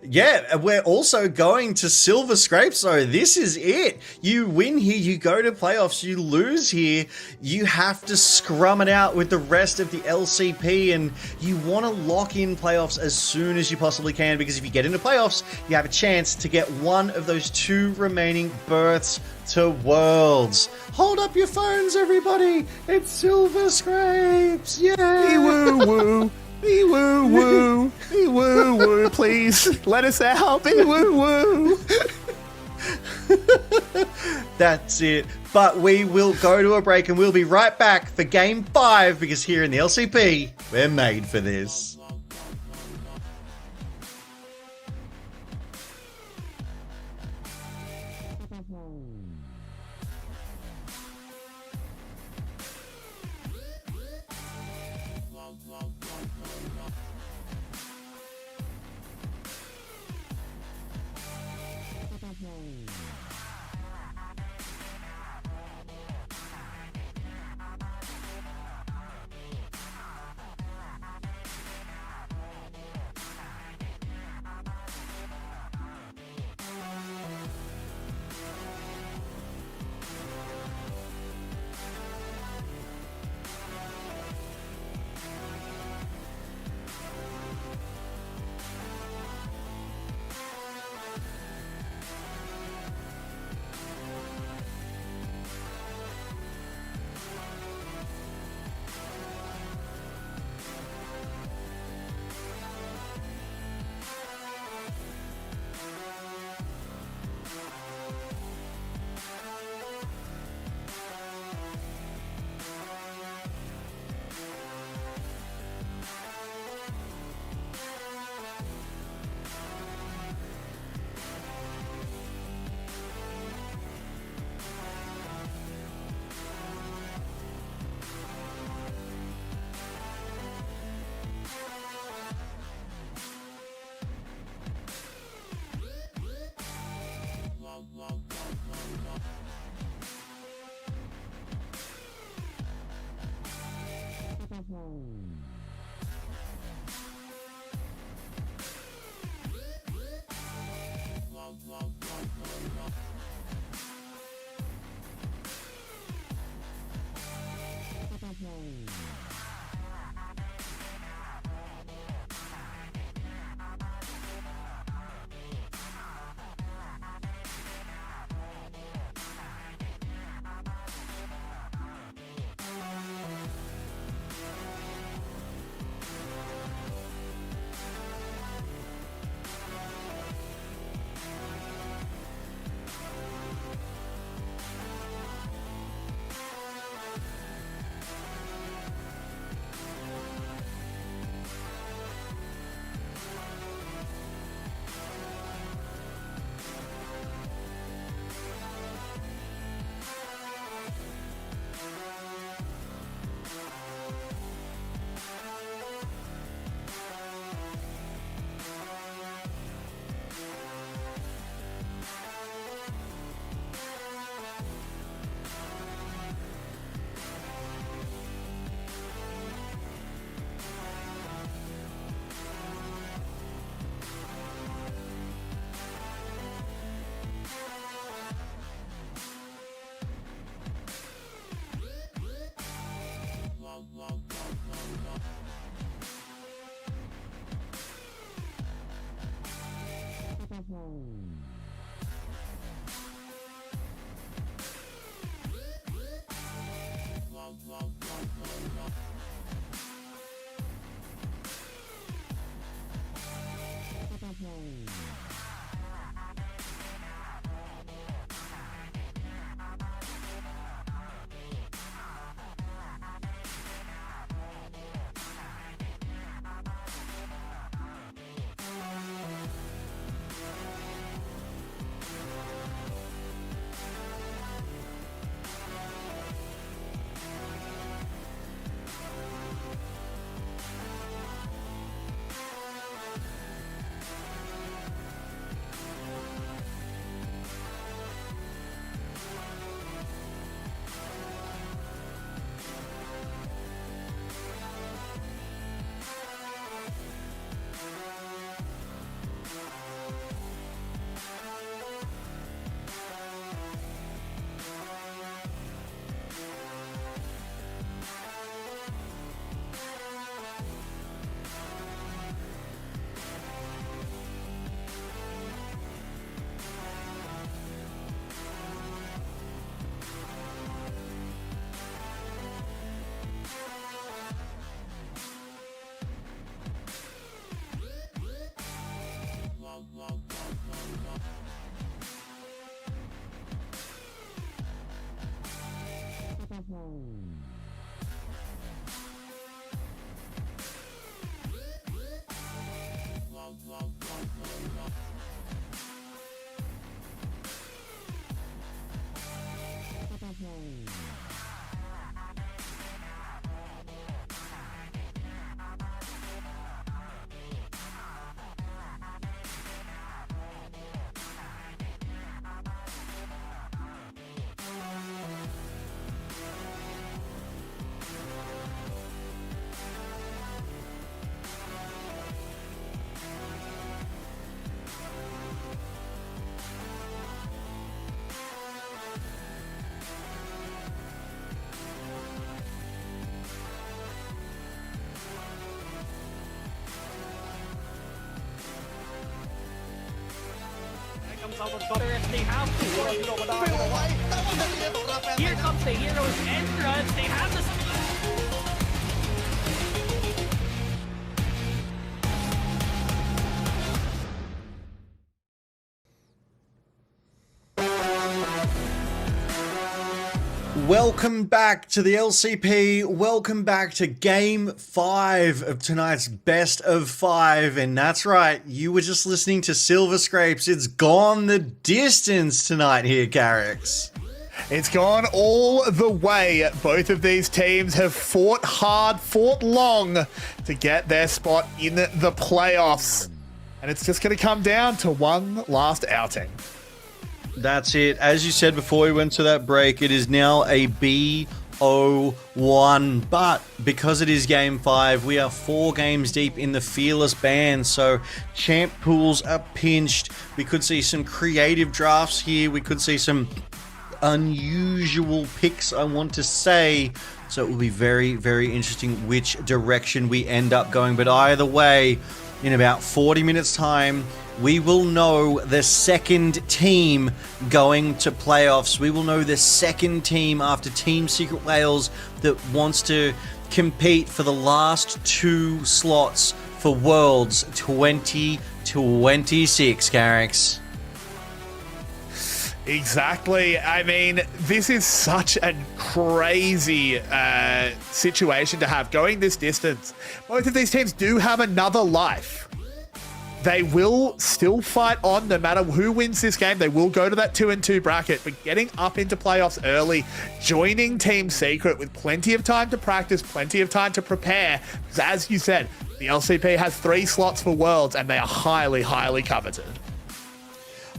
Yeah, we're also going to Silver Scrape, so this is it. You win here, you go to playoffs, you lose here, you have to scrum it out with the rest of the LCP, and you want to lock in playoffs as soon as you possibly can, because if you get into playoffs, you have a chance to get one of those 2 remaining berths to Worlds. Hold up your phones, everybody! It's Silver Scrapes! Yeah! Woo-woo! Be woo woo, be woo woo, please let us out. Be woo woo. That's it. But we will go to a break and we'll be right back for Game 5, because here in the LCP, we're made for this. comes out on top if they have to. Here comes the hero's entrance. They have the... Welcome back to the LCP. Welcome back to Game 5 of tonight's Best of 5. And that's right, you were just listening to Silver Scrapes. It's gone the distance tonight here, Garrix. It's gone all the way. Both of these teams have fought hard, fought long to get their spot in the playoffs. And it's just going to come down to one last outing. That's it. As you said before we went to that break, it is now a BO1. But because it is Game 5, we are 4 games deep in the Fearless ban. So champ pools are pinched. We could see some creative drafts here. We could see some unusual picks, I want to say. So it will be very, very interesting which direction we end up going. But either way, in about 40 minutes time, we will know the second team going to playoffs. We will know the second team after Team Secret Wales that wants to compete for the last 2 slots for Worlds 2026, Garrix. Exactly. I mean, this is such a crazy situation to have going this distance. Both of these teams do have another life. They will still fight on no matter who wins this game. They will go to that 2-2 bracket, but getting up into playoffs early, joining Team Secret with plenty of time to practice, plenty of time to prepare. Because as you said, the LCP has 3 slots for Worlds and they are highly, highly coveted.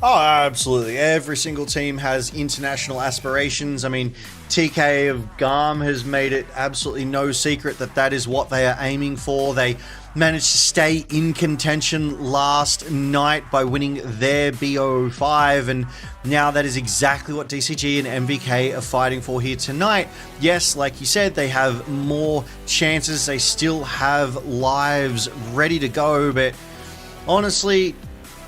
Oh, absolutely. Every single team has international aspirations. I mean, TK of GARM has made it absolutely no secret that that is what they are aiming for. They managed to stay in contention last night by winning their BO5, and now that is exactly what DCG and MVK are fighting for here tonight. Yes, like you said, they have more chances. They still have lives ready to go, but honestly,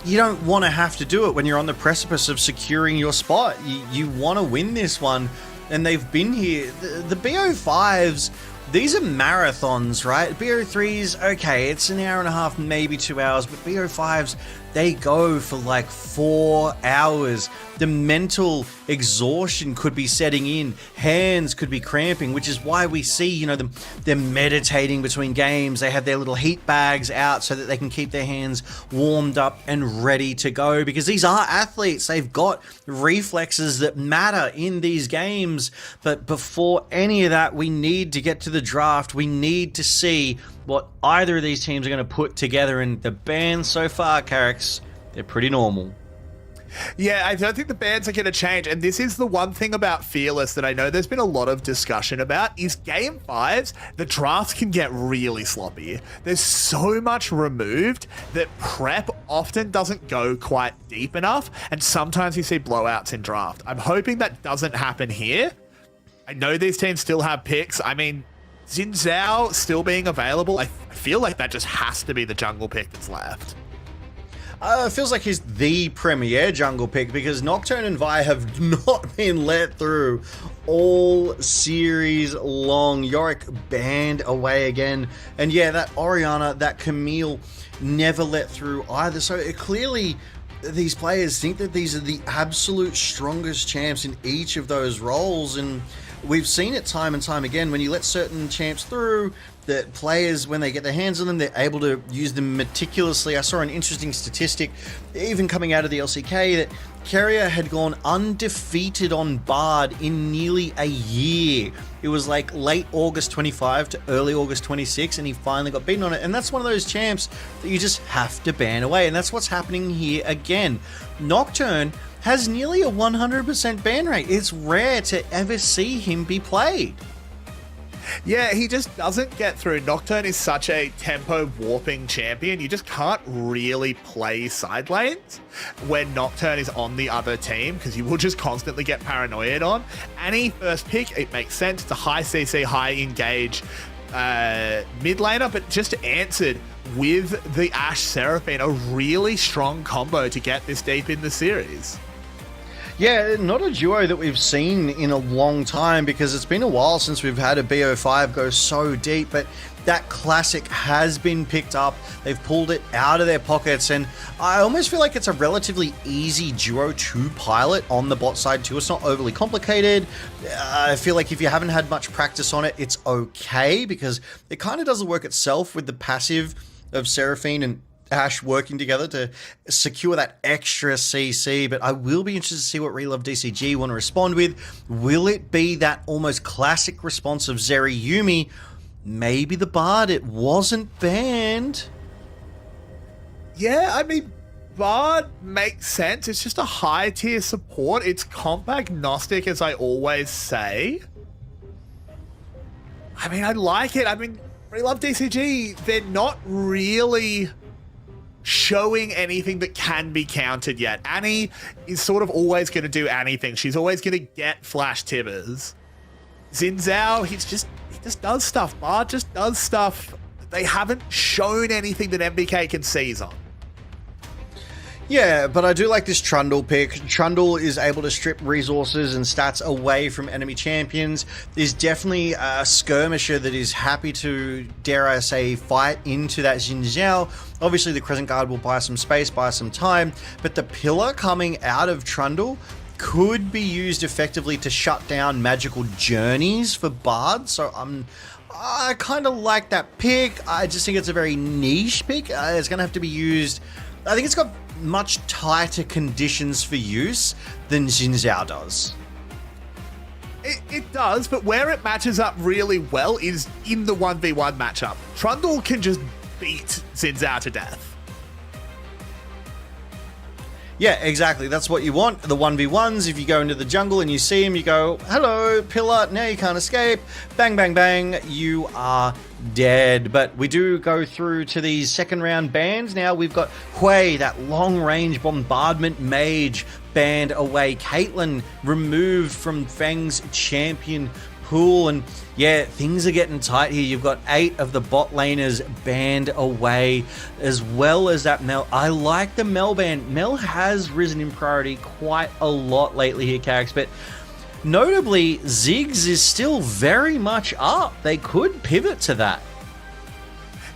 you don't want to have to do it when you're on the precipice of securing your spot. You want to win this one, and they've been here. The BO5s, these are marathons, right? BO3s, okay, it's an hour and a half, maybe 2 hours, but BO5s, they go for like 4 hours. The mental exhaustion could be setting in. Hands could be cramping, which is why we see, you know, they're meditating between games. They have their little heat bags out so that they can keep their hands warmed up and ready to go, because these are athletes. They've got reflexes that matter in these games. But before any of that, we need to get to the draft. We need to see what either of these teams are going to put together, and the bans so far, Carrix, they're pretty normal. Yeah, I don't think the bans are going to change, and this is the one thing about Fearless that I know there's been a lot of discussion about, is Game 5s, the drafts can get really sloppy. There's so much removed that prep often doesn't go quite deep enough, and sometimes you see blowouts in draft. I'm hoping that doesn't happen here. I know these teams still have picks. I mean, Xin Zhao still being available, I feel like that just has to be the jungle pick that's left. It feels like he's the premier jungle pick, because Nocturne and Vi have not been let through all series long. Yorick banned away again. And yeah, that Orianna, that Camille never let through either. So clearly these players think that these are the absolute strongest champs in each of those roles. And we've seen it time and time again. When you let certain champs through, that players, when they get their hands on them, they're able to use them meticulously. I saw an interesting statistic, even coming out of the LCK, that Carrier had gone undefeated on Bard in nearly a year. It was like late August 25 to early August 26, and he finally got beaten on it. And that's one of those champs that you just have to ban away. And that's what's happening here again. Nocturne has nearly a 100% ban rate. It's rare to ever see him be played. Yeah, he just doesn't get through. Nocturne is such a tempo warping champion. You just can't really play side lanes when Nocturne is on the other team, because you will just constantly get paranoid on. Annie first pick, it makes sense. It's a high CC, high engage mid laner, but just answered with the Ashe Seraphine, a really strong combo to get this deep in the series. Yeah, not a duo that we've seen in a long time, because it's been a while since we've had a BO5 go so deep, but that classic has been picked up. They've pulled it out of their pockets, and I almost feel like it's a relatively easy duo to pilot on the bot side too. It's not overly complicated. I feel like if you haven't had much practice on it, it's okay, because it kind of does the work itself with the passive of Seraphine and Ashe working together to secure that extra CC. But I will be interested to see what Relove DCG want to respond with. Will it be that almost classic response of Zeri Yumi? Maybe the Bard, it wasn't banned. Yeah, I mean, Bard makes sense. It's just a high tier support. It's comp agnostic, as I always say. I mean, I like it. I mean, Relove DCG, they're not really showing anything that can be countered yet. Annie is sort of always going to do anything. She's always going to get flash tibbers. Xin Zhao, he just does stuff. Bard just does stuff. They haven't shown anything that MVK can seize on. Yeah, but I do like this Trundle pick. Trundle is able to strip resources and stats away from enemy champions. Is definitely a skirmisher that is happy to, dare I say, fight into that Xin Zhao. Obviously, the Crescent Guard will buy some space, buy some time, but the pillar coming out of Trundle could be used effectively to shut down magical journeys for Bard. So I kind of like that pick. I just think it's a very niche pick. It's going to have to be used. I think it's got much tighter conditions for use than Xin Zhao does. It does, but where it matches up really well is in the 1v1 matchup. Trundle can just beat Xin Zhao to death. Yeah, exactly. That's what you want. The 1v1s, if you go into the jungle and you see him, you go, hello, pillar, now you can't escape. Bang, bang, bang, you are dead. But we do go through to these second round bans. Now we've got Hui, that long range bombardment mage, banned away. Caitlyn removed from Feng's champion pool, and yeah, things are getting tight here. You've got 8 of the bot laners banned away, as well as that Mel. I like the Mel ban. Mel has risen in priority quite a lot lately here, Cax, but notably, Ziggs is still very much up. They could pivot to that.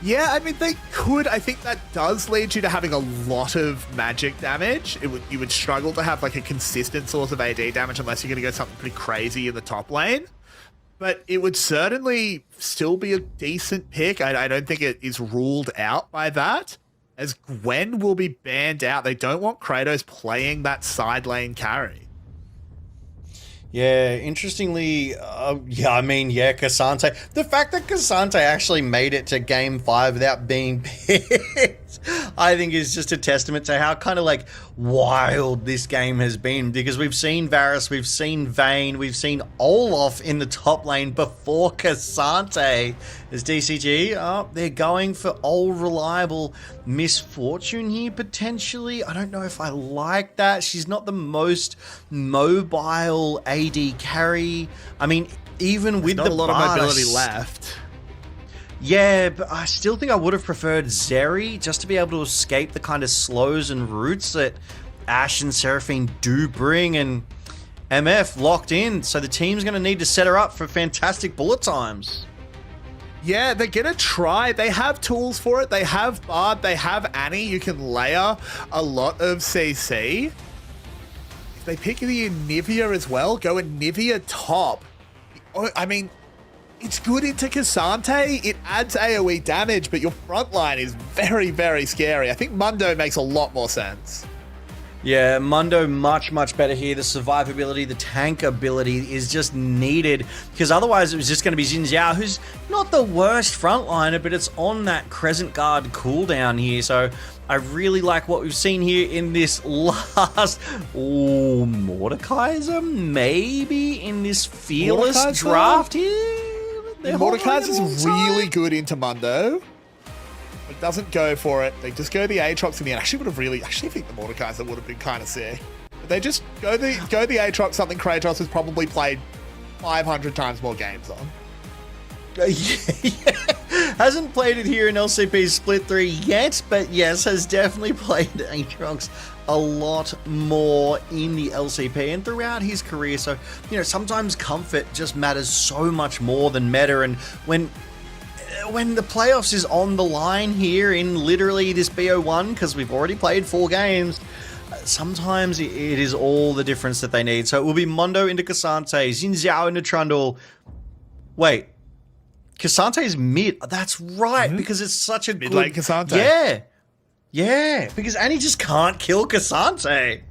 Yeah, I mean, they could. I think that does lead you to having a lot of magic damage. You would struggle to have like a consistent source of AD damage unless you're going to go something pretty crazy in the top lane. But it would certainly still be a decent pick. I don't think it is ruled out by that, as Gwen will be banned out. They don't want Kratos playing that side lane carry. Yeah, interestingly, Cassante. The fact that Cassante actually made it to Game 5 without being picked, I think is just a testament to how kind of like wild this game has been, because we've seen Varus, we've seen Vayne, we've seen Olaf in the top lane before Cassante. As DCG, they're going for old reliable Misfortune here, potentially. I don't know if I like that. She's not the most mobile AD carry. I mean, even with not the a lot Bard, of mobility left. Yeah, but I still think I would have preferred Zeri just to be able to escape the kind of slows and roots that Ashe and Seraphine do bring, and MF locked in, so the team's going to need to set her up for fantastic bullet times. Yeah, they're going to try. They have tools for it. They have Bard. They have Annie. You can layer a lot of CC. If they pick the Anivia as well, go Anivia top. I mean, it's good into Cassante. It adds AoE damage, but your front line is very, very scary. I think Mundo makes a lot more sense. Yeah, Mundo much, much better here. The survivability, the tank ability is just needed, because otherwise it was just going to be Xin Zhao, who's not the worst frontliner, but it's on that Crescent Guard cooldown here. So I really like what we've seen here in this last... Oh, Mordekaiser maybe in this Fearless draft here? Mordekaiser's really good into Mundo. It doesn't go for it. They just go the Aatrox in the end. I actually think the Mordekaiser would have been kind of sick. But they just go the Aatrox, something Kratos has probably played 500 times more games on. Hasn't played it here in LCP Split 3 yet, but yes, has definitely played Aatrox a lot more in the LCP and throughout his career. So, you know, sometimes comfort just matters so much more than meta. And when the playoffs is on the line here in literally this BO1, because we've already played 4 games, sometimes it is all the difference that they need. So it will be Mondo into Cassante, Xin Zhao into Trundle. Wait, Cassante's mid. That's right, because it's such a mid lane Cassante. Yeah, because Annie just can't kill Cassante.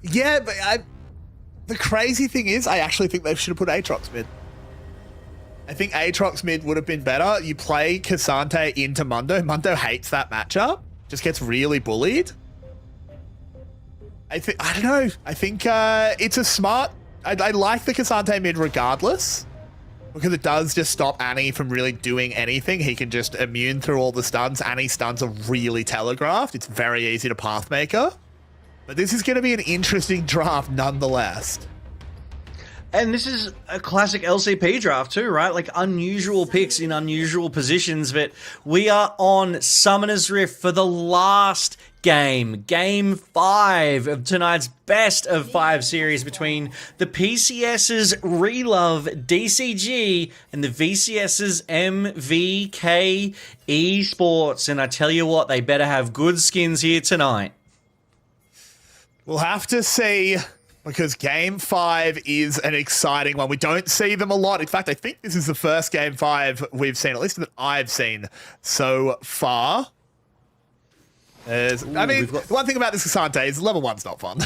Yeah, but the crazy thing is, I actually think they should have put Aatrox mid. I think Aatrox mid would have been better. You play Cassante into Mundo. Mundo hates that matchup. Just gets really bullied. I don't know. I think it's a smart... I like the Cassante mid regardless, because it does just stop Annie from really doing anything. He can just immune through all the stuns. Annie's stuns are really telegraphed. It's very easy to pathmaker. But this is going to be an interesting draft nonetheless. And this is a classic LCP draft too, right? Like unusual picks in unusual positions, but we are on Summoner's Rift for the last game. Game 5 of tonight's best of 5 series between the PCS's Relove DCG and the VCS's MVK Esports. And I tell you what, they better have good skins here tonight. We'll have to see, because Game 5 is an exciting one. We don't see them a lot. In fact, I think this is the first Game 5 we've seen, at least that I've seen so far. The one thing about this Cassante is level 1's not fun.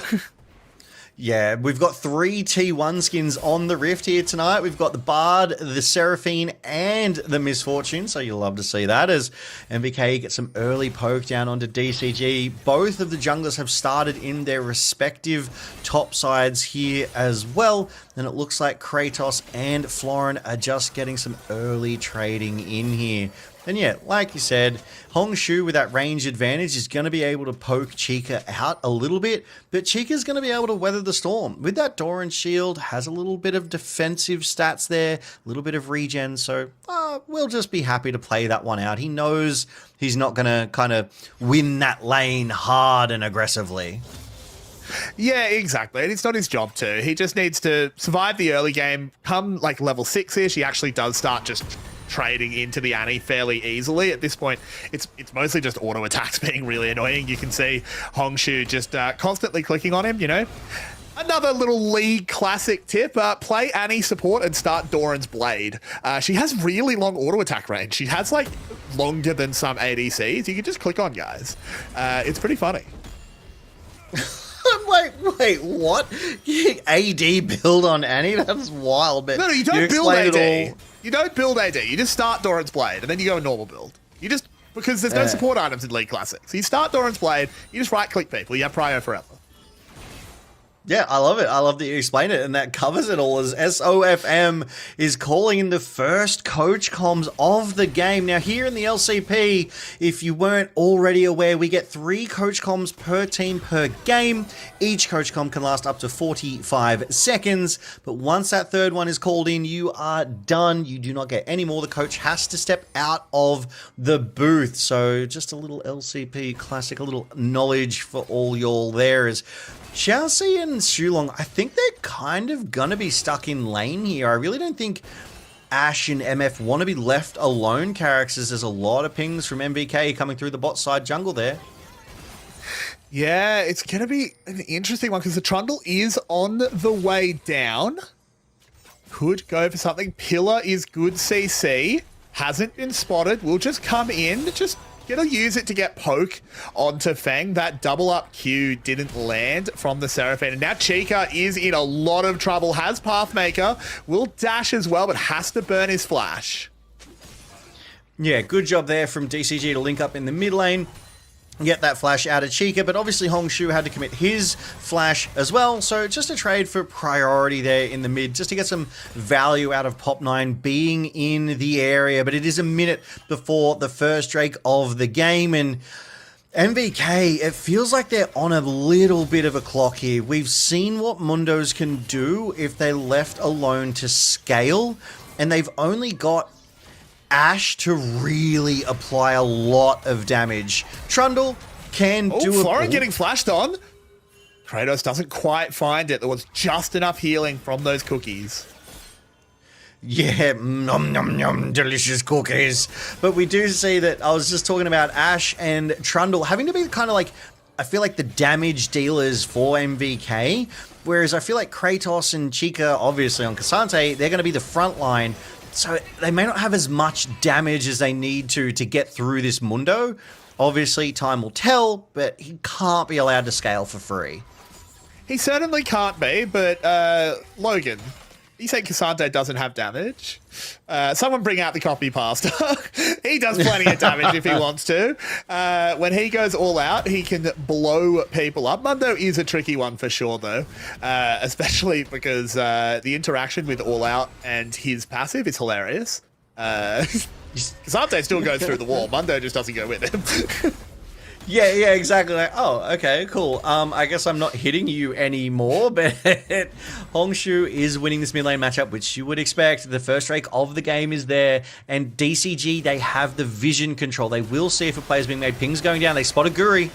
Yeah, we've got 3 T1 skins on the Rift here tonight. We've got the Bard, the Seraphine, and the Misfortune, so you'll love to see that as MVK gets some early poke down onto DCG. Both of the junglers have started in their respective top sides here as well, and it looks like Kratos and Florin are just getting some early trading in here. And yeah, like you said, Hongshu with that range advantage is going to be able to poke Chica out a little bit, but Chica's going to be able to weather the storm. With that Doran shield, has a little bit of defensive stats there, a little bit of regen, so we'll just be happy to play that one out. He knows he's not going to kind of win that lane hard and aggressively. Yeah, exactly. And it's not his job to. He just needs to survive the early game. Come like level 6-ish, he actually does start just trading into the Annie fairly easily. At this point, it's mostly just auto attacks being really annoying. You can see Hongshu just constantly clicking on him, you know. Another little League classic tip, play Annie support and start Doran's Blade. She has really long auto attack range. She has like longer than some ADCs. You can just click on guys. It's pretty funny. Wait, what? AD build on Annie? That's wild. But no, you don't build AD. You don't build AD. You just start Doran's Blade, and then you go a normal build. You just, because there's no support items in League Classics. So you start Doran's Blade, you just right-click people. You have Prio forever. Yeah, I love it. I love that you explained it, and that covers it all as SOFM is calling in the first coach comms of the game. Now, here in the LCP, if you weren't already aware, we get 3 coach comms per team per game. Each coach comm can last up to 45 seconds, but once that third one is called in, you are done. You do not get any more. The coach has to step out of the booth. So just a little LCP classic, a little knowledge for all y'all there is Chelsea and Shulong, I think they're kind of gonna be stuck in lane here. I really don't think Ash and MF want to be left alone characters. There's a lot of pings from MVK coming through the bot side jungle there. Yeah, it's gonna be an interesting one because the Trundle is on the way down. Could go for something. Pillar is good CC. Hasn't been spotted. Will just come in. Just gonna use it to get poke onto Feng. That double up Q didn't land from the Seraphine. And now Chica is in a lot of trouble. Has Pathmaker. Will dash as well, but has to burn his flash. Yeah, good job there from DCG to link up in the mid lane. Get that flash out of Chica, but obviously Hongshu had to commit his flash as well, so just a trade for priority there in the mid, just to get some value out of Pop9 being in the area. But it is a minute before the first Drake of the game, and MVK, it feels like they're on a little bit of a clock here. We've seen what Mundos can do if they're left alone to scale. and they've only got Ashe to really apply a lot of damage. Trundle can do a... Florin getting flashed on. Kratos doesn't quite find it. There was just enough healing from those cookies. Yeah, nom nom nom, delicious cookies. But we do see that I was just talking about Ashe and Trundle having to be kind of like, I feel like the damage dealers for MVK, whereas I feel like Kratos and Chica, obviously on Cassante, they're going to be the front line, so they may not have as much damage as they need to get through this Mundo. Obviously, time will tell, but he can't be allowed to scale for free. He certainly can't be, but Logan, you say Cassante doesn't have damage? Someone bring out the copy pasta. He does plenty of damage if he wants to. When he goes all out, he can blow people up. Mundo is a tricky one for sure, though, especially because the interaction with all out and his passive is hilarious. Cassante still goes through the wall. Mundo just doesn't go with him. Yeah, exactly. Like, oh, okay, cool. I guess I'm not hitting you anymore, but Hongshu is winning this mid lane matchup, which you would expect. The first rake of the game is there, and DCG, they have the vision control. They will see if a player's being made. Ping's going down. They spot a Guri.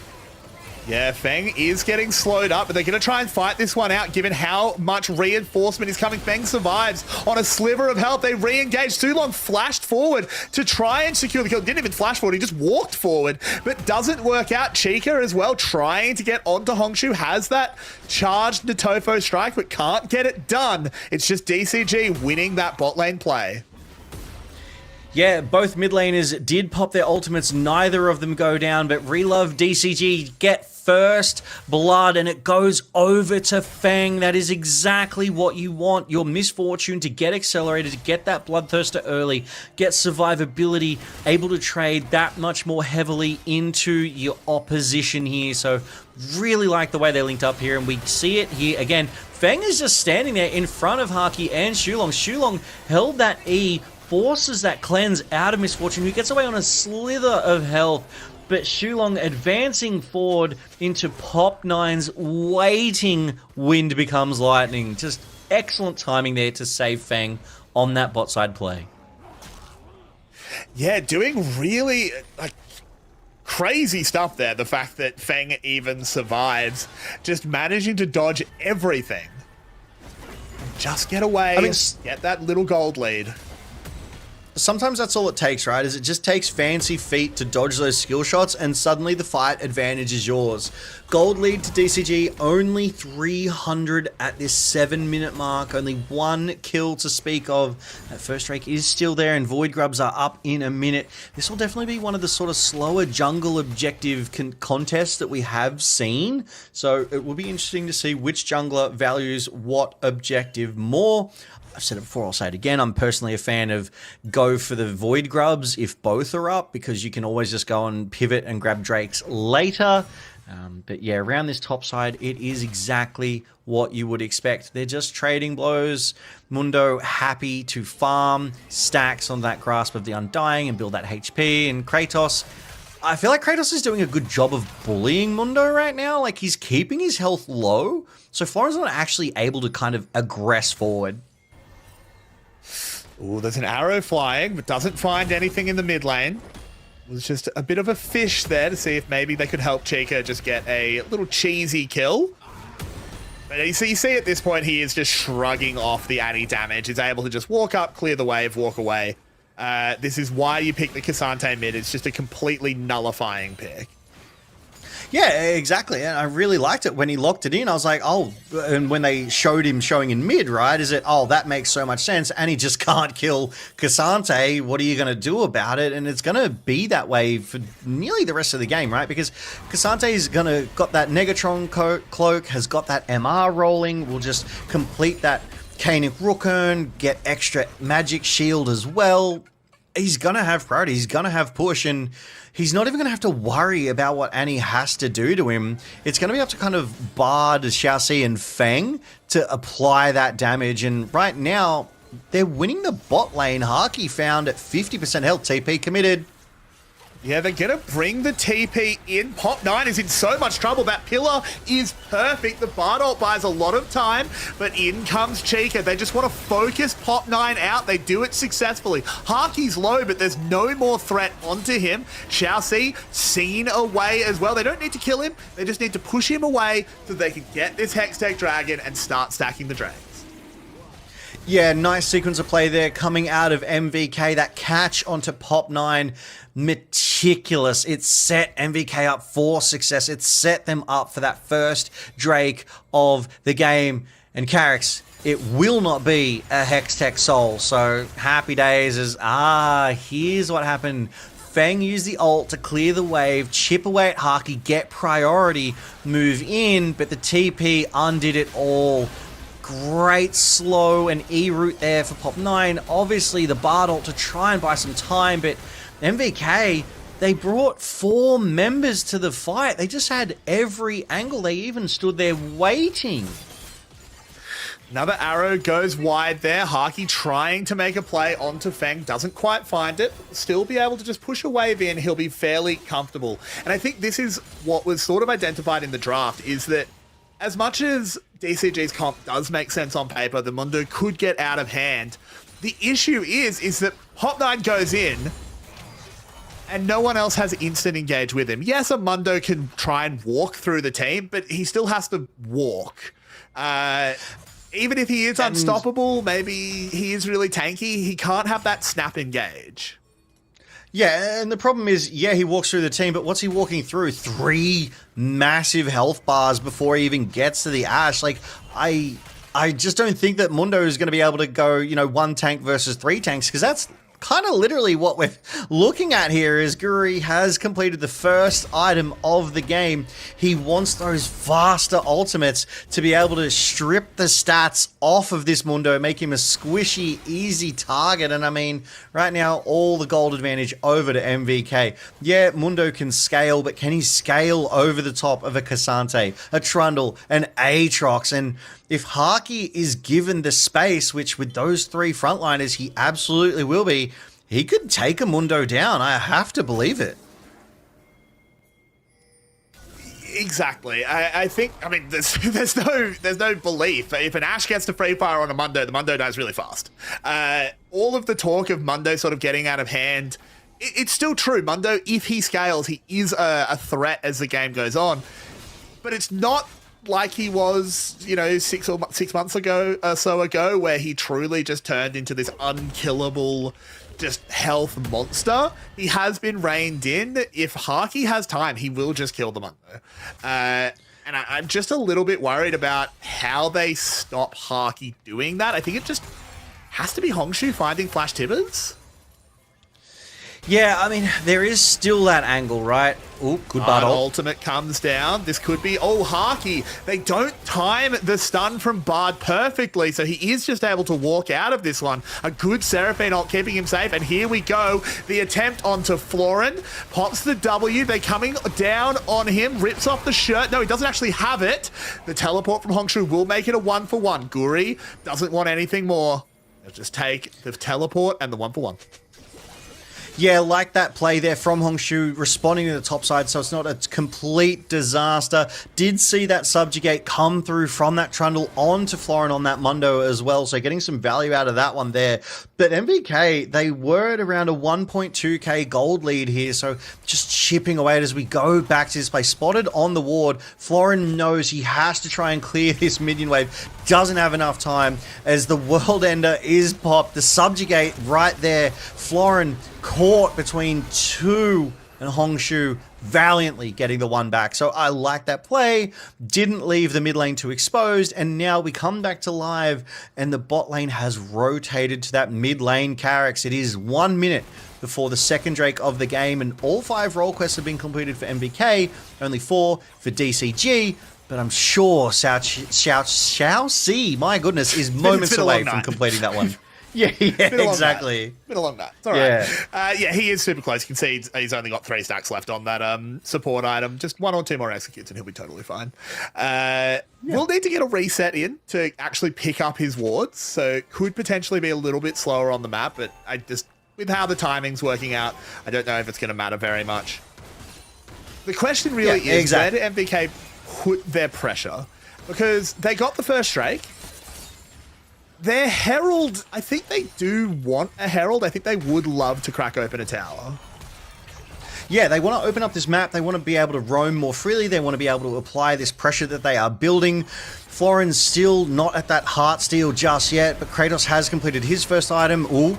Yeah, Feng is getting slowed up, but they're going to try and fight this one out, given how much reinforcement is coming. Feng survives on a sliver of health. They re-engage. Sulong flashed forward to try and secure the kill. Didn't even flash forward. He just walked forward, but doesn't work out. Chica as well, trying to get onto Hongshu. Has that charged Natofo strike, but can't get it done. It's just DCG winning that bot lane play. Yeah, both mid laners did pop their ultimates. Neither of them go down, but Relove DCG get first blood, and it goes over to Feng. That is exactly what you want. Your misfortune to get accelerated, to get that bloodthirster early, get survivability, able to trade that much more heavily into your opposition here. So really like the way they linked up here, and we see it here again. Feng is just standing there in front of Haki and Shulong. Shulong held that E, forces that cleanse out of Misfortune, who gets away on a slither of health. But Shulong advancing forward into Pop 9's waiting Wind Becomes Lightning. Just excellent timing there to save Feng on that bot side play. Yeah, doing really crazy stuff there. The fact that Feng even survives, just managing to dodge everything. Just get away, get that little gold lead. Sometimes that's all it takes, right? Is it just takes fancy feet to dodge those skill shots, and suddenly the fight advantage is yours. Gold lead to DCG, only 300 at this 7-minute mark. Only 1 kill to speak of. That first rake is still there, and Void Grubs are up in a minute. This will definitely be one of the sort of slower jungle objective contests that we have seen. So it will be interesting to see which jungler values what objective more. I've said it before, I'll say it again. I'm personally a fan of go for the Void Grubs if both are up, because you can always just go and pivot and grab Drakes later. But yeah, around this top side, it is exactly what you would expect. They're just trading blows. Mundo happy to farm stacks on that Grasp of the Undying and build that HP. And Kratos, I feel like Kratos is doing a good job of bullying Mundo right now. Like, he's keeping his health low, so Florin's not actually able to kind of aggress forward. Oh, there's an arrow flying, but doesn't find anything in the mid lane. It was just a bit of a fish there to see if maybe they could help Chica just get a little cheesy kill. But you see at this point, he is just shrugging off the Annie damage. He's able to just walk up, clear the wave, walk away. This is why you pick the Cassante mid. It's just a completely nullifying pick. Yeah, exactly. And I really liked it when he locked it in. I was like, oh, and when they showed him showing in mid, right? Is it, oh, that makes so much sense. And he just can't kill Cassante. What are you going to do about it? And it's going to be that way for nearly the rest of the game, right? Because Cassante's got that Negatron cloak, has got that MR rolling. We'll just complete that Kainic Rookern, get extra magic shield as well. He's going to have priority. He's going to have push, and he's not even going to have to worry about what Annie has to do to him. It's going to be up to kind of Bard, Xiaoxi, and Feng to apply that damage. And right now, they're winning the bot lane. Haki found at 50% health. TP committed. Yeah, they're going to bring the TP in. Pop 9 is in so much trouble. That pillar is perfect. The Bard ult buys a lot of time, but in comes Chica. They just want to focus Pop 9 out. They do it successfully. Harky's low, but there's no more threat onto him. Xiaoxi seen away as well. They don't need to kill him. They just need to push him away so they can get this Hextech Dragon and start stacking the dragons. Yeah, nice sequence of play there coming out of MVK. That catch onto Pop 9, meticulous. It set MVK up for success. It set them up for that first Drake of the game. And Carix, it will not be a Hextech Soul. So happy days as, here's what happened. Feng used the ult to clear the wave, chip away at Harky, get priority, move in, but the TP undid it all. Great slow and E route there for Pop 9. Obviously the Bard ult to try and buy some time, but MVK, they brought 4 members to the fight. They just had every angle. They even stood there waiting. Another arrow goes wide there. Harky trying to make a play onto Feng. Doesn't quite find it. Still be able to just push a wave in. He'll be fairly comfortable. And I think this is what was sort of identified in the draft, is that as much as DCG's comp does make sense on paper, the Mundo could get out of hand. The issue is that Pop 9 goes in and no one else has instant engage with him. Yes, a Mundo can try and walk through the team, but he still has to walk. Even if he is unstoppable, maybe he is really tanky, he can't have that snap engage. Yeah, and the problem is, yeah, he walks through the team, but what's he walking through? 3 massive health bars before he even gets to the Ash. Like, I just don't think that Mundo is going to be able to go, 1 tank versus 3 tanks, because that's kind of literally what we're looking at here. Is Guri has completed the first item of the game. He wants those faster ultimates to be able to strip the stats off of this Mundo, make him a squishy, easy target. And I mean, right now, all the gold advantage over to MVK. Yeah, Mundo can scale, but can he scale over the top of a Cassante, a Trundle, an Aatrox? And if Harky is given the space, which with those 3 frontliners he absolutely will be, he could take a Mundo down. I have to believe it. Exactly. I think, there's no belief. If an Ash gets to free fire on a Mundo, the Mundo dies really fast. All of the talk of Mundo sort of getting out of hand, it's still true. Mundo, if he scales, he is a threat as the game goes on. But it's not like he was, 6 months ago or so ago, where he truly just turned into this unkillable, just health monster. He has been reined in. If Harky has time, he will just kill the Mundo. And I'm just a little bit worried about how they stop Harky doing that. I think it just has to be Hongshu finding Flash Tibbers. Yeah, I mean, there is still that angle, right? Ooh, good battle. Ultimate comes down. This could be, Harky. They don't time the stun from Bard perfectly, so he is just able to walk out of this one. A good Seraphine ult keeping him safe, and here we go. The attempt onto Florin. Pops the W. They're coming down on him. Rips off the shirt. No, he doesn't actually have it. The teleport from Hongshu will make it a 1-for-1. Guri doesn't want anything more. They'll just take the teleport and the 1-for-1. Yeah, like that play there from Hongshu, responding to the top side, so it's not a complete disaster. Did see that Subjugate come through from that Trundle onto Florin on that Mundo as well, so getting some value out of that one there. But MVK, they were at around a 1.2k gold lead here, so just chipping away as we go back to this play. Spotted on the ward, Florin knows he has to try and clear this minion wave. Doesn't have enough time as the World Ender is popped. The Subjugate right there. Florin caught between 2 and Hongshu, valiantly getting the 1 back. So I like that play. Didn't leave the mid lane too exposed, and now we come back to live, and the bot lane has rotated to that mid lane Carix. It is 1 minute before the second Drake of the game, and all 5 role quests have been completed for MVK, only 4 for DCG. But I'm sure Xiaoxi, my goodness, is moments away from completing that one. Yeah, exactly. Been a long night. It's all right. He is super close. You can see he's only got 3 stacks left on that support item. Just 1 or 2 more executes and he'll be totally fine. We'll need to get a reset in to actually pick up his wards, so it could potentially be a little bit slower on the map, but with how the timing's working out, I don't know if it's going to matter very much. The question really is, where did MVK put their pressure? Because they got the first Drake. Their Herald, I think they do want a Herald. I think they would love to crack open a tower. Yeah, they want to open up this map. They want to be able to roam more freely. They want to be able to apply this pressure that they are building. Florin's still not at that heart steal just yet, but Kratos has completed his first item. Ooh.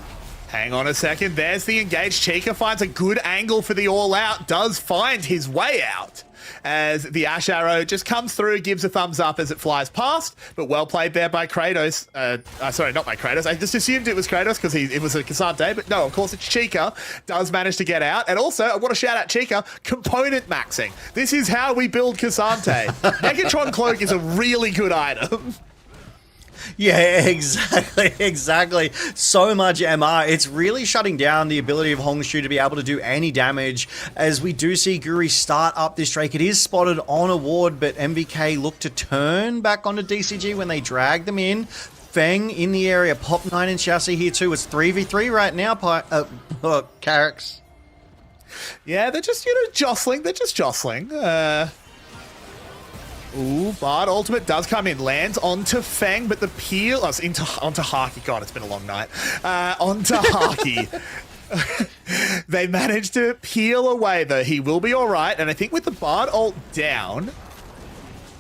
Hang on a second. There's the engage. Chica finds a good angle for the all-out. Does find his way out as the Ash Arrow just comes through, gives a thumbs up as it flies past, but well played there by Kratos. Sorry, not by Kratos. I just assumed it was Kratos because it was a Cassante, but no, of course it's Chica. Does manage to get out. And also, I want to shout out Chica, component maxing. This is how we build Cassante. Megatron Cloak is a really good item. Yeah, exactly. So much MR. It's really shutting down the ability of Hongshu to be able to do any damage. As we do see Guri start up this Drake, it is spotted on a ward, but MVK look to turn back onto DCG when they drag them in. Feng in the area, Pop 9 and Chassis here too. It's 3v3 right now, Carrix. Yeah, they're just, jostling. They're just jostling. Ooh, Bard ultimate does come in, lands onto Feng, but the peel onto Haki. God, it's been a long night. Onto Haki. They managed to peel away though. He will be all right, and I think with the Bard ult down,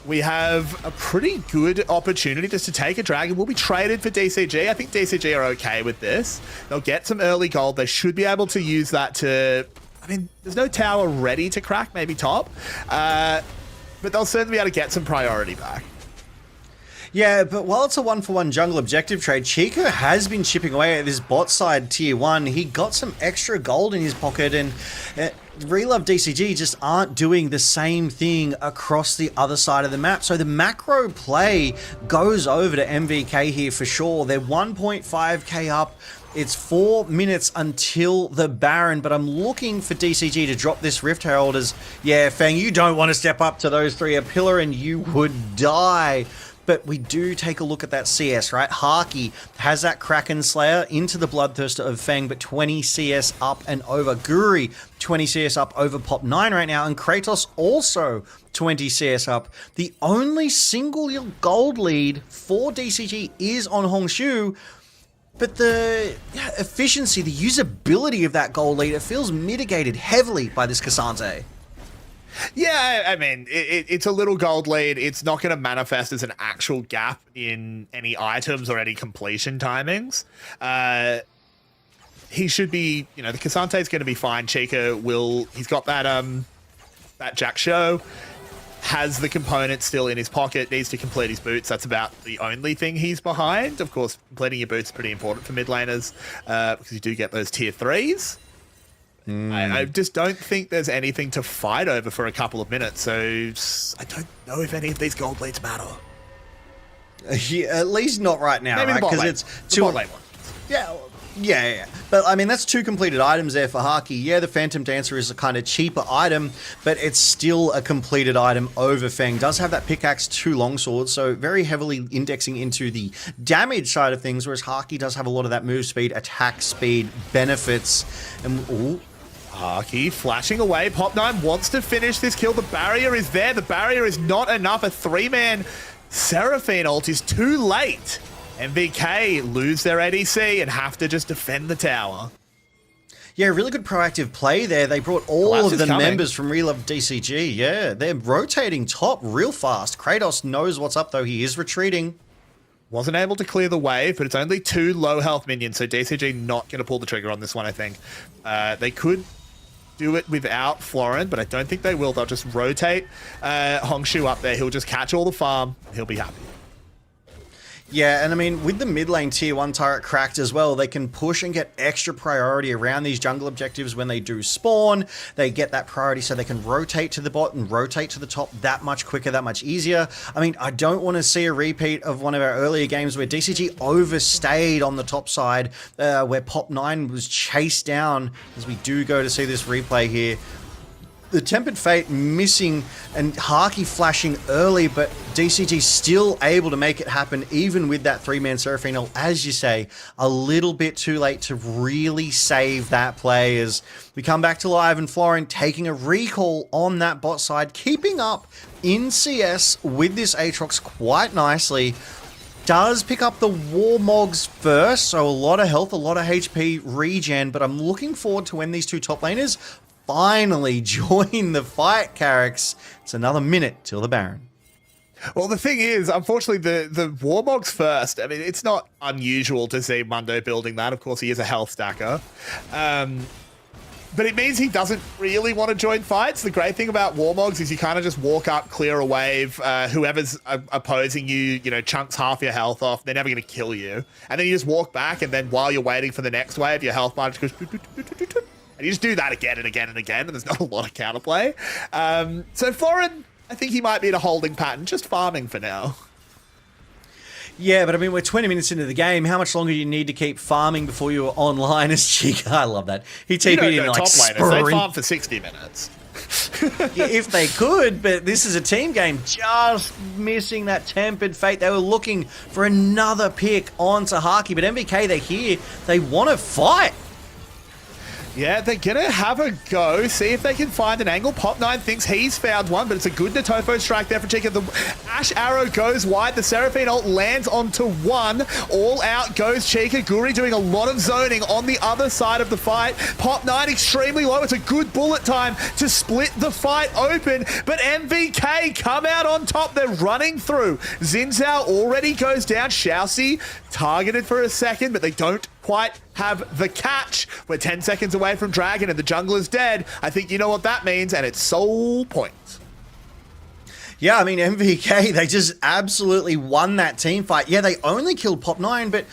we have a pretty good opportunity just to take a dragon. Will be traded for DCG. I think DCG are okay with this. They'll get some early gold. They should be able to use that to. I mean, there's no tower ready to crack. Maybe top. But they'll certainly be able to get some priority back. Yeah, but while it's a 1-for-1 jungle objective trade, Chico has been chipping away at this bot side tier 1. He got some extra gold in his pocket, and Relove DCG just aren't doing the same thing across the other side of the map. So the macro play goes over to MVK here for sure. They're 1.5k up. It's 4 minutes until the Baron, but I'm looking for DCG to drop this Rift Herald as, yeah, Feng, you don't want to step up to those three. A pillar and you would die. But we do take a look at that CS, right? Haki has that Kraken Slayer into the Bloodthirster of Feng, but 20 CS up and over. Guri, 20 CS up over Pop 9 right now, and Kratos also 20 CS up. The only single gold lead for DCG is on Hongshu, but the efficiency, the usability of that gold lead, it feels mitigated heavily by this Cassante. Yeah, I mean, it's a little gold lead. It's not going to manifest as an actual gap in any items or any completion timings. He should be, the Cassante's going to be fine. Chica he's got that Jack Show, has the component still in his pocket, needs to complete his boots. That's about the only thing he's behind. Of course, completing your boots is pretty important for mid laners because you do get those tier 3s. I just don't think there's anything to fight over for a couple of minutes, so I don't know if any of these gold leads matter. Yeah, at least not right now, Maybe right? Because it's the bot lane one. Yeah. But I mean, that's 2 completed items there for Haki. Yeah, the Phantom Dancer is a kind of cheaper item, but it's still a completed item over Feng. Does have that pickaxe, 2 longswords, so very heavily indexing into the damage side of things, whereas Haki does have a lot of that move speed, attack speed benefits. And Haki flashing away. Pop 9 wants to finish this kill. The barrier is there. The barrier is not enough. A 3-man Seraphine ult is too late. MVK lose their ADC and have to just defend the tower. Yeah, really good proactive play there. They brought all of the members from Relove DCG. Yeah, they're rotating top real fast. Kratos knows what's up, though. He is retreating. Wasn't able to clear the wave, but it's only 2 low health minions, so DCG not going to pull the trigger on this one, I think. They could do it without Florin, but I don't think they will. They'll just rotate Hongshu up there. He'll just catch all the farm. He'll be happy. Yeah, and I mean, with the mid lane tier 1 turret cracked as well, they can push and get extra priority around these jungle objectives when they do spawn. They get that priority so they can rotate to the bot and rotate to the top that much quicker, that much easier. I mean, I don't want to see a repeat of one of our earlier games where DCG overstayed on the top side, where Pop 9 was chased down, as we do go to see this replay here. The Tempered Fate missing and Haki flashing early, but DCG still able to make it happen even with that 3-man Seraphine ult. As you say, a little bit too late to really save that play as we come back to live and Florin taking a recall on that bot side, keeping up in CS with this Aatrox quite nicely. Does pick up the Warmogs first, so a lot of health, a lot of HP regen, but I'm looking forward to when these two top laners finally join the fight, Carrix. It's another minute till the Baron. Well, the thing is, unfortunately, the Warmogs first. I mean, it's not unusual to see Mundo building that. Of course, he is a health stacker. But it means he doesn't really want to join fights. The great thing about Warmogs is you kind of just walk up, clear a wave. Whoever's opposing you, chunks half your health off. They're never going to kill you. And then you just walk back, and then while you're waiting for the next wave, your health bar just goes... And you just do that again and again and again, and there's not a lot of counterplay. So Florin, I think he might be in a holding pattern, just farming for now. Yeah, but I mean, we're 20 minutes into the game. How much longer do you need to keep farming before you're online as Chica? I love that. He TP'd in like top laners, they farm for 60 minutes. Yeah, if they could, but this is a team game. Just missing that Tempered Fate. They were looking for another pick on Sahaki, but MVK, they're here. They want to fight. Yeah, they're going to have a go, see if they can find an angle. Pop9 thinks he's found one, but it's a good Natofo strike there for Chica. The Ash Arrow goes wide. The Seraphine ult lands onto one. All out goes Chica. Guri doing a lot of zoning on the other side of the fight. Pop9 extremely low. It's a good bullet time to split the fight open, but MVK come out on top. They're running through. Xin already goes down. Xiaoxi targeted for a second, but they don't quite have the catch. We're 10 seconds away from Dragon and the jungler's dead. I think you know what that means, and it's soul points. Yeah, I mean, MVK, they just absolutely won that team fight. Yeah, they only killed Pop9, but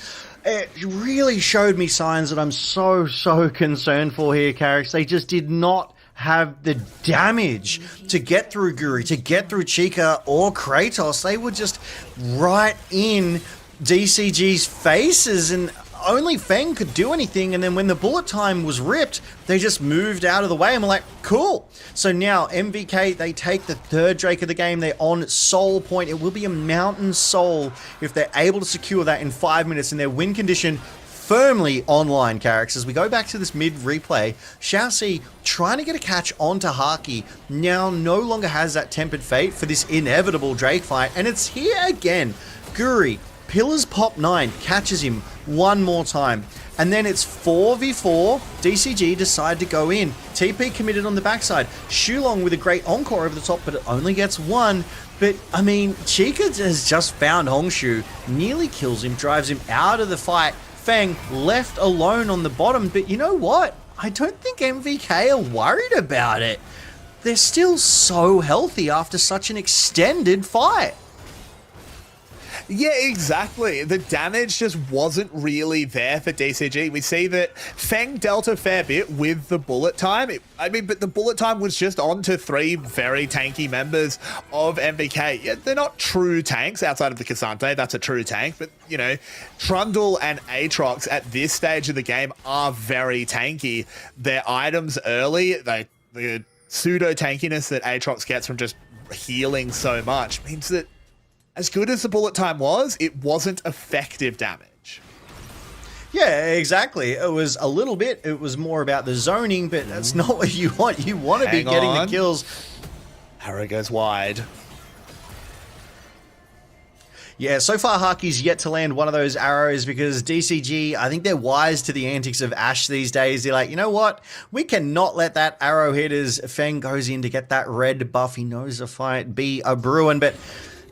it really showed me signs that I'm so concerned for here, Carrix. They just did not have the damage to get through Guri, to get through Chica or Kratos. They were just right in DCG's faces, and only Feng could do anything. And then when the bullet time was ripped, they just moved out of the way and we're like, cool. So now MVK, they take the third Drake of the game. They're on soul point. It will be a mountain soul if they're able to secure that in 5 minutes, and their win condition firmly online, Carrix. As we go back to this mid replay, Xiaoxi trying to get a catch onto Haki now no longer has that Tempered Fate for this inevitable Drake fight, and it's here again. Guri pillars Pop9, catches him one more time, and then it's 4v4. DCG decide to go in. TP committed on the backside. Shulong with a great encore over the top, but it only gets one. But, I mean, Chica has just found Hongshu, nearly kills him, drives him out of the fight. Feng left alone on the bottom, but you know what? I don't think MVK are worried about it. They're still so healthy after such an extended fight. Yeah, exactly. The damage just wasn't really there for DCG. We see that Feng dealt a fair bit with the bullet time. But the bullet time was just onto 3 very tanky members of MVK. Yeah, they're not true tanks outside of the Cassante. That's a true tank. But, Trundle and Aatrox at this stage of the game are very tanky. Their items early, the pseudo tankiness that Aatrox gets from just healing so much means that as good as the bullet time was, it wasn't effective damage. Yeah, exactly. It was a little bit. It was more about the zoning, but that's not what you want. You want to be getting the kills. Arrow goes wide. Yeah, so far Haki's yet to land one of those arrows because DCG, I think they're wise to the antics of Ashe these days. They're like, you know what? We cannot let that arrow hit as Feng goes in to get that red buff. He knows the fight be a Bruin, but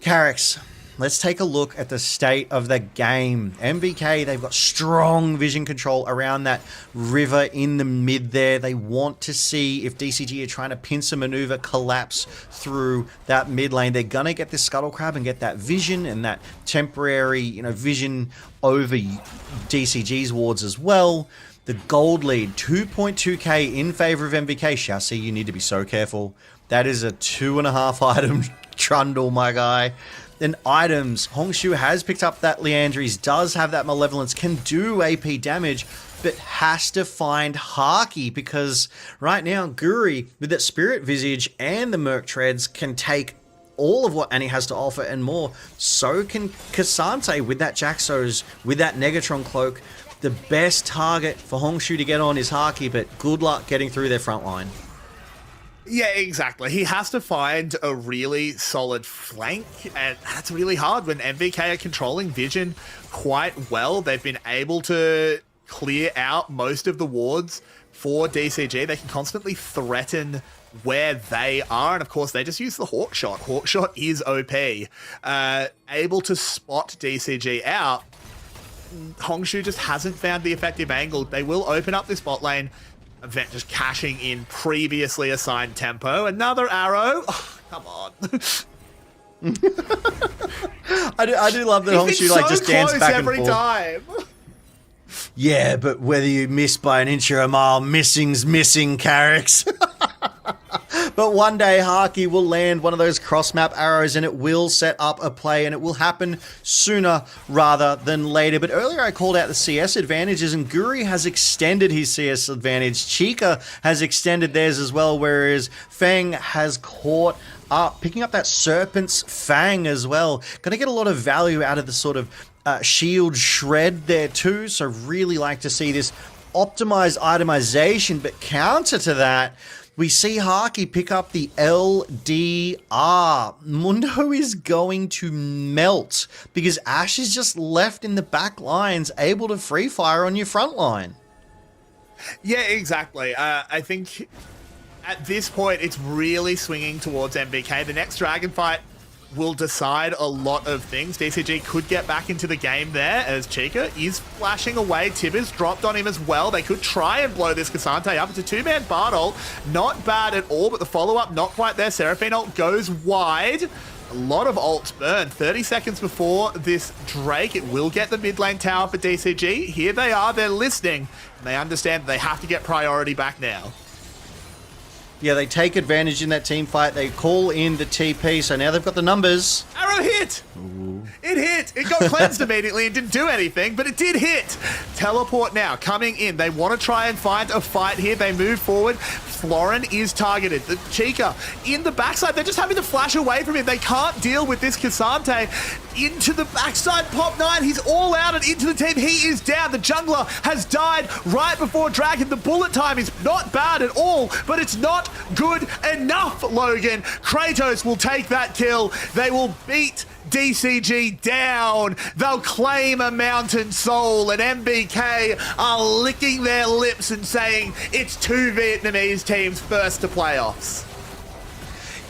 Carrix, let's take a look at the state of the game. MVK, they've got strong vision control around that river in the mid there. They want to see if DCG are trying to pincer maneuver, collapse through that mid lane. They're going to get this Scuttle Crab and get that vision and that temporary, vision over DCG's wards as well. The gold lead, 2.2k in favor of MVK. Xiaoxi, you need to be so careful. That is a 2.5 item trundle, my guy. Then items, Hongshu has picked up that Leandries, does have that Malevolence, can do AP damage, but has to find Haki because right now Guri with that Spirit Visage and the Merc Treads can take all of what Annie has to offer and more. So can Cassante with that Jaxos, with that Negatron Cloak. The best target for Hongshu to get on is Haki, but good luck getting through their front line. Yeah, exactly. He has to find a really solid flank, and that's really hard when MVK are controlling Vision quite well. They've been able to clear out most of the wards for DCG. They can constantly threaten where they are, and of course they just use the Hawkshot. Hawkshot is OP. Able to spot DCG out. Hongshu just hasn't found the effective angle. They will open up this bot lane. Event just cashing in previously assigned tempo. Another arrow. Oh, come on. I do love that Hongshu like just dance back and forth every time. Yeah, but whether you miss by an inch or a mile, missing's missing, Carrix. But one day Haki will land one of those cross-map arrows and it will set up a play, and it will happen sooner rather than later. But earlier I called out the CS advantages, and Guri has extended his CS advantage. Chica has extended theirs as well, whereas Feng has caught up, picking up that Serpent's Fang as well. Gonna get a lot of value out of the sort of shield shred there too, so really like to see this optimized itemization. But counter to that, we see Haki pick up the LDR. Mundo is going to melt because Ash is just left in the back lines, able to free fire on your front line. Yeah, exactly. I think at this point it's really swinging towards MVK. The next Dragon fight will decide a lot of things. DCG could get back into the game there as Chica is flashing away. Tibbers dropped on him as well. They could try and blow this Cassante up. It's a two-man Bard ult. Not bad at all, but the follow-up not quite there. Seraphine ult goes wide. A lot of ults burn. 30 seconds before this Drake. It will get the mid lane tower for DCG. Here they are. They're listening. And they understand that they have to get priority back now. Yeah, they take advantage in that team fight. They call in the TP, so now they've got the numbers. Arrow hit! Ooh. It hit! It got cleansed immediately and didn't do anything, but it did hit! Teleport now, coming in. They want to try and find a fight here. They move forward. Florin is targeted. The Chica in the backside. They're just having to flash away from him. They can't deal with this Cassante. Into the backside, Pop 9. He's all out and into the team. He is down. The jungler has died right before Dragon. The bullet time is not bad at all, but it's not good enough, Logan. Kratos will take that kill. They will beat DCG down. They'll claim a mountain soul, and MVK are licking their lips and saying it's two Vietnamese teams first to playoffs.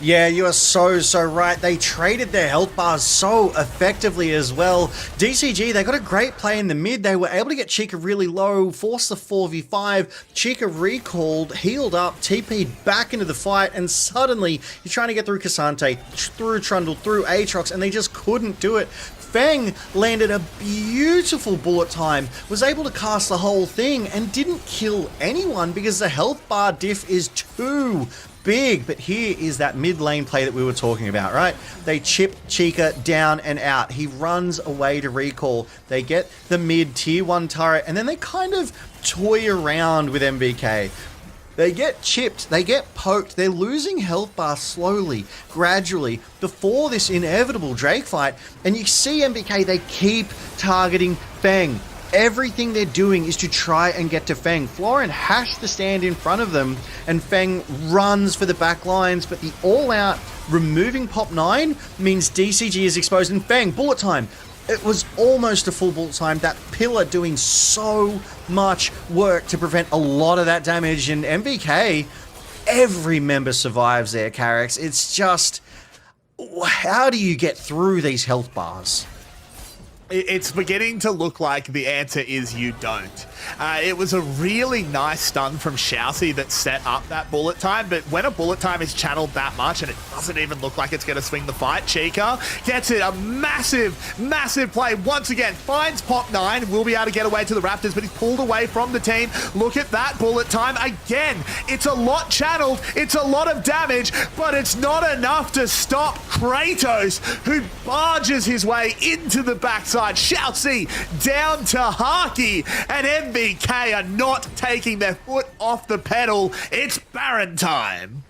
Yeah, you are so right. They traded their health bars so effectively as well. DCG, they got a great play in the mid. They were able to get Chica really low, force the 4v5. Chica recalled, healed up, TP'd back into the fight, and suddenly you're trying to get through Cassante, through Trundle, through Aatrox, and they just couldn't do it. Feng landed a beautiful bullet time, was able to cast the whole thing, and didn't kill anyone because the health bar diff is too big. But here is that mid lane play that we were talking about, right? They chip Chica down and out. He runs away to recall. They get the mid tier 1 turret, and then they kind of toy around with MVK. They get chipped, they get poked, they're losing health bar slowly, gradually, before this inevitable Drake fight, and you see MVK, they keep targeting Feng. Everything they're doing is to try and get to Feng. Florin has to stand in front of them, and Feng runs for the back lines, but the all-out removing Pop 9 means DCG is exposed, and Feng, bullet time. It was almost a full bullet time. That pillar doing so much work to prevent a lot of that damage, and MVK, every member survives there, Carrix. It's just, how do you get through these health bars? It's beginning to look like the answer is you don't. It was a really nice stun from Xiaoxi that set up that bullet time, but when a bullet time is channeled that much and it doesn't even look like it's going to swing the fight, Chica gets it. A massive, massive play. Once again, finds Pop 9, will be able to get away to the Raptors, but he's pulled away from the team. Look at that bullet time. Again, it's a lot channeled, it's a lot of damage, but it's not enough to stop Kratos, who barges his way into the backside. Xiaoxi down to Haki, and MVK are not taking their foot off the pedal. It's Baron time.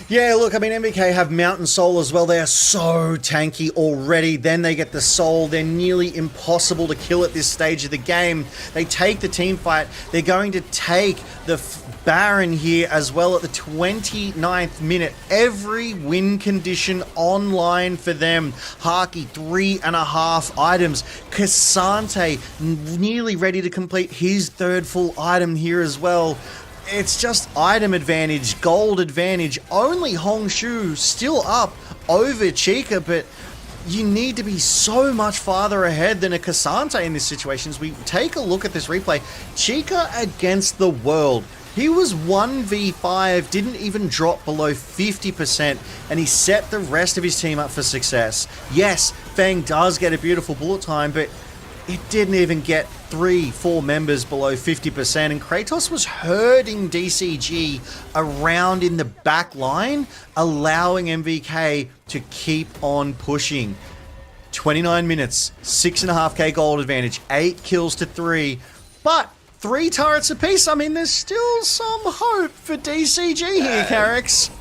Yeah, look, I mean, MVK have Mountain Soul as well. They are so tanky already. Then they get the Soul. They're nearly impossible to kill at this stage of the game. They take the team fight. They're going to take the Baron here as well at the 29th minute. Every win condition online for them. Haki, 3.5 items. Cassante, nearly ready to complete his third full item here as well. It's just item advantage, gold advantage. Only Hongshu still up over Chica, but you need to be so much farther ahead than a Cassante in this situation. As we take a look at this replay, Chica against the world. He was 1v5, didn't even drop below 50%, and he set the rest of his team up for success. Yes, Feng does get a beautiful bullet time, but it didn't even get 3-4 members below 50%, and Kratos was herding DCG around in the back line, allowing MVK to keep on pushing. 29 minutes, 6.5k gold advantage, 8 kills to 3, but 3 turrets apiece. I mean, there's still some hope for DCG here, Carrix.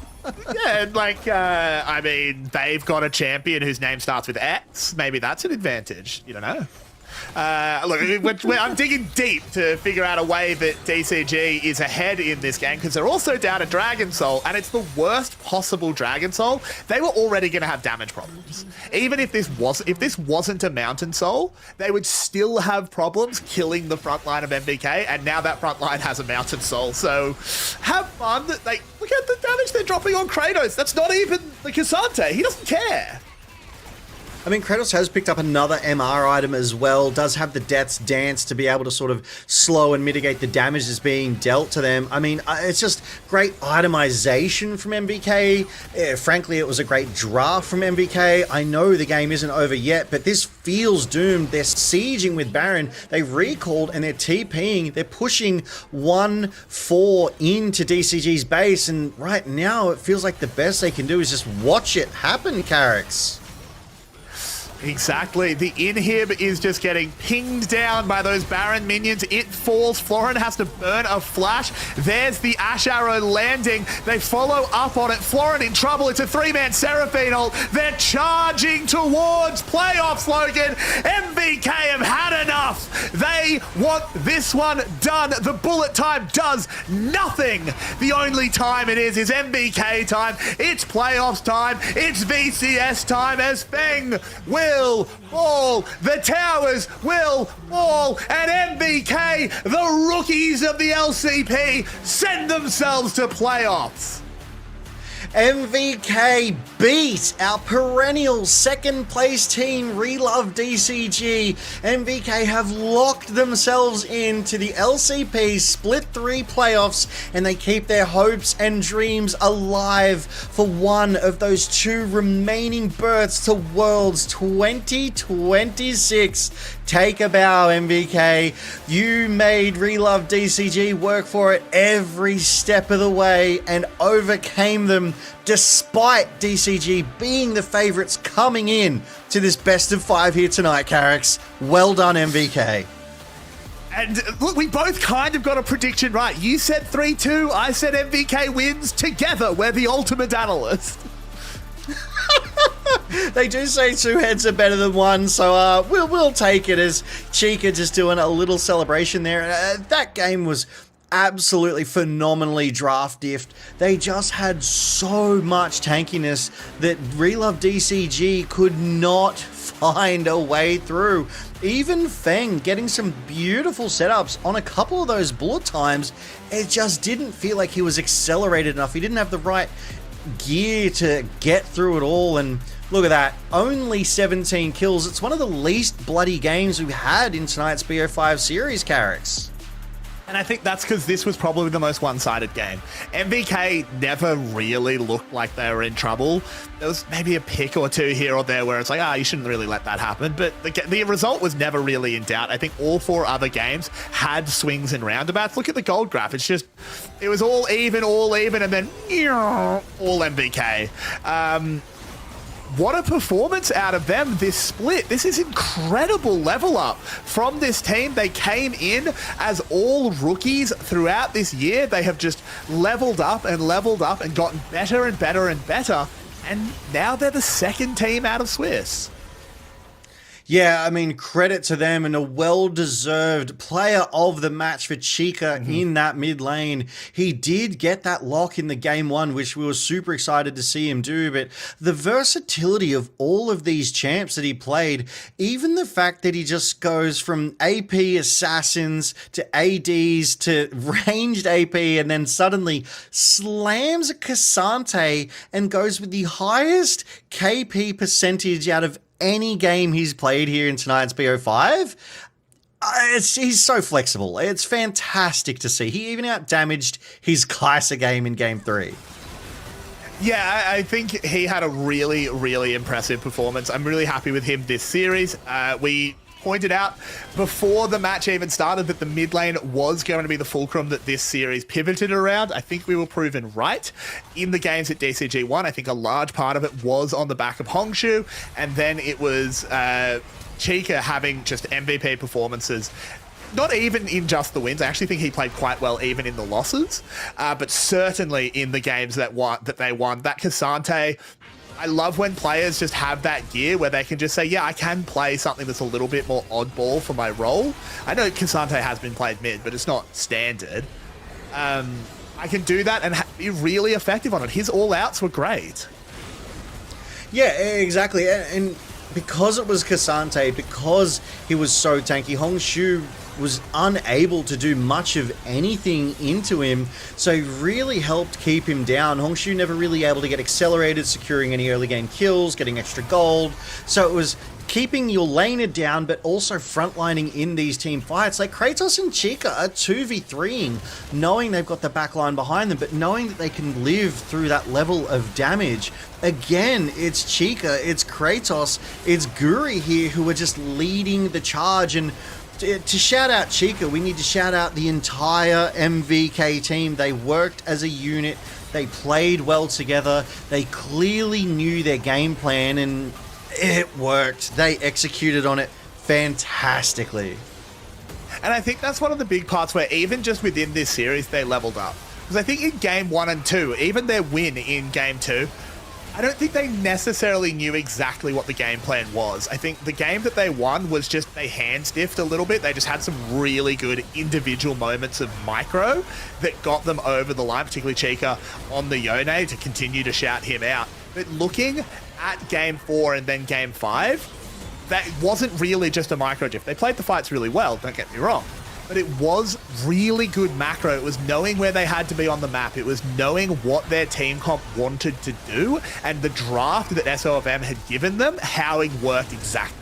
Yeah, like, I mean, they've got a champion whose name starts with X. Maybe that's an advantage. You don't know. Look, I'm digging deep to figure out a way that DCG is ahead in this game, because they're also down a Dragon Soul, and it's the worst possible Dragon Soul. They were already going to have damage problems. Even if this wasn't a Mountain Soul, they would still have problems killing the front line of MVK, and now that front line has a Mountain Soul. So have fun. Look at the damage they're dropping on Kratos. That's not even the Cassante. He doesn't care. I mean, Kratos has picked up another MR item as well, does have the Death's Dance to be able to sort of slow and mitigate the damage that's being dealt to them. I mean, it's just great itemization from MVK. Frankly, it was a great draft from MVK. I know the game isn't over yet, but this feels doomed. They're sieging with Baron. They recalled and they're TPing. They're pushing 1-4 into DCG's base, and right now it feels like the best they can do is just watch it happen, Carrix. Exactly. The inhib is just getting pinged down by those Baron minions. It falls. Florin has to burn a flash. There's the Ash Arrow landing. They follow up on it. Florin in trouble. It's a 3-man Seraphine ult. They're charging towards playoffs, Logan. MVK have had enough. They want this one done. The bullet time does nothing. The only time it is MVK time. It's playoffs time. It's VCS time, as Feng will fall. The towers will fall, and MVK, the rookies of the LCP, send themselves to playoffs. MVK beat our perennial second place team, Relove DCG. MVK have locked themselves into the LCP Split 3 playoffs, and they keep their hopes and dreams alive for one of those 2 remaining berths to Worlds 2026. Take a bow, MVK. You made Relove DCG work for it every step of the way and overcame them, despite DCG being the favorites coming in to this best of 5 here tonight, Carrix. Well done, MVK. And look, we both kind of got a prediction right. You said 3-2, I said MVK wins. Together, we're the ultimate analyst. They do say 2 heads are better than 1, so we'll take it as Chica just doing a little celebration there. That game was absolutely phenomenally draft diffed. They just had so much tankiness that Relove DCG could not find a way through. Even Feng getting some beautiful setups on a couple of those bullet times, it just didn't feel like he was accelerated enough. He didn't have the right gear to get through it all. And look at that, only 17 kills. It's one of the least bloody games we've had in tonight's BO5 series, Carrix. And I think that's because this was probably the most one-sided game. MVK never really looked like they were in trouble. There was maybe a pick or two here or there where it's like, you shouldn't really let that happen. But the result was never really in doubt. I think all 4 other games had swings and roundabouts. Look at the gold graph. It was all even, and then all MVK. What a performance out of them this split. This is incredible level up from this team. They came in as all rookies throughout this year. They have just leveled up and gotten better and better and better. And now they're the second team out of Swiss. Yeah, I mean, credit to them and a well-deserved player of the match for Chica in that mid lane. He did get that lock in the game 1, which we were super excited to see him do, but the versatility of all of these champs that he played, even the fact that he just goes from AP assassins to ADs to ranged AP and then suddenly slams a Cassante and goes with the highest KP percentage out of any game he's played here in tonight's BO5. He's so flexible. It's fantastic to see. He even out-damaged his Kai'Sa game in Game 3. Yeah, I think he had a really, really impressive performance. I'm really happy with him this series. We pointed out before the match even started that the mid lane was going to be the fulcrum that this series pivoted around. I think we were proven right in the games at DCG 1. I think a large part of it was on the back of Hongshu, and then it was Chica having just MVP performances. Not even in just the wins. I actually think he played quite well even in the losses, but certainly in the games that they won. That Cassante, I love when players just have that gear where they can just say, yeah, I can play something that's a little bit more oddball for my role. I know Cassante has been played mid, but it's not standard. I can do that and be really effective on it. His all-outs were great. Yeah, exactly. And because it was Cassante, because he was so tanky, Hongshu was unable to do much of anything into him, so he really helped keep him down. Hongshu never really able to get accelerated, securing any early game kills, getting extra gold, so it was keeping your laner down, but also frontlining in these team fights. Like Kratos and Chica are 2v3ing, knowing they've got the backline behind them, but knowing that they can live through that level of damage. Again, it's Chica, it's Kratos, it's Guri here who are just leading the charge. And to shout out Chica, we need to shout out the entire MVK team. They worked as a unit, they played well together, they clearly knew their game plan, and it worked. They executed on it fantastically. And I think that's one of the big parts where even just within this series, they leveled up. Because I think in Game 1 and 2, even their win in Game 2, I don't think they necessarily knew exactly what the game plan was. I think the game that they won was just they hand-stiffed a little bit. They just had some really good individual moments of micro that got them over the line, particularly Chica on the Yone, to continue to shout him out. But looking at Game 4 and then Game 5, that wasn't really just a micro diff. They played the fights really well, don't get me wrong. But it was really good macro. It was knowing where they had to be on the map. It was knowing what their team comp wanted to do, and the draft that SOFM had given them, how it worked exactly.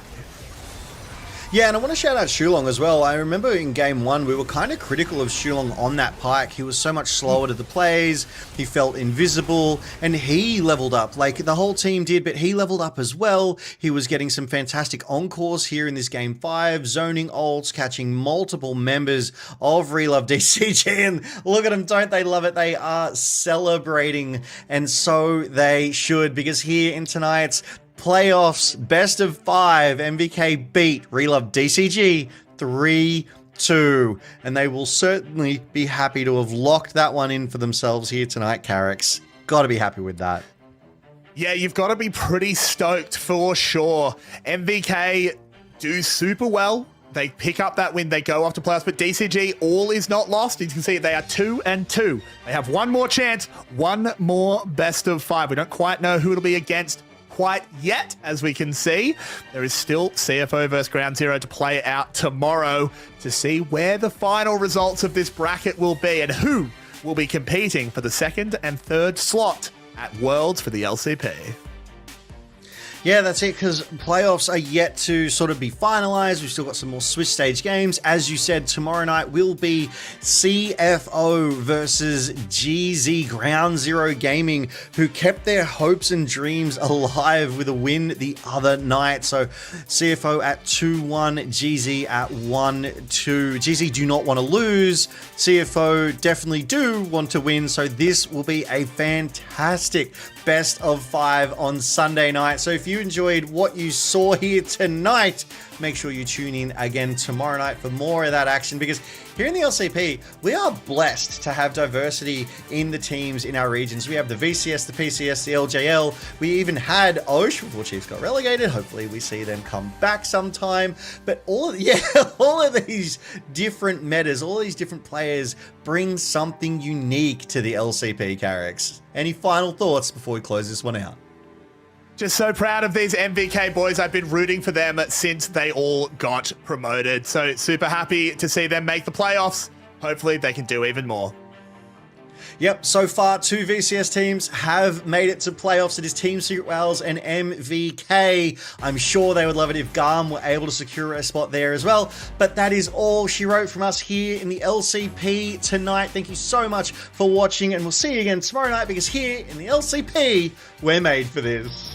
Yeah, and I want to shout out Shulong as well. I remember in Game 1, we were kind of critical of Shulong on that pike. He was so much slower to the plays, he felt invisible, and he leveled up. Like, the whole team did, but he leveled up as well. He was getting some fantastic encores here in this Game 5, zoning ults, catching multiple members of Relove DCG, and look at them, don't they love it? They are celebrating, and so they should, because here in tonight's playoffs, best of 5, MVK beat Relove DCG 3-2, and they will certainly be happy to have locked that one in for themselves here tonight, Carrix. Gotta be happy with that. Yeah, you've got to be pretty stoked for sure. MVK do super well. They pick up that win, they go off to playoffs, but DCG, all is not lost. You can see they are 2-2. They have one more chance, one more best of 5. We don't quite know who it'll be against quite yet, as we can see. There is still CFO versus Ground Zero to play out tomorrow to see where the final results of this bracket will be and who will be competing for the second and third slot at Worlds for the LCP. Yeah, that's it, because playoffs are yet to sort of be finalized. We've still got some more Swiss stage games. As you said, tomorrow night will be CFO versus GZ Ground Zero Gaming, who kept their hopes and dreams alive with a win the other night. So CFO at 2-1, GZ at 1-2. GZ do not want to lose. CFO definitely do want to win. So this will be a fantastic best of 5 on Sunday night. So if you enjoyed what you saw here tonight, make sure you tune in again tomorrow night for more of that action, because here in the LCP, we are blessed to have diversity in the teams in our regions. We have the VCS, the PCS, the LJL. We even had Osh before Chiefs got relegated. Hopefully we see them come back sometime. But all of these different metas, all these different players bring something unique to the LCP, Carrix. Any final thoughts before we close this one out? Just so proud of these MVK boys. I've been rooting for them since they all got promoted. So super happy to see them make the playoffs. Hopefully they can do even more. Yep, so far 2 VCS teams have made it to playoffs. It is Team Secret Wales and MVK. I'm sure they would love it if GARM were able to secure a spot there as well. But that is all she wrote from us here in the LCP tonight. Thank you so much for watching, and we'll see you again tomorrow night, because here in the LCP, we're made for this.